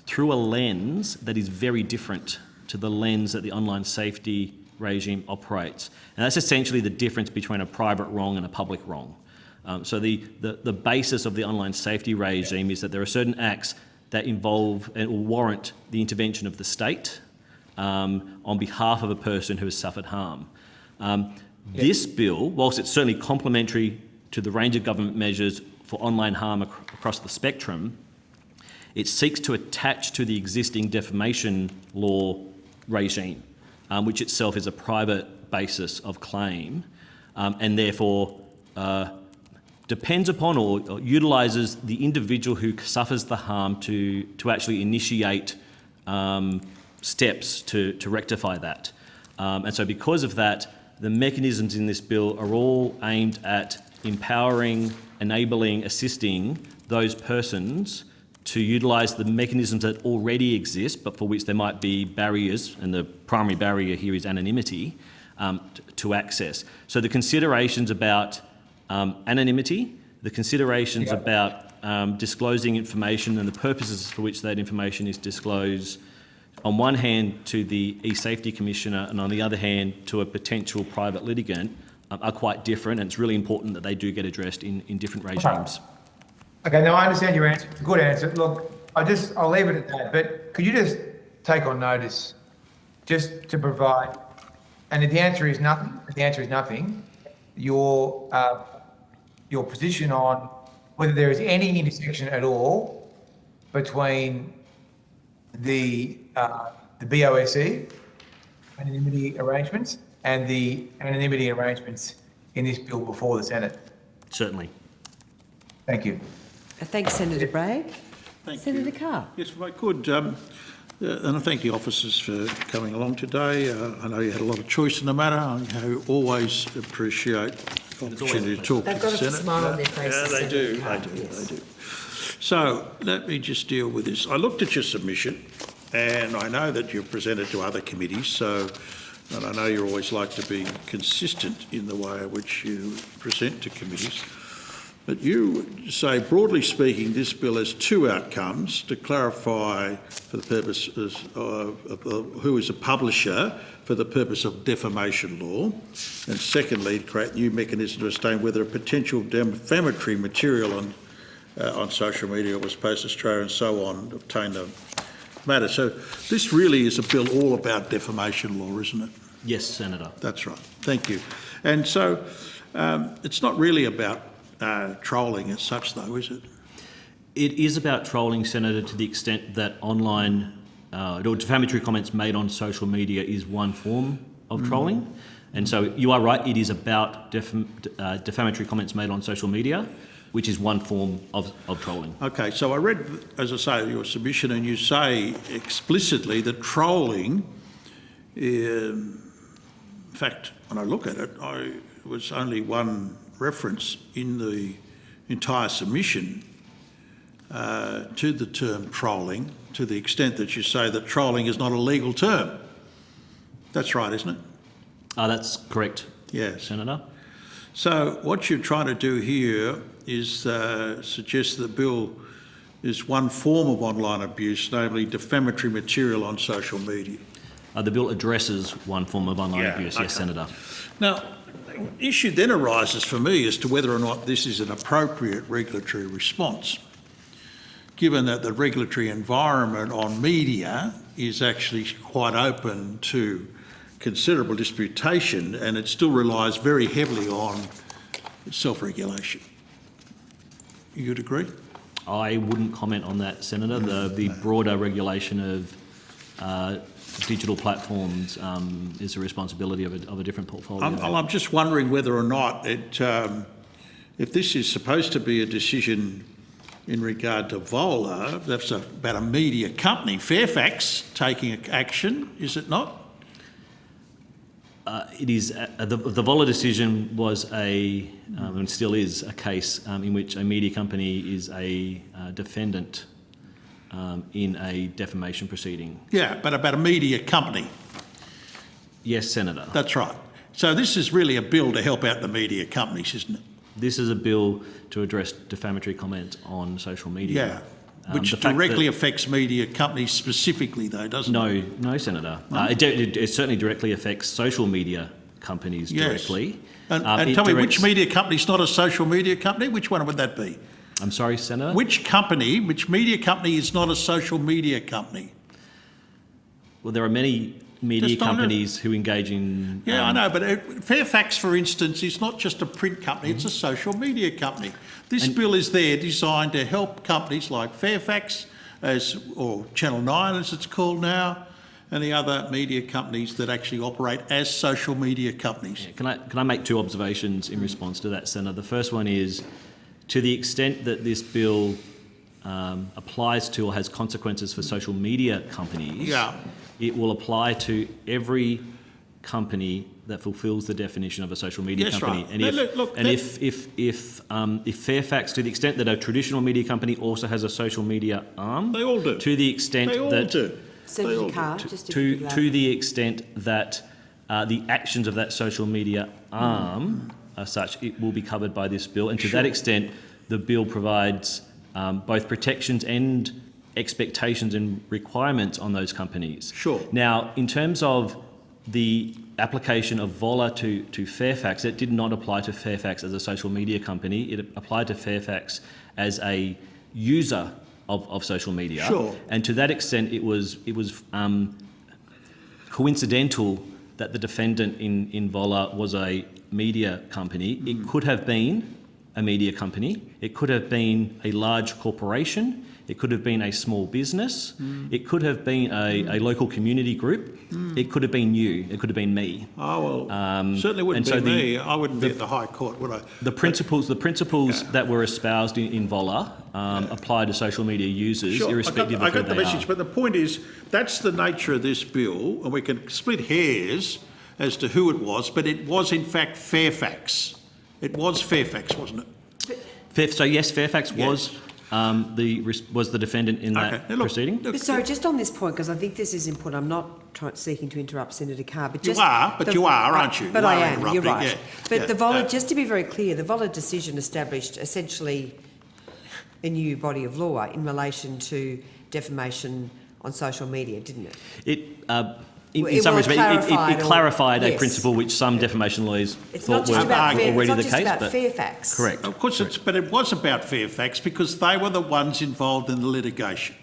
through a lens that is very different to the lens that the online safety regime operates. And that's essentially the difference between a private wrong and a public wrong. So the basis of the online safety regime is that there are certain acts that involve and will warrant the intervention of the state on behalf of a person who has suffered harm. This bill, whilst it's certainly complementary to the range of government measures for online harm across the spectrum, it seeks to attach to the existing defamation law regime, which itself is a private basis of claim, and therefore depends upon or utilises the individual who suffers the harm to actually initiate steps to rectify that. And so because of that, the mechanisms in this bill are all aimed at empowering, enabling, assisting those persons to utilise the mechanisms that already exist, but for which there might be barriers, and the primary barrier here is anonymity, to access. So the considerations about anonymity, the considerations about disclosing information and the purposes for which that information is disclosed, on one hand to the e-Safety Commissioner and on the other hand to a potential private litigant, are quite different, and it's really important that they do get addressed in different regimes. Okay, now I understand your answer. It's a good answer. Look, I'll leave it at that, but could you just take on notice just to provide, and if the answer is nothing, your position on whether there is any intersection at all between the BOSE anonymity arrangements and the anonymity arrangements in this bill before the Senate? Certainly. Thank you. Thanks, Senator Bragg. Thank Senator you. Carr. Yes, if I could, and I thank the officers for coming along today. I know you had a lot of choice in the matter. I always appreciate the opportunity to talk to the Senate. They've got a smile on their faces. Yeah, they do. So let me just deal with this. I looked at your submission, and I know that you've presented to other committees, and I know you always like to be consistent in the way in which you present to committees. But you say, broadly speaking, this bill has two outcomes: to clarify for the purposes of who is a publisher for the purpose of defamation law, and secondly, to create new mechanisms to ascertain whether a potential defamatory material on social media was posted to Australia and so on, obtain the matter. So this really is a bill all about defamation law, isn't it? Yes, Senator. That's right. Thank you. And so it's not really about trolling as such, though, is it? It is about trolling, Senator, to the extent that online or defamatory comments made on social media is one form of trolling. And so you are right, it is about defamatory comments made on social media, which is one form of trolling. Okay, so I read, as I say, your submission, and you say explicitly that trolling, in fact, when I look at it, was only one reference in the entire submission to the term trolling, to the extent that you say that trolling is not a legal term. That's right, isn't it? That's correct, yes, Senator. So what you're trying to do here is suggest the bill is one form of online abuse, namely defamatory material on social media. The bill addresses one form of online abuse, yes, Senator. Now, the issue then arises for me as to whether or not this is an appropriate regulatory response, given that the regulatory environment on media is actually quite open to considerable disputation, and it still relies very heavily on self-regulation. You'd agree? I wouldn't comment on that, Senator. The broader regulation of digital platforms is the responsibility of a different portfolio. I'm just wondering whether or not if this is supposed to be a decision in regard to Vola, that's about a media company, Fairfax, taking action, is it not? It is the Vola decision was and still is a case in which a media company is a defendant in a defamation proceeding. Yeah, but about a media company. Yes, Senator. That's right. So this is really a bill to help out the media companies, isn't it? This is a bill to address defamatory comment on social media. Yeah, which directly affects media companies specifically, though, doesn't it? No, Senator. It certainly directly affects social media companies directly. And tell me, which media company is not a social media company? Which one would that be? I'm sorry, Senator? Which media company is not a social media company? Well, there are many media companies who engage in... Yeah, I know, but Fairfax, for instance, is not just a print company, it's a social media company. This bill is there designed to help companies like Fairfax, or Channel 9 as it's called now, and the other media companies that actually operate as social media companies. Yeah, can I make two observations in response to that, Senator? The first one is, to the extent that this bill applies to or has consequences for social media companies, it will apply to every company that fulfills the definition of a social media company. Right. And if Fairfax, to the extent that a traditional media company also has a social media arm, they all do. To the extent that to the extent that the actions of that social media arm are such, it will be covered by this bill. And to that extent, the bill provides both protections and expectations and requirements on those companies. Sure. Now, in terms of the application of Vola to Fairfax, it did not apply to Fairfax as a social media company. It applied to Fairfax as a user of social media. Sure. And to that extent, it was coincidental that the defendant in Vola was a media company. It could have been a media company. It could have been a large corporation. It could have been a small business. It could have been a local community group. It could have been you. It could have been me. Oh, well, certainly wouldn't be me. I wouldn't be at the High Court, would I? The principles that were espoused in Vola apply to social media users, irrespective of who they are. I got the message, but the point is, that's the nature of this bill, and we can split hairs as to who it was, but it was in fact Fairfax. It was Fairfax, wasn't it? So yes, Fairfax was the defendant in that proceeding. So just on this point, because I think this is important, I'm not seeking to interrupt Senator Carr, but you are, aren't you? But I am, you're right. Yeah. But the Vola, just to be very clear, the Vola decision established essentially a new body of law in relation to defamation on social media, didn't it? In some respects, it clarified a principle which some defamation lawyers thought were already the case. It's not just about Fairfax. Correct. Of course, but it was about Fairfax because they were the ones involved in the litigation.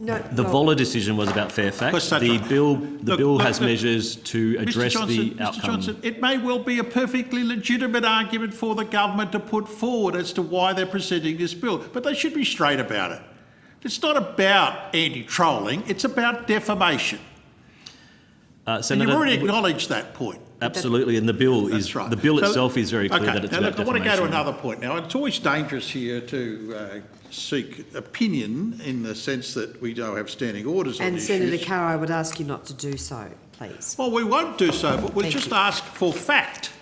The Vola decision was about Fairfax. The bill has measures to address the outcome. Mr. Johnson, it may well be a perfectly legitimate argument for the government to put forward as to why they're presenting this bill, but they should be straight about it. It's not about anti-trolling, it's about defamation. Senator, and you've already acknowledged that point. Absolutely, and the bill itself is very clear that it's about defamation. I want to go to another point now. It's always dangerous here to seek opinion in the sense that we don't have standing orders on issues. And Senator Carr, I would ask you not to do so, please. Well, we won't do so, but we'll just ask for fact.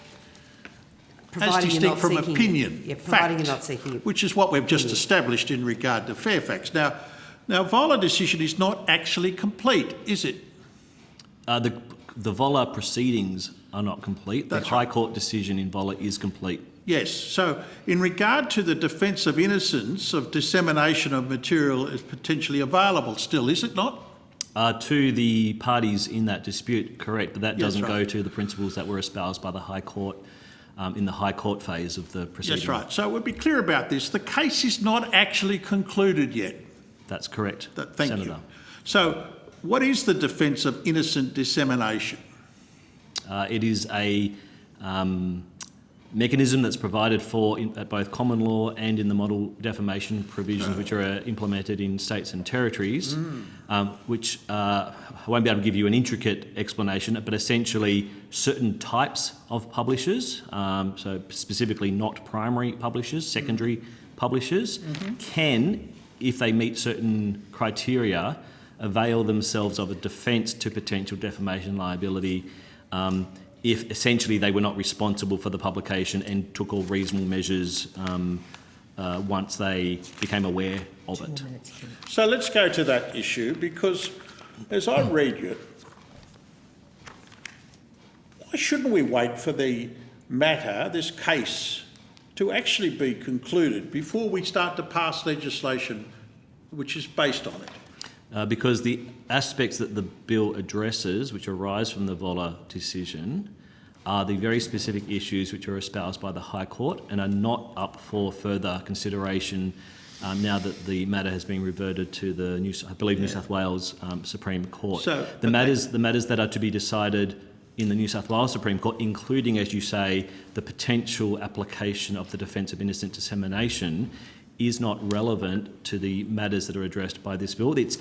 As distinct from opinion. Yeah, providing you're not seeking it. Which is what we've just established in regard to Fairfax. Now, Vola decision is not actually complete, is it? The Vola proceedings are not complete. The High Court decision in Vola is complete. Yes. So in regard to the defence of innocence of dissemination of material is potentially available still, is it not? To the parties in that dispute, correct, but that doesn't go to the principles that were espoused by the High Court in the High Court phase of the proceeding. That's right. So we'll be clear about this. The case is not actually concluded yet. That's correct, Thank you. So what is the defence of innocent dissemination? It is a mechanism that's provided for at both common law and in the model defamation provisions which are implemented in states and territories, which I won't be able to give you an intricate explanation, but essentially certain types of publishers, so specifically not primary publishers, secondary publishers, can, if they meet certain criteria, avail themselves of a defence to potential defamation liability if essentially they were not responsible for the publication and took all reasonable measures once they became aware of it. So let's go to that issue, because as I read it, why shouldn't we wait for the matter, this case, to actually be concluded before we start to pass legislation which is based on it? Because the aspects that the bill addresses, which arise from the Voller decision, are the very specific issues which are espoused by the High Court and are not up for further consideration now that the matter has been reverted to the New South Wales Supreme Court. So, the matters that are to be decided in the New South Wales Supreme Court, including, as you say, the potential application of the defence of innocent dissemination, is not relevant to the matters that are addressed by this bill. It's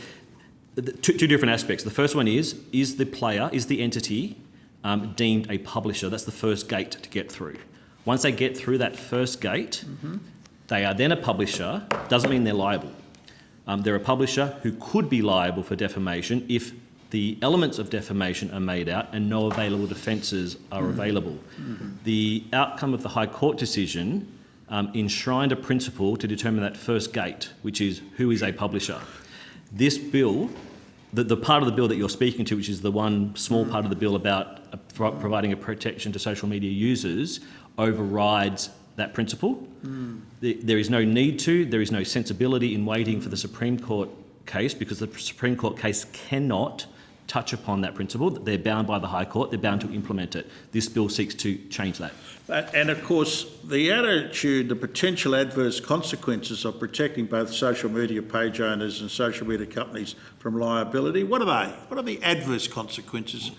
two different aspects. The first one is the player, is the entity deemed a publisher? That's the first gate to get through. Once they get through that first gate, they are then a publisher. Doesn't mean they're liable. They're a publisher who could be liable for defamation if the elements of defamation are made out and no available defences are available. The outcome of the High Court decision enshrined a principle to determine that first gate, which is who is a publisher. This bill, the part of the bill that you're speaking to, which is the one small part of the bill about providing a protection to social media users, overrides that principle. There is no need to, there is no sensibility in waiting for the Supreme Court case, because the Supreme Court case cannot touch upon that principle. They're bound by the High Court, they're bound to implement it. This bill seeks to change that. And of course, the attitude, the potential adverse consequences of protecting both social media page owners and social media companies from liability, what are they? What are the adverse consequences?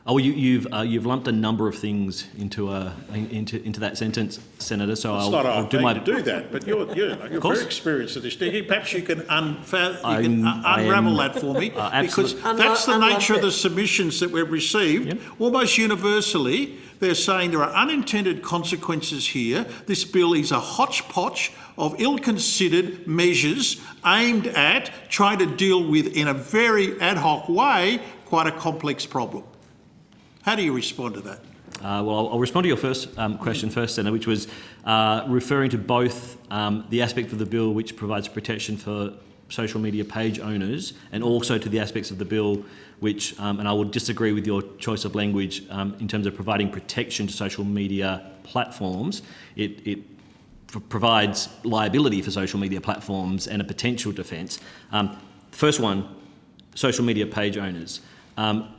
Oh, you've lumped a number of things into that sentence, Senator. So I'll do my to do that, but you're very experienced at this. Perhaps you can unravel that for me, because that's the nature of the submissions that we've received. Yep. Almost universally, they're saying there are unintended consequences here. This bill is a hodgepodge of ill-considered measures aimed at trying to deal with, in a very ad hoc way, quite a complex problem. How do you respond to that? Well, I'll respond to your first question first, Senator, which was referring to both the aspect of the bill which provides protection for social media page owners, and also to the aspects of the bill which, and I would disagree with your choice of language in terms of providing protection to social media platforms. It provides liability for social media platforms and a potential defence. First one, social media page owners.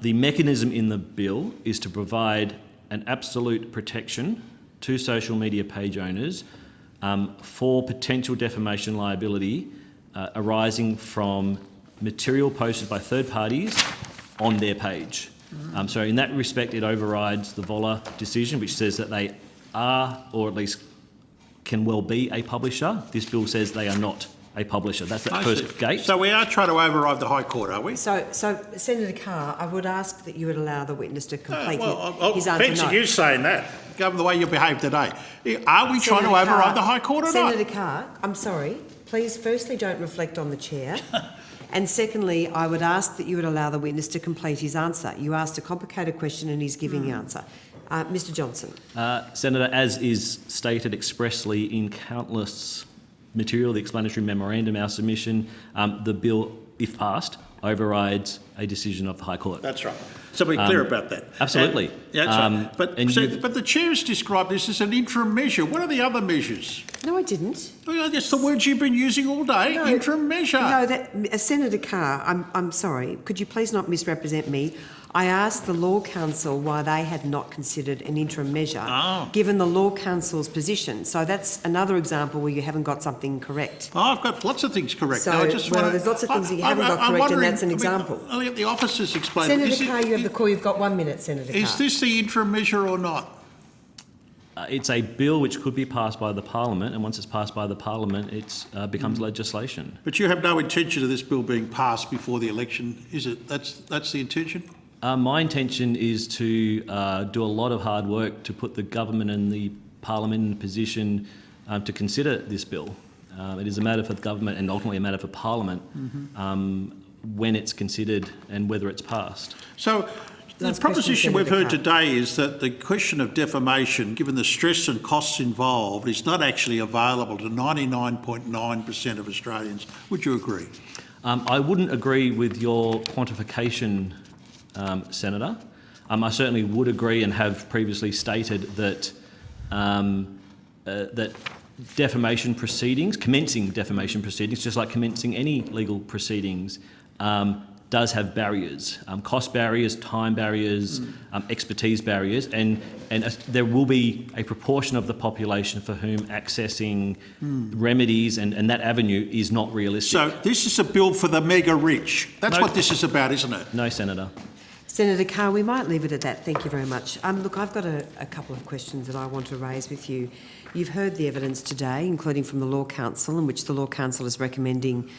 The mechanism in the bill is to provide an absolute protection to social media page owners for potential defamation liability arising from material posted by third parties on their page. So in that respect, it overrides the Voller decision, which says that they are, or at least can well be, a publisher. This bill says they are not a publisher. That's that first gate. So we are trying to override the High Court, are we? So Senator Carr, I would ask that you would allow the witness to complete his answer. Fancy you saying that, given the way you behaved today. Are we trying to override the High Court or not? Senator Carr, I'm sorry. Please, firstly, don't reflect on the chair. And secondly, I would ask that you would allow the witness to complete his answer. You asked a complicated question and he's giving the answer. Mr Johnson. Senator, as is stated expressly in countless material, the explanatory memorandum, our submission, the bill, if passed, overrides a decision of the High Court. That's right. So we're clear about that. Absolutely. That's right. But the chair has described this as an interim measure. What are the other measures? No, I didn't. Well, that's the words you've been using all day. No, interim measure. No, Senator Carr, I'm sorry. Could you please not misrepresent me? I asked the Law Council why they had not considered an interim measure, given the Law Council's position. So that's another example where you haven't got something correct. Oh, I've got lots of things correct. So, there's lots of things that you haven't got correct, and that's an example. I'll let the officers explain. Senator Carr, you have the call. You've got 1 minute, Senator Carr. Is this the interim measure or not? It's a bill which could be passed by the Parliament, and once it's passed by the Parliament, it becomes legislation. But you have no intention of this bill being passed before the election, is it? That's the intention? My intention is to do a lot of hard work to put the government and the Parliament in a position to consider this bill. It is a matter for the government and ultimately a matter for Parliament when it's considered and whether it's passed. So the proposition we've heard today is that the question of defamation, given the stress and costs involved, is not actually available to 99.9% of Australians. Would you agree? I wouldn't agree with your quantification, Senator. I certainly would agree and have previously stated that that defamation proceedings, commencing defamation proceedings, just like commencing any legal proceedings, does have barriers, cost barriers, time barriers, expertise barriers, and there will be a proportion of the population for whom accessing remedies and that avenue is not realistic. So this is a bill for the mega rich. That's what this is about, isn't it? No, Senator. Senator Carr, we might leave it at that. Thank you very much. Look, I've got a couple of questions that I want to raise with you. You've heard the evidence today, including from the Law Council, in which the Law Council is recommending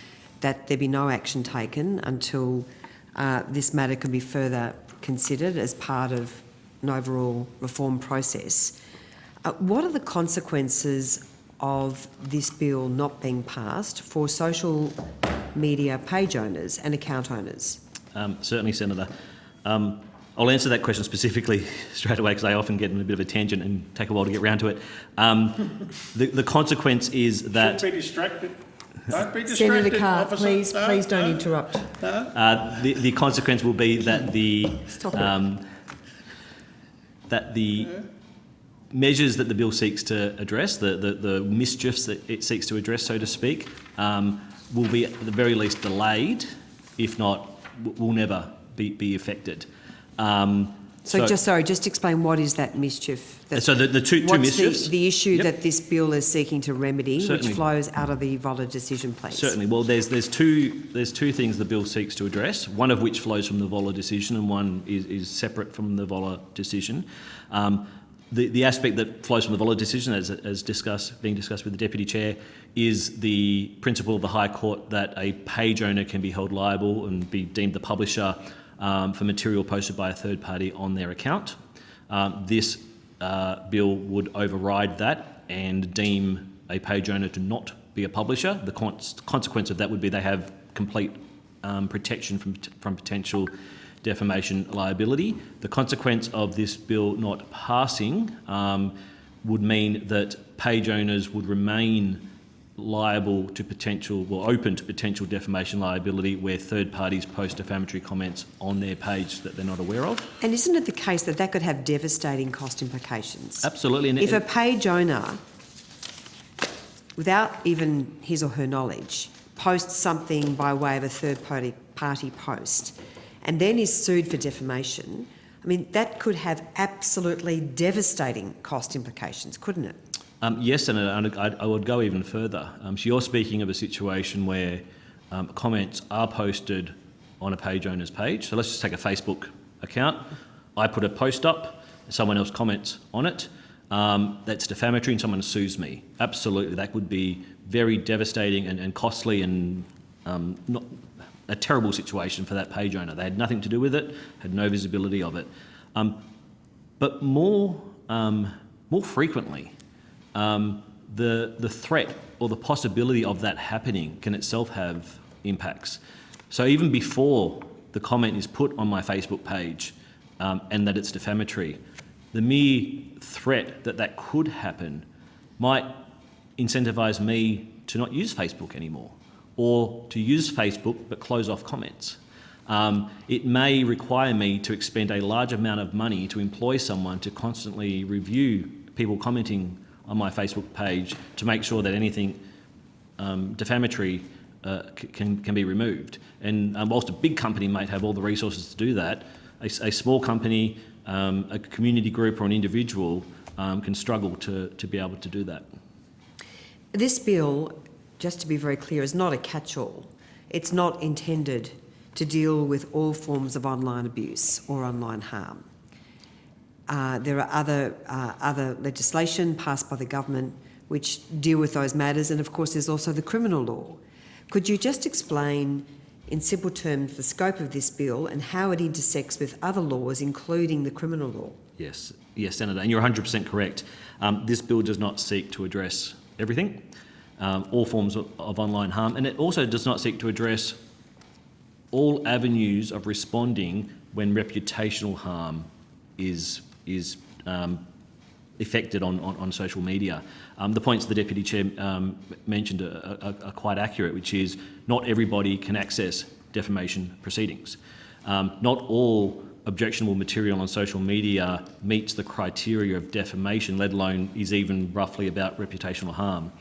that there be no action taken until this matter can be further considered as part of an overall reform process. What are the consequences of this bill not being passed for social media page owners and account owners? Certainly, Senator. I'll answer that question specifically straight away because I often get in a bit of a tangent and take a while to get round to it. The consequence is that... Shouldn't be distracted. Don't be distracted, Senator Carr, officer. please don't interrupt. The consequence will be that the measures that the bill seeks to address, the mischiefs that it seeks to address, so to speak, will be at the very least delayed, if not, will never be affected. Just explain what is that mischief? So the two mischiefs? The issue that this bill is seeking to remedy, Certainly. which flows out of the Voller decision, please. Certainly. Well, there's two things the bill seeks to address, one of which flows from the Voller decision and one is separate from the Voller decision. The aspect that flows from the Voller decision, as being discussed with the Deputy Chair, is the principle of the High Court that a page owner can be held liable and be deemed the publisher for material posted by a third party on their account. This bill would override that and deem a page owner to not be a publisher. The consequence of that would be they have complete protection from potential defamation liability. The consequence of this bill not passing would mean that page owners would remain liable to open to potential defamation liability where third parties post defamatory comments on their page that they're not aware of. And isn't it the case that that could have devastating cost implications? Absolutely. And if a page owner, without even his or her knowledge, posts something by way of a third party post and then is sued for defamation, I mean, that could have absolutely devastating cost implications, couldn't it? Yes, and I would go even further. So you're speaking of a situation where comments are posted on a page owner's page. So let's just take a Facebook account. I put a post up, someone else comments on it. That's defamatory and someone sues me. Absolutely, that would be very devastating and costly and not a terrible situation for that page owner. They had nothing to do with it, had no visibility of it. But more frequently, the threat or the possibility of that happening can itself have impacts. So even before the comment is put on my Facebook page and that it's defamatory, the mere threat that could happen might incentivise me to not use Facebook anymore or to use Facebook but close off comments. It may require me to expend a large amount of money to employ someone to constantly review people commenting on my Facebook page to make sure that anything defamatory can be removed. And whilst a big company might have all the resources to do that, a small company, a community group or an individual can struggle to be able to do that. This bill, just to be very clear, is not a catch-all. It's not intended to deal with all forms of online abuse or online harm. There are other legislation passed by the government which deal with those matters, and of course there's also the criminal law. Could you just explain in simple terms the scope of this bill and how it intersects with other laws, including the criminal law? Yes, Senator, and you're 100% correct. This bill does not seek to address everything, all forms of online harm, and it also does not seek to address all avenues of responding when reputational harm is effected on social media. The points the Deputy Chair mentioned are quite accurate, which is not everybody can access defamation proceedings. Not all objectionable material on social media meets the criteria of defamation, let alone is even roughly about reputational harm.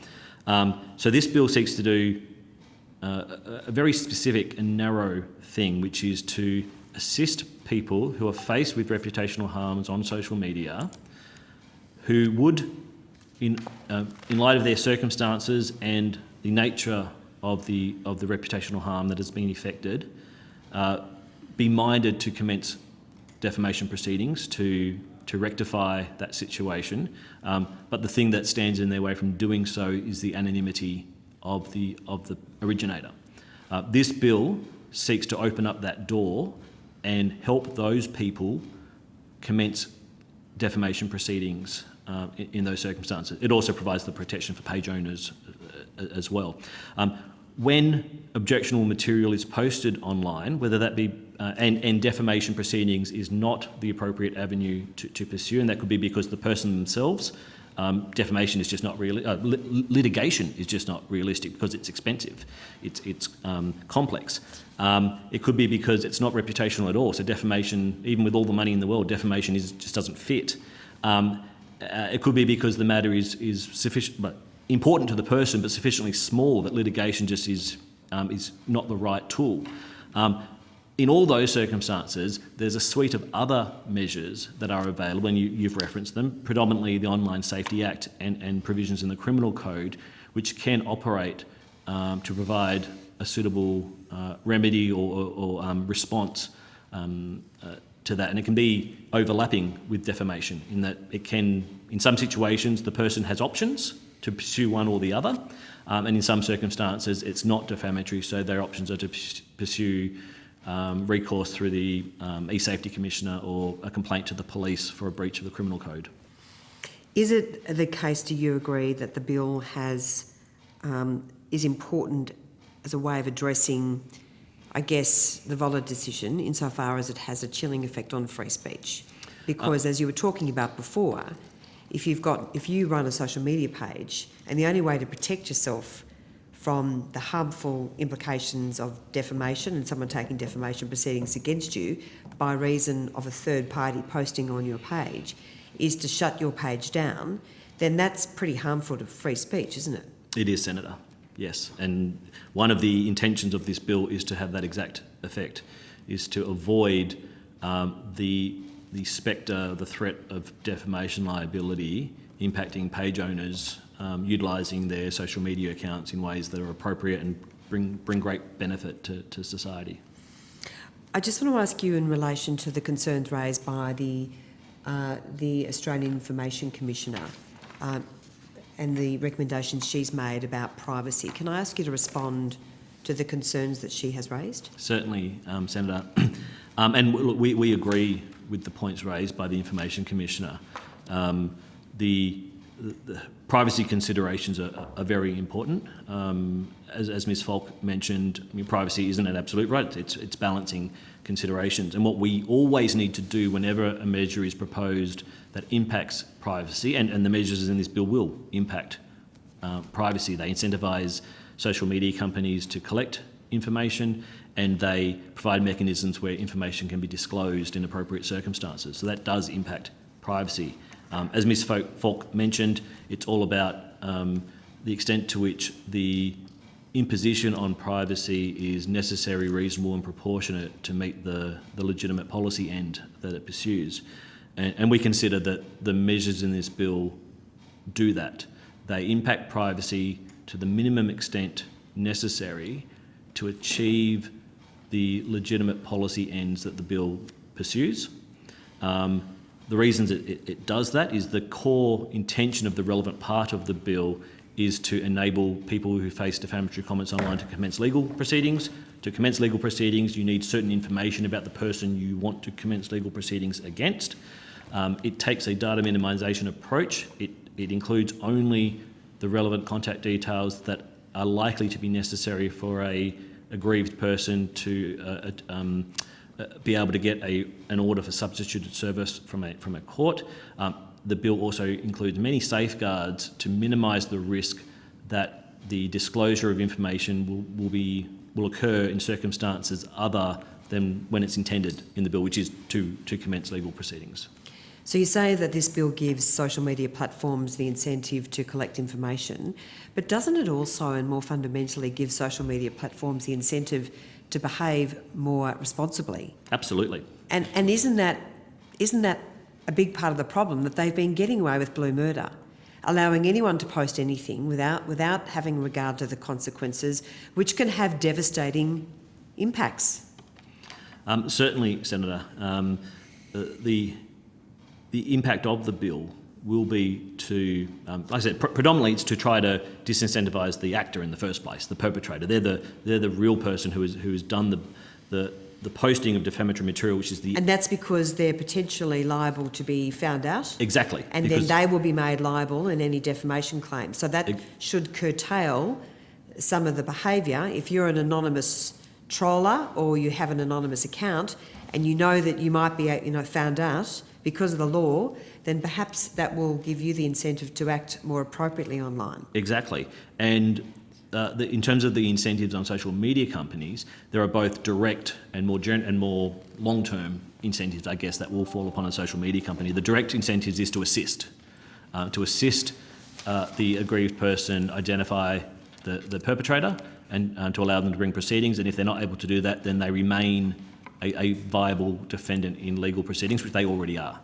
So this bill seeks to do a very specific and narrow thing, which is to assist people who are faced with reputational harms on social media, who would, in light of their circumstances and the nature of the reputational harm that has been effected, be minded to commence defamation proceedings to rectify that situation. But the thing that stands in their way from doing so is the anonymity of the originator. This bill seeks to open up that door and help those people commence defamation proceedings in those circumstances. It also provides the protection for page owners as well. When objectionable material is posted online, whether that be, and defamation proceedings is not the appropriate avenue to pursue, and that could be because the person themselves, defamation is just not real, litigation is just not realistic because it's expensive, it's complex. It could be because it's not reputational at all, so defamation, even with all the money in the world, defamation just doesn't fit. It could be because the matter is sufficient, but important to the person, but sufficiently small that litigation just is not the right tool. In all those circumstances, there's a suite of other measures that are available, and you've referenced them, predominantly the Online Safety Act and provisions in the Criminal Code, which can operate to provide a suitable remedy or response to that. And it can be overlapping with defamation in that it can, in some situations, the person has options to pursue one or the other, and in some circumstances it's not defamatory, so their options are to pursue recourse through the eSafety Commissioner or a complaint to the police for a breach of the Criminal Code. Is it the case, do you agree, that the bill is important as a way of addressing, I guess, the Voller decision insofar as it has a chilling effect on free speech? Because as you were talking about before, if you run a social media page and the only way to protect yourself from the harmful implications of defamation and someone taking defamation proceedings against you by reason of a third party posting on your page is to shut your page down, then that's pretty harmful to free speech, isn't it? It is, Senator, yes. And one of the intentions of this bill is to have that exact effect, is to avoid the spectre, the threat of defamation liability impacting page owners utilising their social media accounts in ways that are appropriate and bring great benefit to society. I just want to ask you in relation to the concerns raised by the Australian Information Commissioner and the recommendations she's made about privacy. Can I ask you to respond to the concerns that she has raised? Certainly, Senator. And look, we agree with the points raised by the Information Commissioner. The privacy considerations are very important. As Ms Falk mentioned, I mean, privacy isn't an absolute right, it's balancing considerations. And what we always need to do whenever a measure is proposed that impacts privacy, and the measures in this bill will impact privacy. They incentivise social media companies to collect information, and they provide mechanisms where information can be disclosed in appropriate circumstances. So that does impact privacy. As Ms Falk mentioned, it's all about the extent to which the imposition on privacy is necessary, reasonable and proportionate to meet the legitimate policy end that it pursues. And we consider that the measures in this bill do that. They impact privacy to the minimum extent necessary to achieve the legitimate policy ends that the bill pursues. The reasons it does that is the core intention of the relevant part of the bill is to enable people who face defamatory comments online to commence legal proceedings. To commence legal proceedings, you need certain information about the person you want to commence legal proceedings against. It takes a data minimisation approach. It includes only the relevant contact details that are likely to be necessary for a aggrieved person to be able to get an order for substituted service from a court. The bill also includes many safeguards to minimise the risk that the disclosure of information will occur in circumstances other than when it's intended in the bill, which is to commence legal proceedings. So you say that this bill gives social media platforms the incentive to collect information, but doesn't it also, and more fundamentally, give social media platforms the incentive to behave more responsibly? Absolutely. And isn't that a big part of the problem, that they've been getting away with blue murder, allowing anyone to post anything without having regard to the consequences, which can have devastating impacts? Certainly, Senator. The impact of the bill will be to, like I said, predominantly it's to try to disincentivise the actor in the first place, the perpetrator. They're the real person who has done the posting of defamatory material, which is the... And that's because they're potentially liable to be found out? Exactly. And then they will be made liable in any defamation claim. So that should curtail some of the behaviour. If you're an anonymous troller or you have an anonymous account and you know that you might be found out because of the law, then perhaps that will give you the incentive to act more appropriately online. Exactly. And in terms of the incentives on social media companies, there are both direct and more long-term incentives, I guess, that will fall upon a social media company. The direct incentives is to assist the aggrieved person identify the perpetrator and to allow them to bring proceedings. And if they're not able to do that, then they remain a viable defendant in legal proceedings, which they already are.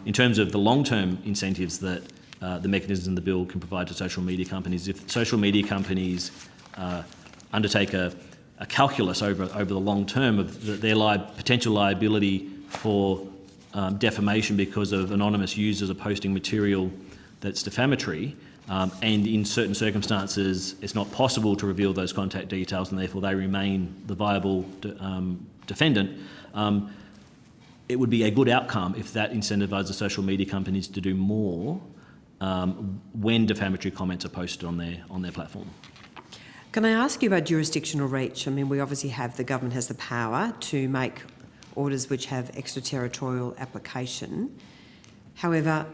In terms of the long-term incentives that the mechanisms in the bill can provide to social media companies, if social media companies undertake a calculus over the long term of their potential liability for defamation because of anonymous users are posting material that's defamatory, and in certain circumstances it's not possible to reveal those contact details and therefore they remain the viable defendant, it would be a good outcome if that incentivises social media companies to do more when defamatory comments are posted on their platform. Can I ask you about jurisdictional reach? I mean, we obviously have, the government has the power to make orders which have extraterritorial application. However,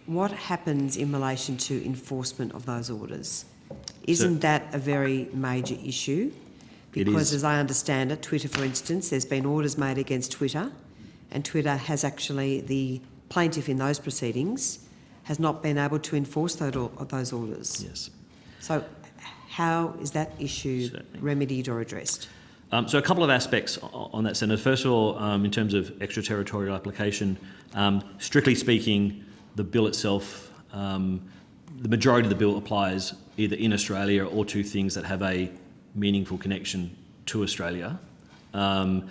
what happens in relation to enforcement of those orders? Isn't that a very major issue? Because as I understand it, Twitter, for instance, there's been orders made against Twitter, and Twitter has actually, the plaintiff in those proceedings, has not been able to enforce those orders. Yes. So how is that issue remedied or addressed? So a couple of aspects on that, Senator. First of all, in terms of extraterritorial application, strictly speaking, the bill itself, the majority of the bill applies either in Australia or to things that have a meaningful connection to Australia. And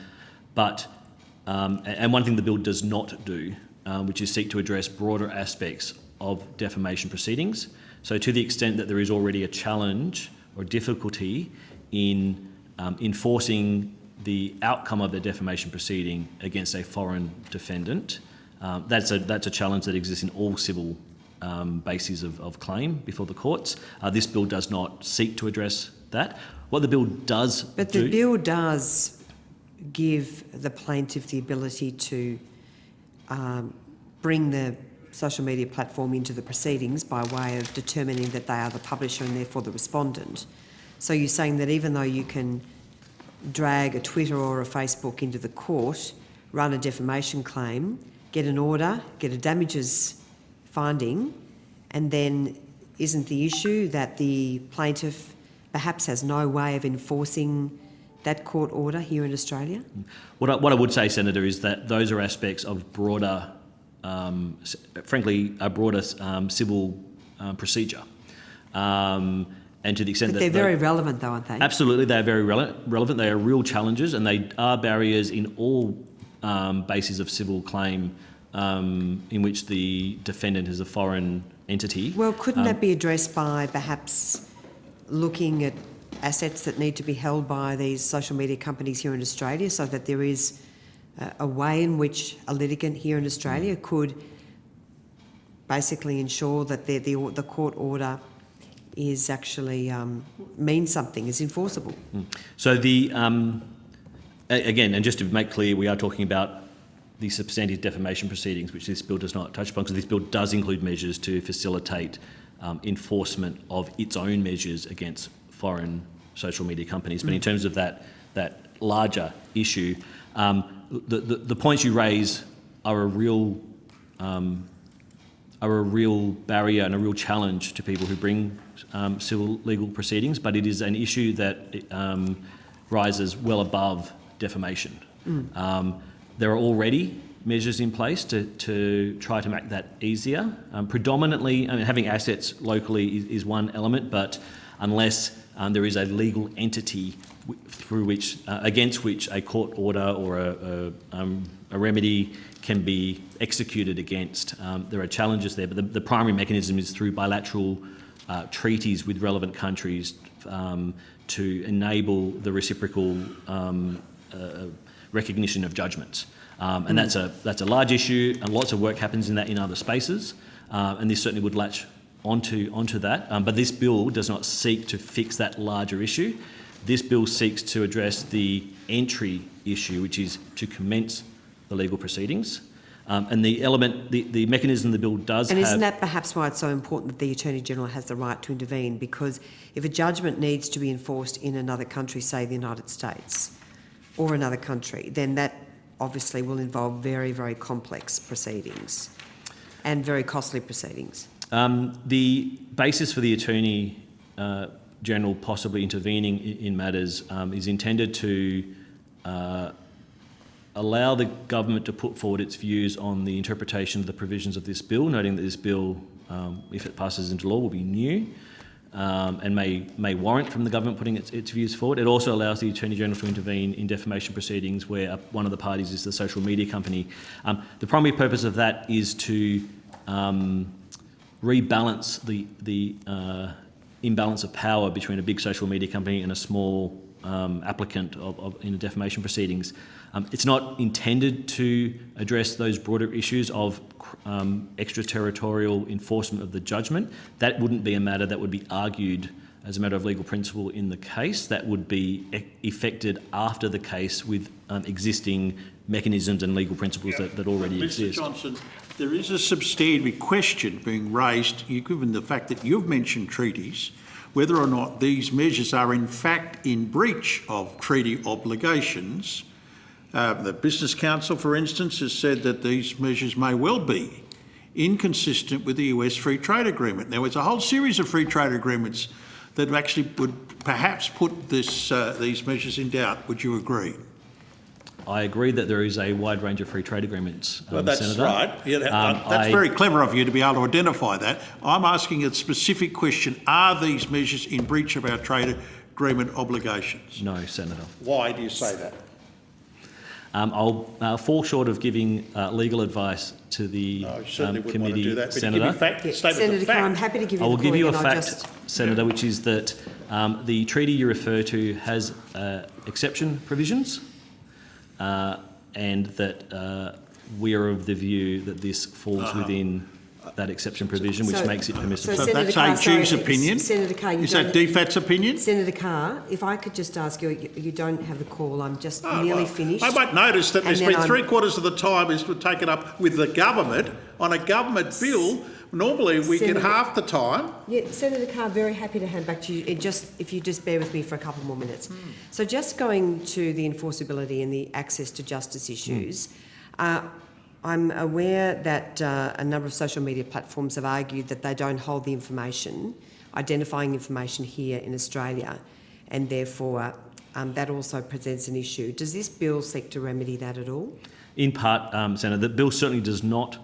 one thing the bill does not do, which is seek to address broader aspects of defamation proceedings. So to the extent that there is already a challenge or difficulty in enforcing the outcome of the defamation proceeding against a foreign defendant, that's a challenge that exists in all civil bases of claim before the courts. This bill does not seek to address that. What the bill does But the bill does give the plaintiff the ability to bring the social media platform into the proceedings by way of determining that they are the publisher and therefore the respondent. So you're saying that even though you can drag a Twitter or a Facebook into the court, run a defamation claim, get an order, get a damages finding, and then isn't the issue that the plaintiff perhaps has no way of enforcing that court order here in Australia? What I would say, Senator, is that those are aspects of broader, frankly, a broader civil procedure. And to the extent But that they're very relevant though, aren't they? Absolutely, they are very relevant. They are real challenges, and they are barriers in all bases of civil claim in which the defendant is a foreign entity. Well, couldn't that be addressed by perhaps looking at assets that need to be held by these social media companies here in Australia, so that there is a way in which a litigant here in Australia could basically ensure that the court order is actually means something, is enforceable? So the again, and just to make clear, we are talking about the substantive defamation proceedings, which this bill does not touch upon, because this bill does include measures to facilitate enforcement of its own measures against foreign social media companies. But in terms of that larger issue, the points you raise are a real barrier and a real challenge to people who bring civil legal proceedings, but it is an issue that rises well above defamation. There are already measures in place to try to make that easier. Predominantly, I mean, having assets locally is one element, but unless there is a legal entity through which, against which a court order or a remedy can be executed against, there are challenges there. But the primary mechanism is through bilateral treaties with relevant countries to enable the reciprocal recognition of judgments. And that's a large issue, and lots of work happens in that in other spaces, and this certainly would latch onto that. But this bill does not seek to fix that larger issue. This bill seeks to address the entry issue, which is to commence the legal proceedings. And the mechanism the bill does have... And isn't that perhaps why it's so important that the Attorney-General has the right to intervene? Because if a judgment needs to be enforced in another country, say the United States, or another country, then that obviously will involve very, very complex proceedings and very costly proceedings. The basis for the Attorney-General possibly intervening in matters is intended to allow the government to put forward its views on the interpretation of the provisions of this bill, noting that this bill, if it passes into law, will be new and may warrant from the government putting its views forward. It also allows the Attorney-General to intervene in defamation proceedings where one of the parties is the social media company. The primary purpose of that is to rebalance the imbalance of power between a big social media company and a small applicant in defamation proceedings. It's not intended to address those broader issues of extraterritorial enforcement of the judgment. That wouldn't be a matter that would be argued as a matter of legal principle in the case. That would be effected after the case with existing mechanisms and legal principles that already exist. Mr Johnson, there is a substantive question being raised, given the fact that you've mentioned treaties, whether or not these measures are in fact in breach of treaty obligations. The Business Council, for instance, has said that these measures may well be inconsistent with the US Free Trade Agreement. There was a whole series of free trade agreements that actually would perhaps put these measures in doubt. Would you agree? I agree that there is a wide range of free trade agreements, well, that's Senator. right. Yeah, that's very clever of you to be able to identify that. I'm asking a specific question. Are these measures in breach of our trade agreement obligations? No, Senator. Why do you say that? I'll fall short of giving legal advice to the committee, do that, Senator. Senator Carr, I'm happy to give you I will the give you a call fact, Senator, which is that the treaty you refer to has exception provisions, and that we are of the view that this falls within that exception provision, which makes it permissible. So that's AG's opinion? Senator Carr, is that DFAT's opinion? Senator Carr, if I could just ask you, you don't have the call, I'm just nearly finished. I might notice that there's been 3/4 of the time is taken up with the government on a government bill Normally we get Senator- half the time. Yeah, Senator Carr, very happy to hand back to you. If you just bear with me for a couple more minutes. So just going to the enforceability and the access to justice issues, I'm aware that a number of social media platforms have argued that they don't hold the information, identifying information here in Australia, and therefore that also presents an issue. Does this bill seek to remedy that at all? In part, Senator, the bill certainly does not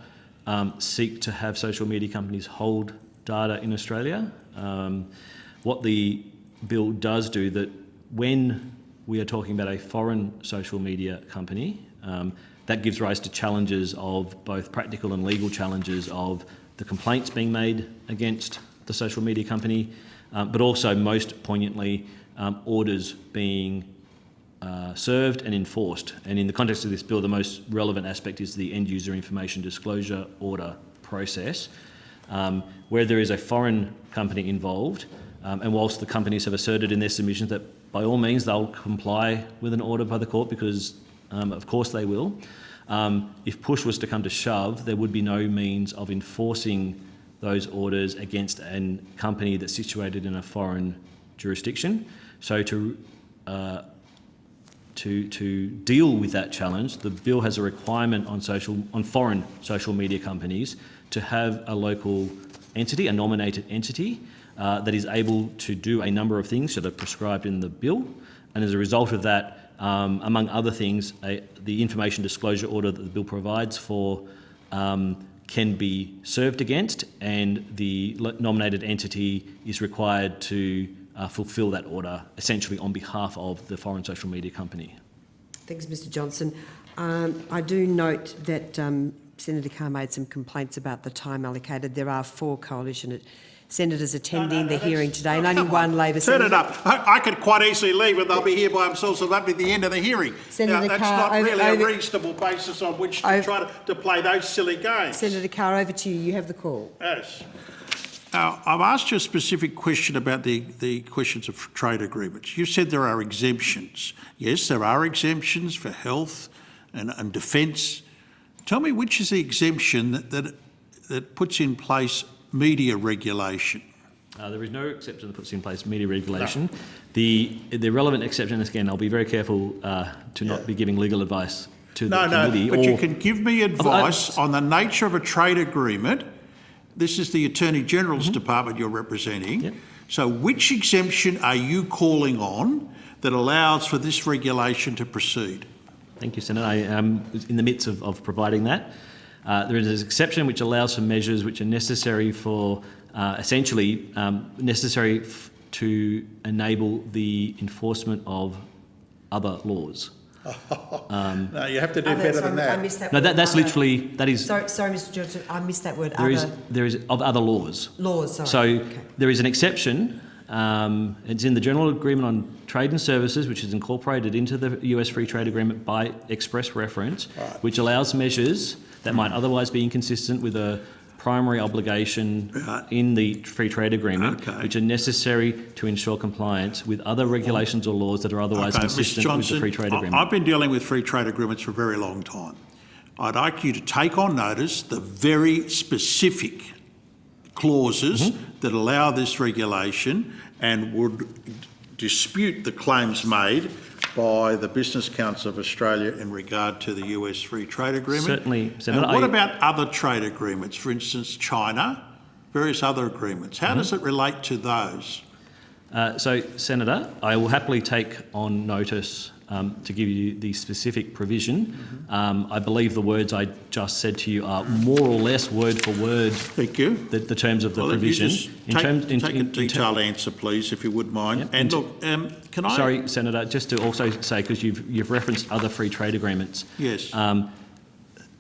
seek to have social media companies hold data in Australia. What the bill does do, that when we are talking about a foreign social media company, that gives rise to challenges of both practical and legal challenges of the complaints being made against the social media company, but also most poignantly, orders being served and enforced. And in the context of this bill, the most relevant aspect is the end user information disclosure order process, where there is a foreign company involved, and whilst the companies have asserted in their submissions that by all means they'll comply with an order by the court, because of course they will, if push was to come to shove, there would be no means of enforcing those orders against a company that's situated in a foreign jurisdiction. So to deal with that challenge, the bill has a requirement on foreign social media companies to have a local entity, a nominated entity, that is able to do a number of things that are prescribed in the bill. And as a result of that, among other things, the information disclosure order that the bill provides for can be served against, and the nominated entity is required to fulfil that order, essentially on behalf of the foreign social media company. Thanks, Mr Johnson. I do note that Senator Carr made some complaints about the time allocated. There are 4 coalition senators attending the hearing today, and only one Labor Turn senator. it up. I could quite easily leave and they'll be here by themselves, so that'll be the end of the hearing. Senator that's Carr, not really over- a reasonable basis on which to try to play those silly games. Senator Carr, over to you. You have the call. Yes. Now, I've asked you a specific question about the questions of trade agreements. You said there are exemptions. Yes, there are exemptions for health and defence. Tell me which is the exemption that puts in place media regulation? There is no exception that puts in place media regulation. No. The relevant exception, again, I'll be very careful to not be giving legal advice to the committee. No, but you can give me advice on the nature of a trade agreement. This is the Attorney General's department you're representing. Yep. So which exemption are you calling on that allows for this regulation to proceed? Thank you, Senator. I am in the midst of providing that. There is an exception which allows for measures which are necessary for, necessary to enable the enforcement of other laws. No, you have to do better than that. I missed that No, word. that's literally, that is... Sorry, Mr Johnson, I missed that word. There is of other laws. Laws, sorry. So Okay. there is an exception. It's in the General Agreement on Trade and Services, which is incorporated into the US Free Trade Agreement by express reference, which allows measures that might otherwise be inconsistent with a primary obligation in the Free Trade Agreement, which are necessary to ensure compliance with other regulations or laws that are otherwise consistent with the Free Trade Agreement. I've been dealing with free trade agreements for a very long time. I'd like you to take on notice the very specific clauses that allow this regulation and would dispute the claims made by the Business Council of Australia in regard to the US Free Trade Agreement. Certainly, Senator. And what about other trade agreements? For instance, China, various other agreements. How does it relate to those? So, Senator, I will happily take on notice to give you the specific provision. I believe the words I just said to you are more or less word for word. Thank you. The terms of the provision. Take a detailed answer, please, if you would mind. Yep. And look, can I? Sorry, Senator, just to also say, because you've referenced other free trade agreements. Yes.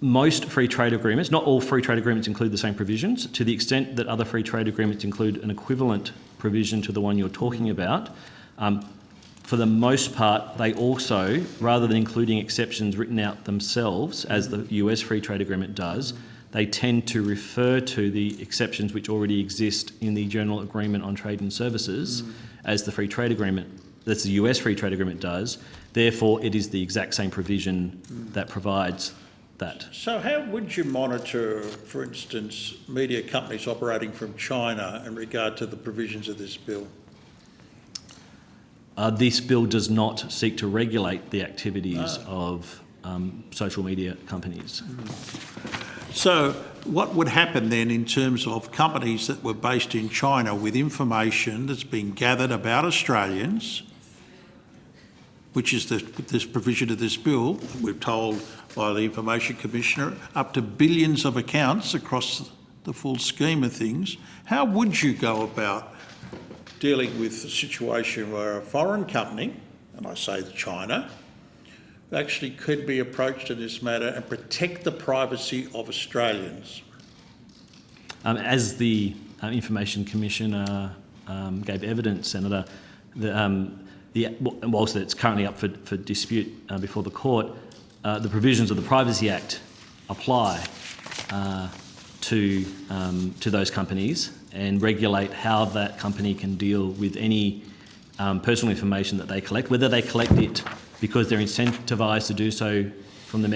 Most free trade agreements, not all free trade agreements include the same provisions. To the extent that other free trade agreements include an equivalent provision to the one you're talking about, for the most part, they also, rather than including exceptions written out themselves, as the US Free Trade Agreement does, they tend to refer to the exceptions which already exist in the General Agreement on Trade and Services as the Free Trade Agreement, that's the US Free Trade Agreement does. Therefore, it is the exact same provision that provides that. So how would you monitor, for instance, media companies operating from China in regard to the provisions of this bill? This bill does not seek to regulate the activities of social media companies. So what would happen then in terms of companies that were based in China with information that's been gathered about Australians, which is this provision of this bill, we're told by the Information Commissioner, up to billions of accounts across the full scheme of things. How would you go about dealing with a situation where a foreign company, and I say China, actually could be approached in this matter and protect the privacy of Australians? As the Information Commissioner gave evidence, Senator, whilst it's currently up for dispute before the court, the provisions of the Privacy Act apply to those companies and regulate how that company can deal with any personal information that they collect, whether they collect it because they're incentivised to do so from the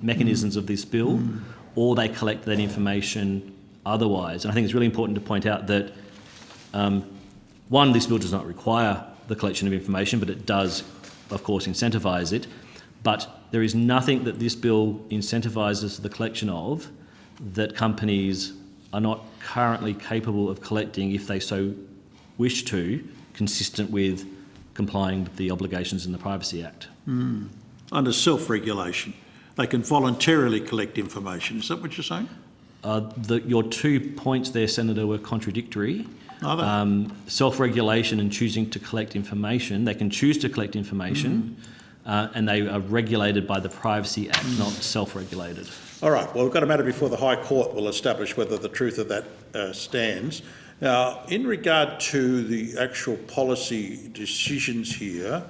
mechanisms of this bill, or they collect that information otherwise. And I think it's really important to point out that, one, this bill does not require the collection of information, but it does, of course, incentivise it. But there is nothing that this bill incentivises the collection of that companies are not currently capable of collecting if they so wish to, consistent with complying with the obligations in the Privacy Act. Under self-regulation, they can voluntarily collect information. Is that what you're saying? Your 2 points there, Senator, were contradictory. Are they? Self-regulation and choosing to collect information, they can choose to collect information and they are regulated by the Privacy Act, not self-regulated. All right, well, we've got a matter before the High Court will establish whether the truth of that stands. Now, in regard to the actual policy decisions here,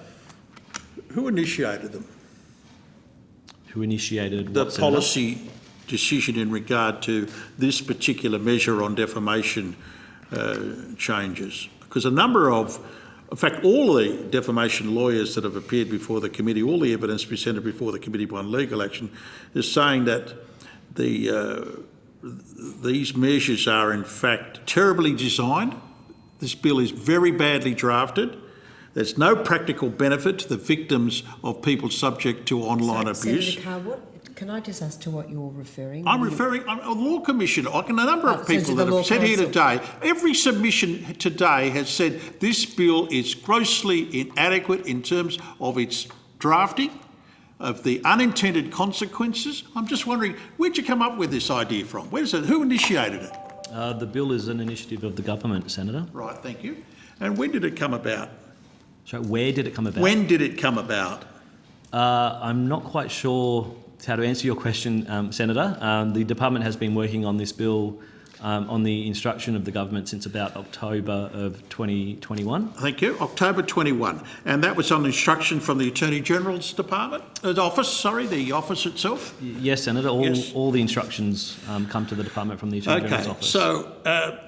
who initiated them? Who initiated the what, Senator? policy decision in regard to this particular measure on defamation changes? Because a number of, in fact, all the defamation lawyers that have appeared before the committee, all the evidence presented before the Committee on Legal Action is saying that these measures are in fact terribly designed. This bill is very badly drafted. There's no practical benefit to the victims of people subject to online abuse. Senator Carr, can I just ask to what you're referring? I'm a law commissioner. A number of people that have said here today, every submission today has said this bill is grossly inadequate in terms of its drafting, of the unintended consequences. I'm just wondering, where'd you come up with this idea from? Who initiated it? The bill is an initiative of the government, Senator. Right, thank you. And when did it come about? So where did it come about? When did it come about? I'm not quite sure how to answer your question, Senator. The department has been working on this bill on the instruction of the government since about October of 2021. Thank you. October 21. And that was on instruction from the Attorney General's department, the office itself? Yes, Senator. All the instructions come to the department from the Attorney General's office. So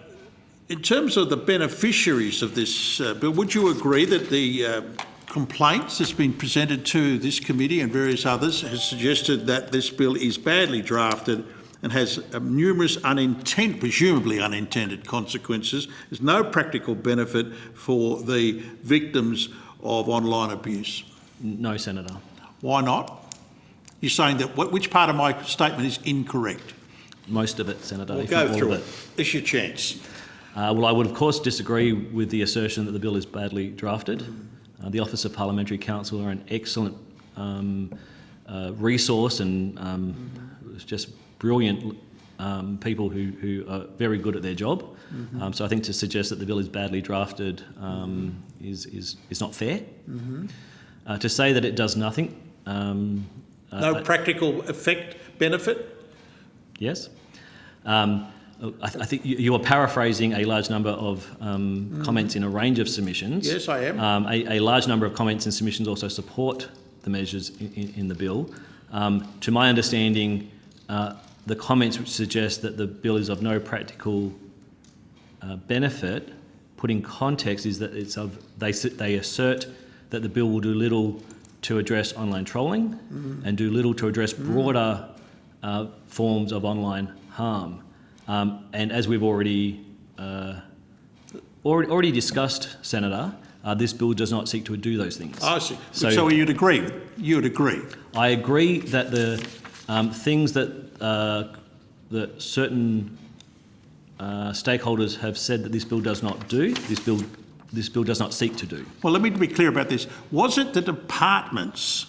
in terms of the beneficiaries of this bill, would you agree that the complaints that's been presented to this committee and various others has suggested that this bill is badly drafted and has numerous presumably unintended consequences? There's no practical benefit for the victims of online abuse. No, Senator. Why not? You're saying that which part of my statement is incorrect? Most of it, Senator. We'll go through it. It's your chance. Well, I would, of course, disagree with the assertion that the bill is badly drafted. The Office of Parliamentary Counsel are an excellent resource and just brilliant people who are very good at their job. So I think to suggest that the bill is badly drafted is not fair. To say that it does nothing. No practical benefit? Yes. I think you are paraphrasing a large number of comments in a range of submissions. Yes, I am. A large number of comments and submissions also support the measures in the bill. To my understanding, the comments which suggest that the bill is of no practical benefit, put in context, is that they assert that the bill will do little to address online trolling and do little to address broader forms of online harm. And as we've already discussed, Senator, this bill does not seek to do those things. I see. So you'd agree? You'd agree? I agree that the things that certain stakeholders have said that this bill does not do, this bill does not seek to do. Well, let me be clear about this. Was it the department's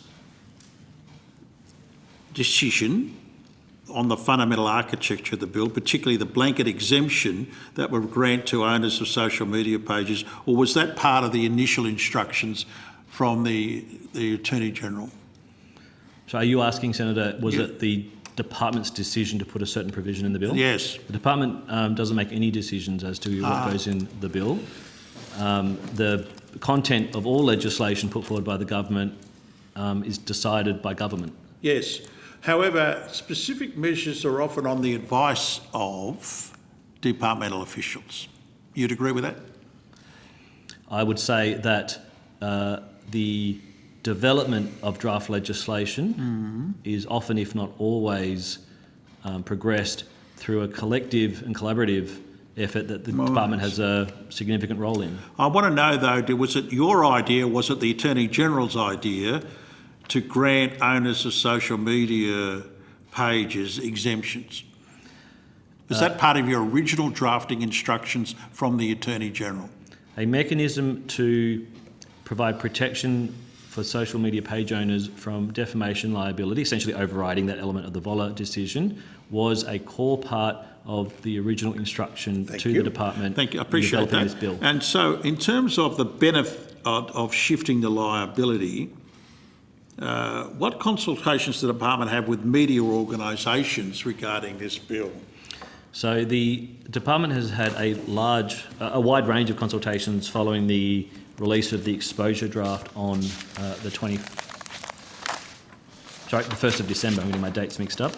decision on the fundamental architecture of the bill, particularly the blanket exemption that would grant to owners of social media pages, or was that part of the initial instructions from the Attorney-General? So are you asking, Senator, was it the department's decision to put a certain provision in the bill? Yes. The department doesn't make any decisions as to what goes in the bill. The content of all legislation put forward by the government is decided by government. Yes. However, specific measures are often on the advice of departmental officials. You'd agree with that? I would say that the development of draft legislation is often, if not always, progressed through a collective and collaborative effort that the department has a significant role in. I want to know, though, was it your idea, was it the Attorney-General's idea to grant owners of social media pages exemptions? Was that part of your original drafting instructions from the Attorney-General? A mechanism to provide protection for social media page owners from defamation liability, essentially overriding that element of the Voller decision, was a core part of the original instruction the department. Thank you. I appreciate that. This bill. And so in terms of the benefit of shifting the liability, what consultations does the department have with media organisations regarding this bill? So the department has had a wide range of consultations following the release of the exposure draft on the 1st of December. I'm getting my dates mixed up.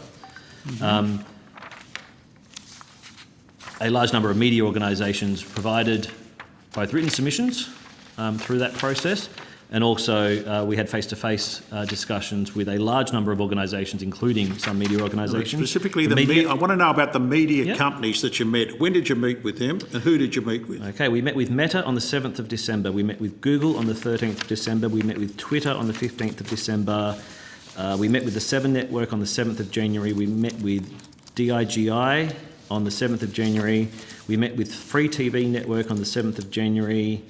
A large number of media organisations provided both written submissions through that process, and also we had face-to-face discussions with a large number of organisations, including some media organisations. Specifically, I want to know about the media companies that you met. When did you meet with them, and who did you meet with? Okay, we met with Meta on the 7th of December. We met with Google on the 13th of December. We met with Twitter on the 15th of December. We met with the Seven Network on the 7th of January. We met with DIGI on the 7th of January. We met with Free TV Network on the 7th of January.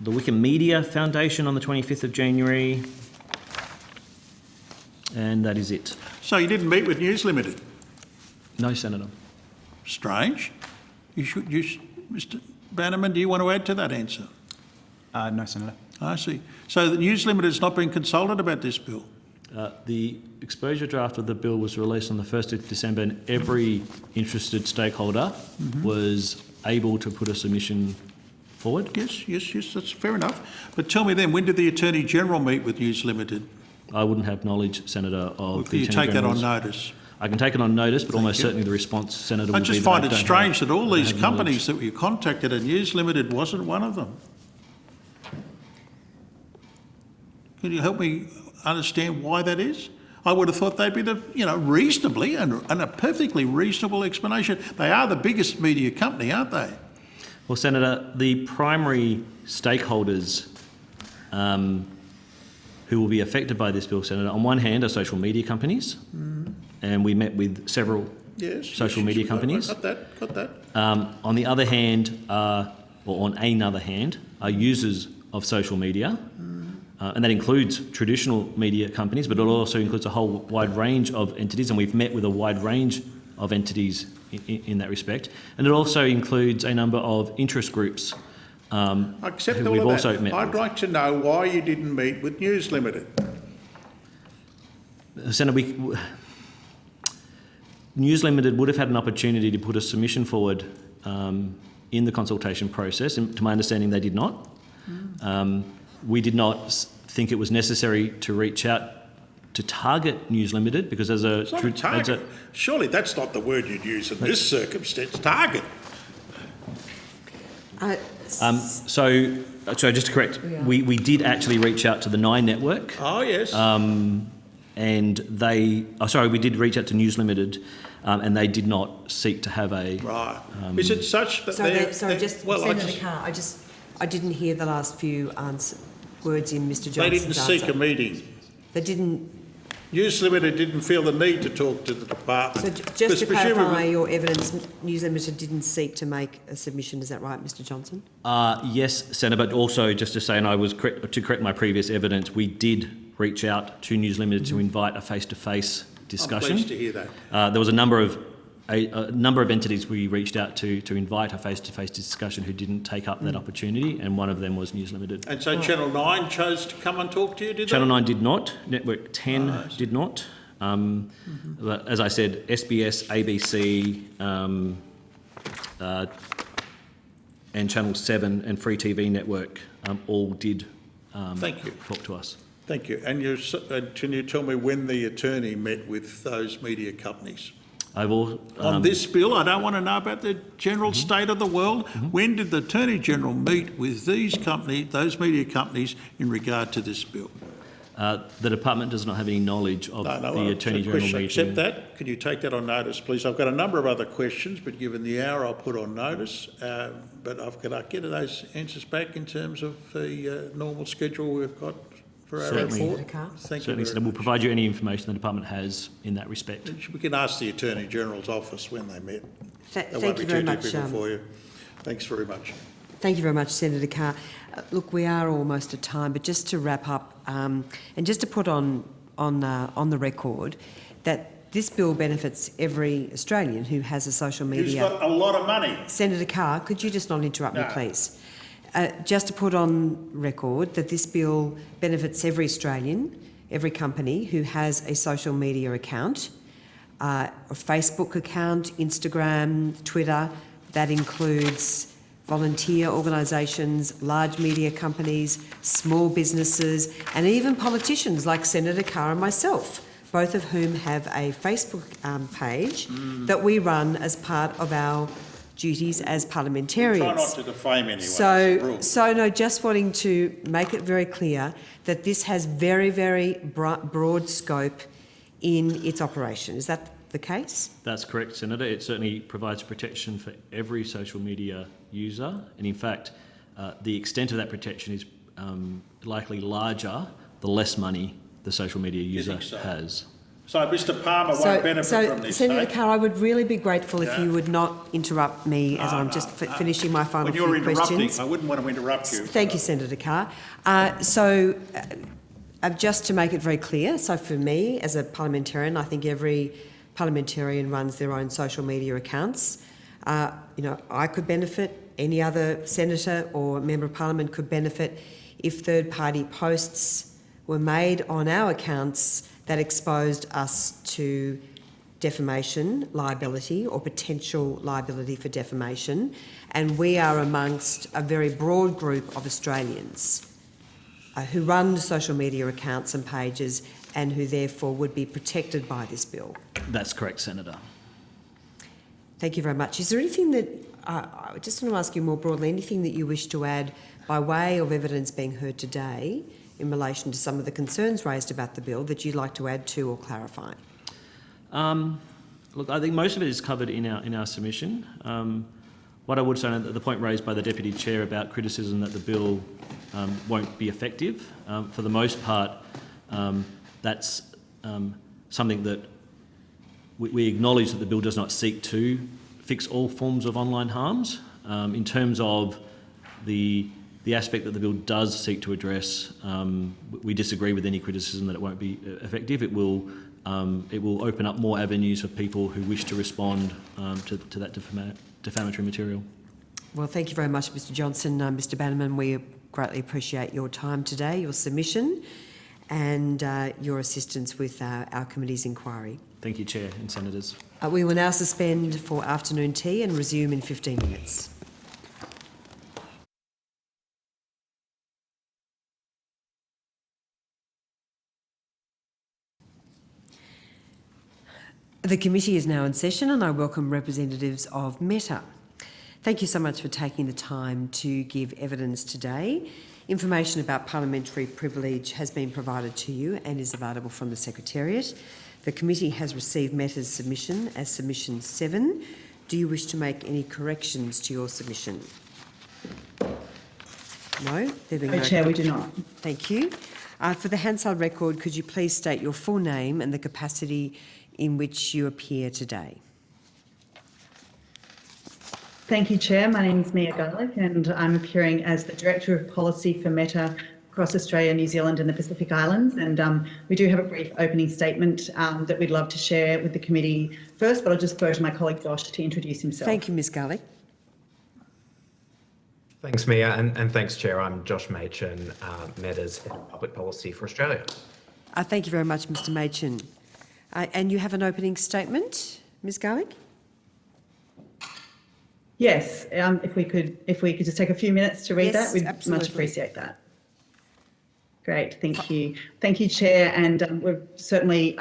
The Wikimedia Foundation on the 25th of January. And that is it. So you didn't meet with News Limited? No, Senator. Strange. Mr. Bannerman, do you want to add to that answer? No, Senator. I see. So the News Limited has not been consulted about this bill? The exposure draft of the bill was released on the 1st of December, and every interested stakeholder was able to put a submission forward. Yes, that's fair enough. But tell me then, when did the Attorney-General meet with News Limited? I wouldn't have knowledge, Senator, of Can you take that on notice? I can take it on notice, but almost certainly the response, Senator, will be I just find it strange that all these companies that you contacted and News Limited wasn't one of them. Can you help me understand why that is? I would have thought they'd be reasonably and a perfectly reasonable explanation. They are the biggest media company, aren't they? Well, Senator, the primary stakeholders who will be affected by this bill, Senator, on one hand are social media companies, and we met with several social media companies. Got that. On the other hand, are users of social media, and that includes traditional media companies, but it also includes a whole wide range of entities, and we've met with a wide range of entities in that respect. And it also includes a number of interest groups I accept who all we've of also that. met I'd with. like to know why you didn't meet with News Limited. Senator, News Limited would have had an opportunity to put a submission forward in the consultation process, and to my understanding they did not. We did not think it was necessary to reach out to target News Limited because Target. Surely that's not the word you'd use in this circumstance. Target. So just to correct, we did actually reach out to the Nine Network. Oh, yes. and we did reach out to News Limited, and they did not seek to have a... Right. Is it such that Senator Carr, I didn't hear the last few words in Mr Johnson's They didn't seek answer. a meeting. They didn't... News Limited didn't feel the need to talk to the department. So just to clarify your evidence, News Limited didn't seek to make a submission, is that right, Mr Johnson? Yes, Senator, but also just to say, and I was to correct my previous evidence, we did reach out to News Limited to invite a face-to-face discussion. I'm pleased to hear that. There was a number of entities we reached out to invite a face-to-face discussion who didn't take up that opportunity, and one of them was News Limited. And so Channel 9 chose to come and talk to you, did they? Channel 9 did not. Network 10 did not. But as I said, SBS, ABC, and Channel 7 and Free TV Network all did Thank you. talk to us. Thank you. And can you tell me when the attorney met with those media companies? On this bill, I don't want to know about the general state of the world. When did the Attorney General meet with those media companies in regard to this bill? The department does not have any knowledge of the Attorney General meeting. Accept that. Can you take that on notice, please? I've got a number of other questions, but given the hour, I'll put on notice. But I'll get those answers back in terms of the normal schedule we've got for our report. Thank you. Certainly, we'll provide you any information the department has in that respect. We can ask the Attorney General's office when they met. That won't be Thank you very too much. difficult for you. Thanks very much. Thank you very much, Senator Carr. Look, we are almost at time, but just to wrap up and just to put on the record that this bill benefits every Australian who has a social media... Who's got a lot of money. Senator Carr, could you just not interrupt me, please? Just to put on record that this bill benefits every Australian, every company who has a social media account, a Facebook account, Instagram, Twitter. That includes volunteer organisations, large media companies, small businesses, and even politicians like Senator Carr and myself, both of whom have a Facebook page that we run as part of our duties as parliamentarians. Try not to defame anyone. So no, just wanting to make it very clear that this has very, very broad scope in its operation. Is that the case? That's correct, Senator. It certainly provides protection for every social media user, and in fact, the extent of that protection is likely larger the less money the social media user has. So Mr Palmer won't benefit from this. Senator Carr, I would really be grateful if you would not interrupt me as I'm just finishing my final few questions. When you're interrupting, I wouldn't want to interrupt you. Thank you, Senator Carr. Just to make it very clear, so for me as a parliamentarian, I think every parliamentarian runs their own social media accounts. I could benefit, any other senator or member of parliament could benefit if third-party posts were made on our accounts that exposed us to defamation liability or potential liability for defamation. And we are amongst a very broad group of Australians who run social media accounts and pages and who therefore would be protected by this bill. That's correct, Senator. Thank you very much. Is there anything that, I just want to ask you more broadly, anything that you wish to add by way of evidence being heard today in relation to some of the concerns raised about the bill that you'd like to add to or clarify? Look, I think most of it is covered in our submission. What I would say, the point raised by the Deputy Chair about criticism that the bill won't be effective, for the most part, that's something that we acknowledge that the bill does not seek to fix all forms of online harms. In terms of the aspect that the bill does seek to address, we disagree with any criticism that it won't be effective. It will open up more avenues for people who wish to respond to that defamatory material. Well, thank you very much, Mr Johnson. Mr Bannerman, we greatly appreciate your time today, your submission and your assistance with our committee's inquiry. Thank you, Chair and Senators. We will now suspend for afternoon tea and resume in 15 minutes. The committee is now in session and I welcome representatives of Meta. Thank you so much for taking the time to give evidence today Information about parliamentary privilege has been provided to you and is available from the Secretariat. The committee has received Meta's submission as submission 7. Do you wish to make any corrections to your submission? No? There being no Chair, we do not. Thank you. For the Hansard record, could you please state your full name and the capacity in which you appear today? Thank you, Chair. My name is Mia Garlick and I'm appearing as the Director of Policy for Meta across Australia, New Zealand and the Pacific Islands. And we do have a brief opening statement that we'd love to share with the committee first, but I'll just throw to my colleague Josh to introduce himself. Thank you, Ms Garlick. Thanks, Mia, and thanks, Chair. I'm Josh Machin, Meta's Head of Public Policy for Australia. Thank you very much, Mr Machin. And you have an opening statement, Ms Garlick? Yes, if we could just take a few minutes to read that, we'd absolutely. much appreciate that. Great, thank you. Thank you, Chair, and we're certainly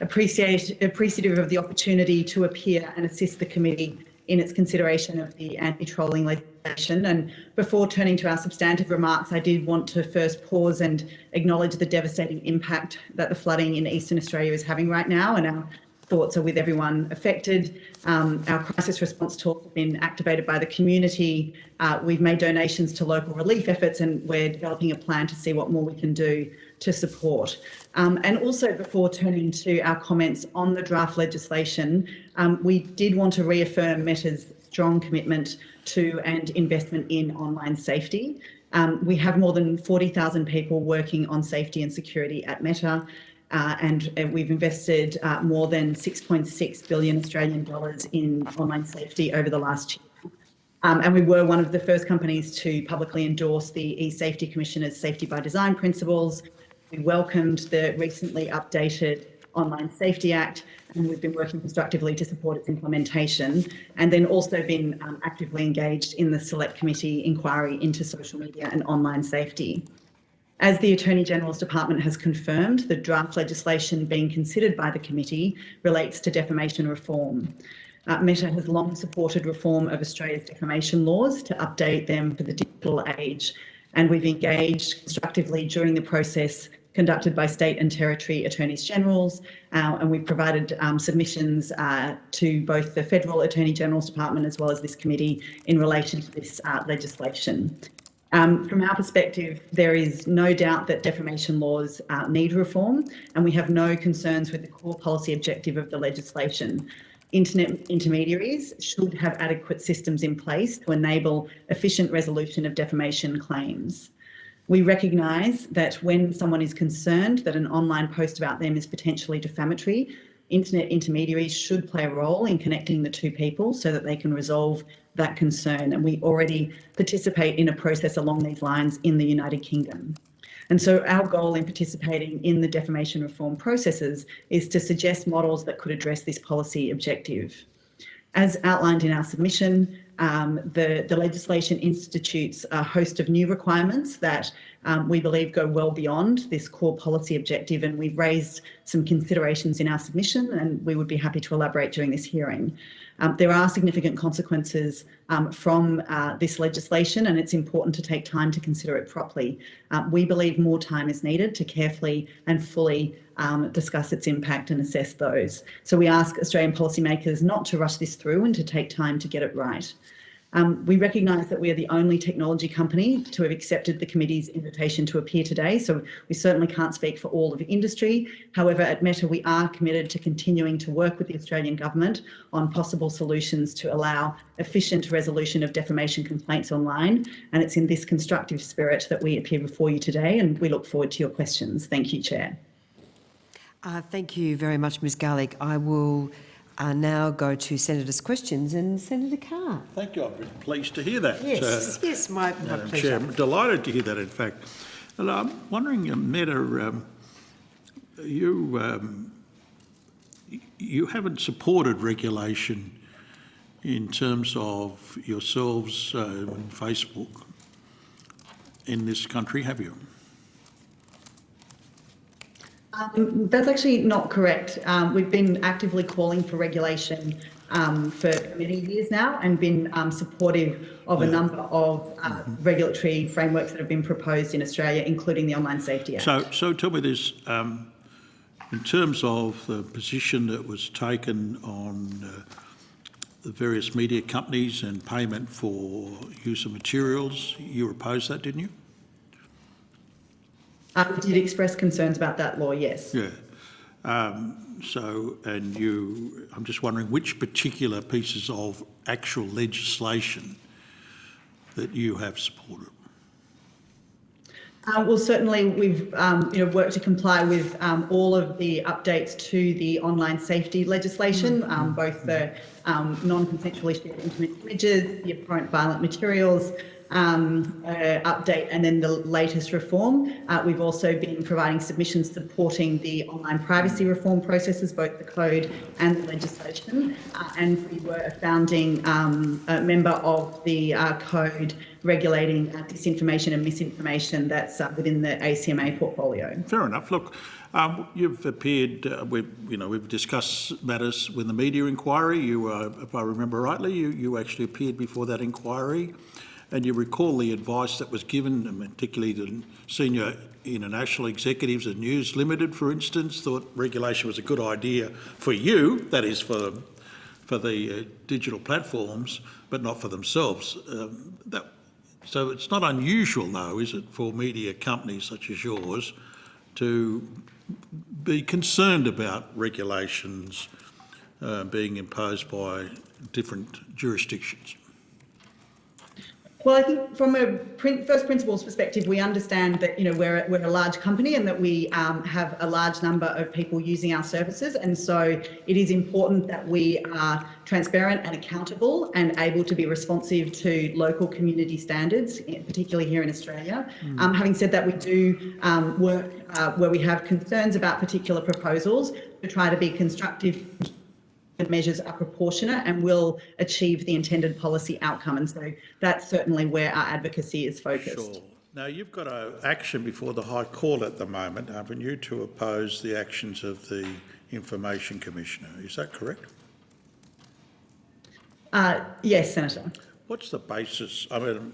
appreciative of the opportunity to appear and assist the committee in its consideration of the anti-trolling legislation. And before turning to our substantive remarks, I did want to first pause and acknowledge the devastating impact that the flooding in Eastern Australia is having right now, and our thoughts are with everyone affected. Our crisis response tools have been activated by the community. We've made donations to local relief efforts and we're developing a plan to see what more we can do to support. And also before turning to our comments on the draft legislation, we did want to reaffirm Meta's strong commitment to and investment in online safety. We have more than 40,000 people working on safety and security at Meta. And we've invested more than 6.6 billion Australian dollars in online safety over the last year. And we were one of the first companies to publicly endorse the eSafety Commissioner's Safety by Design principles. We welcomed the recently updated Online Safety Act, and we've been working constructively to support its implementation, and then also been actively engaged in the Select Committee inquiry into social media and online safety. As the Attorney General's Department has confirmed, the draft legislation being considered by the committee relates to defamation reform. Meta has long supported reform of Australia's defamation laws to update them for the digital age, and we've engaged constructively during the process conducted by state and territory attorneys generals, and we've provided submissions to both the Federal Attorney General's Department as well as this committee in relation to this legislation. From our perspective, there is no doubt that defamation laws need reform, and we have no concerns with the core policy objective of the legislation. Internet intermediaries should have adequate systems in place to enable efficient resolution of defamation claims. We recognise that when someone is concerned that an online post about them is potentially defamatory, internet intermediaries should play a role in connecting the two people so that they can resolve that concern. And we already participate in a process along these lines in the United Kingdom. And so our goal in participating in the defamation reform processes is to suggest models that could address this policy objective. As outlined in our submission, the legislation institutes a host of new requirements that we believe go well beyond this core policy objective, and we've raised some considerations in our submission, and we would be happy to elaborate during this hearing. There are significant consequences from this legislation, and it's important to take time to consider it properly. We believe more time is needed to carefully and fully discuss its impact and assess those. So we ask Australian policymakers not to rush this through and to take time to get it right. We recognise that we are the only technology company to have accepted the committee's invitation to appear today, so we certainly can't speak for all of industry. However, at Meta, we are committed to continuing to work with the Australian government on possible solutions to allow efficient resolution of defamation complaints online, and it's in this constructive spirit that we appear before you today, and we look forward to your questions. Thank you, Chair. Thank you very much, Ms Garlick. I will now go to Senators' questions, and Senator Carr. Thank you. I'm pleased to hear that. Yes, yes, my pleasure. Chair, I'm delighted to hear that, in fact. And I'm wondering, Meta, you haven't supported regulation in terms of yourselves and Facebook in this country, have you? That's actually not correct. We've been actively calling for regulation for many years now and been supportive of a number of regulatory frameworks that have been proposed in Australia, including the Online Safety Act. So tell me this, in terms of the position that was taken on the various media companies and payment for use of materials, you opposed that, didn't you? We did express concerns about that law, yes. Yeah. I'm just wondering which particular pieces of actual legislation that you have supported. Well, certainly we've worked to comply with all of the updates to the online safety legislation, both the non-consensually shared intimate images, the abhorrent violent materials update, and then the latest reform. We've also been providing submissions supporting the online privacy reform processes, both the code and the legislation. And we were a founding member of the code regulating disinformation and misinformation that's within the ACMA portfolio. Fair enough. Look, you've appeared, we've discussed matters with the media inquiry. You, if I remember rightly, you actually appeared before that inquiry, and you recall the advice that was given, and particularly the senior international executives at News Limited, for instance, thought regulation was a good idea for you, that is for the digital platforms, but not for themselves. So it's not unusual, though, is it, for media companies such as yours to be concerned about regulations being imposed by different jurisdictions? Well, I think from a first principles perspective, we understand that we're a large company and that we have a large number of people using our services, and so it is important that we are transparent and accountable and able to be responsive to local community standards, particularly here in Australia. Having said that, we do work where we have concerns about particular proposals to try to be constructive. The measures are proportionate and will achieve the intended policy outcome. And so that's certainly where our advocacy is focused. Sure. Now, you've got an action before the High Court at the moment, haven't you, to oppose the actions of the Information Commissioner. Is that correct? Yes, Senator. What's the basis? I mean,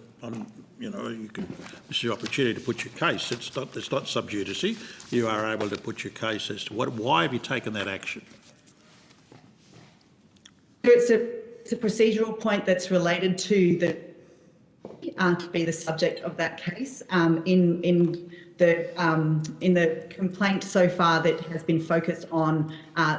this is your opportunity to put your case. It's not sub judice. You are able to put your case as to why have you taken that action? It's a procedural point that's related to to be the subject of that case. In the complaint so far, that has been focused on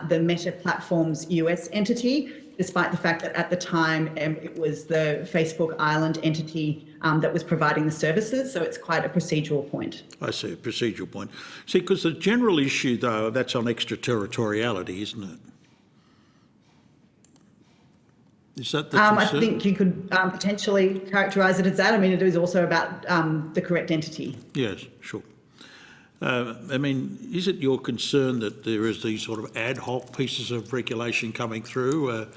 the Meta Platforms US entity, despite the fact that at the time it was the Facebook Ireland entity that was providing the services. So it's quite a procedural point. I see, a procedural point. See, because the general issue, though, that's on extraterritoriality, isn't it? Is that the concern? I think you could potentially characterise it as that. I mean, it is also about the correct entity. Yes, sure. I mean, is it your concern that there is these sort of ad hoc pieces of regulation coming through,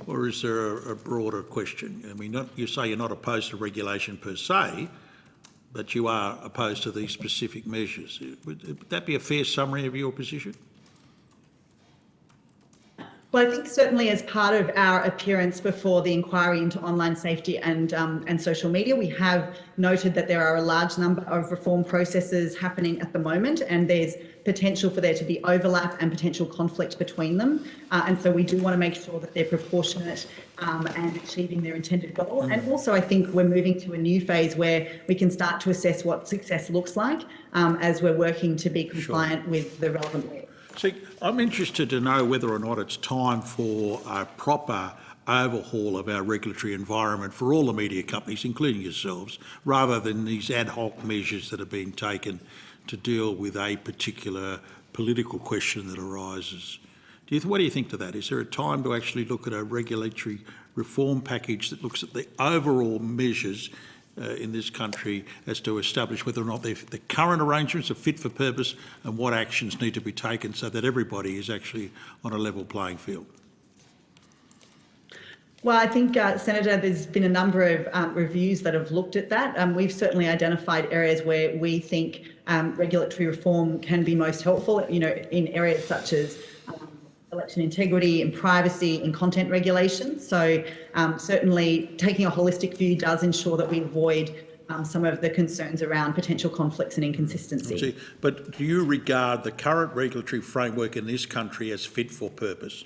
or is there a broader question? I mean, you say you're not opposed to regulation per se, but you are opposed to these specific measures. Would that be a fair summary of your position? Well, I think certainly as part of our appearance before the inquiry into online safety and social media, we have noted that there are a large number of reform processes happening at the moment, and there's potential for there to be overlap and potential conflict between them. And so we do want to make sure that they're proportionate and achieving their intended goal. And also, I think we're moving to a new phase where we can start to assess what success looks like as we're working to be compliant with the relevant law. See, I'm interested to know whether or not it's time for a proper overhaul of our regulatory environment for all the media companies, including yourselves, rather than these ad hoc measures that have been taken to deal with a particular political question that arises. What do you think to that? Is there a time to actually look at a regulatory reform package that looks at the overall measures in this country as to establish whether or not the current arrangements are fit for purpose and what actions need to be taken so that everybody is actually on a level playing field? Well, I think, Senator, there's been a number of reviews that have looked at that. We've certainly identified areas where we think regulatory reform can be most helpful, in areas such as election integrity and privacy and content regulation. So certainly taking a holistic view does ensure that we avoid some of the concerns around potential conflicts and inconsistency. But do you regard the current regulatory framework in this country as fit for purpose?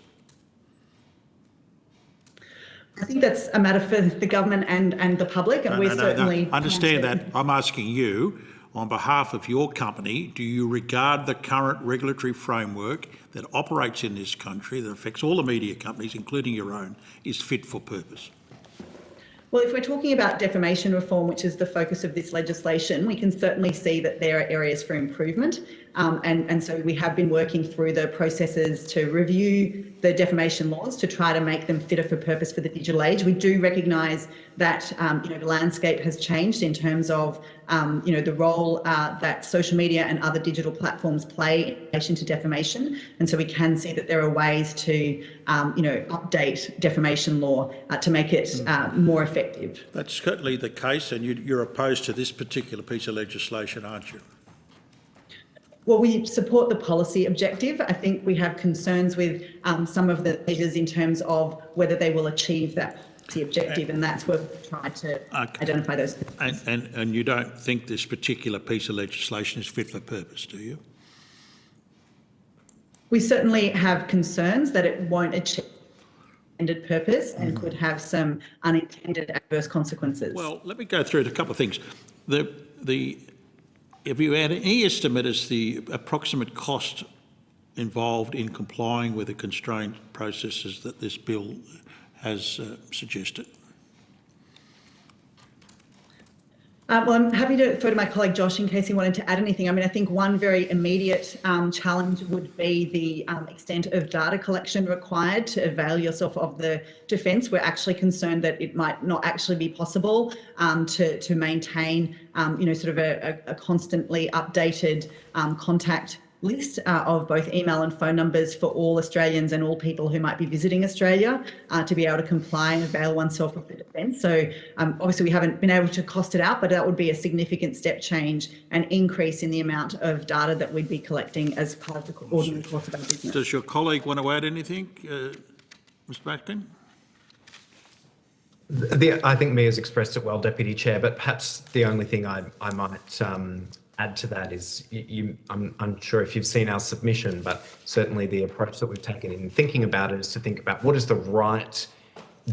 I think that's a matter for the government and the public, and we're certainly... I understand that. I'm asking you, on behalf of your company, do you regard the current regulatory framework that operates in this country, that affects all the media companies, including your own, is fit for purpose? Well, if we're talking about defamation reform, which is the focus of this legislation, we can certainly see that there are areas for improvement. And so we have been working through the processes to review the defamation laws to try to make them fitter for purpose for the digital age. We do recognise that the landscape has changed in terms of the role that social media and other digital platforms play in relation to defamation, and so we can see that there are ways to update defamation law to make it more effective. That's certainly the case, and you're opposed to this particular piece of legislation, aren't you? Well, we support the policy objective. I think we have concerns with some of the measures in terms of whether they will achieve that policy objective, and that's where we've tried to identify those. And you don't think this particular piece of legislation is fit for purpose, do you? We certainly have concerns that it won't achieve intended purpose and could have some unintended adverse consequences. Well, let me go through a couple of things. Have you had any estimate as the approximate cost involved in complying with the constraint processes that this bill has suggested? Well, I'm happy to throw to my colleague Josh in case he wanted to add anything. I mean, I think one very immediate challenge would be the extent of data collection required to avail yourself of the defence. We're actually concerned that it might not actually be possible to maintain, sort of a constantly updated contact list of both email and phone numbers for all Australians and all people who might be visiting Australia to be able to comply and avail oneself of the defence. So obviously we haven't been able to cost it out, but that would be a significant step change and increase in the amount of data that we'd be collecting as part of the ordinary course of our business. Does your colleague want to add anything, Ms Backton? I think Mia's expressed it well, Deputy Chair, but perhaps the only thing I might add to that is, I'm unsure if you've seen our submission, but certainly the approach that we've taken in thinking about it is to think about what is the right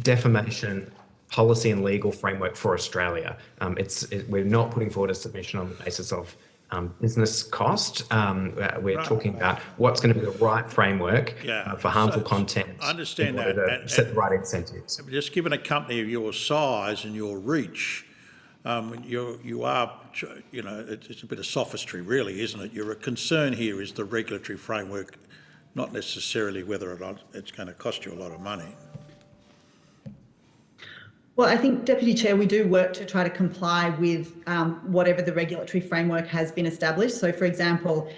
defamation policy and legal framework for Australia. We're not putting forward a submission on the basis of business cost. We're talking about what's going to be the right framework for harmful content. I understand in order to set the right incentives. Just given a company of your size and your reach, you are, it's a bit of sophistry really, isn't it? Your concern here is the regulatory framework, not necessarily whether or not it's going to cost you a lot of money. Well, I think, Deputy Chair, we do work to try to comply with whatever the regulatory framework has been established. So, for example,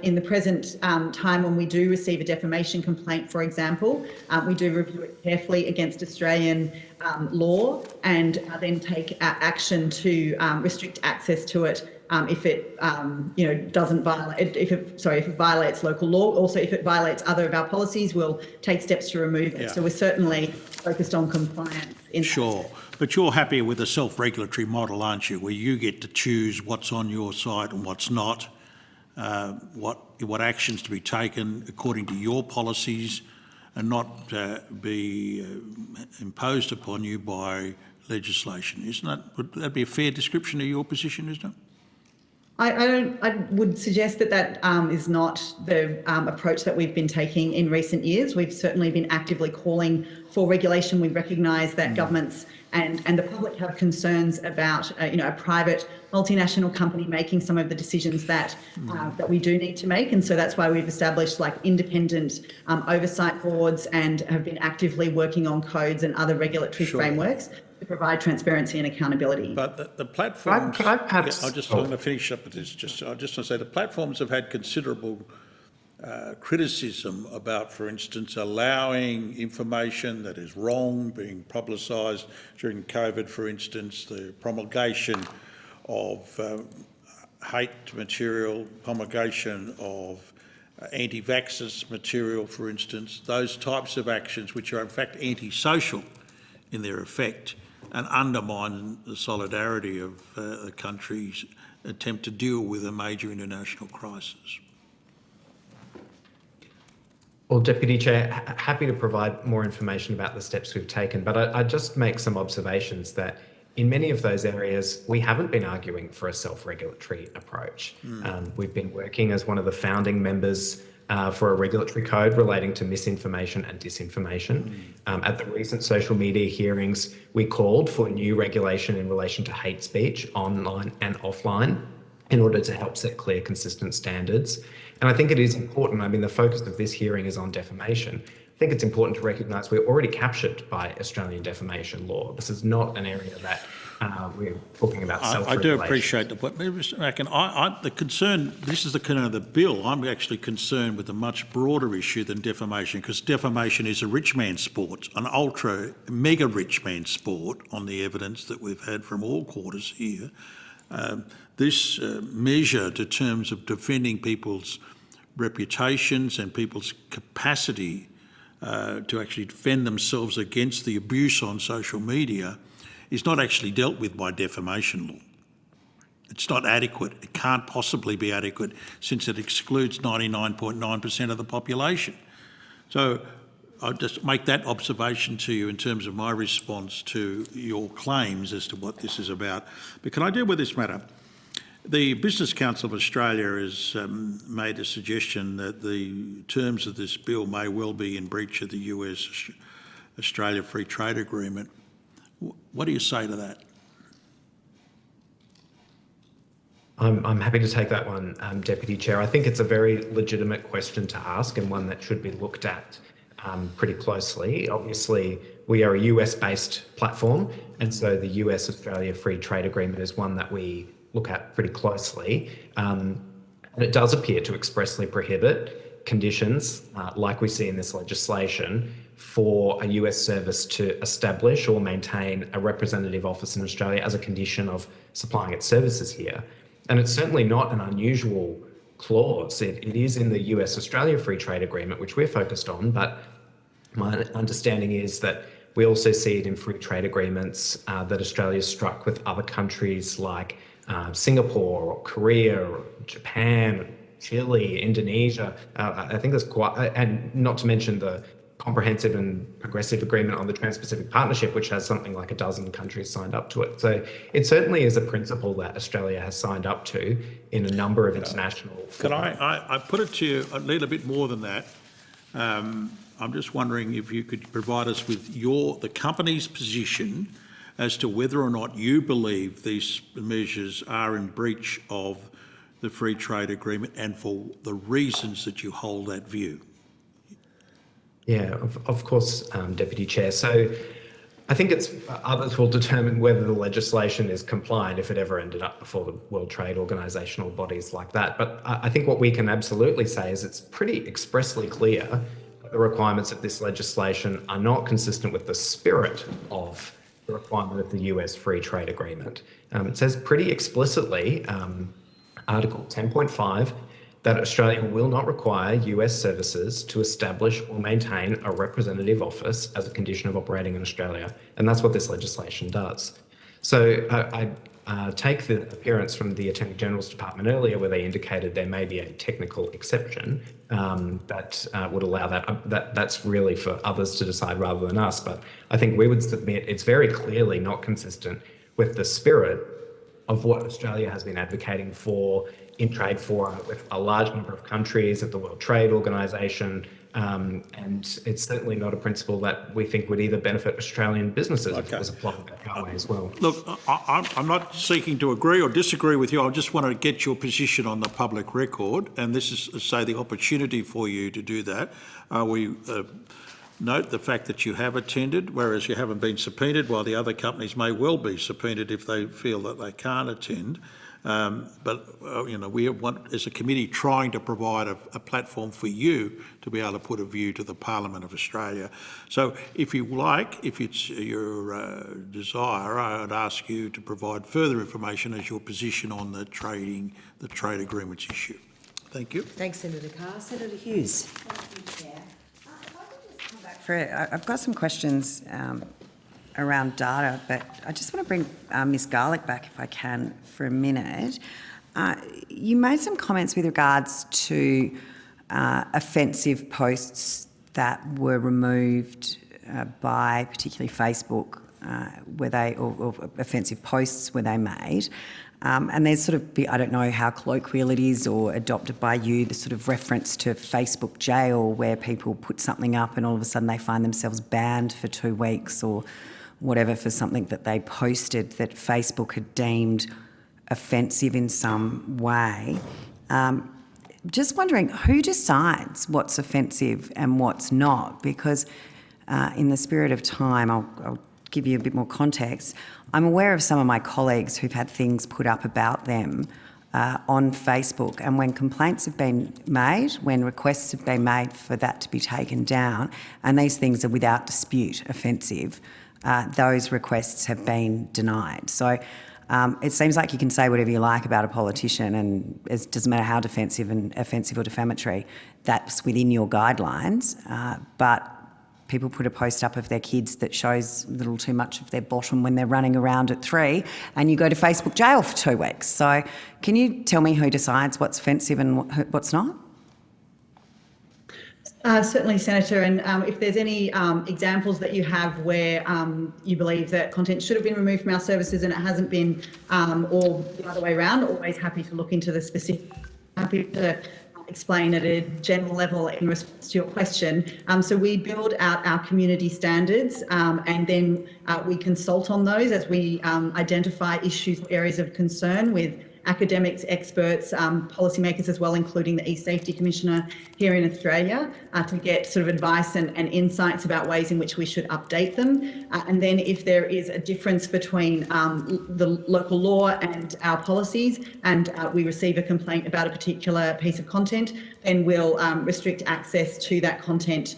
in the present time when we do receive a defamation complaint, for example, we do review it carefully against Australian law and then take action to restrict access to it if it doesn't violate, if it violates local law. Also, if it violates other of our policies, we'll take steps to remove it. So we're certainly focused on compliance. Sure, but you're happy with a self-regulatory model, aren't you, where you get to choose what's on your site and what's not, what actions to be taken according to your policies and not be imposed upon you by legislation. Would that be a fair description of your position, isn't it? I would suggest that is not the approach that we've been taking in recent years. We've certainly been actively calling for regulation. We recognise that governments and the public have concerns about a private multinational company making some of the decisions that we do need to make, and so that's why we've established independent oversight boards and have been actively working on codes and other regulatory frameworks to provide transparency and accountability. But the platforms... Can I perhaps... I'm going to finish up with this. I just want to say the platforms have had considerable criticism about, for instance, allowing information that is wrong being publicised during COVID, for instance, the promulgation of hate material, promulgation of anti-vaxxers material, for instance, those types of actions which are in fact antisocial in their effect and undermine the solidarity of the country's attempt to deal with a major international crisis. Well, Deputy Chair, happy to provide more information about the steps we've taken, but I'd just make some observations that in many of those areas, we haven't been arguing for a self-regulatory approach. We've been working as one of the founding members for a regulatory code relating to misinformation and disinformation. At the recent social media hearings, we called for new regulation in relation to hate speech online and offline in order to help set clear, consistent standards. And I think it is important, I mean, the focus of this hearing is on defamation. I think it's important to recognise we're already captured by Australian defamation law. This is not an area that we're talking about self-regulation. I do appreciate the point. Mr. Mackin, the concern, this is the concern of the bill. I'm actually concerned with a much broader issue than defamation, because defamation is a rich man's sport, an ultra mega rich man's sport on the evidence that we've had from all quarters here. This measure in terms of defending people's reputations and people's capacity to actually defend themselves against the abuse on social media is not actually dealt with by defamation law. It's not adequate. It can't possibly be adequate since it excludes 99.9% of the population. So I'll just make that observation to you in terms of my response to your claims as to what this is about. But can I deal with this matter? The Business Council of Australia has made a suggestion that the terms of this bill may well be in breach of the US-Australia Free Trade Agreement. What do you say to that? I'm happy to take that one, Deputy Chair. I think it's a very legitimate question to ask and one that should be looked at pretty closely. Obviously, we are a US-based platform, and so the US-Australia Free Trade Agreement is one that we look at pretty closely. And it does appear to expressly prohibit conditions like we see in this legislation for a US service to establish or maintain a representative office in Australia as a condition of supplying its services here. And it's certainly not an unusual clause. It is in the US-Australia Free Trade Agreement, which we're focused on, but my understanding is that we also see it in free trade agreements that Australia struck with other countries like Singapore or Korea or Japan, Chile, Indonesia. I think there's quite, and not to mention the comprehensive and progressive agreement on the Trans-Pacific Partnership, which has something like a dozen countries signed up to it. So it certainly is a principle that Australia has signed up to in a number of international. Can I put it to you, I need a bit more than that. I'm just wondering if you could provide us with the company's position as to whether or not you believe these measures are in breach of the Free Trade Agreement and for the reasons that you hold that view. Yeah, of course, Deputy Chair. So I think others will determine whether the legislation is compliant if it ever ended up before the World Trade Organization or bodies like that. But I think what we can absolutely say is it's pretty expressly clear that the requirements of this legislation are not consistent with the spirit of the requirement of the US Free Trade Agreement. It says pretty explicitly, Article 10.5, that Australia will not require US services to establish or maintain a representative office as a condition of operating in Australia. And that's what this legislation does. So I take the appearance from the Attorney General's Department earlier where they indicated there may be a technical exception that would allow that. That's really for others to decide rather than us. But I think we would submit it's very clearly not consistent with the spirit of what Australia has been advocating for in trade fora with a large number of countries at the World Trade Organization, and it's certainly not a principle that we think would either benefit Australian businesses if it was applied that way as well. Look, I'm not seeking to agree or disagree with you. I just want to get your position on the public record, and this is, say, the opportunity for you to do that. We note the fact that you have attended, whereas you haven't been subpoenaed, while the other companies may well be subpoenaed if they feel that they can't attend. We want, as a committee, trying to provide a platform for you to be able to put a view to the Parliament of Australia. So if you like, if it's your desire, I would ask you to provide further information as your position on the trade agreements issue. Thank you. Thanks, Senator Carr. Senator Hughes. I've got some questions around data, but I just want to bring Ms Garlick back, if I can, for a minute. You made some comments with regards to offensive posts that were removed by particularly Facebook, or offensive posts were they made. And there's sort of, I don't know how colloquial it is or adopted by you, the sort of reference to Facebook jail where people put something up and all of a sudden they find themselves banned for 2 weeks or whatever for something that they posted that Facebook had deemed offensive in some way. Just wondering, who decides what's offensive and what's not? Because in the spirit of time, I'll give you a bit more context. I'm aware of some of my colleagues who've had things put up about them on Facebook, and when complaints have been made, when requests have been made for that to be taken down, and these things are without dispute offensive, those requests have been denied. So it seems like you can say whatever you like about a politician, and it doesn't matter how defensive and offensive or defamatory, that's within your guidelines, but people put a post up of their kids that shows a little too much of their bottom when they're running around at 3, and you go to Facebook jail for 2 weeks. So can you tell me who decides what's offensive and what's not? Certainly, Senator, and if there's any examples that you have where you believe that content should have been removed from our services and it hasn't been, or the other way around, always happy to look into the specific, happy to explain at a general level in response to your question. So we build out our community standards and then we consult on those as we identify issues or areas of concern with academics, experts, policymakers as well, including the e-Safety Commissioner here in Australia, to get sort of advice and insights about ways in which we should update them. And then if there is a difference between the local law and our policies, and we receive a complaint about a particular piece of content, then we'll restrict access to that content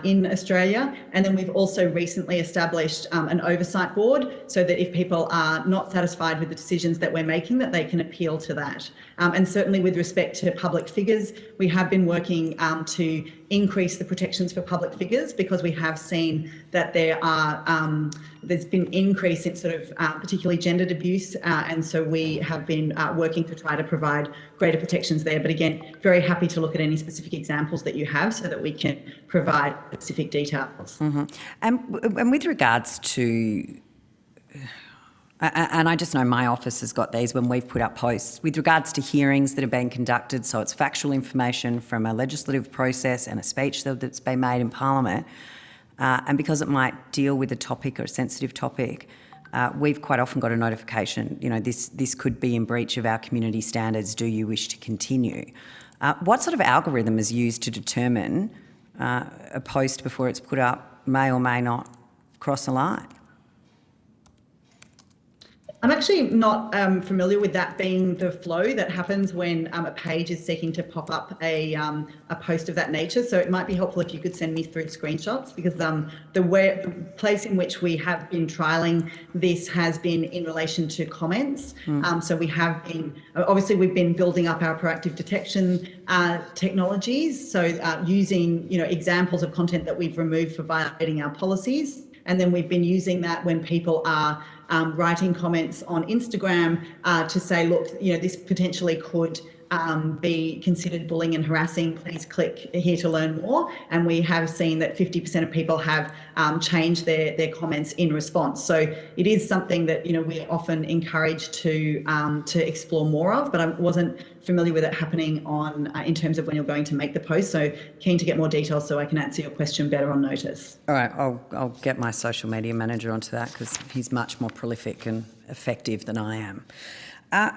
in Australia. And then we've also recently established an oversight board so that if people are not satisfied with the decisions that we're making, that they can appeal to that. And certainly with respect to public figures, we have been working to increase the protections for public figures because we have seen that there's been increase in sort of particularly gendered abuse. And so we have been working to try to provide greater protections there. But again, very happy to look at any specific examples that you have so that we can provide specific details. Mm-hmm. And with regards to, and I just know my office has got these when we've put up posts, with regards to hearings that have been conducted, so it's factual information from a legislative process and a speech that's been made in Parliament, and because it might deal with a topic or a sensitive topic, we've quite often got a notification, you know, this could be in breach of our community standards, do you wish to continue? What sort of algorithm is used to determine a post before it's put up may or may not cross a line? I'm actually not familiar with that being the flow that happens when a page is seeking to pop up a post of that nature. So it might be helpful if you could send me through screenshots, because the place in which we have been trialling this has been in relation to comments. So we have been, obviously we've been building up our proactive detection technologies. So using, you know, examples of content that we've removed for violating our policies. And then we've been using that when people are writing comments on Instagram to say, look, you know, this potentially could be considered bullying and harassing. Please click here to learn more. And we have seen that 50% of people have changed their comments in response. So it is something that, you know, we're often encouraged to explore more of, but I wasn't familiar with it happening on in terms of when you're going to make the post. So keen to get more details so I can answer your question better on notice. All right, I'll get my social media manager onto that because he's much more prolific and effective than I am.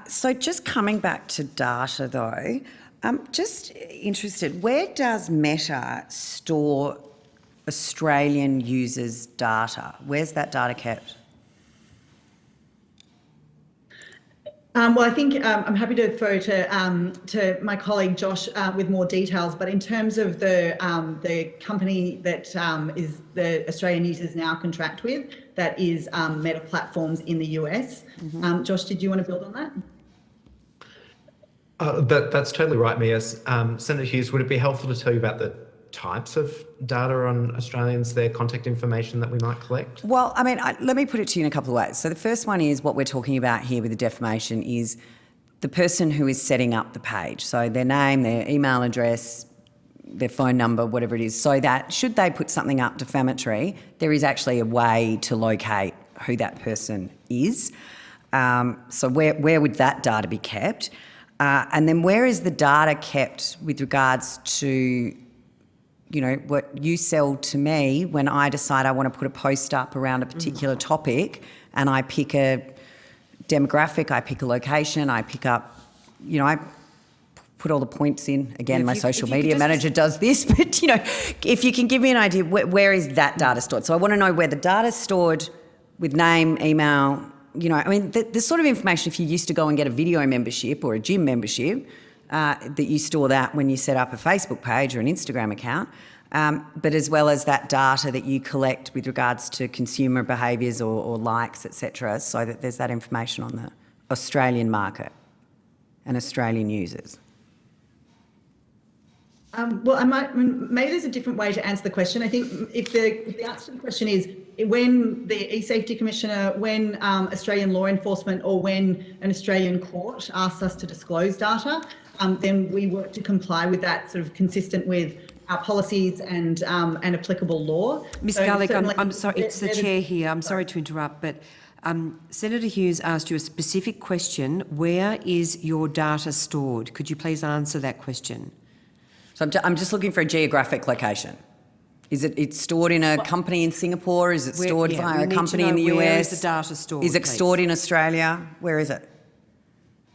So just coming back to data though, I'm just interested, where does Meta store Australian users' data? Where's that data kept? Well, I think I'm happy to throw to my colleague Josh with more details. But in terms of the company that is the Australian users now contract with, that is Meta Platforms in the US. Josh, did you want to build on that? That's totally right, Mia. Senator Hughes, would it be helpful to tell you about the types of data on Australians, their contact information that we might collect? Well, I mean, let me put it to you in a couple of ways. So the first one is what we're talking about here with the defamation is the person who is setting up the page. So their name, their email address, their phone number, whatever it is, so that should they put something up defamatory, there is actually a way to locate who that person is. So where would that data be kept? And then where is the data kept with regards to, you know, what you sell to me when I decide I want to put a post up around a particular topic and I pick a demographic, I pick a location, I pick up, you know, I put all the points in. Again, my social media manager does this, but, you know, if you can give me an idea, where is that data stored? So I want to know where the data's stored with name, email, you know, I mean, the sort of information, if you used to go and get a video membership or a gym membership, that you store that when you set up a Facebook page or an Instagram account, but as well as that data that you collect with regards to consumer behaviours or likes, etc., so that there's that information on the Australian market and Australian users. Well, maybe there's a different way to answer the question. I think if the answer to the question is when the eSafety Commissioner, when Australian law enforcement, or when an Australian court asks us to disclose data, then we work to comply with that, sort of consistent with our policies and applicable law. Ms. Garlick, I'm sorry, it's the chair here. I'm sorry to interrupt, but Senator Hughes asked you a specific question. Where is your data stored? Could you please answer that question? So I'm just looking for a geographic location. Is it's stored in a company in Singapore? Is it stored via a company in the US? Where is the data stored? Is it stored in Australia? Where is it?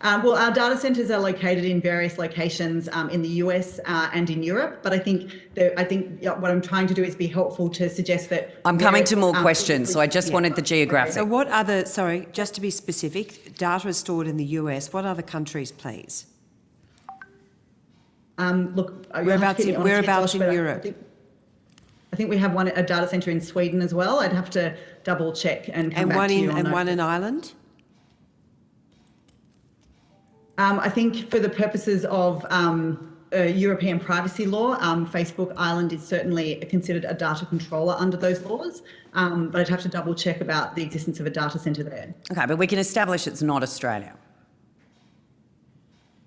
Well, our data centres are located in various locations in the US and in Europe, but I think what I'm trying to do is be helpful to suggest that... I'm coming to more questions, so I just wanted the geographic. So what other, sorry, just to be specific, data is stored in the US. What other countries, please? Look, whereabouts in Europe? I think we have a data centre in Sweden as well. I'd have to double check and come back to you on that. And one in Ireland? I think for the purposes of European privacy law, Facebook Ireland is certainly considered a data controller under those laws, but I'd have to double check about the existence of a data centre there. Okay, but we can establish it's not Australia.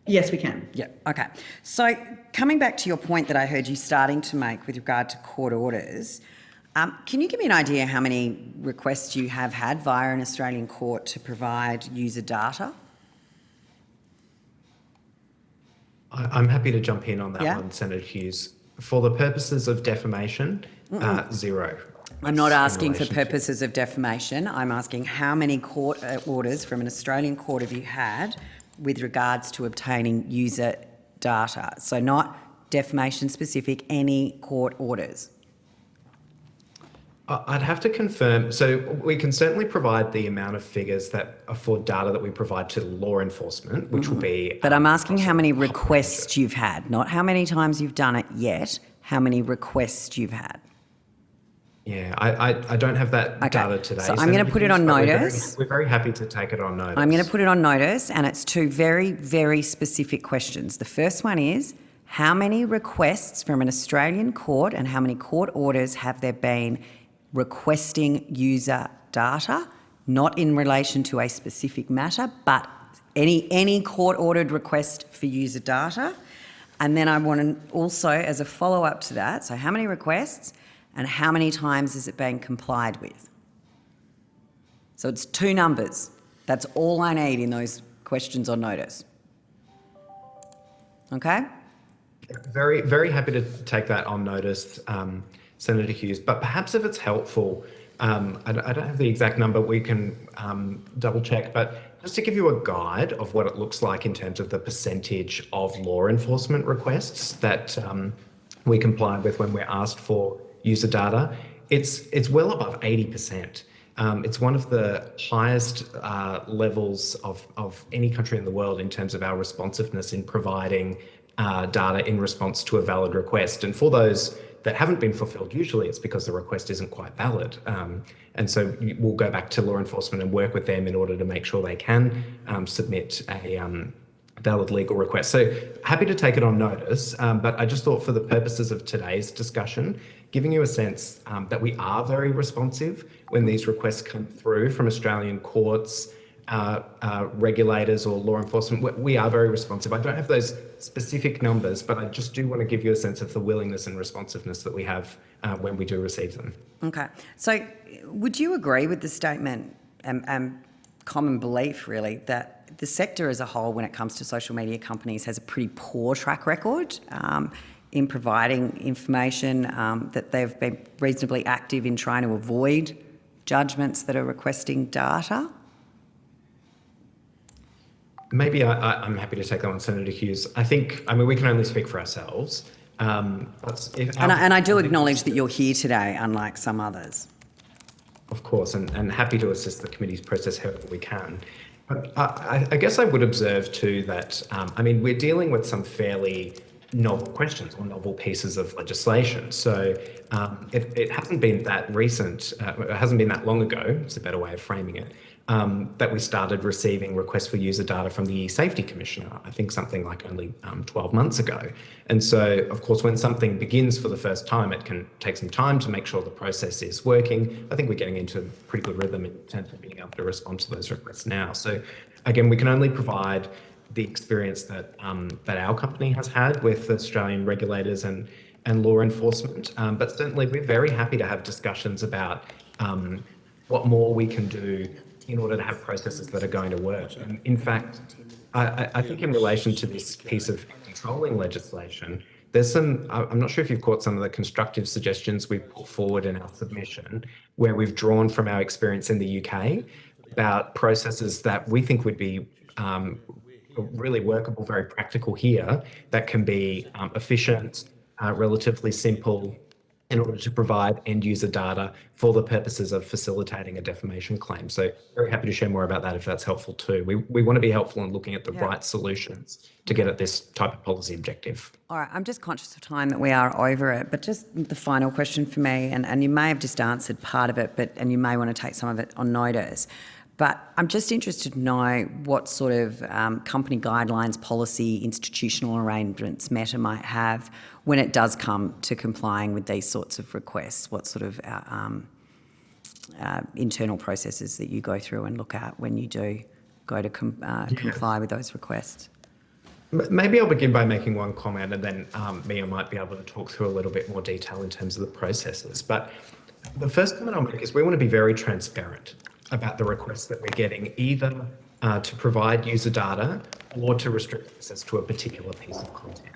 Yes, we can. Yeah, okay. So coming back to your point that I heard you starting to make with regard to court orders, can you give me an idea how many requests you have had via an Australian court to provide user data? I'm happy to jump in on that one, Senator Hughes. For the purposes of defamation, 0. I'm not asking for purposes of defamation. I'm asking how many court orders from an Australian court have you had with regards to obtaining user data? So not defamation specific, any court orders. I'd have to confirm. So we can certainly provide the amount of figures that are for data that we provide to law enforcement, which will be... But I'm asking how many requests you've had, not how many times you've done it yet, how many requests you've had. Yeah, I don't have that data today. So I'm going to put it on notice. We're very happy to take it on notice. I'm going to put it on notice, and it's two very, very specific questions. The first one is, how many requests from an Australian court and how many court orders have there been requesting user data, not in relation to a specific matter, but any court-ordered request for user data? And then I want to also, as a follow-up to that, so how many requests and how many times is it being complied with? So it's two numbers. That's all I need in those questions on notice. Okay? Very, very happy to take that on notice, Senator Hughes. But perhaps if it's helpful, I don't have the exact number, we can double check, but just to give you a guide of what it looks like in terms of the percentage of law enforcement requests that we comply with when we're asked for user data, it's well above 80%. It's one of the highest levels of any country in the world in terms of our responsiveness in providing data in response to a valid request. And for those that haven't been fulfilled, usually it's because the request isn't quite valid. And so we'll go back to law enforcement and work with them in order to make sure they can submit valid legal request. So happy to take it on notice, but I just thought for the purposes of today's discussion, giving you a sense that we are very responsive when these requests come through from Australian courts, regulators or law enforcement. We are very responsive. I don't have those specific numbers, but I just do want to give you a sense of the willingness and responsiveness that we have when we do receive them. Okay. So would you agree with the statement and common belief, really, that the sector as a whole, when it comes to social media companies, has a pretty poor track record in providing information, that they've been reasonably active in trying to avoid judgments that are requesting data? Maybe I'm happy to take that one, Senator Hughes. I mean, we can only speak for ourselves. And I do acknowledge that you're here today, unlike some others. Of course, and happy to assist the committee's process however we can. But I guess I would observe too that, I mean, we're dealing with some fairly novel questions or novel pieces of legislation. So it hasn't been that recent, it hasn't been that long ago, it's a better way of framing it, that we started receiving requests for user data from the Safety Commissioner, I think something like only 12 months ago. And so, of course, when something begins for the first time, it can take some time to make sure the process is working. I think we're getting into a pretty good rhythm in terms of being able to respond to those requests now. So again, we can only provide the experience that that our company has had with Australian regulators and law enforcement. But certainly we're very happy to have discussions about what more we can do in order to have processes that are going to work. And in fact, I think in relation to this piece of controlling legislation, there's some, I'm not sure if you've caught some of the constructive suggestions we've put forward in our submission, where we've drawn from our experience in the UK about processes that we think would be really workable, very practical here, that can be efficient, relatively simple, in order to provide end user data for the purposes of facilitating a defamation claim. So very happy to share more about that if that's helpful too. We want to be helpful in looking at the right solutions to get at this type of policy objective. All right, I'm just conscious of time that we are over it, but just the final question for me, and you may have just answered part of it, and you may want to take some of it on notice. But I'm just interested to know what sort of company guidelines, policy, institutional arrangements Meta might have when it does come to complying with these sorts of requests. What sort of internal processes that you go through and look at when you do go to comply with those requests? Maybe I'll begin by making one comment, and then Mia might be able to talk through a little bit more detail in terms of the processes. But the first comment I'll make is we want to be very transparent about the requests that we're getting, either to provide user data or to restrict access to a particular piece of content.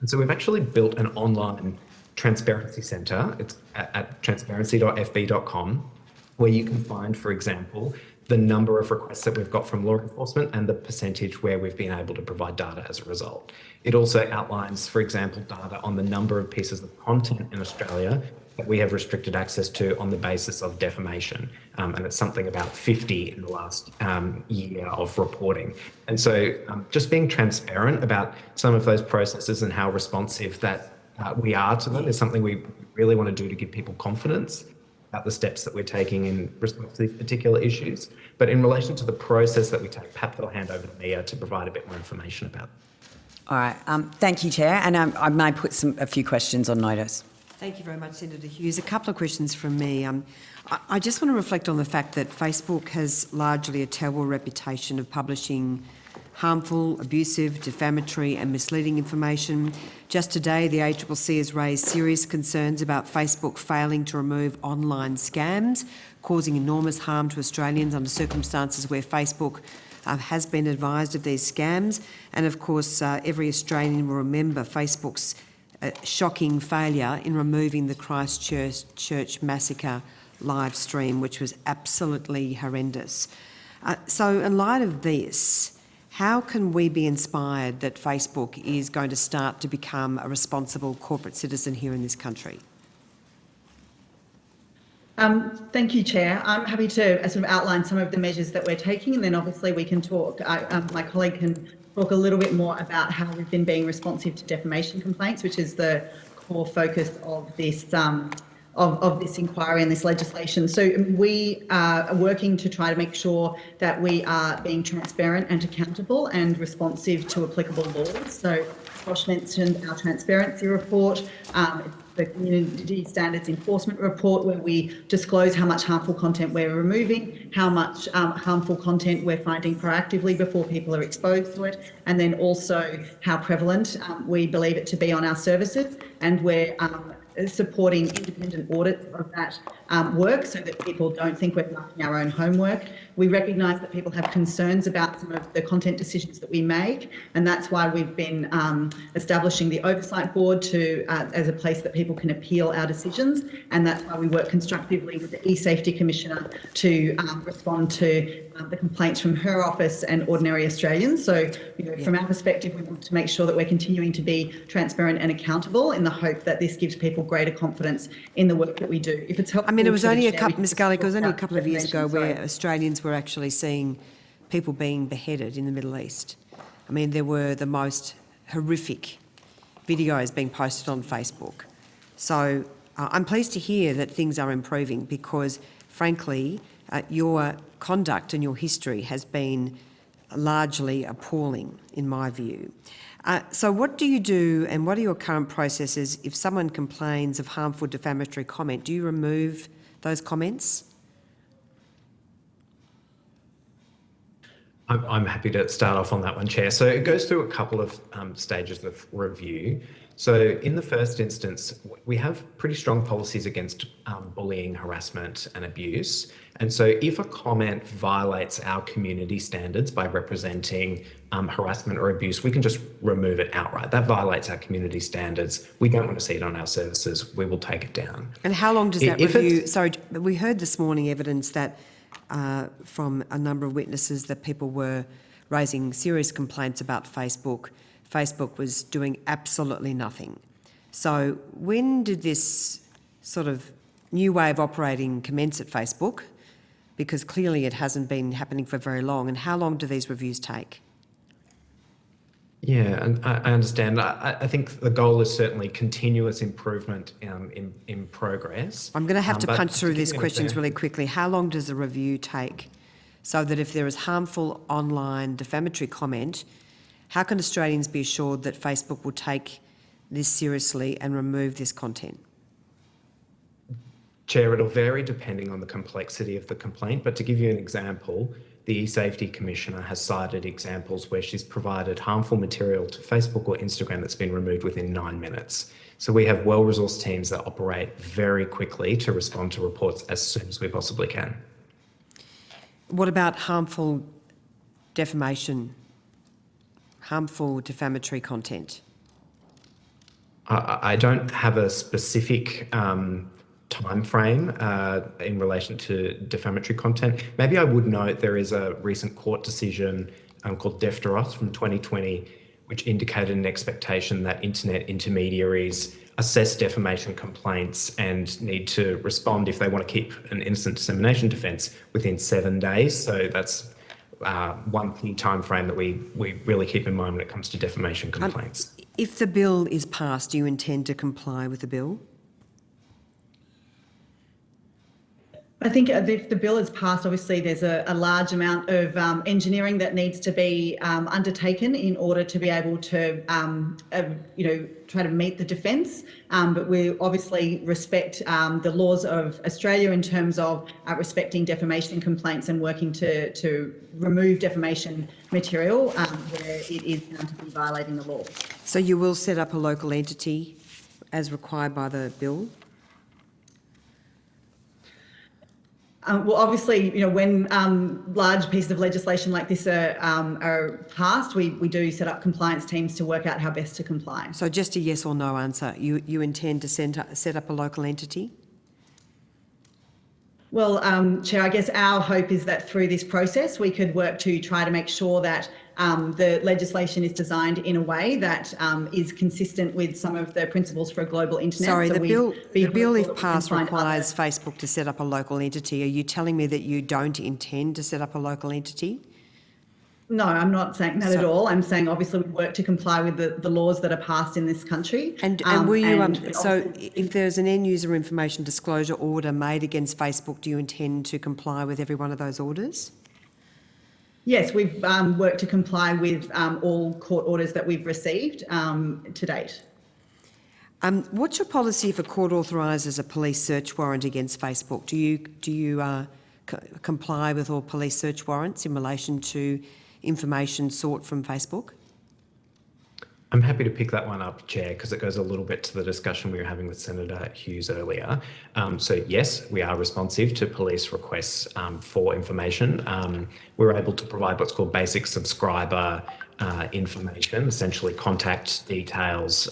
And so we've actually built an online transparency centre. It's at transparency.fb.com, where you can find, for example, the number of requests that we've got from law enforcement and the percentage where we've been able to provide data as a result. It also outlines, for example, data on the number of pieces of content in Australia that we have restricted access to on the basis of defamation. And it's something about 50 in the last year of reporting. And so just being transparent about some of those processes and how responsive that we are to them is something we really want to do to give people confidence about the steps that we're taking in response to these particular issues. But in relation to the process that we take, perhaps I'll hand over to Mia to provide a bit more information about. All right, thank you, Chair. And I may put a few questions on notice. Thank you very much, Senator Hughes. A couple of questions from me. I just want to reflect on the fact that Facebook has largely a terrible reputation of publishing harmful, abusive, defamatory and misleading information. Just today, the ACCC has raised serious concerns about Facebook failing to remove online scams, causing enormous harm to Australians under circumstances where Facebook has been advised of these scams. And of course, every Australian will remember Facebook's shocking failure in removing the Christchurch massacre live stream, which was absolutely horrendous. So in light of this, how can we be inspired that Facebook is going to start to become a responsible corporate citizen here in this country? Thank you, Chair. I'm happy to sort of outline some of the measures that we're taking, and then obviously we can talk, my colleague can talk a little bit more about how we've been being responsive to defamation complaints, which is the core focus of this of this inquiry and this legislation. So we are working to try to make sure that we are being transparent and accountable and responsive to applicable laws. So Josh mentioned our transparency report, the Community Standards Enforcement Report, where we disclose how much harmful content we're removing, how much harmful content we're finding proactively before people are exposed to it, and then also how prevalent we believe it to be on our services. And we're supporting independent audits of that work so that people don't think we're marking our own homework. We recognise that people have concerns about some of the content decisions that we make, and that's why we've been establishing the Oversight Board to as a place that people can appeal our decisions, and that's why we work constructively with the E-Safety Commissioner to respond to the complaints from her office and ordinary Australians. So, from our perspective, we want to make sure that we're continuing to be transparent and accountable in the hope that this gives people greater confidence in the work that we do. If it's helpful, I mean, it was only a couple, Ms. Garlick, it was only a couple of years ago where Australians were actually seeing people being beheaded in the Middle East. I mean, there were the most horrific videos being posted on Facebook. So I'm pleased to hear that things are improving because, frankly, your conduct and your history has been largely appalling, in my view. So what do you do and what are your current processes if someone complains of harmful defamatory comment? Do you remove those comments? I'm happy to start off on that one, Chair. So it goes through a couple of stages of review. So in the first instance, we have pretty strong policies against bullying, harassment and abuse. And so if a comment violates our community standards by representing harassment or abuse, we can just remove it outright. That violates our community standards. We don't want to see it on our services. We will take it down. And how long does that review... Sorry, we heard this morning evidence that from a number of witnesses that people were raising serious complaints about Facebook. Facebook was doing absolutely nothing. So when did this sort of new way of operating commence at Facebook? Because clearly it hasn't been happening for very long. And how long do these reviews take? Yeah, and I understand. I think the goal is certainly continuous improvement in progress. I'm going to have to punch through these questions really quickly. How long does a review take? So that if there is harmful online defamatory comment, how can Australians be assured that Facebook will take this seriously and remove this content? Chair, it'll vary depending on the complexity of the complaint, but to give you an example, the E-Safety Commissioner has cited examples where she's provided harmful material to Facebook or Instagram that's been removed within 9 minutes. So we have well-resourced teams that operate very quickly to respond to reports as soon as we possibly can. What about harmful defamation, harmful defamatory content? I don't have a specific time frame in relation to defamatory content. Maybe I would note there is a recent court decision called Defteros from 2020, which indicated an expectation that internet intermediaries assess defamation complaints and need to respond if they want to keep an innocent dissemination defence within 7 days. So that's one key time frame that we really keep in mind when it comes to defamation complaints. If the bill is passed, do you intend to comply with the bill? I think if the bill is passed, obviously there's a large amount of engineering that needs to be undertaken in order to be able to, try to meet the defence. But we obviously respect the laws of Australia in terms of respecting defamation complaints and working to remove defamation material where it is found to be violating the law. So you will set up a local entity as required by the bill? Well, obviously, when large pieces of legislation like this are passed, we do set up compliance teams to work out how best to comply. So just a yes or no answer. You intend to set up a local entity? Well, Chair, I guess our hope is that through this process, we could work to try to make sure that the legislation is designed in a way that is consistent with some of the principles for a global internet. Sorry, So the bill, if we passed, can find requires Facebook to set up a local entity. Are you telling me that you don't intend to set up a local entity? No, I'm not saying that at all. I'm saying obviously we work to comply with the laws that are passed in this country. And will you, so obviously- if there's an end user information disclosure order made against Facebook, do you intend to comply with every one of those orders? Yes, we've worked to comply with all court orders that we've received to date. What's your policy if a court authorises a police search warrant against Facebook? Do you comply with all police search warrants in relation to information sought from Facebook? I'm happy to pick that one up, Chair, because it goes a little bit to the discussion we were having with Senator Hughes earlier. So yes, we are responsive to police requests for information. We're able to provide what's called basic subscriber information, essentially contact details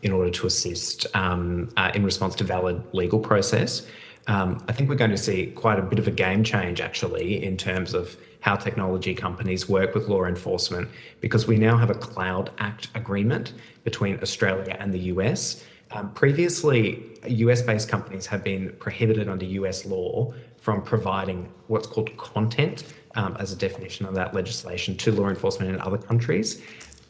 in order to assist in response to valid legal process. I think we're going to see quite a bit of a game change actually in terms of how technology companies work with law enforcement, because we now have a Cloud Act agreement between Australia and the US. Previously, US-based companies have been prohibited under US law from providing what's called content as a definition of that legislation to law enforcement in other countries.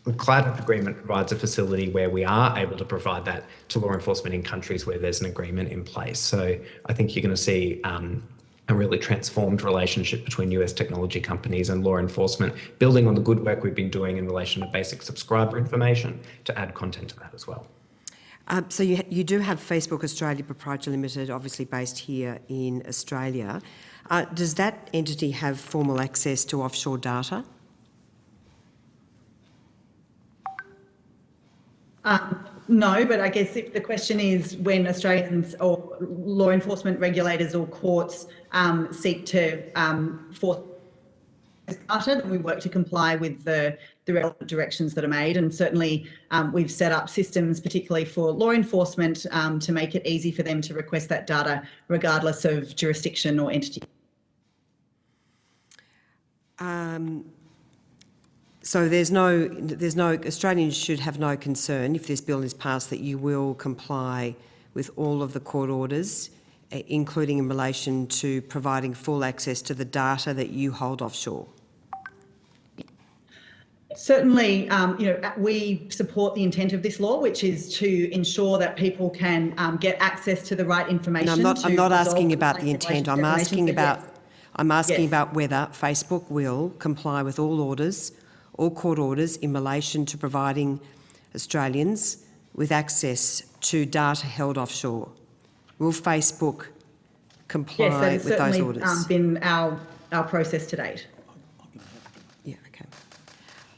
The Cloud Act agreement provides a facility where we are able to provide that to law enforcement in countries where there's an agreement in place. So I think you're going to see a really transformed relationship between US technology companies and law enforcement, building on the good work we've been doing in relation to basic subscriber information to add content to that as well. So you do have Facebook Australia Proprietary Limited, obviously based here in Australia. Does that entity have formal access to offshore data? No, but I guess if the question is when Australians or law enforcement regulators or courts seek to force data, then we work to comply with the relevant directions that are made. And certainly we've set up systems, particularly for law enforcement, to make it easy for them to request that data regardless of jurisdiction or entity. So there's no, Australians should have no concern if this bill is passed that you will comply with all of the court orders, including in relation to providing full access to the data that you hold offshore. Certainly, we support the intent of this law, which is to ensure that people can get access to the right information. No, I'm not asking about the intent. I'm asking about whether Facebook will comply with all orders, all court orders in relation to providing Australians with access to data held offshore. Will Facebook comply with those orders? Yes, that's certainly been our process to date. Yeah, okay.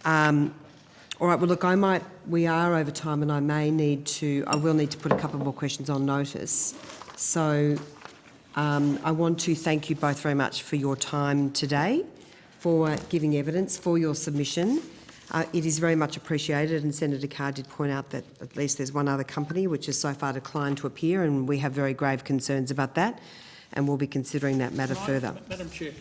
All right, well, look, we are over time and I will need to put a couple more questions on notice. So I want to thank you both very much for your time today, for giving evidence, for your submission. It is very much appreciated, and Senator Carr did point out that at least there's one other company which has so far declined to appear, and we have very grave concerns about that, and we'll be considering that matter further. Madam Chair,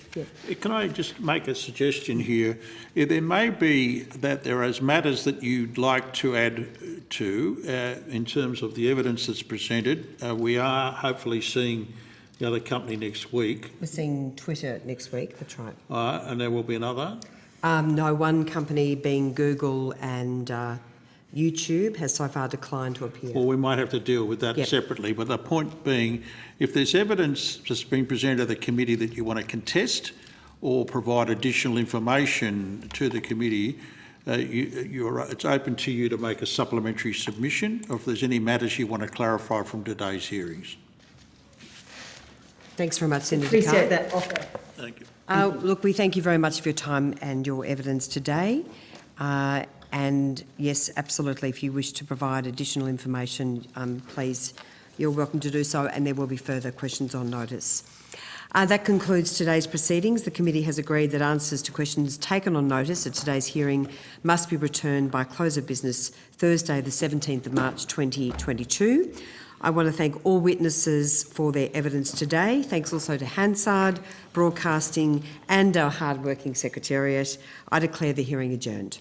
can I just make a suggestion here? There may be that there are matters that you'd like to add to in terms of the evidence that's presented. We are hopefully seeing the other company next week. We're seeing Twitter next week, that's right. And there will be another? No, one company being Google and YouTube has so far declined to appear. Well, we might have to deal with that separately, but the point being, if there's evidence that's been presented to the committee that you want to contest or provide additional information to the committee, it's open to you to make a supplementary submission, or if there's any matters you want to clarify from today's hearings. Thanks very much, Senator Carr. Appreciate that offer. Thank you. Look, we thank you very much for your time and your evidence today. And yes, absolutely, if you wish to provide additional information, please, you're welcome to do so, and there will be further questions on notice. That concludes today's proceedings. The committee has agreed that answers to questions taken on notice at today's hearing must be returned by close of business Thursday, the 17th of March 2022. I want to thank all witnesses for their evidence today. Thanks also to Hansard, Broadcasting and our hard-working Secretariat. I declare the hearing adjourned.